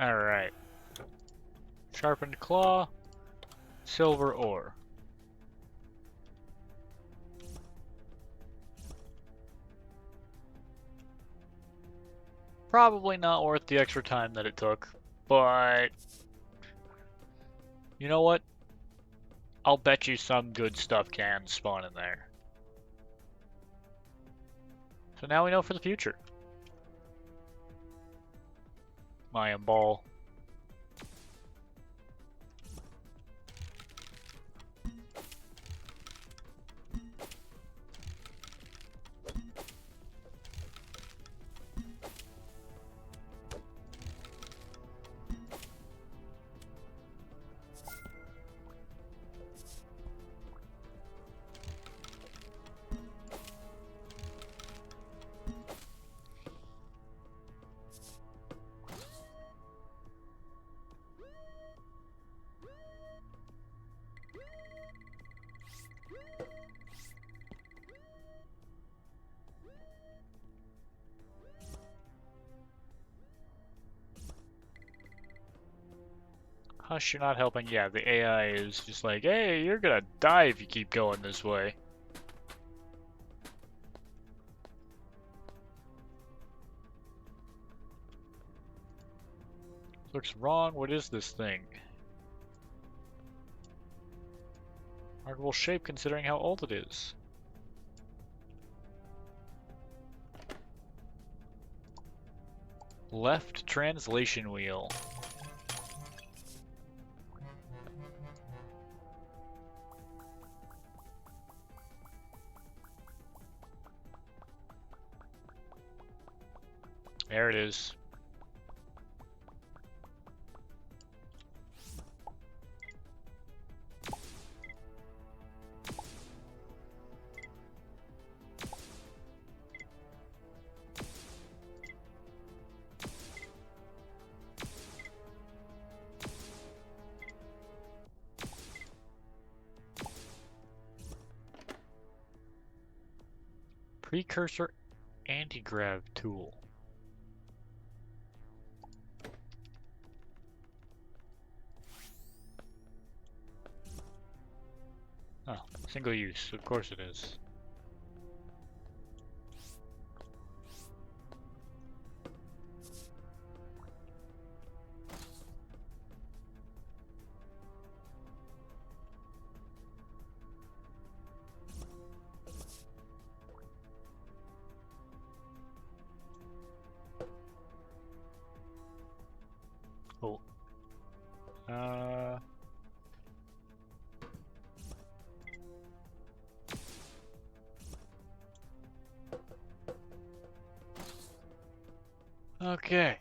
Alright. Sharpened claw, silver ore. Probably not worth the extra time that it took, but you know what? I'll bet you some good stuff can spawn in there. So now we know for the future. Mayan ball. Hush, you're not helping. Yeah, the AI is just like, hey, you're gonna die if you keep going this way. Looks wrong. What is this thing? remarkable shape considering how old it is. Left translation wheel. There it is. Precursor anti-grav tool. Oh, single use, of course it is. Oh. Okay.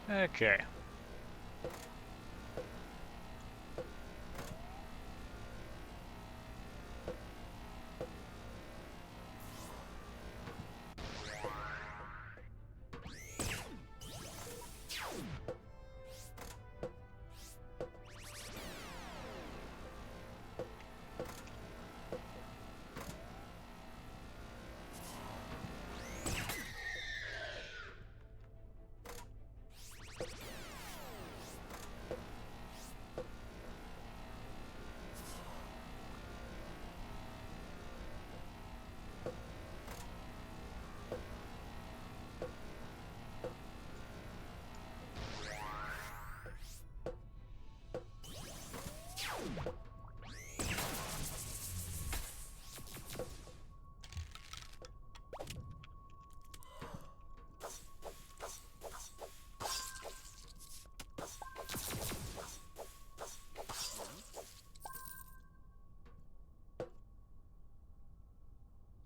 Okay.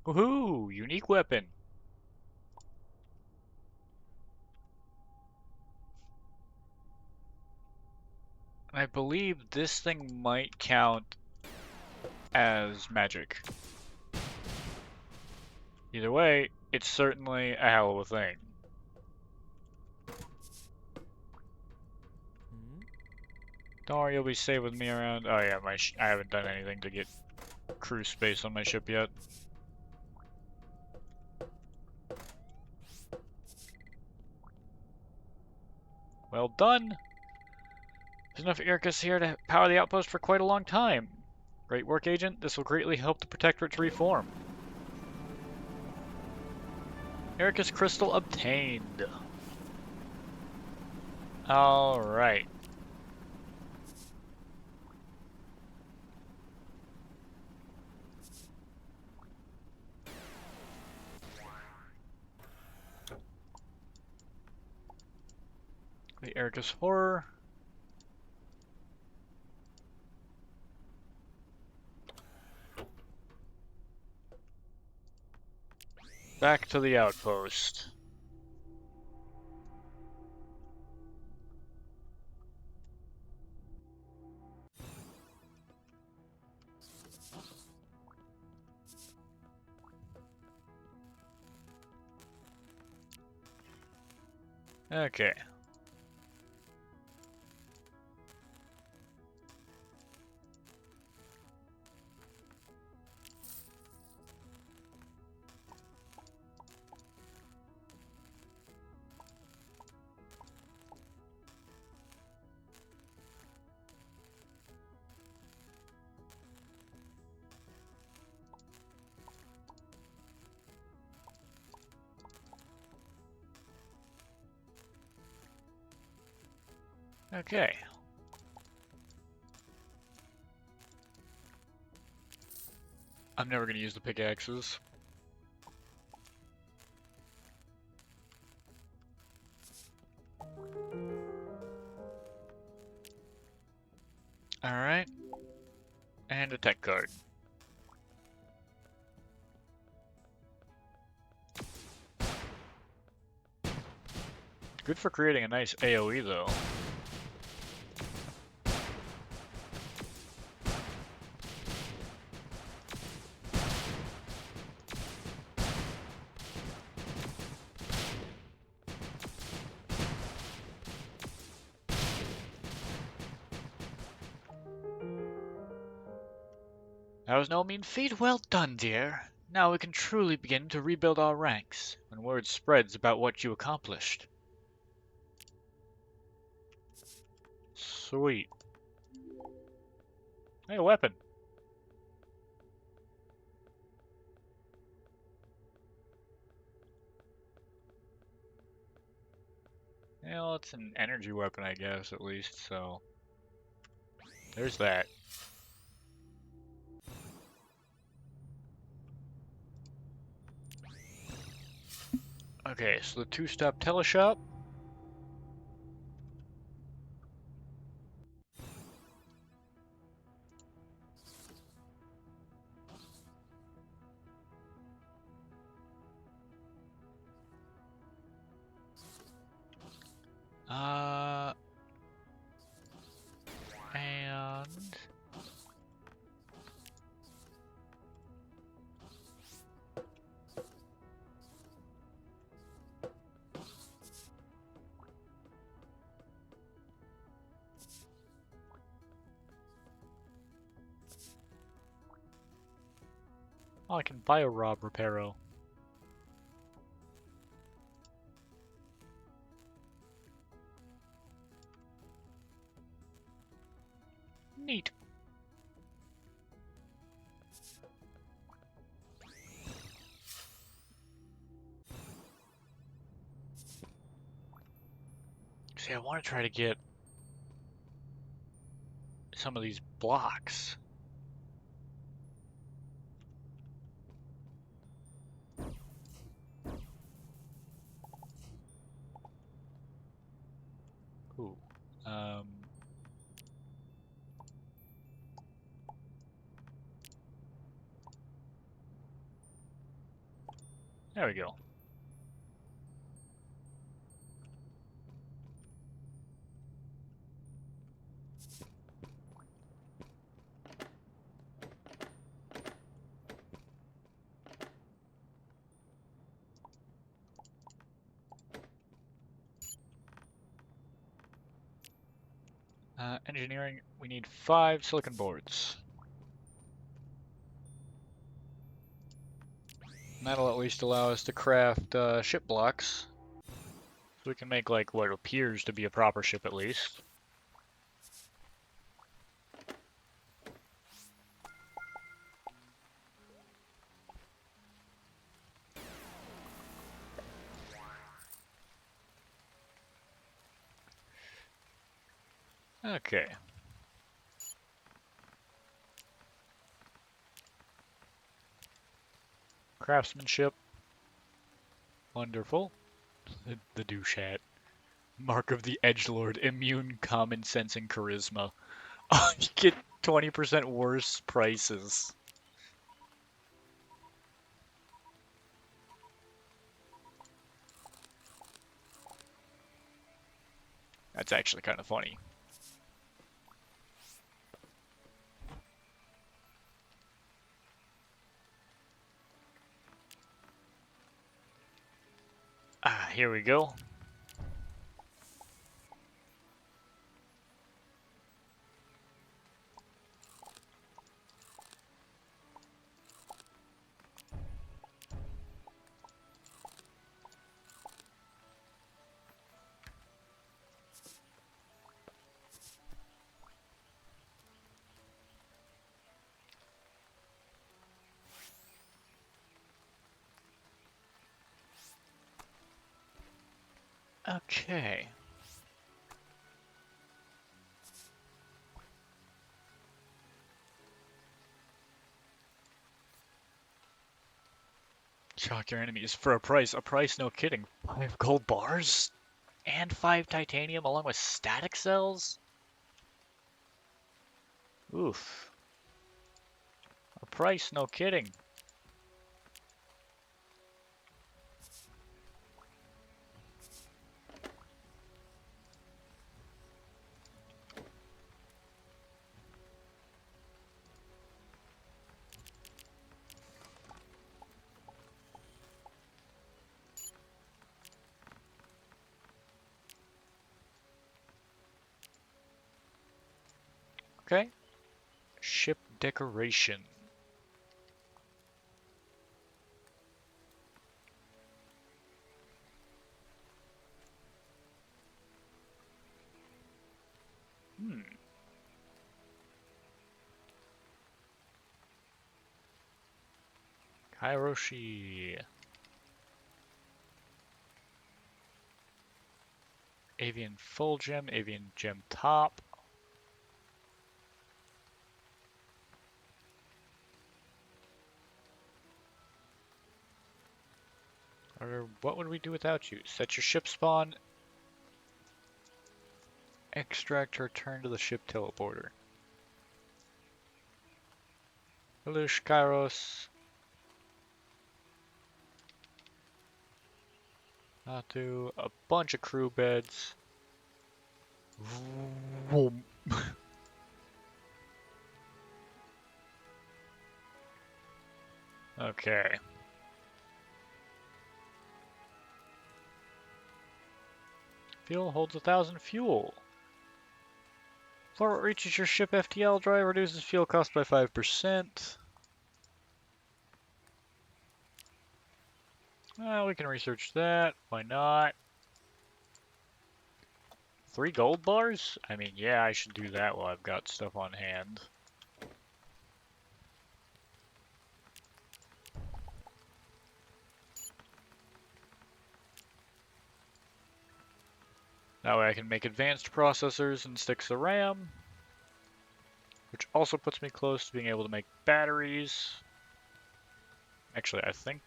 Woohoo! Unique weapon. I believe this thing might count as magic. Either way, it's certainly a hell of a thing. Don't worry, you'll be safe with me around. Oh yeah, I haven't done anything to get crew space on my ship yet. Well done! There's enough Irkus here to power the outpost for quite a long time. Great work, Agent. This will greatly help the Protectorate reform. Irkus crystal obtained. Alright. The Irkus Horror. Back to the outpost. Okay. Okay. I'm never gonna use the pickaxes. Alright. And a tech card. Good for creating a nice AoE though. That was no mean feat. Well done, dear. Now we can truly begin to rebuild our ranks when word spreads about what you accomplished. Sweet. Hey, a weapon. Well, it's an energy weapon, I guess, at least, so... There's that. Okay, so the two-stop teleshop. Uh... And... Oh, I can bio-rob Reparo. Neat. See, I want to try to get some of these blocks. Ooh. Um... There we go. Engineering, we need 5 silicon boards. And that'll at least allow us to craft ship blocks. So we can make like what appears to be a proper ship at least. Okay. Craftsmanship. Wonderful. The douche hat. Mark of the Edgelord. Immune, common sense, and charisma. Oh, you get 20% worse prices. That's actually kind of funny. Ah, here we go. Okay. Shock your enemies for a price. A price, no kidding. 5 gold bars? And 5 titanium along with static cells? Oof. A price, no kidding. Okay. Ship decoration. Hmm. Kairoshi. Avian full gem, avian gem top. Or what would we do without you? Set your ship spawn. Extract, return to the ship teleporter. Lelouch, Kairos. Natu, a bunch of crew beds. Vroom. Okay. Fuel holds 1,000 fuel. Before it reaches your ship FTL drive, reduces fuel cost by 5%. Well, we can research that. Why not? 3 gold bars? I mean, yeah, I should do that while I've got stuff on hand. That way I can make advanced processors and sticks of RAM, which also puts me close to being able to make batteries. Actually, I think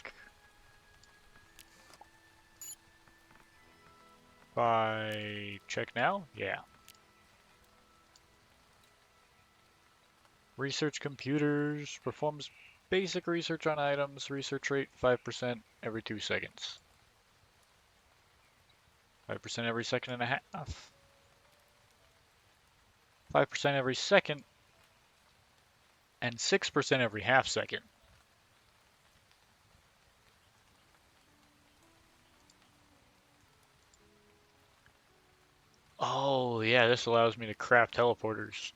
if I check now, yeah. Research computers, performs basic research on items, research rate 5% every 2 seconds. 5% every second and a half. 5% every second, and 6% every half second. Oh, yeah, this allows me to craft teleporters.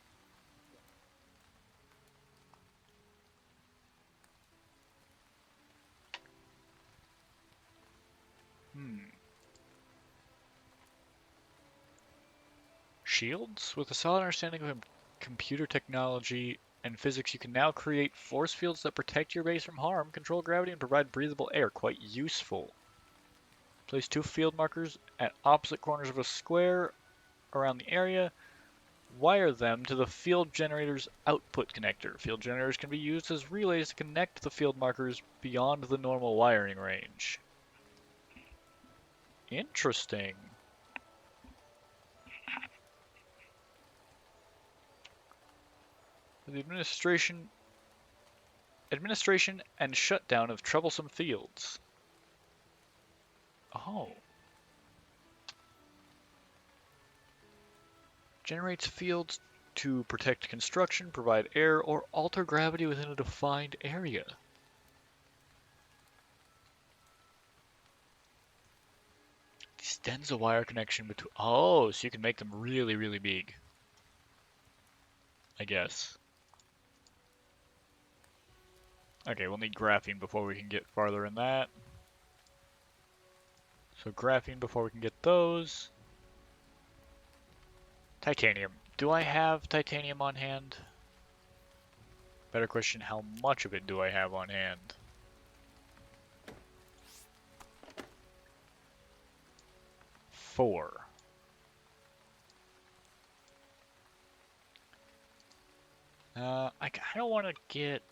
Hmm. Shields? With a solid understanding of computer technology and physics, you can now create force fields that protect your base from harm, control gravity, and provide breathable air. Quite useful. Place 2 field markers at opposite corners of a square around the area. Wire them to the field generator's output connector. Field generators can be used as relays to connect the field markers beyond the normal wiring range. Interesting. The administration and shutdown of troublesome fields. Oh. Generates fields to protect construction, provide air, or alter gravity within a defined area. Extends a wire connection between. Oh, so you can make them really, really big. I guess. Okay, we'll need graphene before we can get farther in that. So graphene before we can get those. Titanium. Do I have titanium on hand? Better question, how much of it do I have on hand? 4. I kind of want to get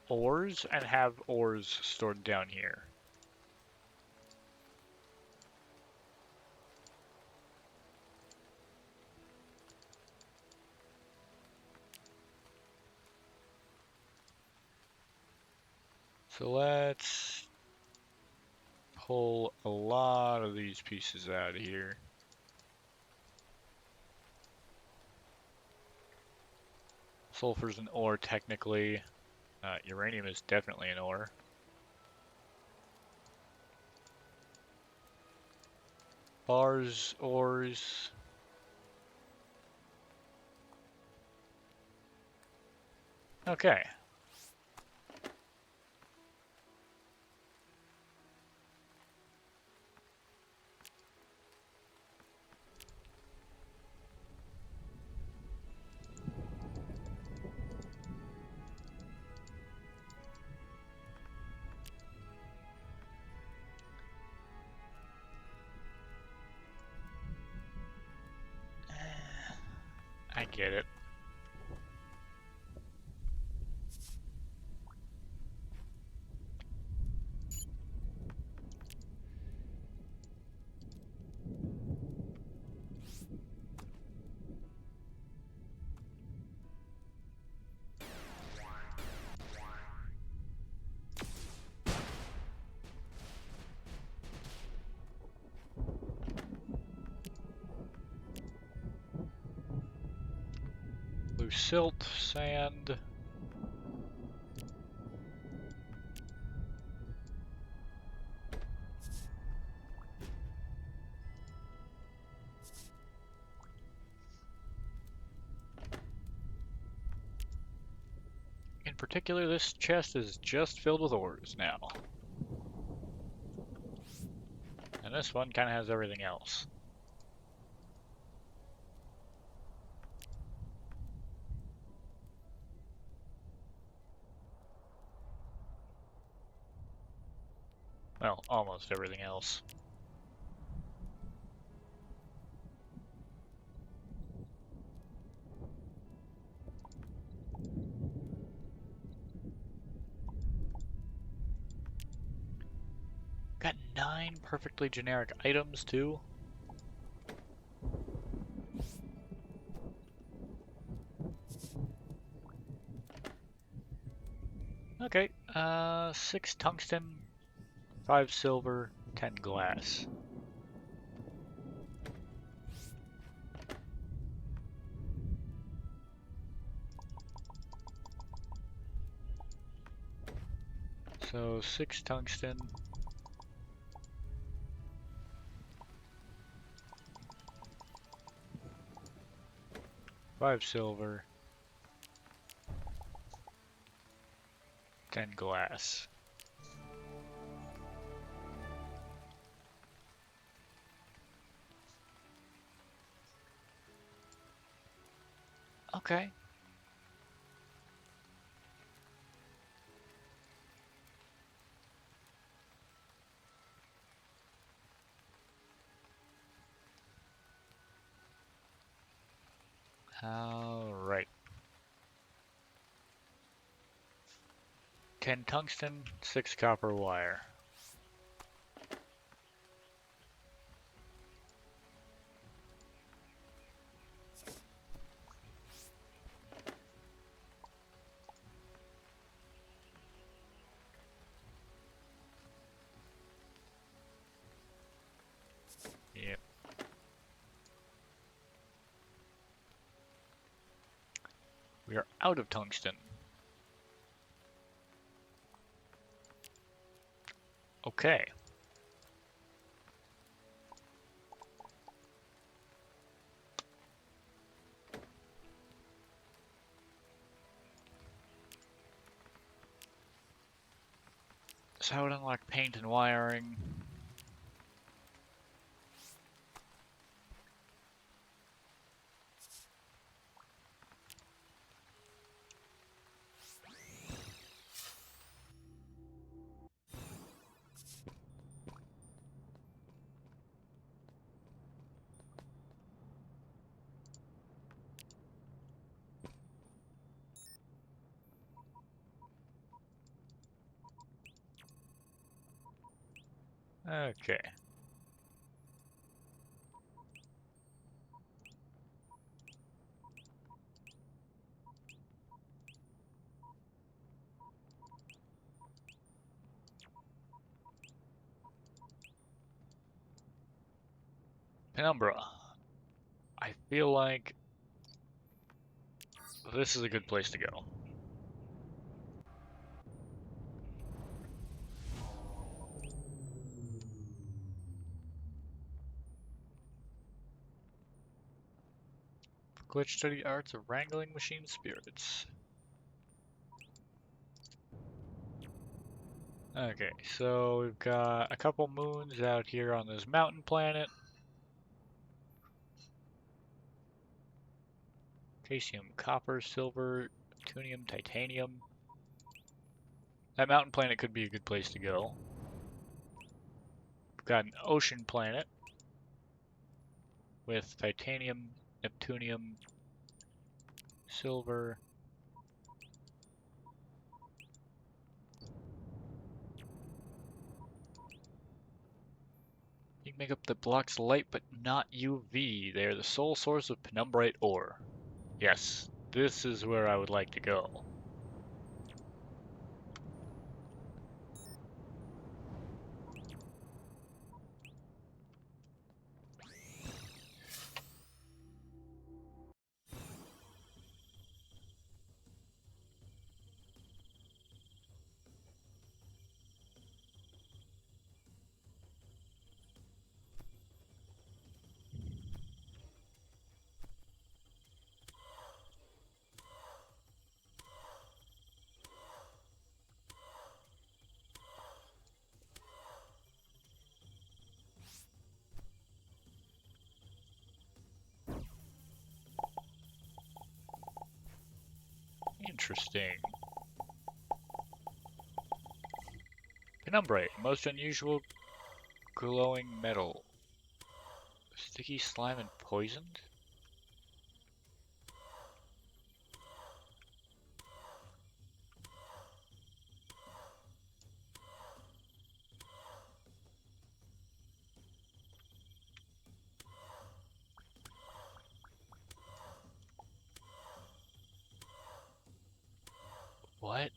ores and have ores stored down here. So let's pull a lot of these pieces out of here. Sulfur's an ore technically. Uranium is definitely an ore. Bars, ores. Okay. I get it. Blue silt, sand. In particular, this chest is just filled with ores now. And this one kind of has everything else. Well, almost everything else. Got 9 perfectly generic items, too. Okay, 6 tungsten, 5 silver, 10 glass. So 6 tungsten. 5 silver. 10 glass. Okay. Alright. 10 tungsten, 6 copper wire. Yep. We are out of tungsten. Okay. So I would unlock paint and wiring. Okay. Penumbra. I feel like this is a good place to go. Glitch study arts of wrangling machine spirits. Okay, so we've got a couple moons out here on this mountain planet. Calcium, copper, silver, neptunium, titanium. That mountain planet could be a good place to go. We've got an ocean planet with titanium, neptunium, silver. You can make up that blocks light but not UV. They are the sole source of penumbrite ore. Yes, this is where I would like to go. Interesting. Penumbrite, most unusual glowing metal. Sticky slime and poisoned? What?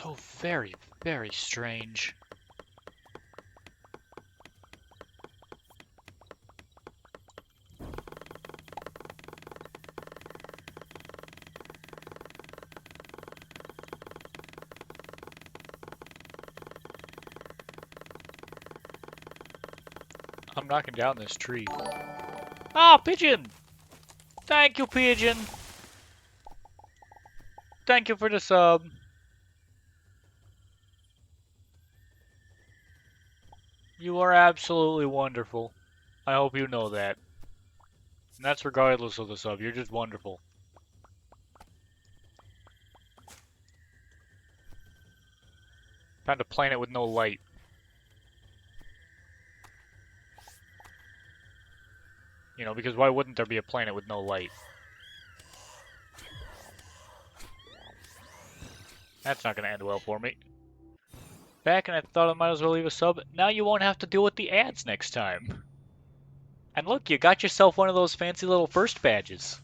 So very, very strange. I'm knocking down this tree. Ah, pigeon! Thank you, pigeon! Thank you for the sub. You are absolutely wonderful. I hope you know that. And that's regardless of the sub. You're just wonderful. Found a planet with no light. You know, because why wouldn't there be a planet with no light? That's not gonna end well for me. Back, and I thought I might as well leave a sub. Now you won't have to deal with the ads next time. And look, you got yourself one of those fancy little first badges.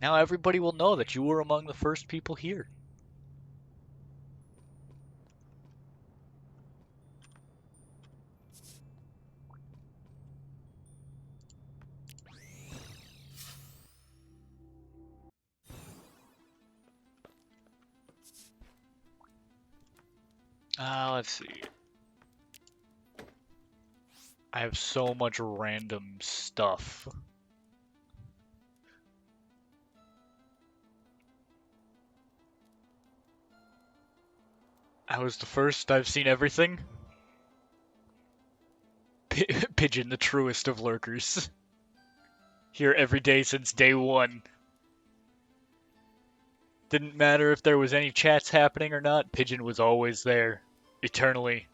Now everybody will know that you were among the first people here. Let's see. I have so much random stuff. I was the first. I've seen everything. Pigeon, the truest of lurkers. Here every day since day one. Didn't matter if there was any chats happening or not, Pigeon was always there. Eternally.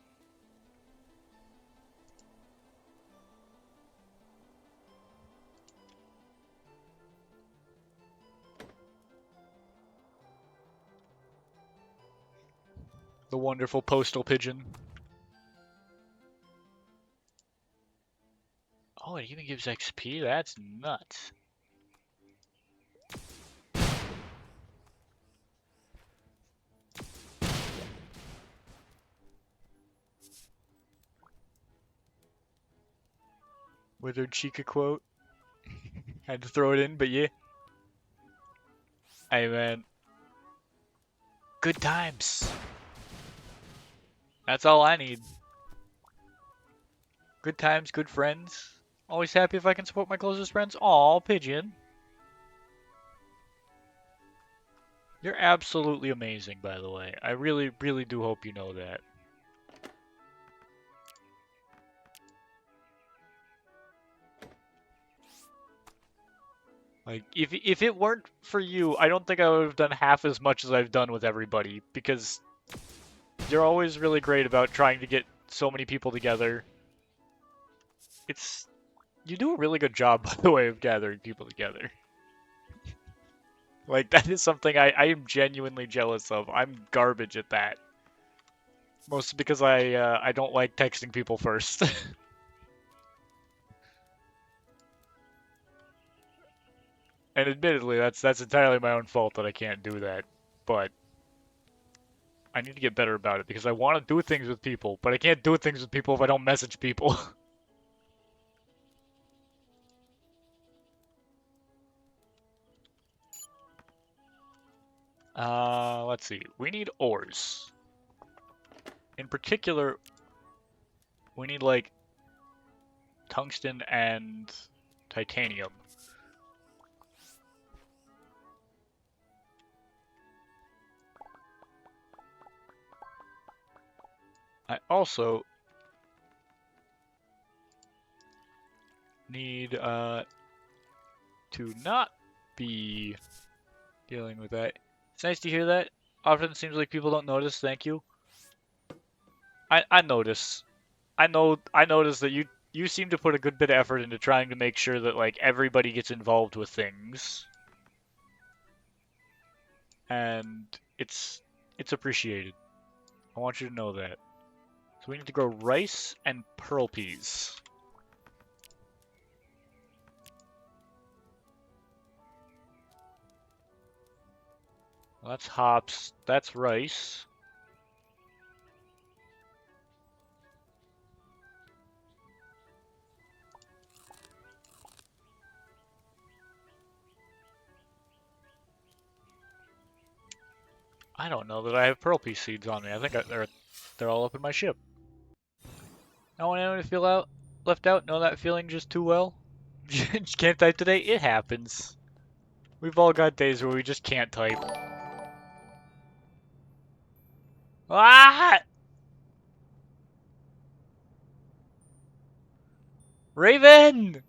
The wonderful postal pigeon. Oh, it even gives XP? That's nuts. Withered Chica quote. Had to throw it in, but yeah. Hey man. Good times. That's all I need. Good times, good friends. Always happy if I can support my closest friends. Aw, Pigeon. You're absolutely amazing, by the way. I really, really do hope you know that. Like, if it weren't for you, I don't think I would have done half as much as I've done with everybody, because you're always really great about trying to get so many people together. You do a really good job, by the way, of gathering people together. Like, that is something I am genuinely jealous of. I'm garbage at that. Mostly because I don't like texting people first. And admittedly, that's entirely my own fault that I can't do that. But I need to get better about it because I want to do things with people, but I can't do things with people if I don't message people. Let's see. We need ores. In particular, we need like tungsten and titanium. I also need to not be dealing with that. It's nice to hear that. Often seems like people don't notice. Thank you. I notice. I notice that you seem to put a good bit of effort into trying to make sure that like everybody gets involved with things. And it's appreciated. I want you to know that. So we need to grow rice and pearl peas. Well, that's hops. That's rice. I don't know that I have pearl pea seeds on me. I think they're all up in my ship. I don't want anyone to feel left out. Know that feeling just too well. Can't type today. It happens. We've all got days where we just can't type. Ah! Raven!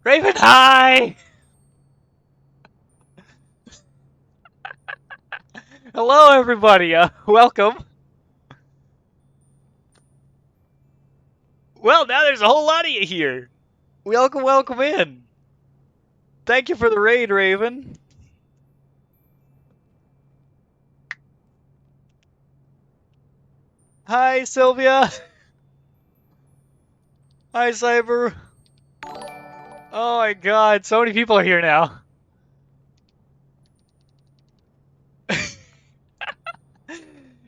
Raven, hi! Hello, everybody. Welcome. Well, now there's a whole lot of you here. Welcome, welcome in. Thank you for the raid, Raven. Hi, Sylvia. Hi, Cyber. Oh my god, so many people are here now.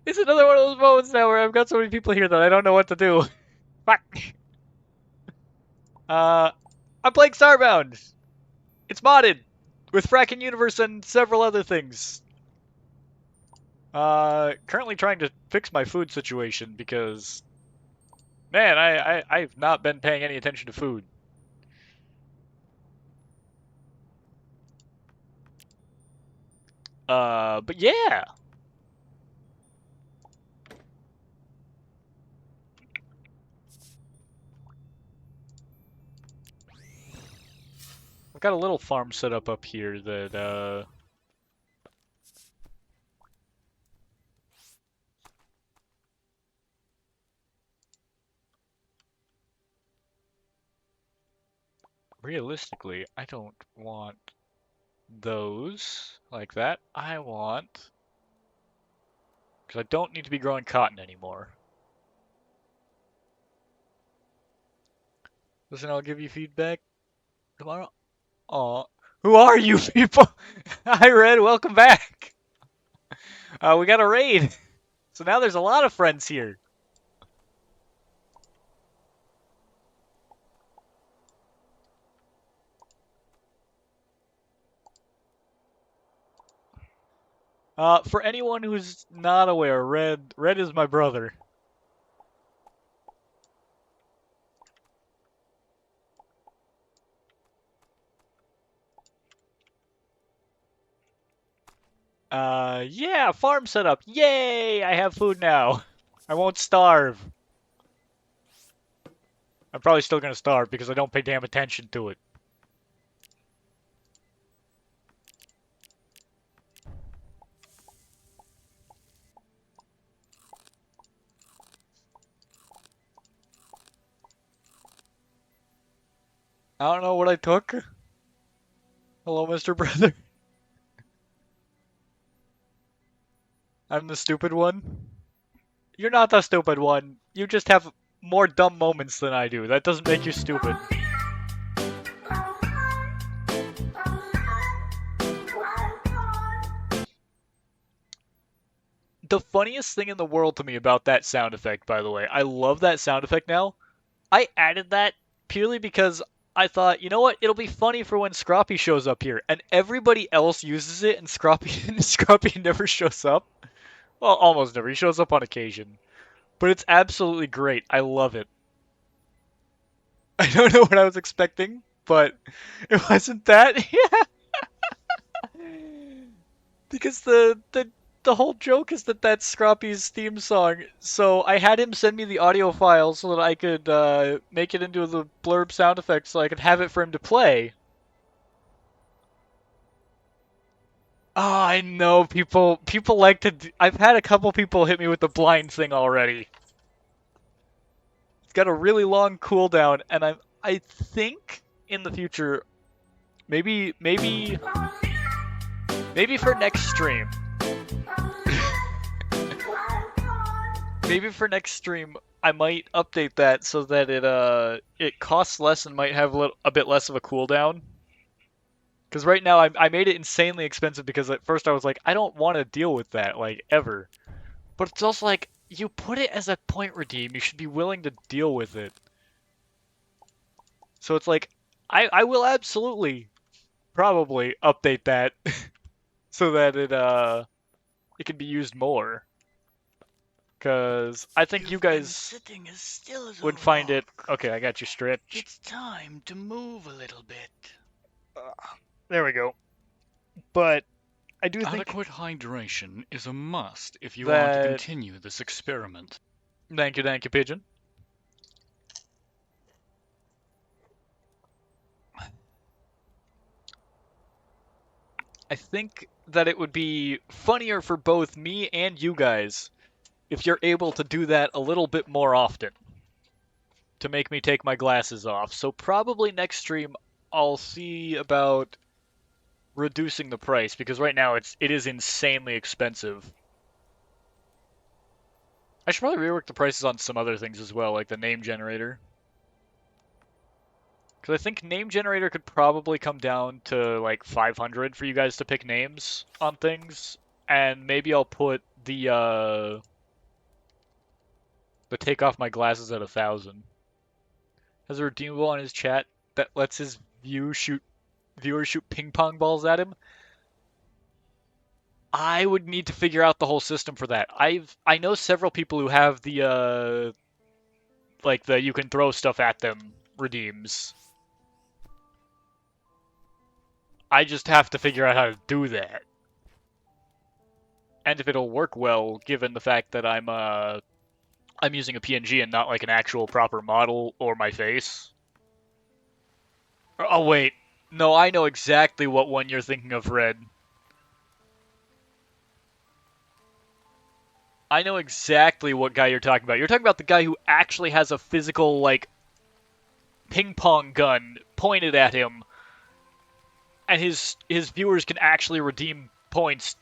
It's another one of those moments now where I've got so many people here that I don't know what to do. Fuck. I'm playing Starbound. It's modded with Frackin Universe and several other things. Currently trying to fix my food situation because, man, I've not been paying any attention to food. But yeah. I've got a little farm set up here that, realistically, I don't want those like that. I want, because I don't need to be growing cotton anymore. Listen, I'll give you feedback tomorrow. Aw. Who are you people? Hi, Red. Welcome back. We got a raid. So now there's a lot of friends here. For anyone who's not aware, Red is my brother. Yeah, farm setup. Yay! I have food now. I won't starve. I'm probably still gonna starve because I don't pay damn attention to it. I don't know what I took. Hello, Mr. Brother. I'm the stupid one. You're not the stupid one. You just have more dumb moments than I do. That doesn't make you stupid. The funniest thing in the world to me about that sound effect, by the way, I love that sound effect now. I added that purely because I thought, you know what, it'll be funny for when Scroppy shows up here, and everybody else uses it, and Scroppy never shows up. Well, almost never. He shows up on occasion, but it's absolutely great. I love it. I don't know what I was expecting, but it wasn't that. Yeah. Because the whole joke is that that's Scroppy's theme song. So I had him send me the audio file so that I could make it into the blurb sound effect so I could have it for him to play. Oh, I know people like to. I've had a couple people hit me with the blind thing already. It's got a really long cooldown, and I think in the future, maybe for next stream. Maybe for next stream, I might update that so that it costs less and might have a bit less of a cooldown. Because right now I made it insanely expensive because at first I was like, I don't want to deal with that, like, ever. But it's also like, you put it as a point redeem, you should be willing to deal with it. So it's like, I will absolutely, probably update that so that it can be used more. Because I think you guys sitting as still as a would find it. rock. Okay, I got you stretched. It's time to move a little bit. There we go. But I do think Adequate hydration is a must if you want to that. continue this experiment. Thank you, Pigeon. I think that it would be funnier for both me and you guys if you're able to do that a little bit more often to make me take my glasses off. So probably next stream I'll see about reducing the price because right now it is insanely expensive. I should probably rework the prices on some other things as well, like the name generator. Because I think name generator could probably come down to like 500 for you guys to pick names on things, and maybe I'll put the take off my glasses at 1,000. Has a redeemable on his chat that lets his viewers shoot ping pong balls at him. I would need to figure out the whole system for that. I know several people who have the like the you can throw stuff at them redeems. I just have to figure out how to do that. And if it'll work well, given the fact that I'm using a PNG and not like an actual proper model or my face. Oh wait, no, I know exactly what one you're thinking of, Red. I know exactly what guy you're talking about. You're talking about the guy who actually has a physical like ping pong gun pointed at him, and his viewers can actually redeem points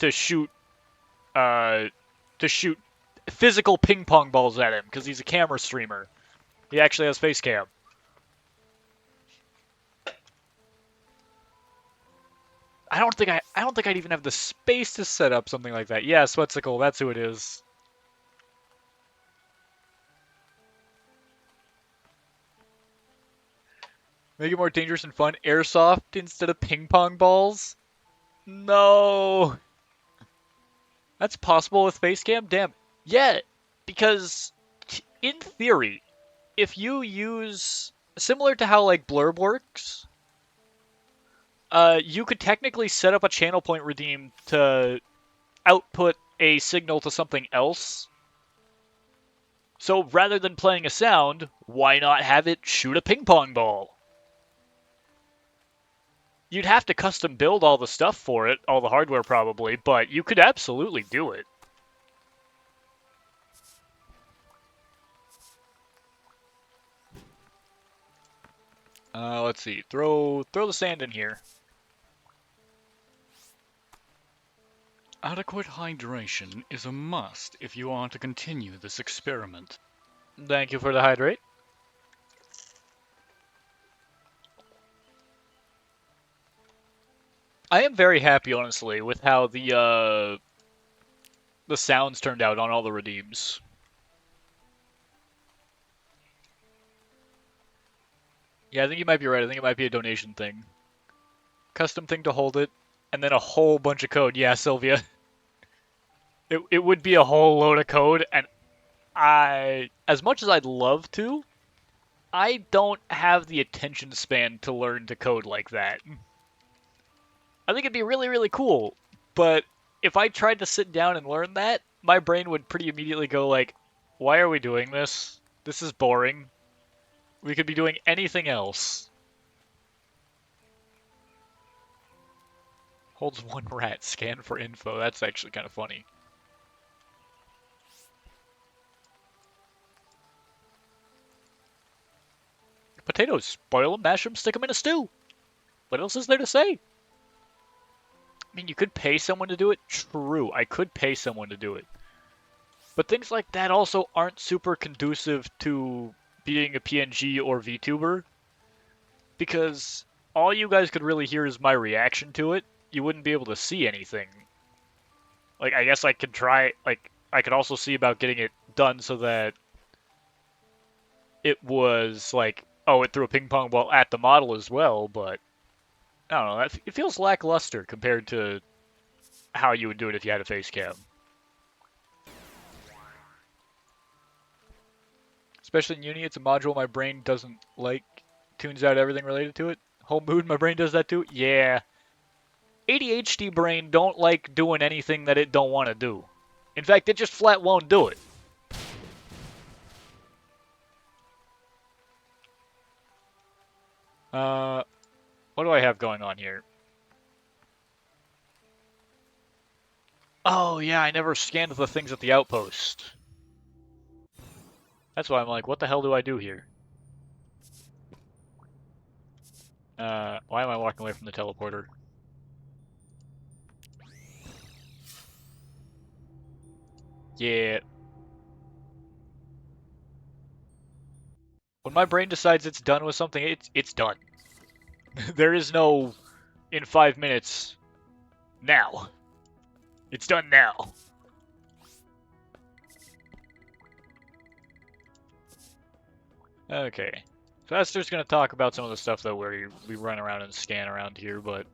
uh to shoot physical ping pong balls at him because he's a camera streamer. He actually has face cam. I don't think I'd even have the space to set up something like that. Yeah, Sweatsicle, that's who it is. Make it more dangerous and fun. Airsoft instead of ping pong balls? No. That's possible with Facecam? Damn. Yeah, because in theory, if you use similar to how like Blurb works, you could technically set up a channel point redeem to output a signal to something else. So rather than playing a sound, why not have it shoot a ping pong ball? You'd have to custom build all the stuff for it, all the hardware probably, but you could absolutely do it. Let's see. Throw the sand in here. Adequate hydration is a must if you are to continue this experiment. Thank you for the hydrate. I am very happy, honestly, with how the sounds turned out on all the redeems. Yeah, I think you might be right. I think it might be a donation thing. Custom thing to hold it, and then a whole bunch of code. Yeah, Sylvia. It would be a whole load of code, and as much as I'd love to, I don't have the attention span to learn to code like that. I think it'd be really, really cool, but if I tried to sit down and learn that, my brain would pretty immediately go like, why are we doing this? This is boring. We could be doing anything else. Holds one rat, scan for info. That's actually kind of funny. Potatoes. Boil them, mash them, stick them in a stew. What else is there to say? I mean, you could pay someone to do it. True, I could pay someone to do it. But things like that also aren't super conducive to being a PNG or VTuber. Because all you guys could really hear is my reaction to it. You wouldn't be able to see anything. Like, I guess I could try, like, I could also see about getting it done so that it was like, oh, it threw a ping pong ball at the model as well, but I don't know. It feels lackluster compared to how you would do it if you had a face cam. Especially in Uni, it's a module my brain doesn't like. Tunes out everything related to it. Whole mood, my brain does that too. Yeah. ADHD brain don't like doing anything that it don't want to do. In fact, it just flat won't do it. What do I have going on here? Oh, yeah, I never scanned the things at the outpost. That's why I'm like, what the hell do I do here? Why am I walking away from the teleporter? Yeah. When my brain decides it's done with something, it's done. There is no in 5 minutes now. It's done now. Okay. So that's just gonna talk about some of the stuff that we run around and scan around here, but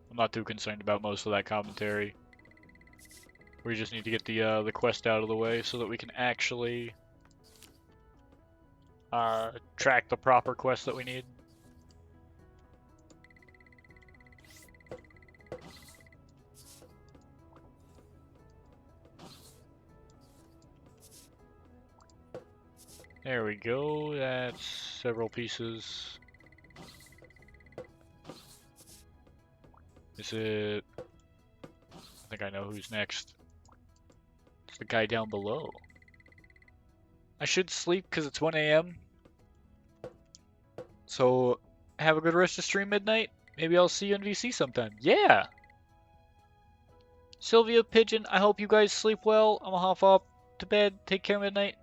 I'm not too concerned about most of that commentary. We just need to get the quest out of the way so that we can actually track the proper quest that we need. There we go. That's several pieces. Is it? I think I know who's next. It's the guy down below. I should sleep because it's 1 a.m. So have a good rest of stream midnight. Maybe I'll see you in VC sometime. Yeah! Sylvia, Pigeon, I hope you guys sleep well. I'm gonna hop off to bed. Take care, midnight.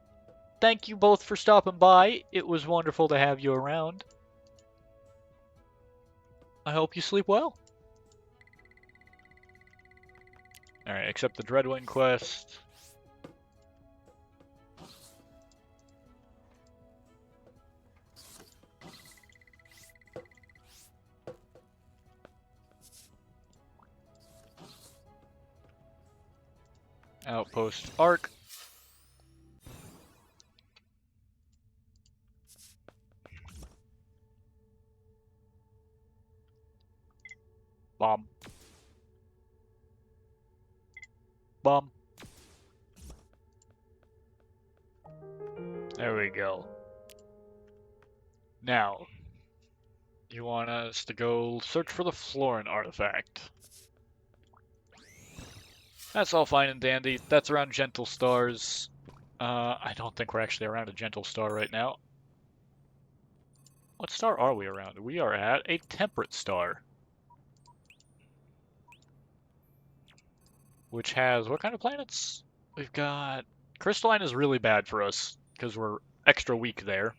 Thank you both for stopping by. It was wonderful to have you around. I hope you sleep well. Alright, accept the Dreadwind quest. Outpost Arc. Bomb. Bomb. There we go. Now, you want us to go search for the Florin artifact. That's all fine and dandy. That's around Gentle Stars. I don't think we're actually around a Gentle Star right now. What star are we around? We are at a Temperate Star. Which has what kind of planets? We've got... Crystalline is really bad for us, because we're extra weak there.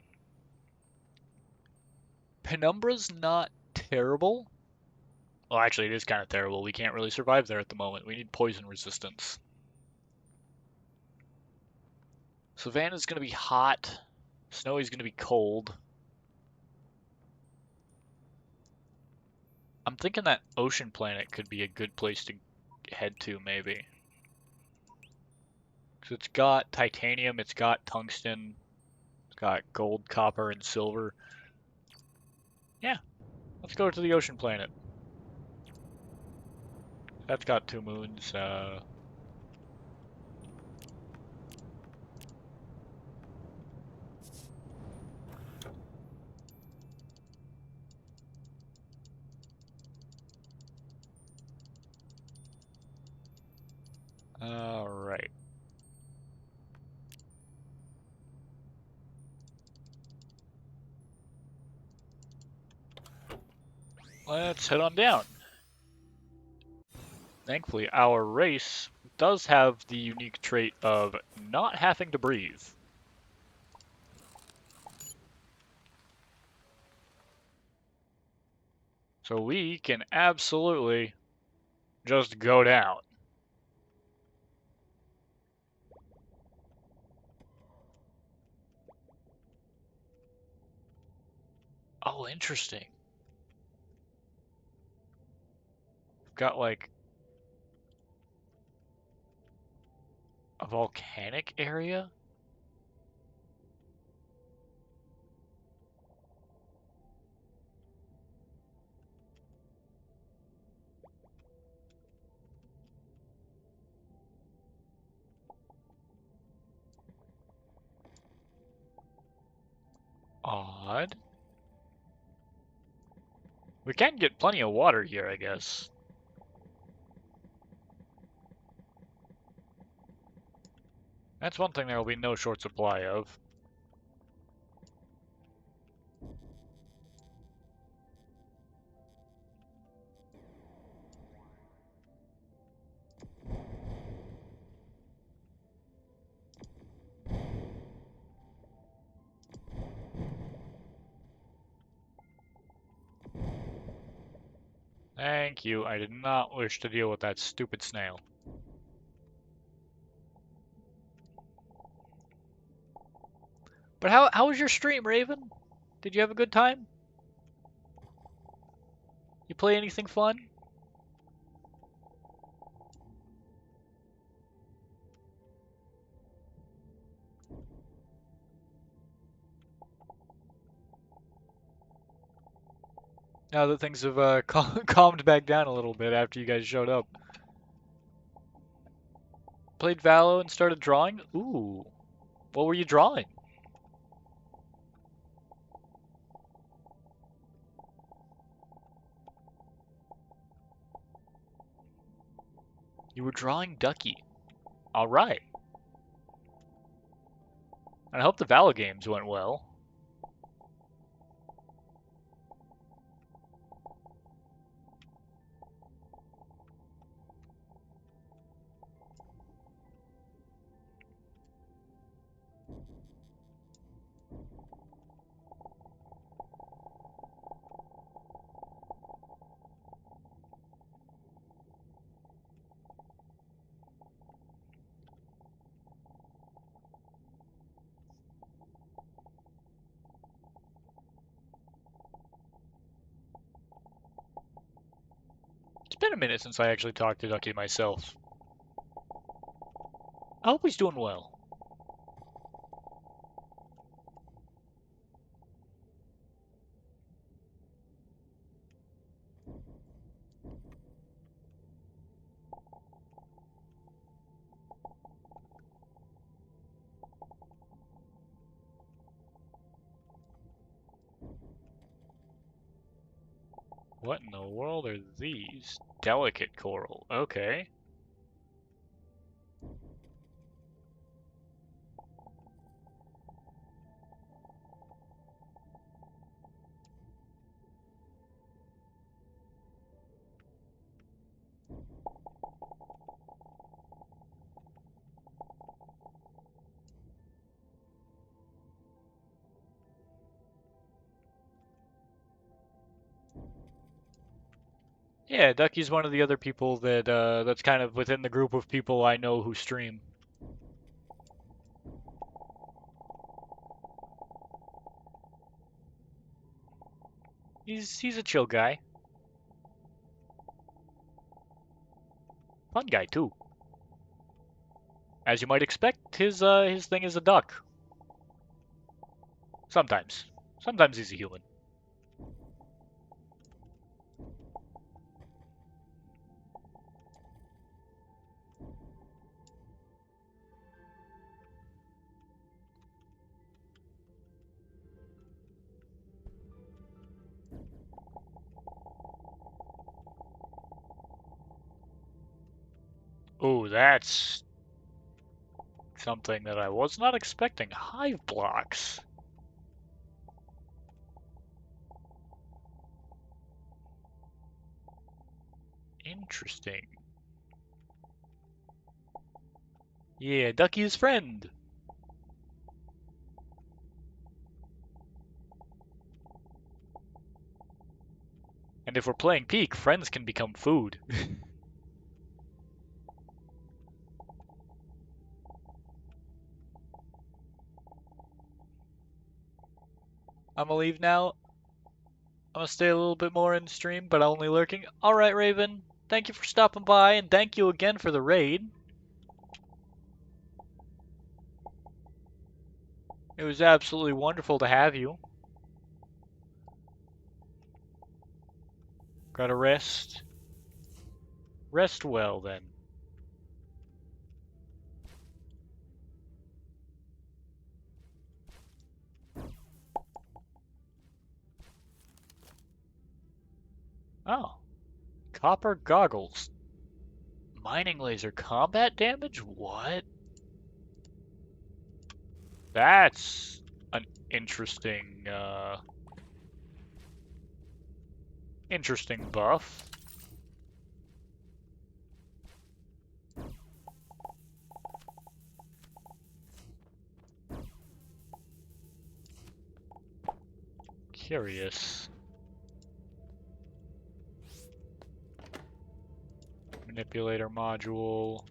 Penumbra's not terrible. Well, actually, it is kind of terrible. We can't really survive there at the moment. We need poison resistance. Savannah's going to be hot. Snowy's going to be cold. I'm thinking that ocean planet could be a good place to head to, maybe. So it's got titanium, it's got tungsten, it's got gold, copper, and silver. Yeah, let's go to the ocean planet. That's got 2 moons. Alright. Let's head on down. Thankfully, our race does have the unique trait of not having to breathe. So we can absolutely just go down. Oh, interesting. We've got like a volcanic area. Odd. We can get plenty of water here, I guess. That's one thing there will be no short supply of. Thank you. I did not wish to deal with that stupid snail. But how was your stream, Raven? Did you have a good time? You play anything fun? Now that things have calmed back down a little bit after you guys showed up. Played Valo and started drawing? Ooh. What were you drawing? You were drawing Ducky. Alright. I hope the Valo games went well. It's been a minute since I actually talked to Ducky myself. I hope he's doing well. What in the world are these? Delicate coral. Okay. Yeah, Ducky's one of the other people that's kind of within the group of people I know who stream. He's a chill guy. Fun guy too. As you might expect, his thing is a duck. Sometimes. Sometimes he's a human. Ooh, that's something that I was not expecting. Hive blocks. Interesting. Yeah, Ducky's friend. And if we're playing Peak, friends can become food. I'm gonna leave now. I'm gonna stay a little bit more in stream, but only lurking. Alright, Raven. Thank you for stopping by, and thank you again for the raid. It was absolutely wonderful to have you. Gotta rest. Rest well, then. Oh. Copper goggles. Mining laser combat damage? What? That's an interesting, interesting buff. Curious. Manipulator module.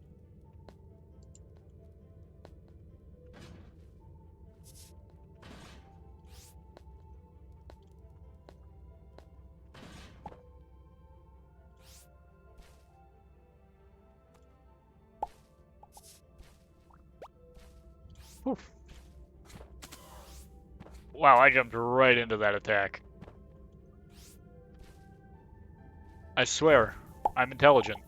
Oof. Wow, I jumped right into that attack. I swear, I'm intelligent.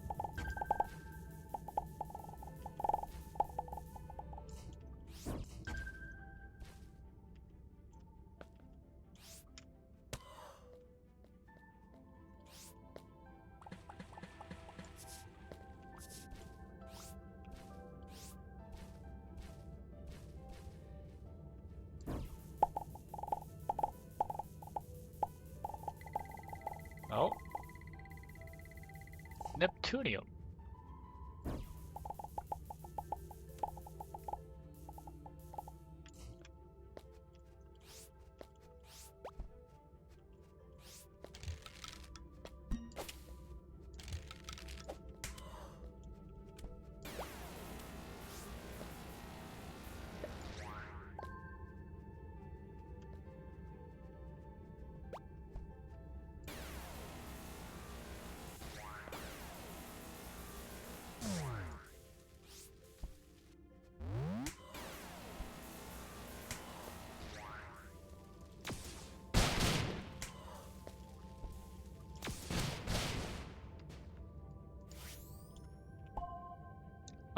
Oh. Neptunium.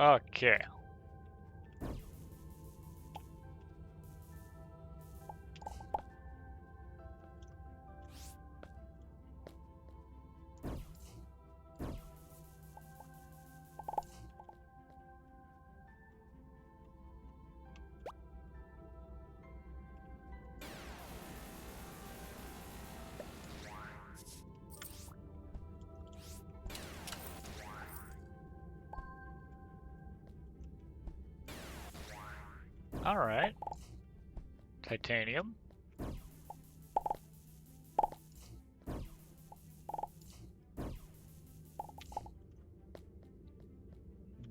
Okay. Alright. Titanium.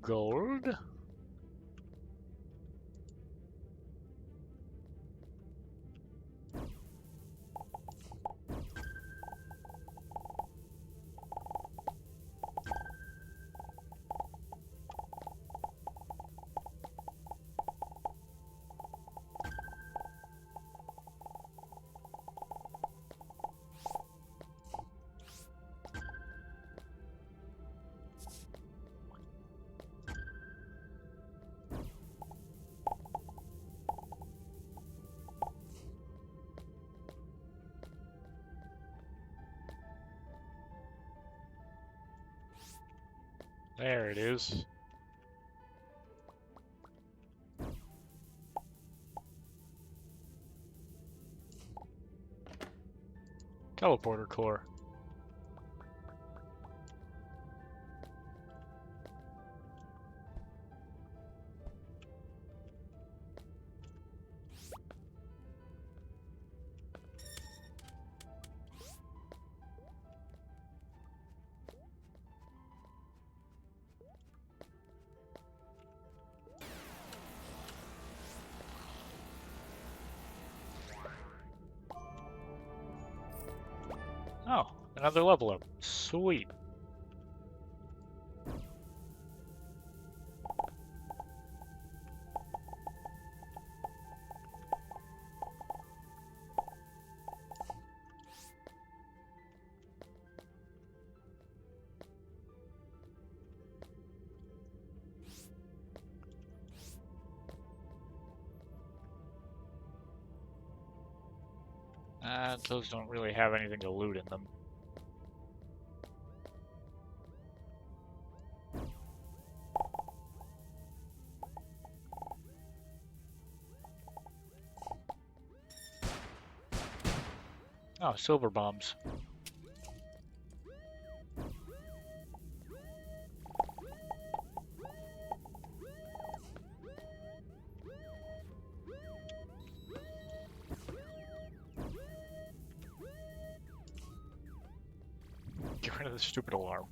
Gold. There it is. Teleporter core. Oh, another level up. Sweet. Those don't really have anything to loot in them. Oh, silver bombs. Get rid of the stupid alarm.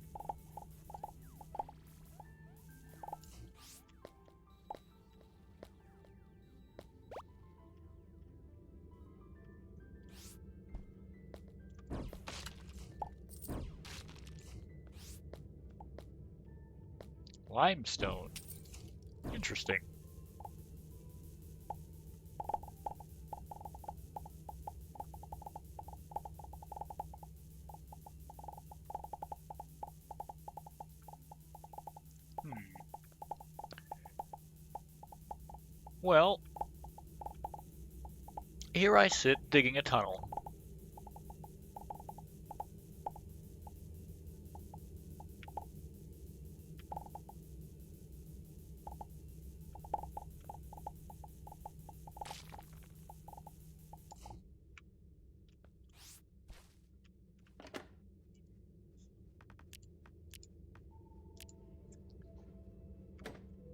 Limestone. Interesting. Hmm. Well, here I sit digging a tunnel.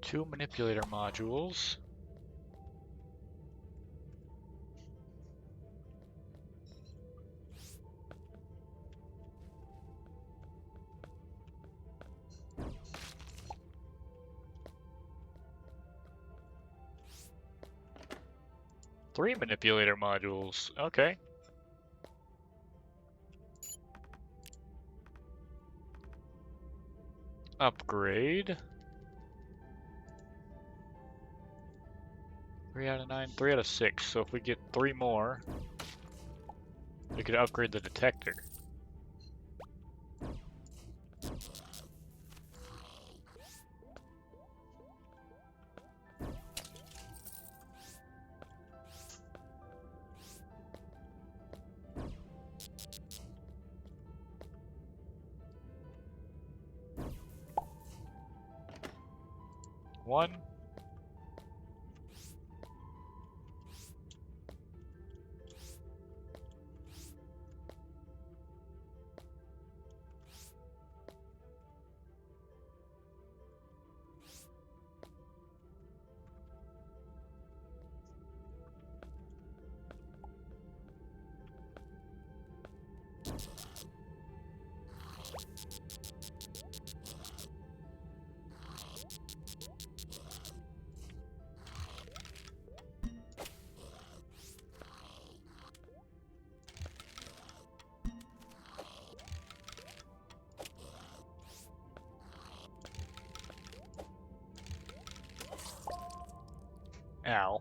Two manipulator modules. Three manipulator modules. Okay. Upgrade. 3 out of 9, 3 out of 6. So if we get 3 more, we could upgrade the detector. One. Ow.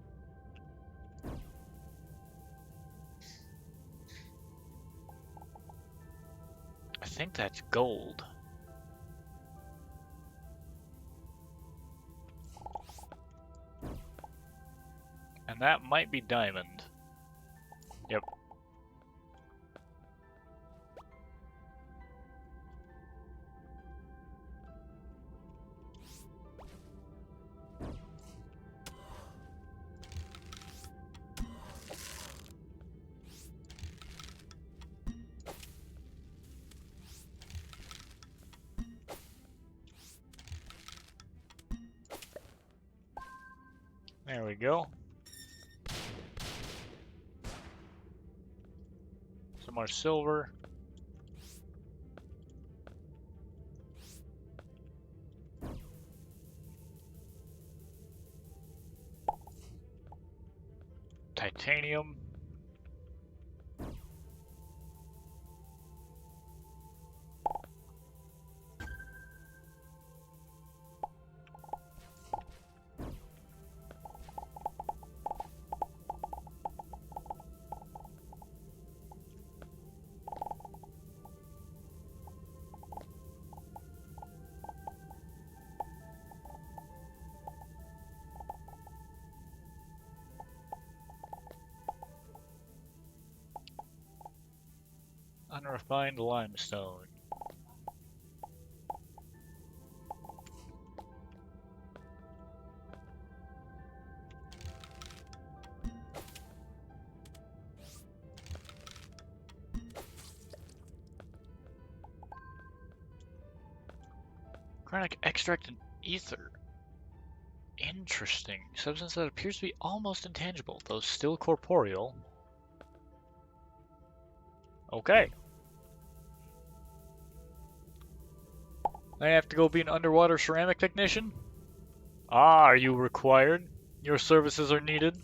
I think that's gold. And that might be diamond. Yep. There we go. Some more silver. Titanium. Unrefined limestone. Organic extract and ether. Interesting. Substance that appears to be almost intangible, though still corporeal. Okay. I have to go be an underwater ceramic technician? Ah, are you required? Your services are needed?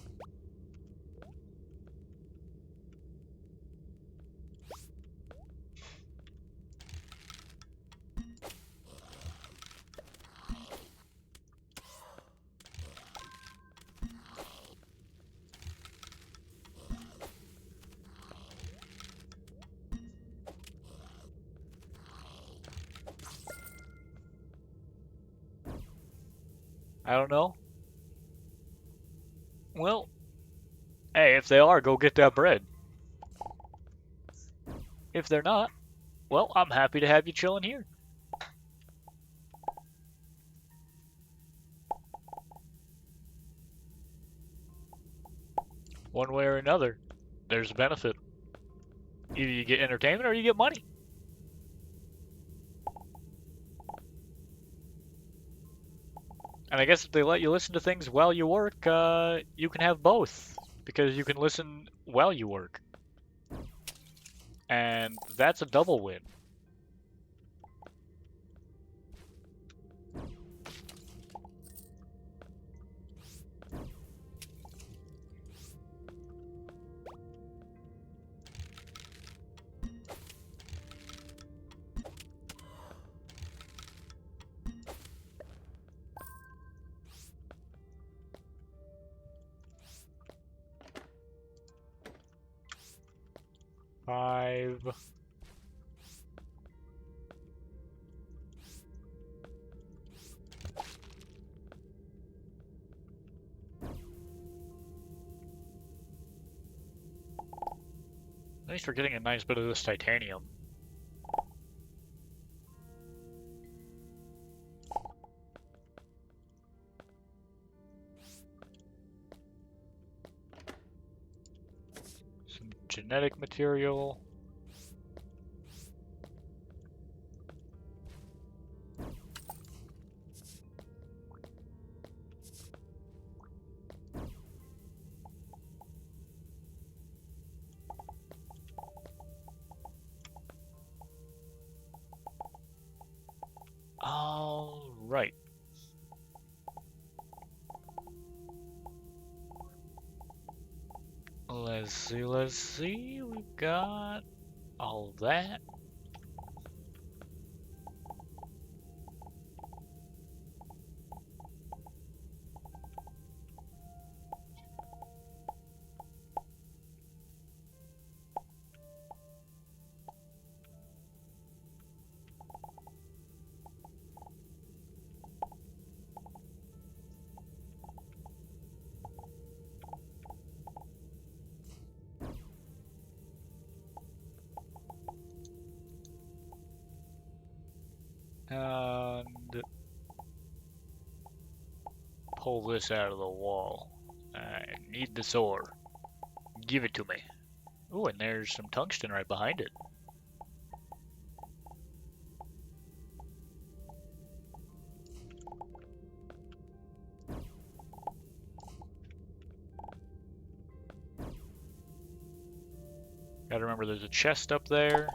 I don't know. Well, hey, if they are, go get that bread. If they're not, well, I'm happy to have you chilling here. One way or another, there's a benefit. Either you get entertainment or you get money. And I guess if they let you listen to things while you work, you can have both. Because you can listen while you work. And that's a double win. 5. At least we're getting a nice bit of this titanium. Some genetic material. All right. Let's see. We've got all that. And pull this out of the wall. I need this ore. Give it to me. Oh, and there's some tungsten right behind it. Gotta remember there's a chest up there.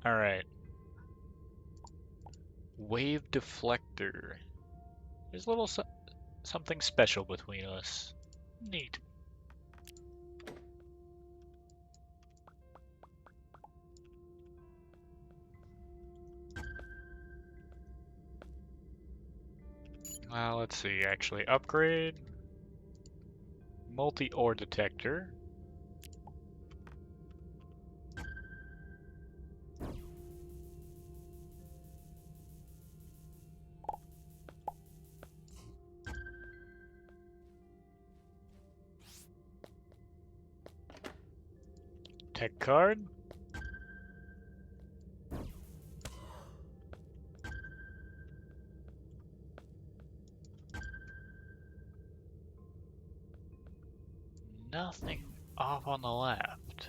Alright. Wave deflector. There's a little something special between us. Neat. Let's see, actually. Upgrade. Multi-ore detector. Tech card. Nothing off on the left.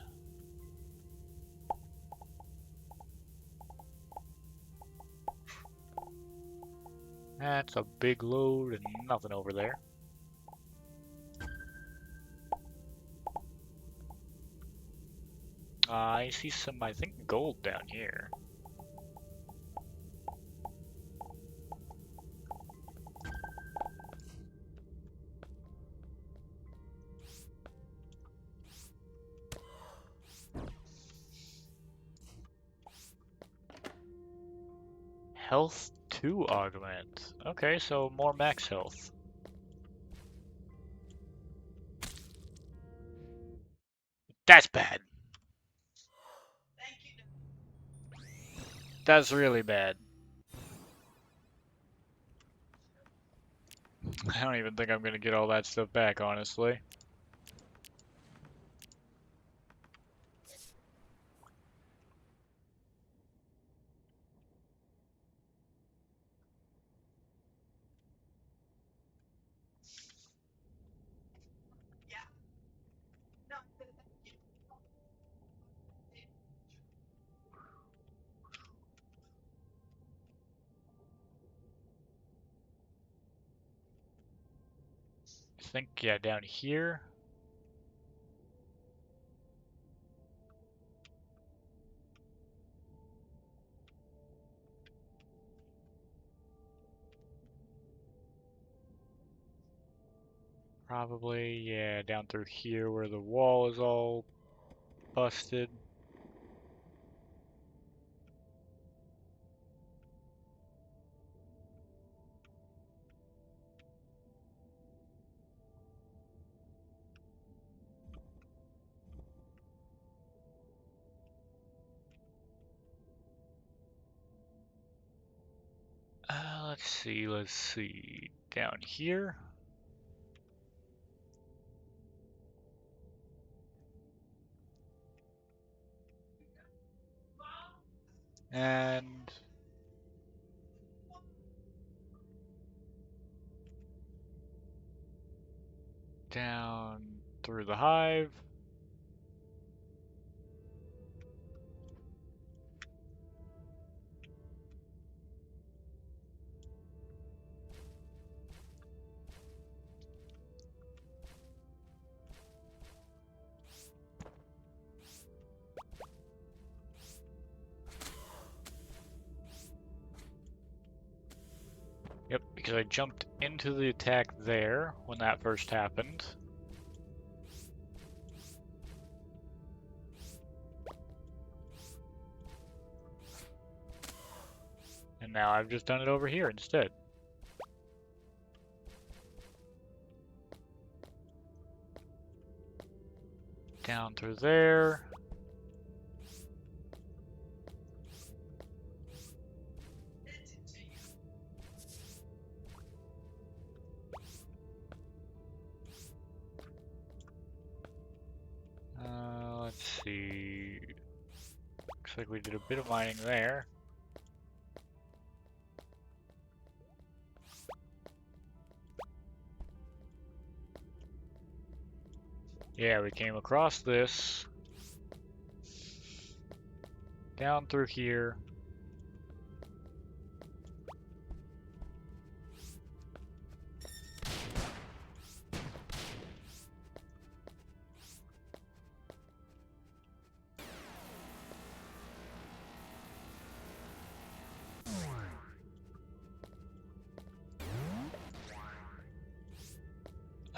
That's a big load and nothing over there. I see some, I think, gold down here. Health 2 augment. Okay, so more max health. That's bad. That's really bad. I don't even think I'm gonna get all that stuff back, honestly. I think, yeah, down here. Probably, yeah, down through here where the wall is all busted. Let's see. Down here. And down through the hive. Yep, because I jumped into the attack there when that first happened. And now I've just done it over here instead. Down through there. Let's see. Looks like we did a bit of mining there. Yeah, we came across this. Down through here.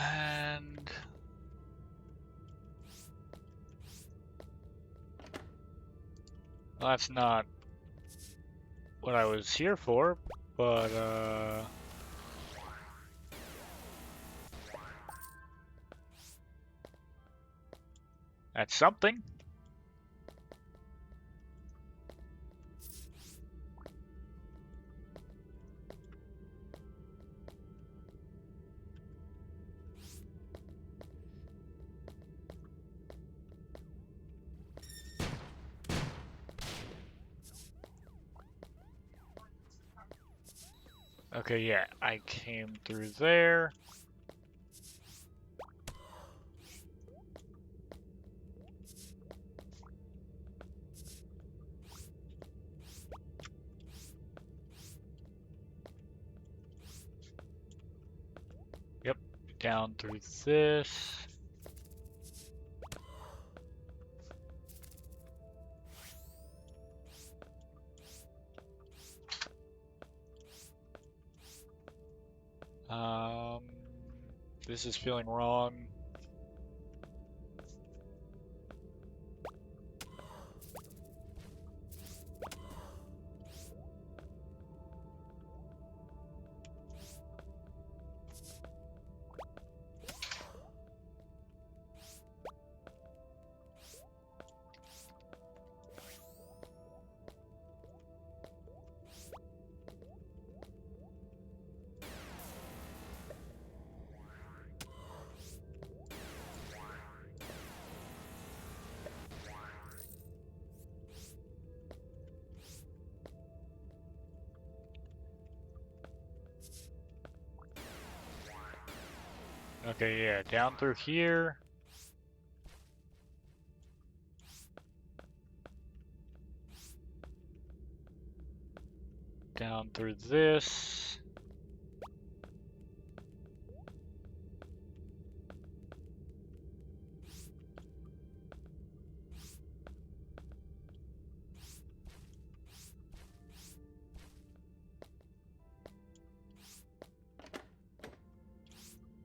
And well, that's not what I was here for, but that's something. Okay, yeah, I came through there. Yep, down through this. Um, this is feeling wrong. Okay, yeah, down through here. Down through this.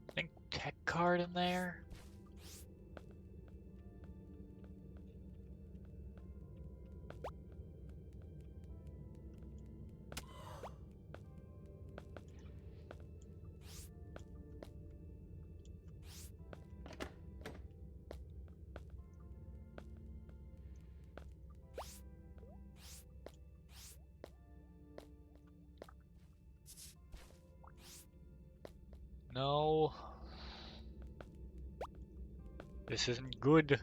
I think tech card in there. No. This isn't good.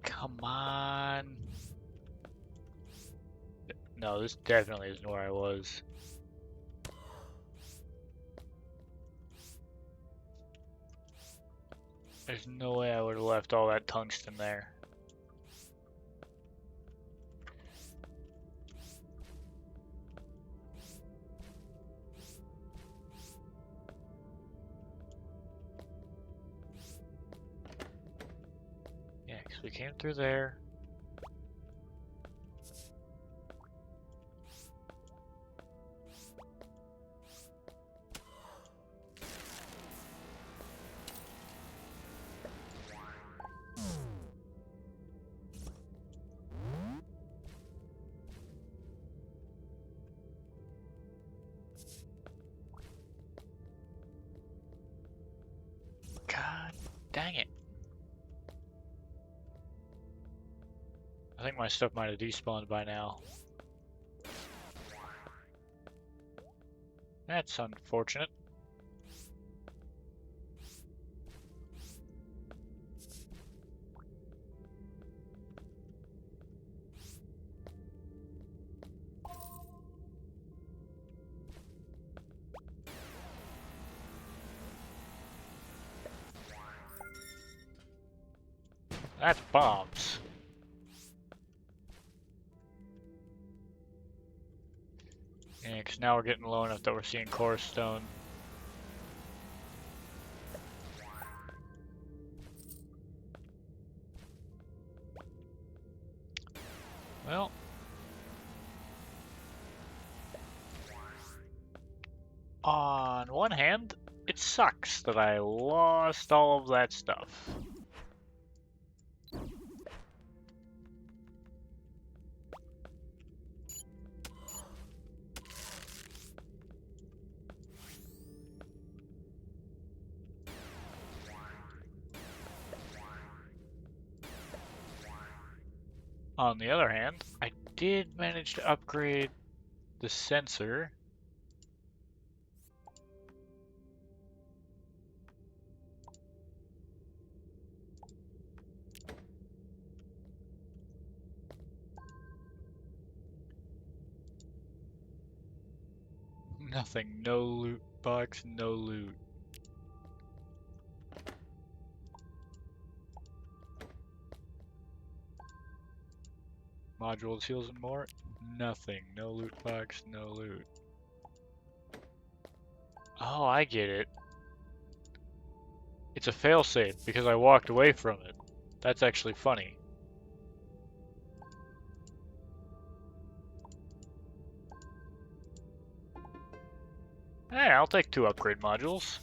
Come on. No, this definitely isn't where I was. There's no way I would have left all that tungsten there. Yeah, because we came through there. God dang it. I think my stuff might have despawned by now. That's unfortunate. That's bombs. Yeah, because now we're getting low enough that we're seeing core stone. Well, on one hand, it sucks that I lost all of that stuff. On the other hand, I did manage to upgrade the sensor. Nothing, no loot box, no loot. Modules, heals, and more. Nothing, no loot box, no loot. Oh, I get it. It's a failsafe because I walked away from it. That's actually funny. Hey, I'll take 2 upgrade modules.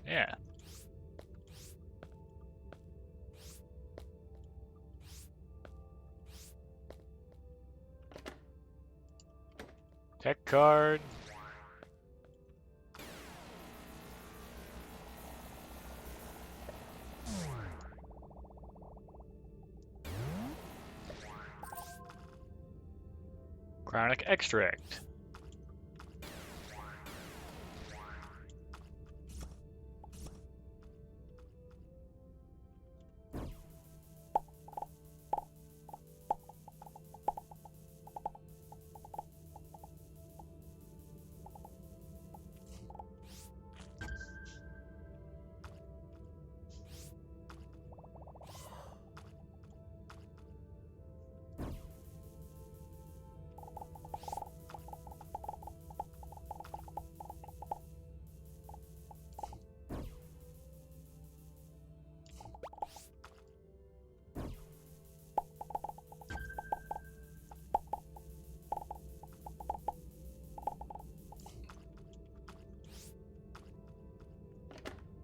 Yeah. Tech card. Chronic extract.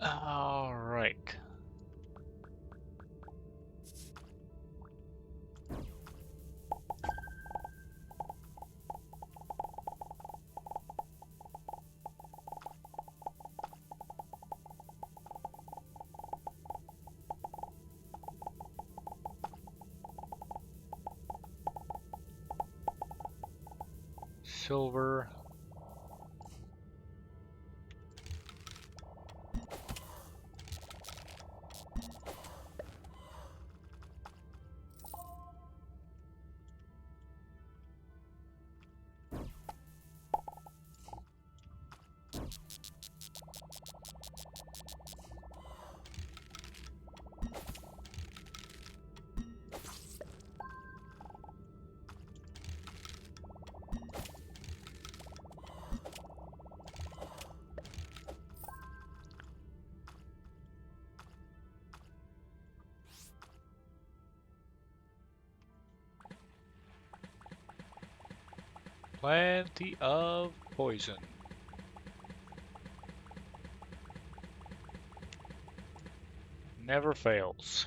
Alright. Silver. Plenty of poison. Never fails.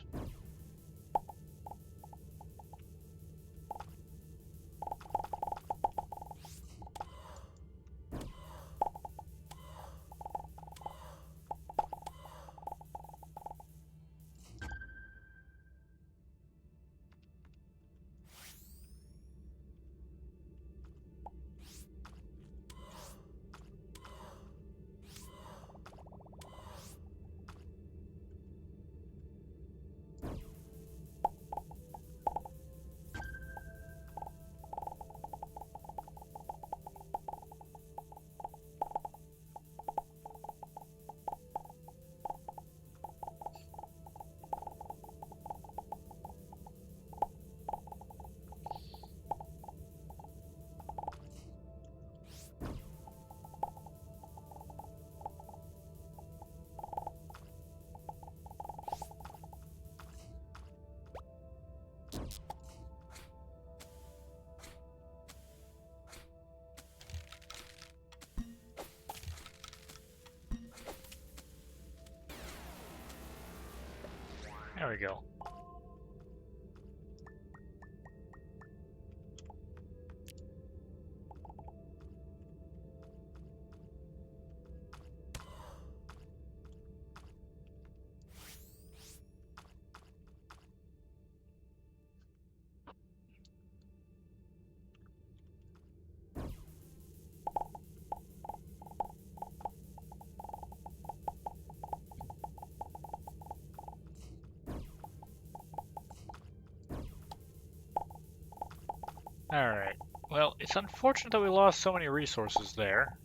There we go. Alright. Well, it's unfortunate that we lost so many resources there.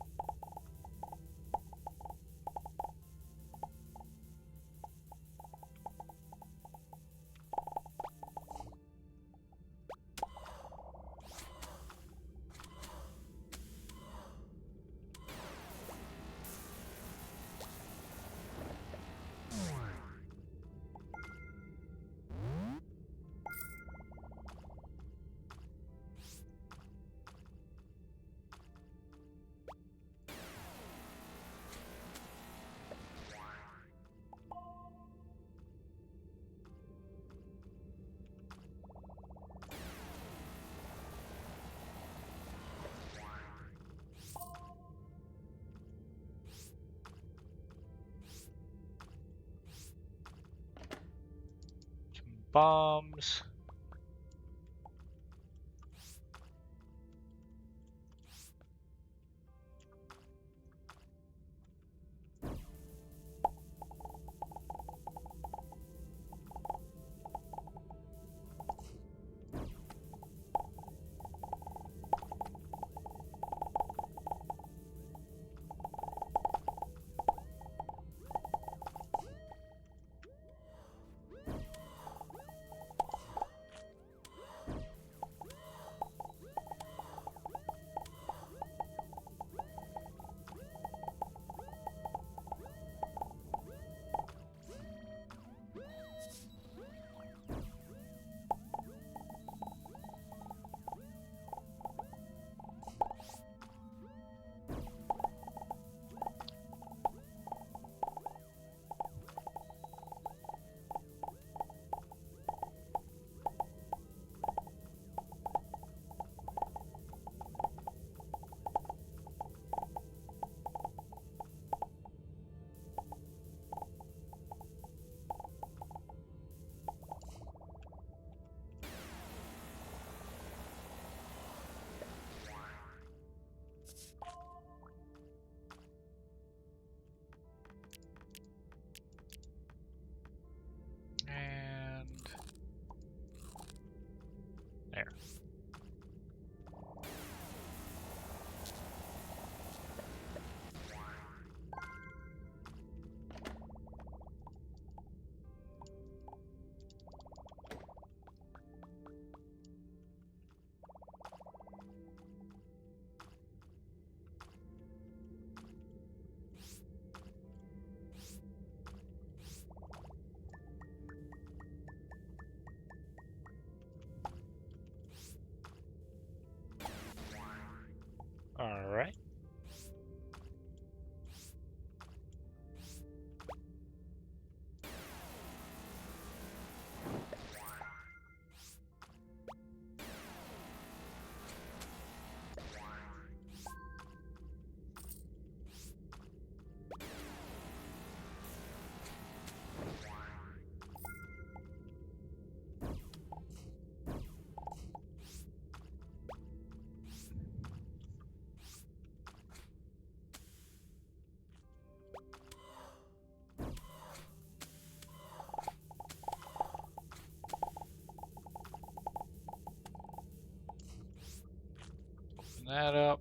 Some bombs. And there. Alright. Open that up.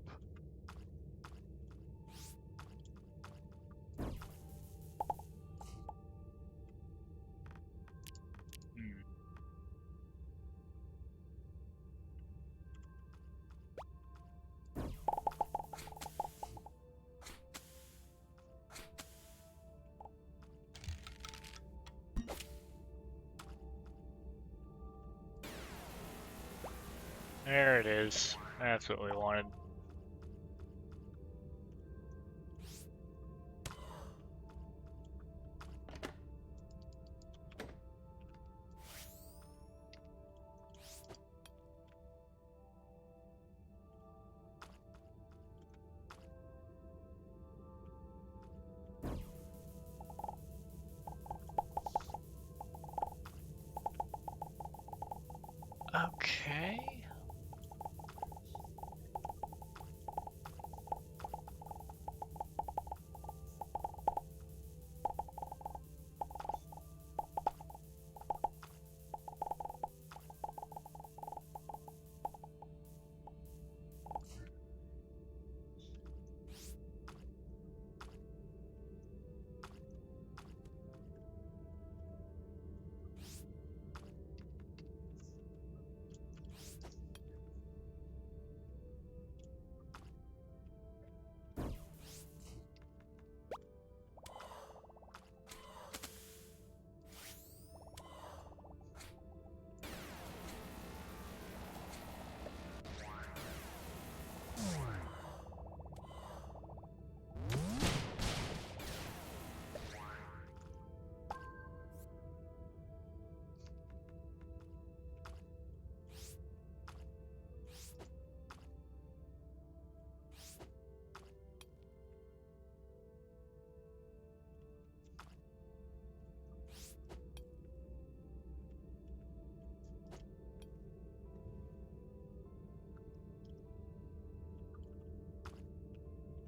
Hmm. There it is. That's what we wanted. Okay.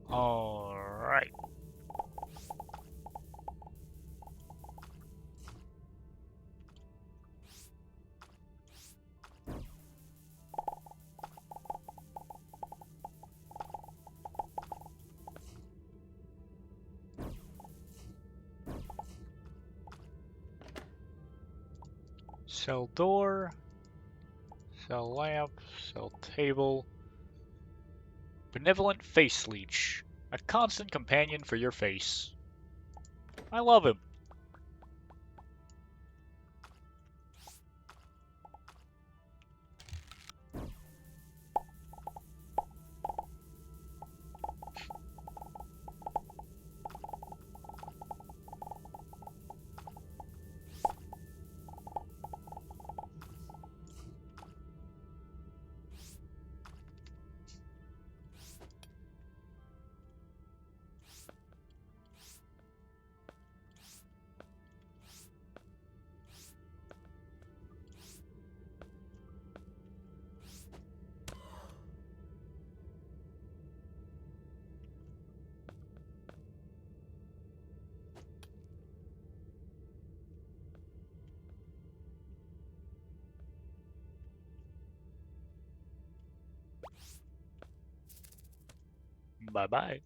All right. Cell door, cell lamp, cell table. Benevolent face leech. A constant companion for your face. I love him. Bye bye.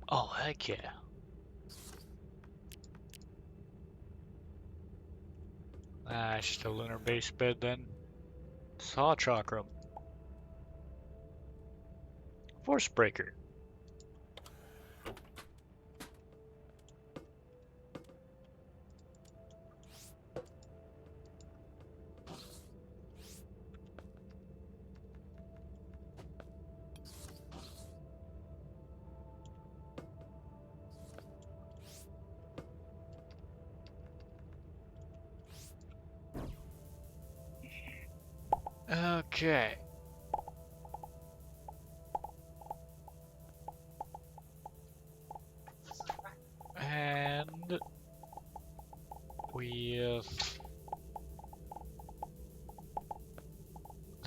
Oh, heck yeah. Ah, it's just a lunar base bed then. Saw chakram. Force breaker. Okay. And with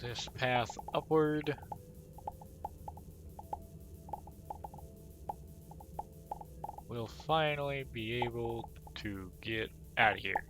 this path upward, we'll finally be able to get out of here.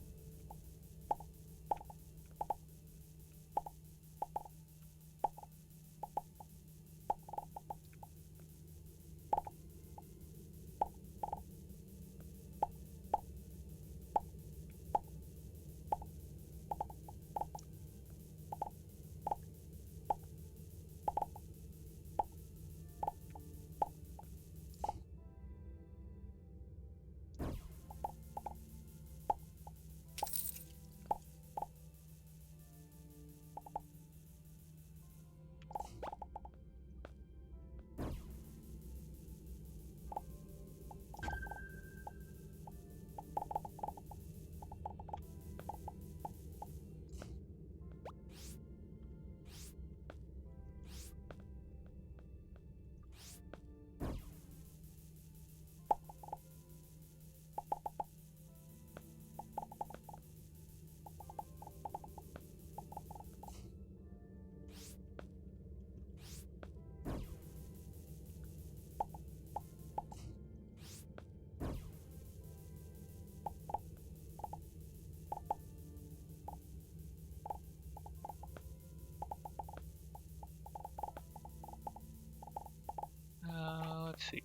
see.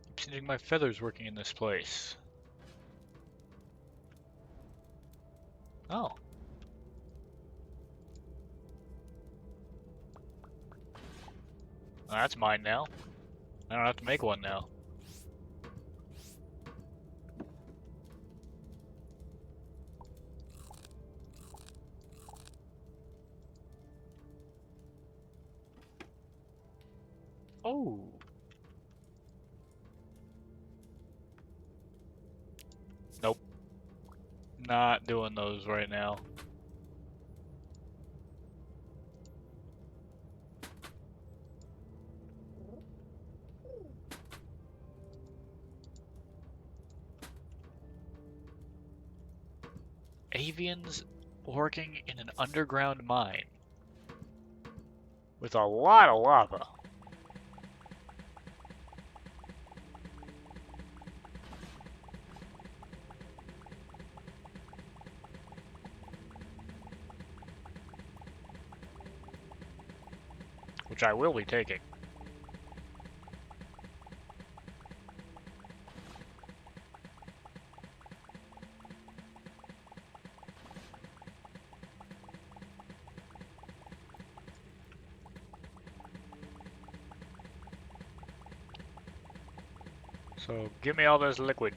I'm seeing my feathers working in this place. Oh. Well, that's mine now. I don't have to make one now. Oh. Nope. Not doing those right now. Avians working in an underground mine with a lot of lava. Which I will be taking. So give me all this liquid.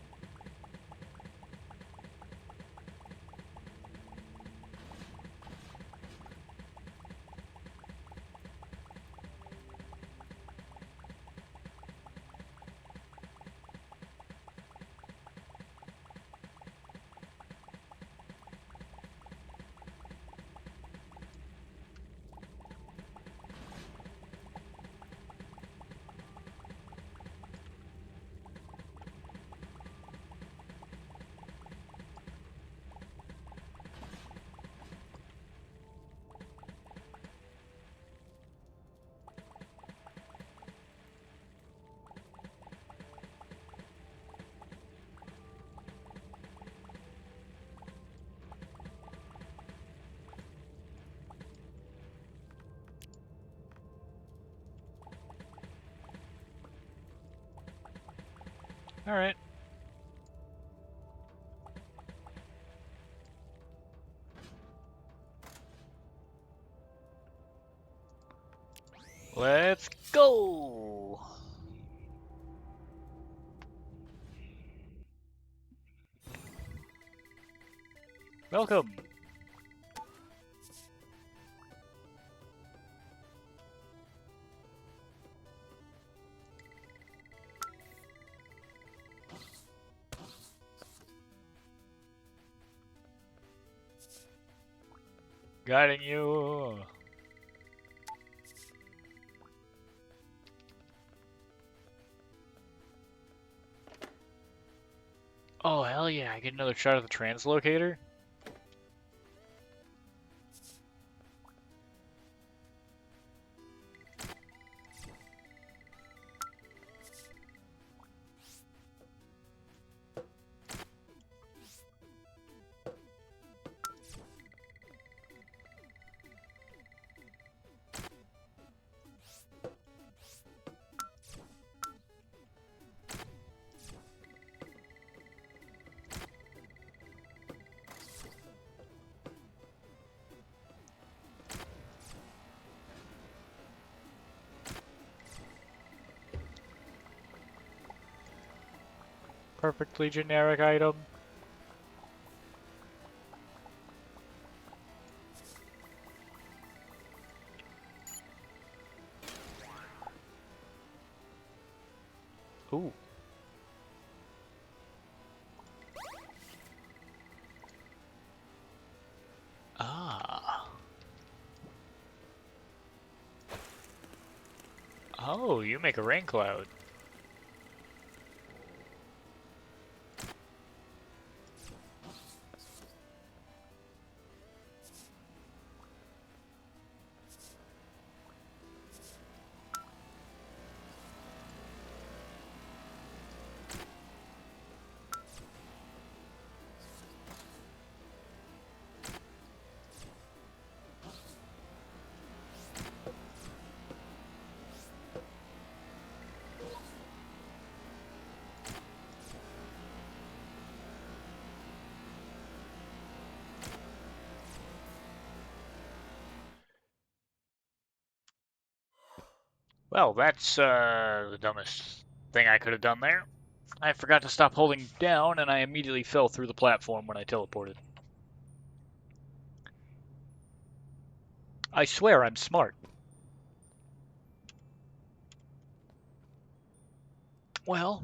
Alright. Let's go! Welcome! Guiding you! Oh, hell yeah, I get another shot at the translocator? Perfectly generic item. Ooh. Ah. Oh, you make a rain cloud. Well, that's the dumbest thing I could have done there. I forgot to stop holding down, and I immediately fell through the platform when I teleported. I swear I'm smart. Well,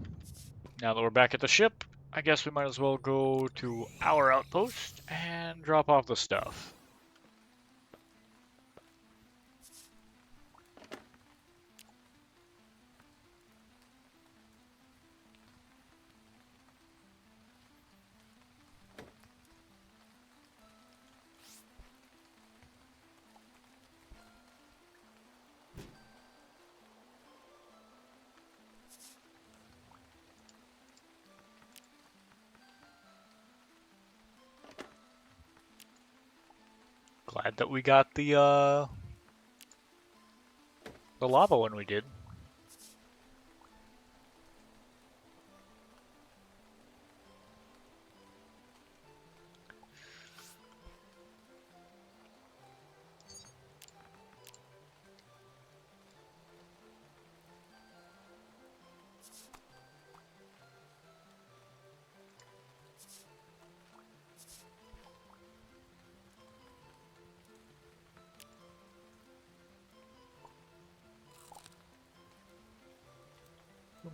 now that we're back at the ship, I guess we might as well go to our outpost and drop off the stuff. Glad that we got the lava when we did.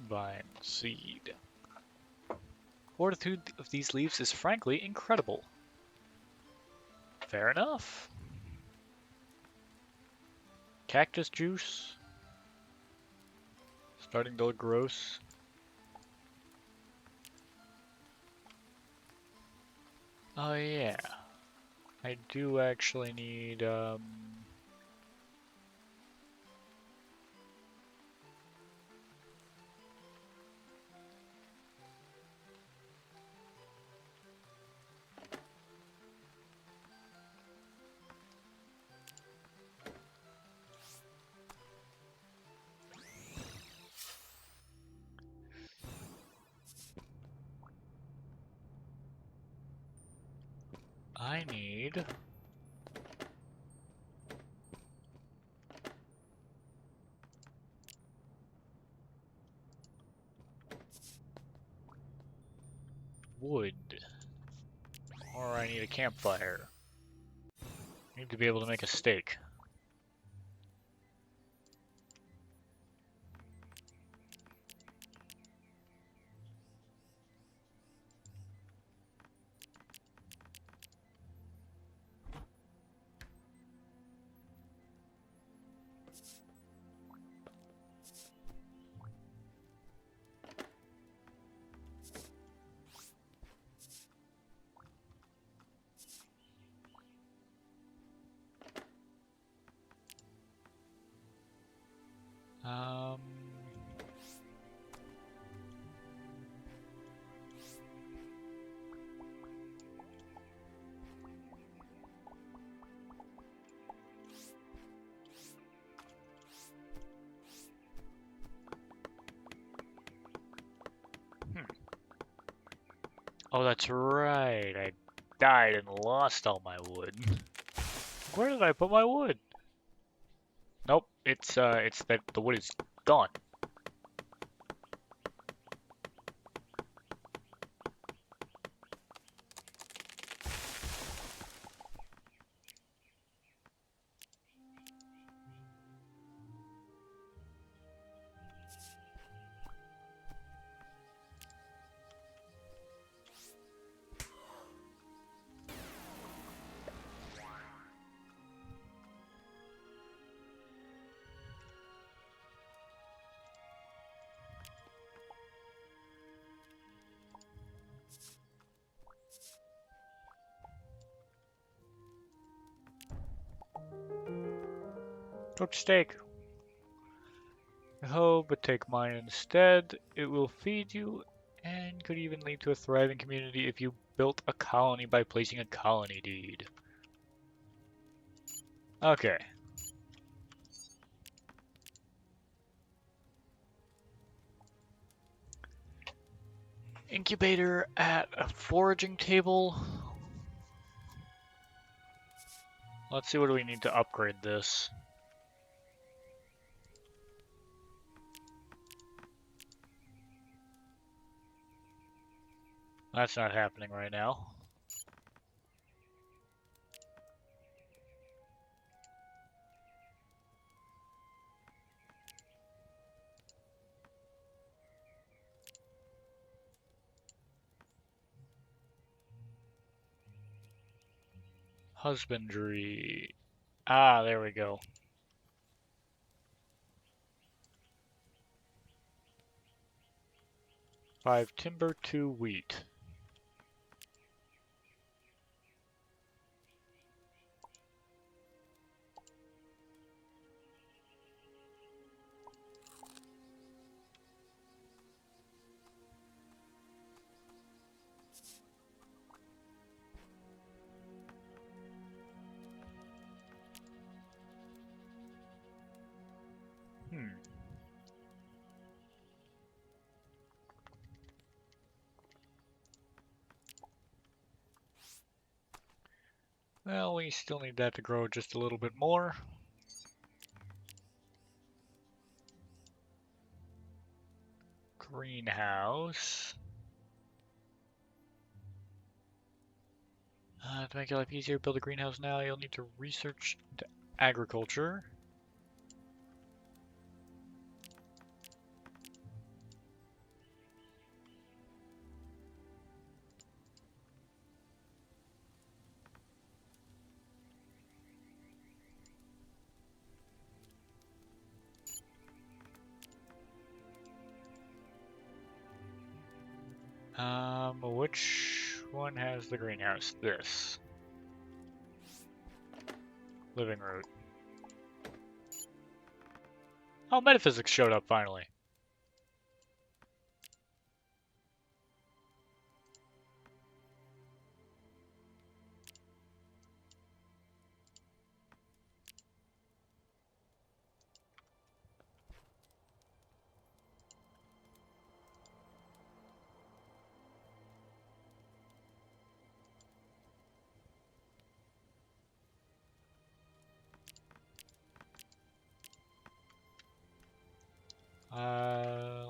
Vine seed. Fortitude of these leaves is frankly incredible. Fair enough. Cactus juice. Starting to look gross. Oh yeah. I do actually need, I need wood. Or I need a campfire. I need to be able to make a steak. Um, oh, that's right. I died and lost all my wood. Where did I put my wood? Nope, it's that the wood is gone. Cooked steak. Oh, but take mine instead. It will feed you and could even lead to a thriving community if you built a colony by placing a colony deed. Okay. Incubator at a foraging table. Let's see, what do we need to upgrade this? That's not happening right now. Husbandry. Ah, there we go. 5 timber, 2 wheat. Hmm. Well, we still need that to grow just a little bit more. Greenhouse. To make your life easier, build a greenhouse now. You'll need to research agriculture. Which one has the greenhouse? This. Living root. Oh, metaphysics showed up finally.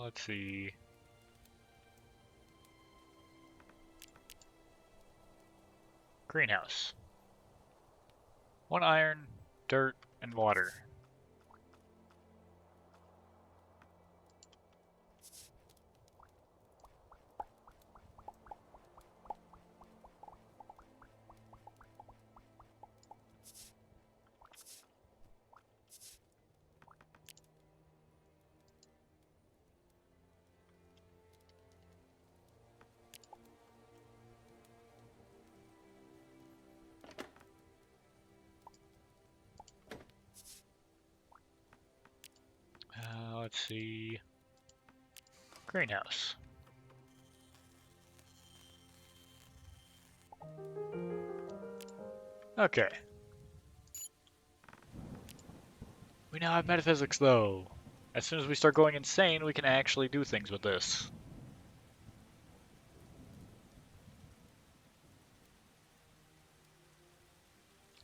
Let's see. Greenhouse. 1 iron, dirt, and water. Let's see. Greenhouse. Okay. We now have metaphysics, though. As soon as we start going insane, we can actually do things with this.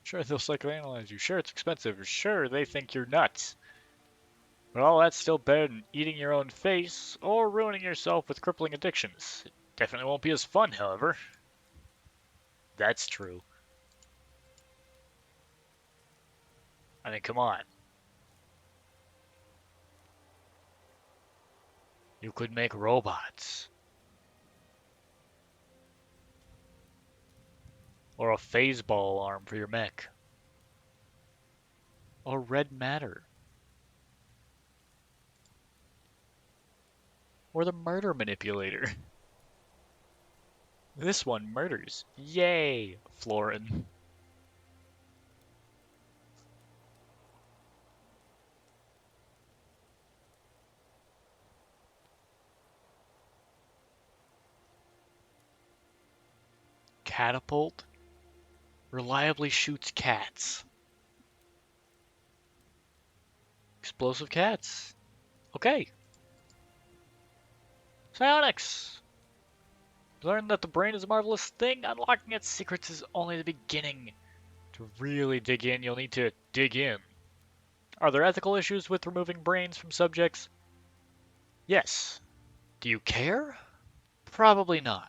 Sure, they'll psychoanalyze you. Sure, it's expensive. Sure, they think you're nuts. But all that's still better than eating your own face or ruining yourself with crippling addictions. It definitely won't be as fun, however. That's true. I mean, come on. You could make robots. Or a phaseball arm for your mech. Or red matter. Or the murder manipulator. This one murders. Yay, Florin. Catapult reliably shoots cats. Explosive cats. Okay. Psionics. Learn that the brain is a marvelous thing. Unlocking its secrets is only the beginning. To really dig in, you'll need to dig in. Are there ethical issues with removing brains from subjects? Yes. Do you care? Probably not.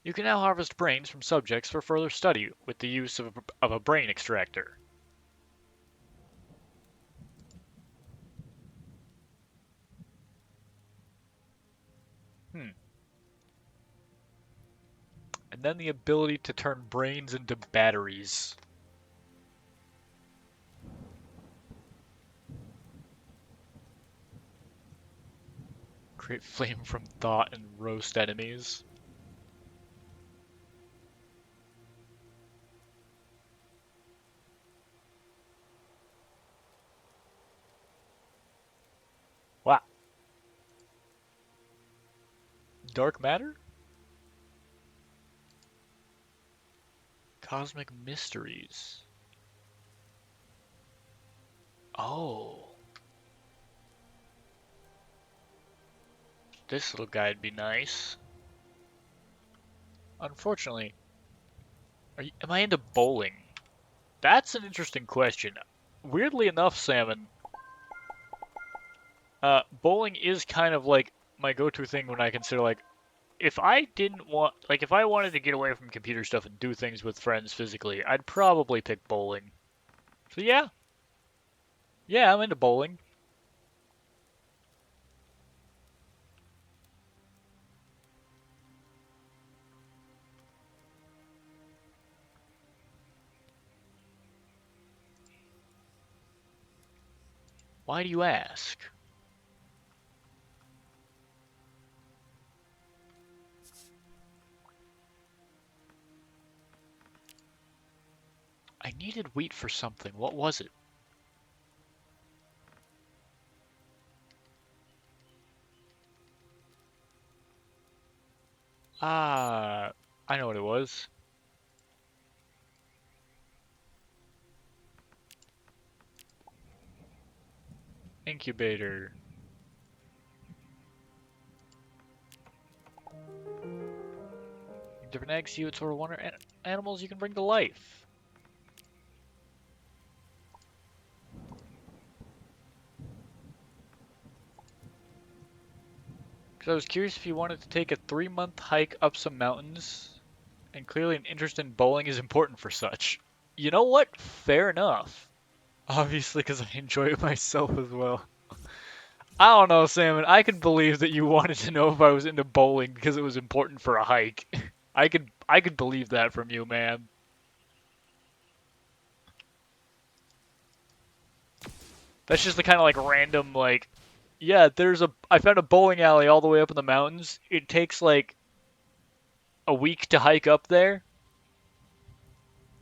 You can now harvest brains from subjects for further study with the use of a brain extractor. Hmm. And then the ability to turn brains into batteries. Create flame from thought and roast enemies. Wow. Dark matter? Cosmic mysteries. Oh. This little guy'd be nice. Unfortunately, am I into bowling? That's an interesting question. Weirdly enough, Salmon, bowling is kind of like my go-to thing when I consider like if I didn't want like if I wanted to get away from computer stuff and do things with friends physically, I'd probably pick bowling. So yeah, yeah, I'm into bowling. Why do you ask? I needed wheat for something. What was it? Ah, I know what it was. Incubator. Different eggs see what sort of wonder animals you can bring to life. Because I was curious if you wanted to take a 3-month hike up some mountains, and clearly an interest in bowling is important for such. You know what? Fair enough. Obviously, because I enjoy it myself as well. I don't know, Salmon. I could believe that you wanted to know if I was into bowling because it was important for a hike. I could believe that from you, man. That's just the kind of like random like, yeah, I found a bowling alley all the way up in the mountains. It takes like a week to hike up there,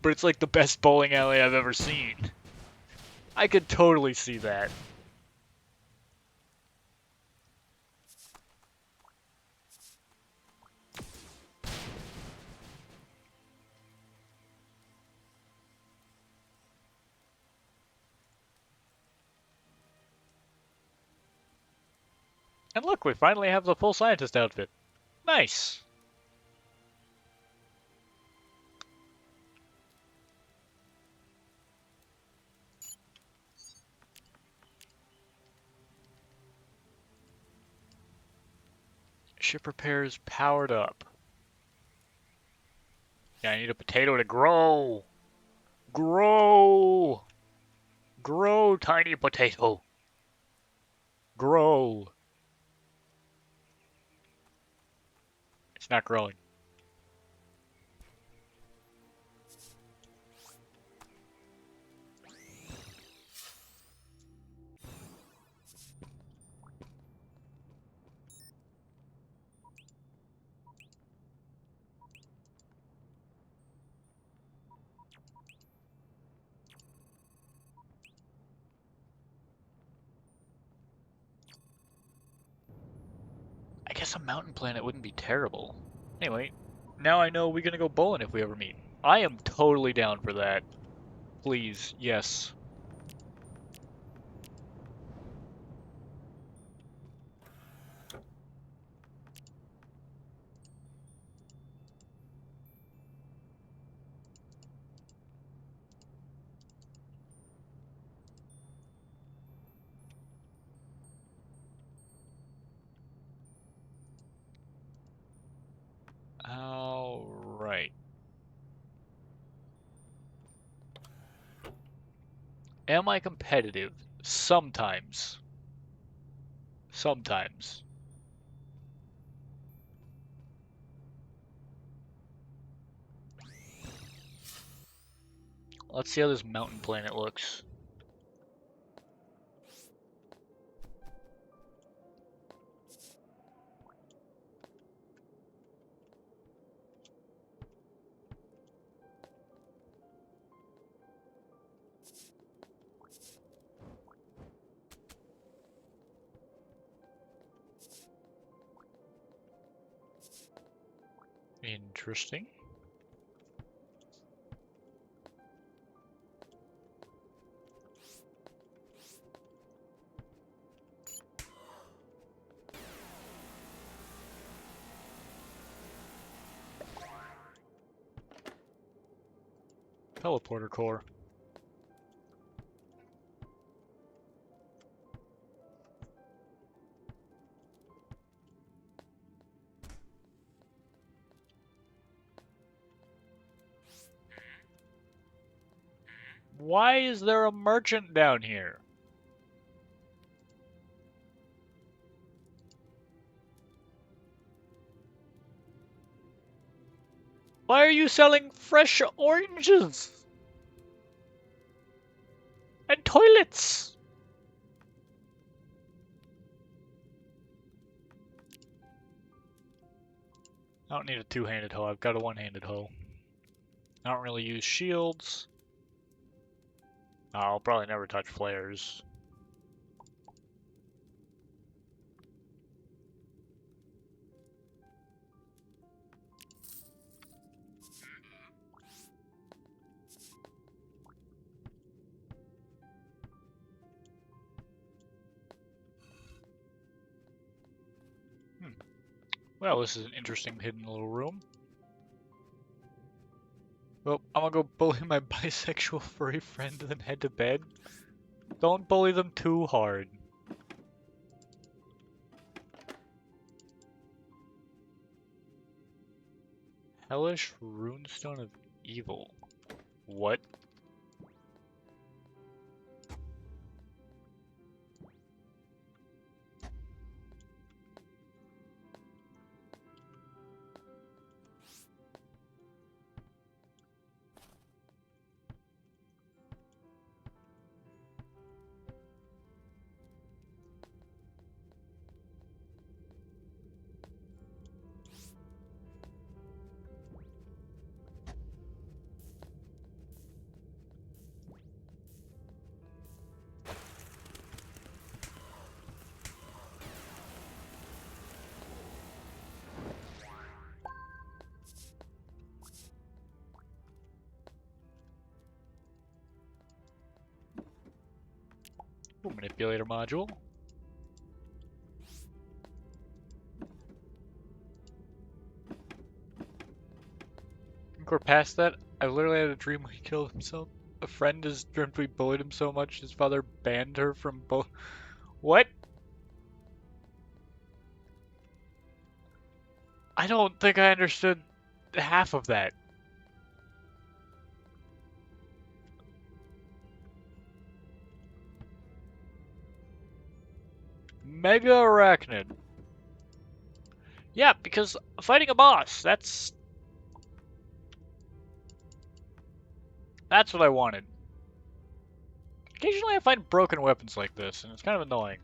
but it's like the best bowling alley I've ever seen. I could totally see that. And look, we finally have the full scientist outfit. Nice. Ship repairs powered up. Yeah, I need a potato to grow. Grow. Grow, tiny potato. Grow. It's not growing. I guess a mountain planet wouldn't be terrible. Anyway, Now I know we're gonna go bowling if we ever meet. I am totally down for that. Please, yes. Alright. Am I competitive? Sometimes. Sometimes. Let's see how this mountain planet looks. Interesting. Teleporter core. Why is there a merchant down here? Why are you selling fresh oranges? And toilets? I don't need a two-handed hoe, I've got a one-handed hoe. I don't really use shields. I'll probably never touch flares. Well, this is an interesting hidden little room. Well, I'm gonna go bully my bisexual furry friend and then head to bed. Don't bully them too hard. Hellish Runestone of Evil. What? Ooh, manipulator module. I think we're past that. I literally had a dream where he killed himself. A friend has dreamt we bullied him so much his father banned her from both. What? I don't think I understood half of that. Mega Arachnid. Yeah, because fighting a boss, that's what I wanted. Occasionally I find broken weapons like this, and it's kind of annoying.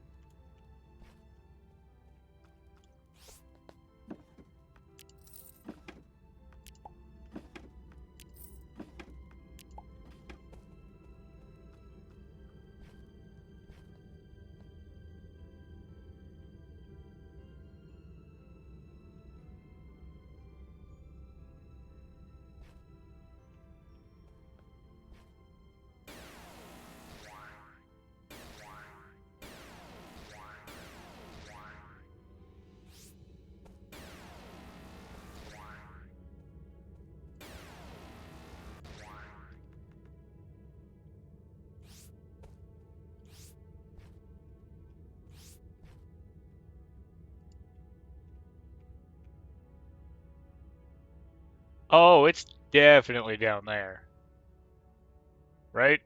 Oh, it's definitely down there. Right?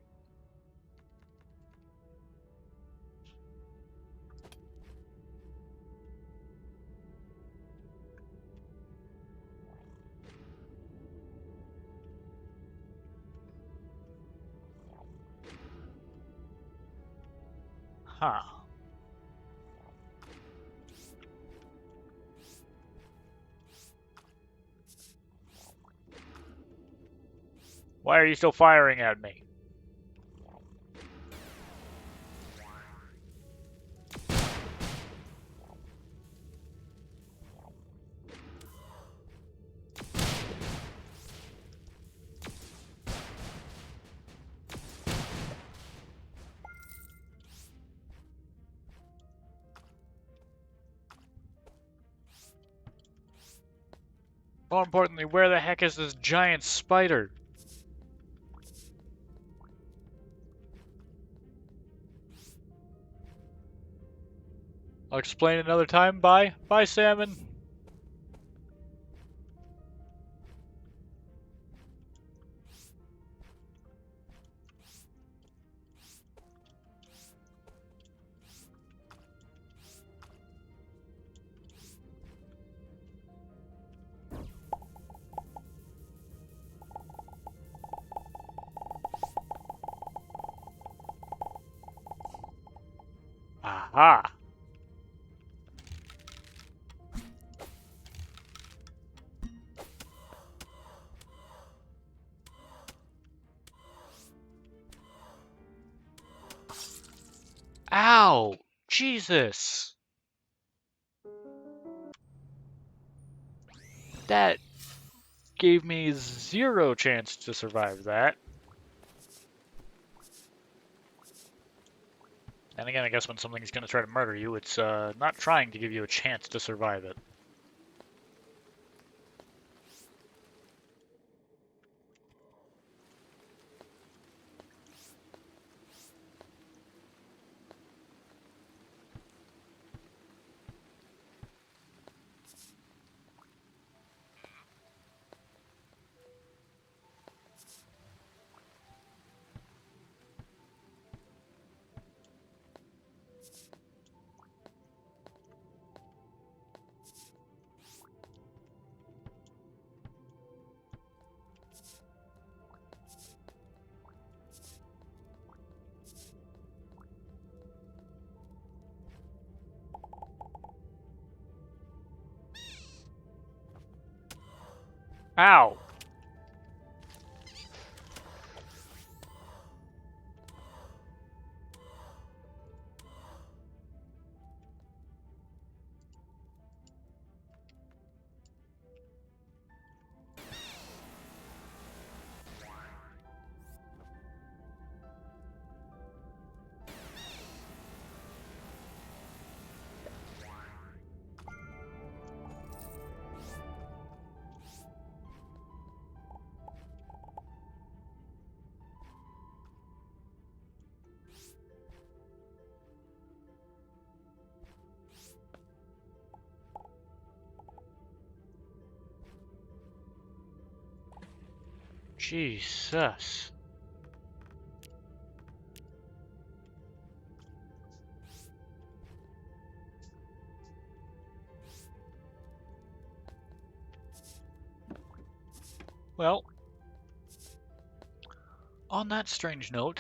Huh. Why are you still firing at me? More importantly, where the heck is this giant spider? I'll explain another time. Bye. Bye, salmon. Aha. Ow! Jesus! That gave me zero chance to survive that. And again, I guess when something's gonna try to murder you, it's not trying to give you a chance to survive it. Ow! Jesus. Well, on that strange note,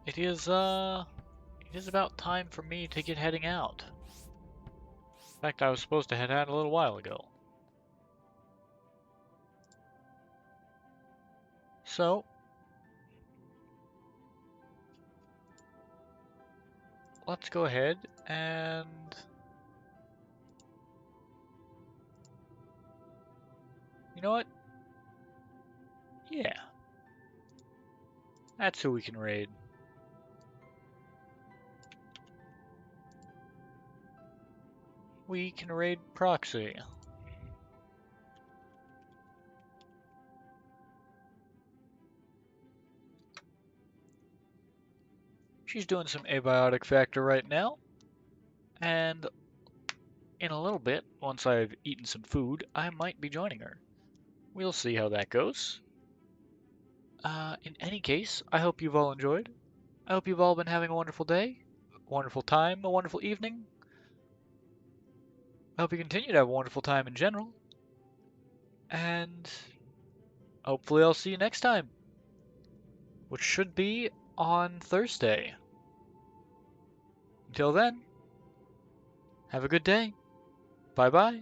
it is about time for me to get heading out. In fact, I was supposed to head out a little while ago. So, let's go ahead and... You know what? Yeah, that's who we can raid. We can raid Proxy. She's doing some abiotic factor right now. And in a little bit, once I've eaten some food, I might be joining her. We'll see how that goes. In any case, I hope you've all enjoyed. I hope you've all been having a wonderful day, a wonderful time, a wonderful evening. I hope you continue to have a wonderful time in general. And hopefully I'll see you next time, which should be on Thursday. Until then, have a good day. Bye bye.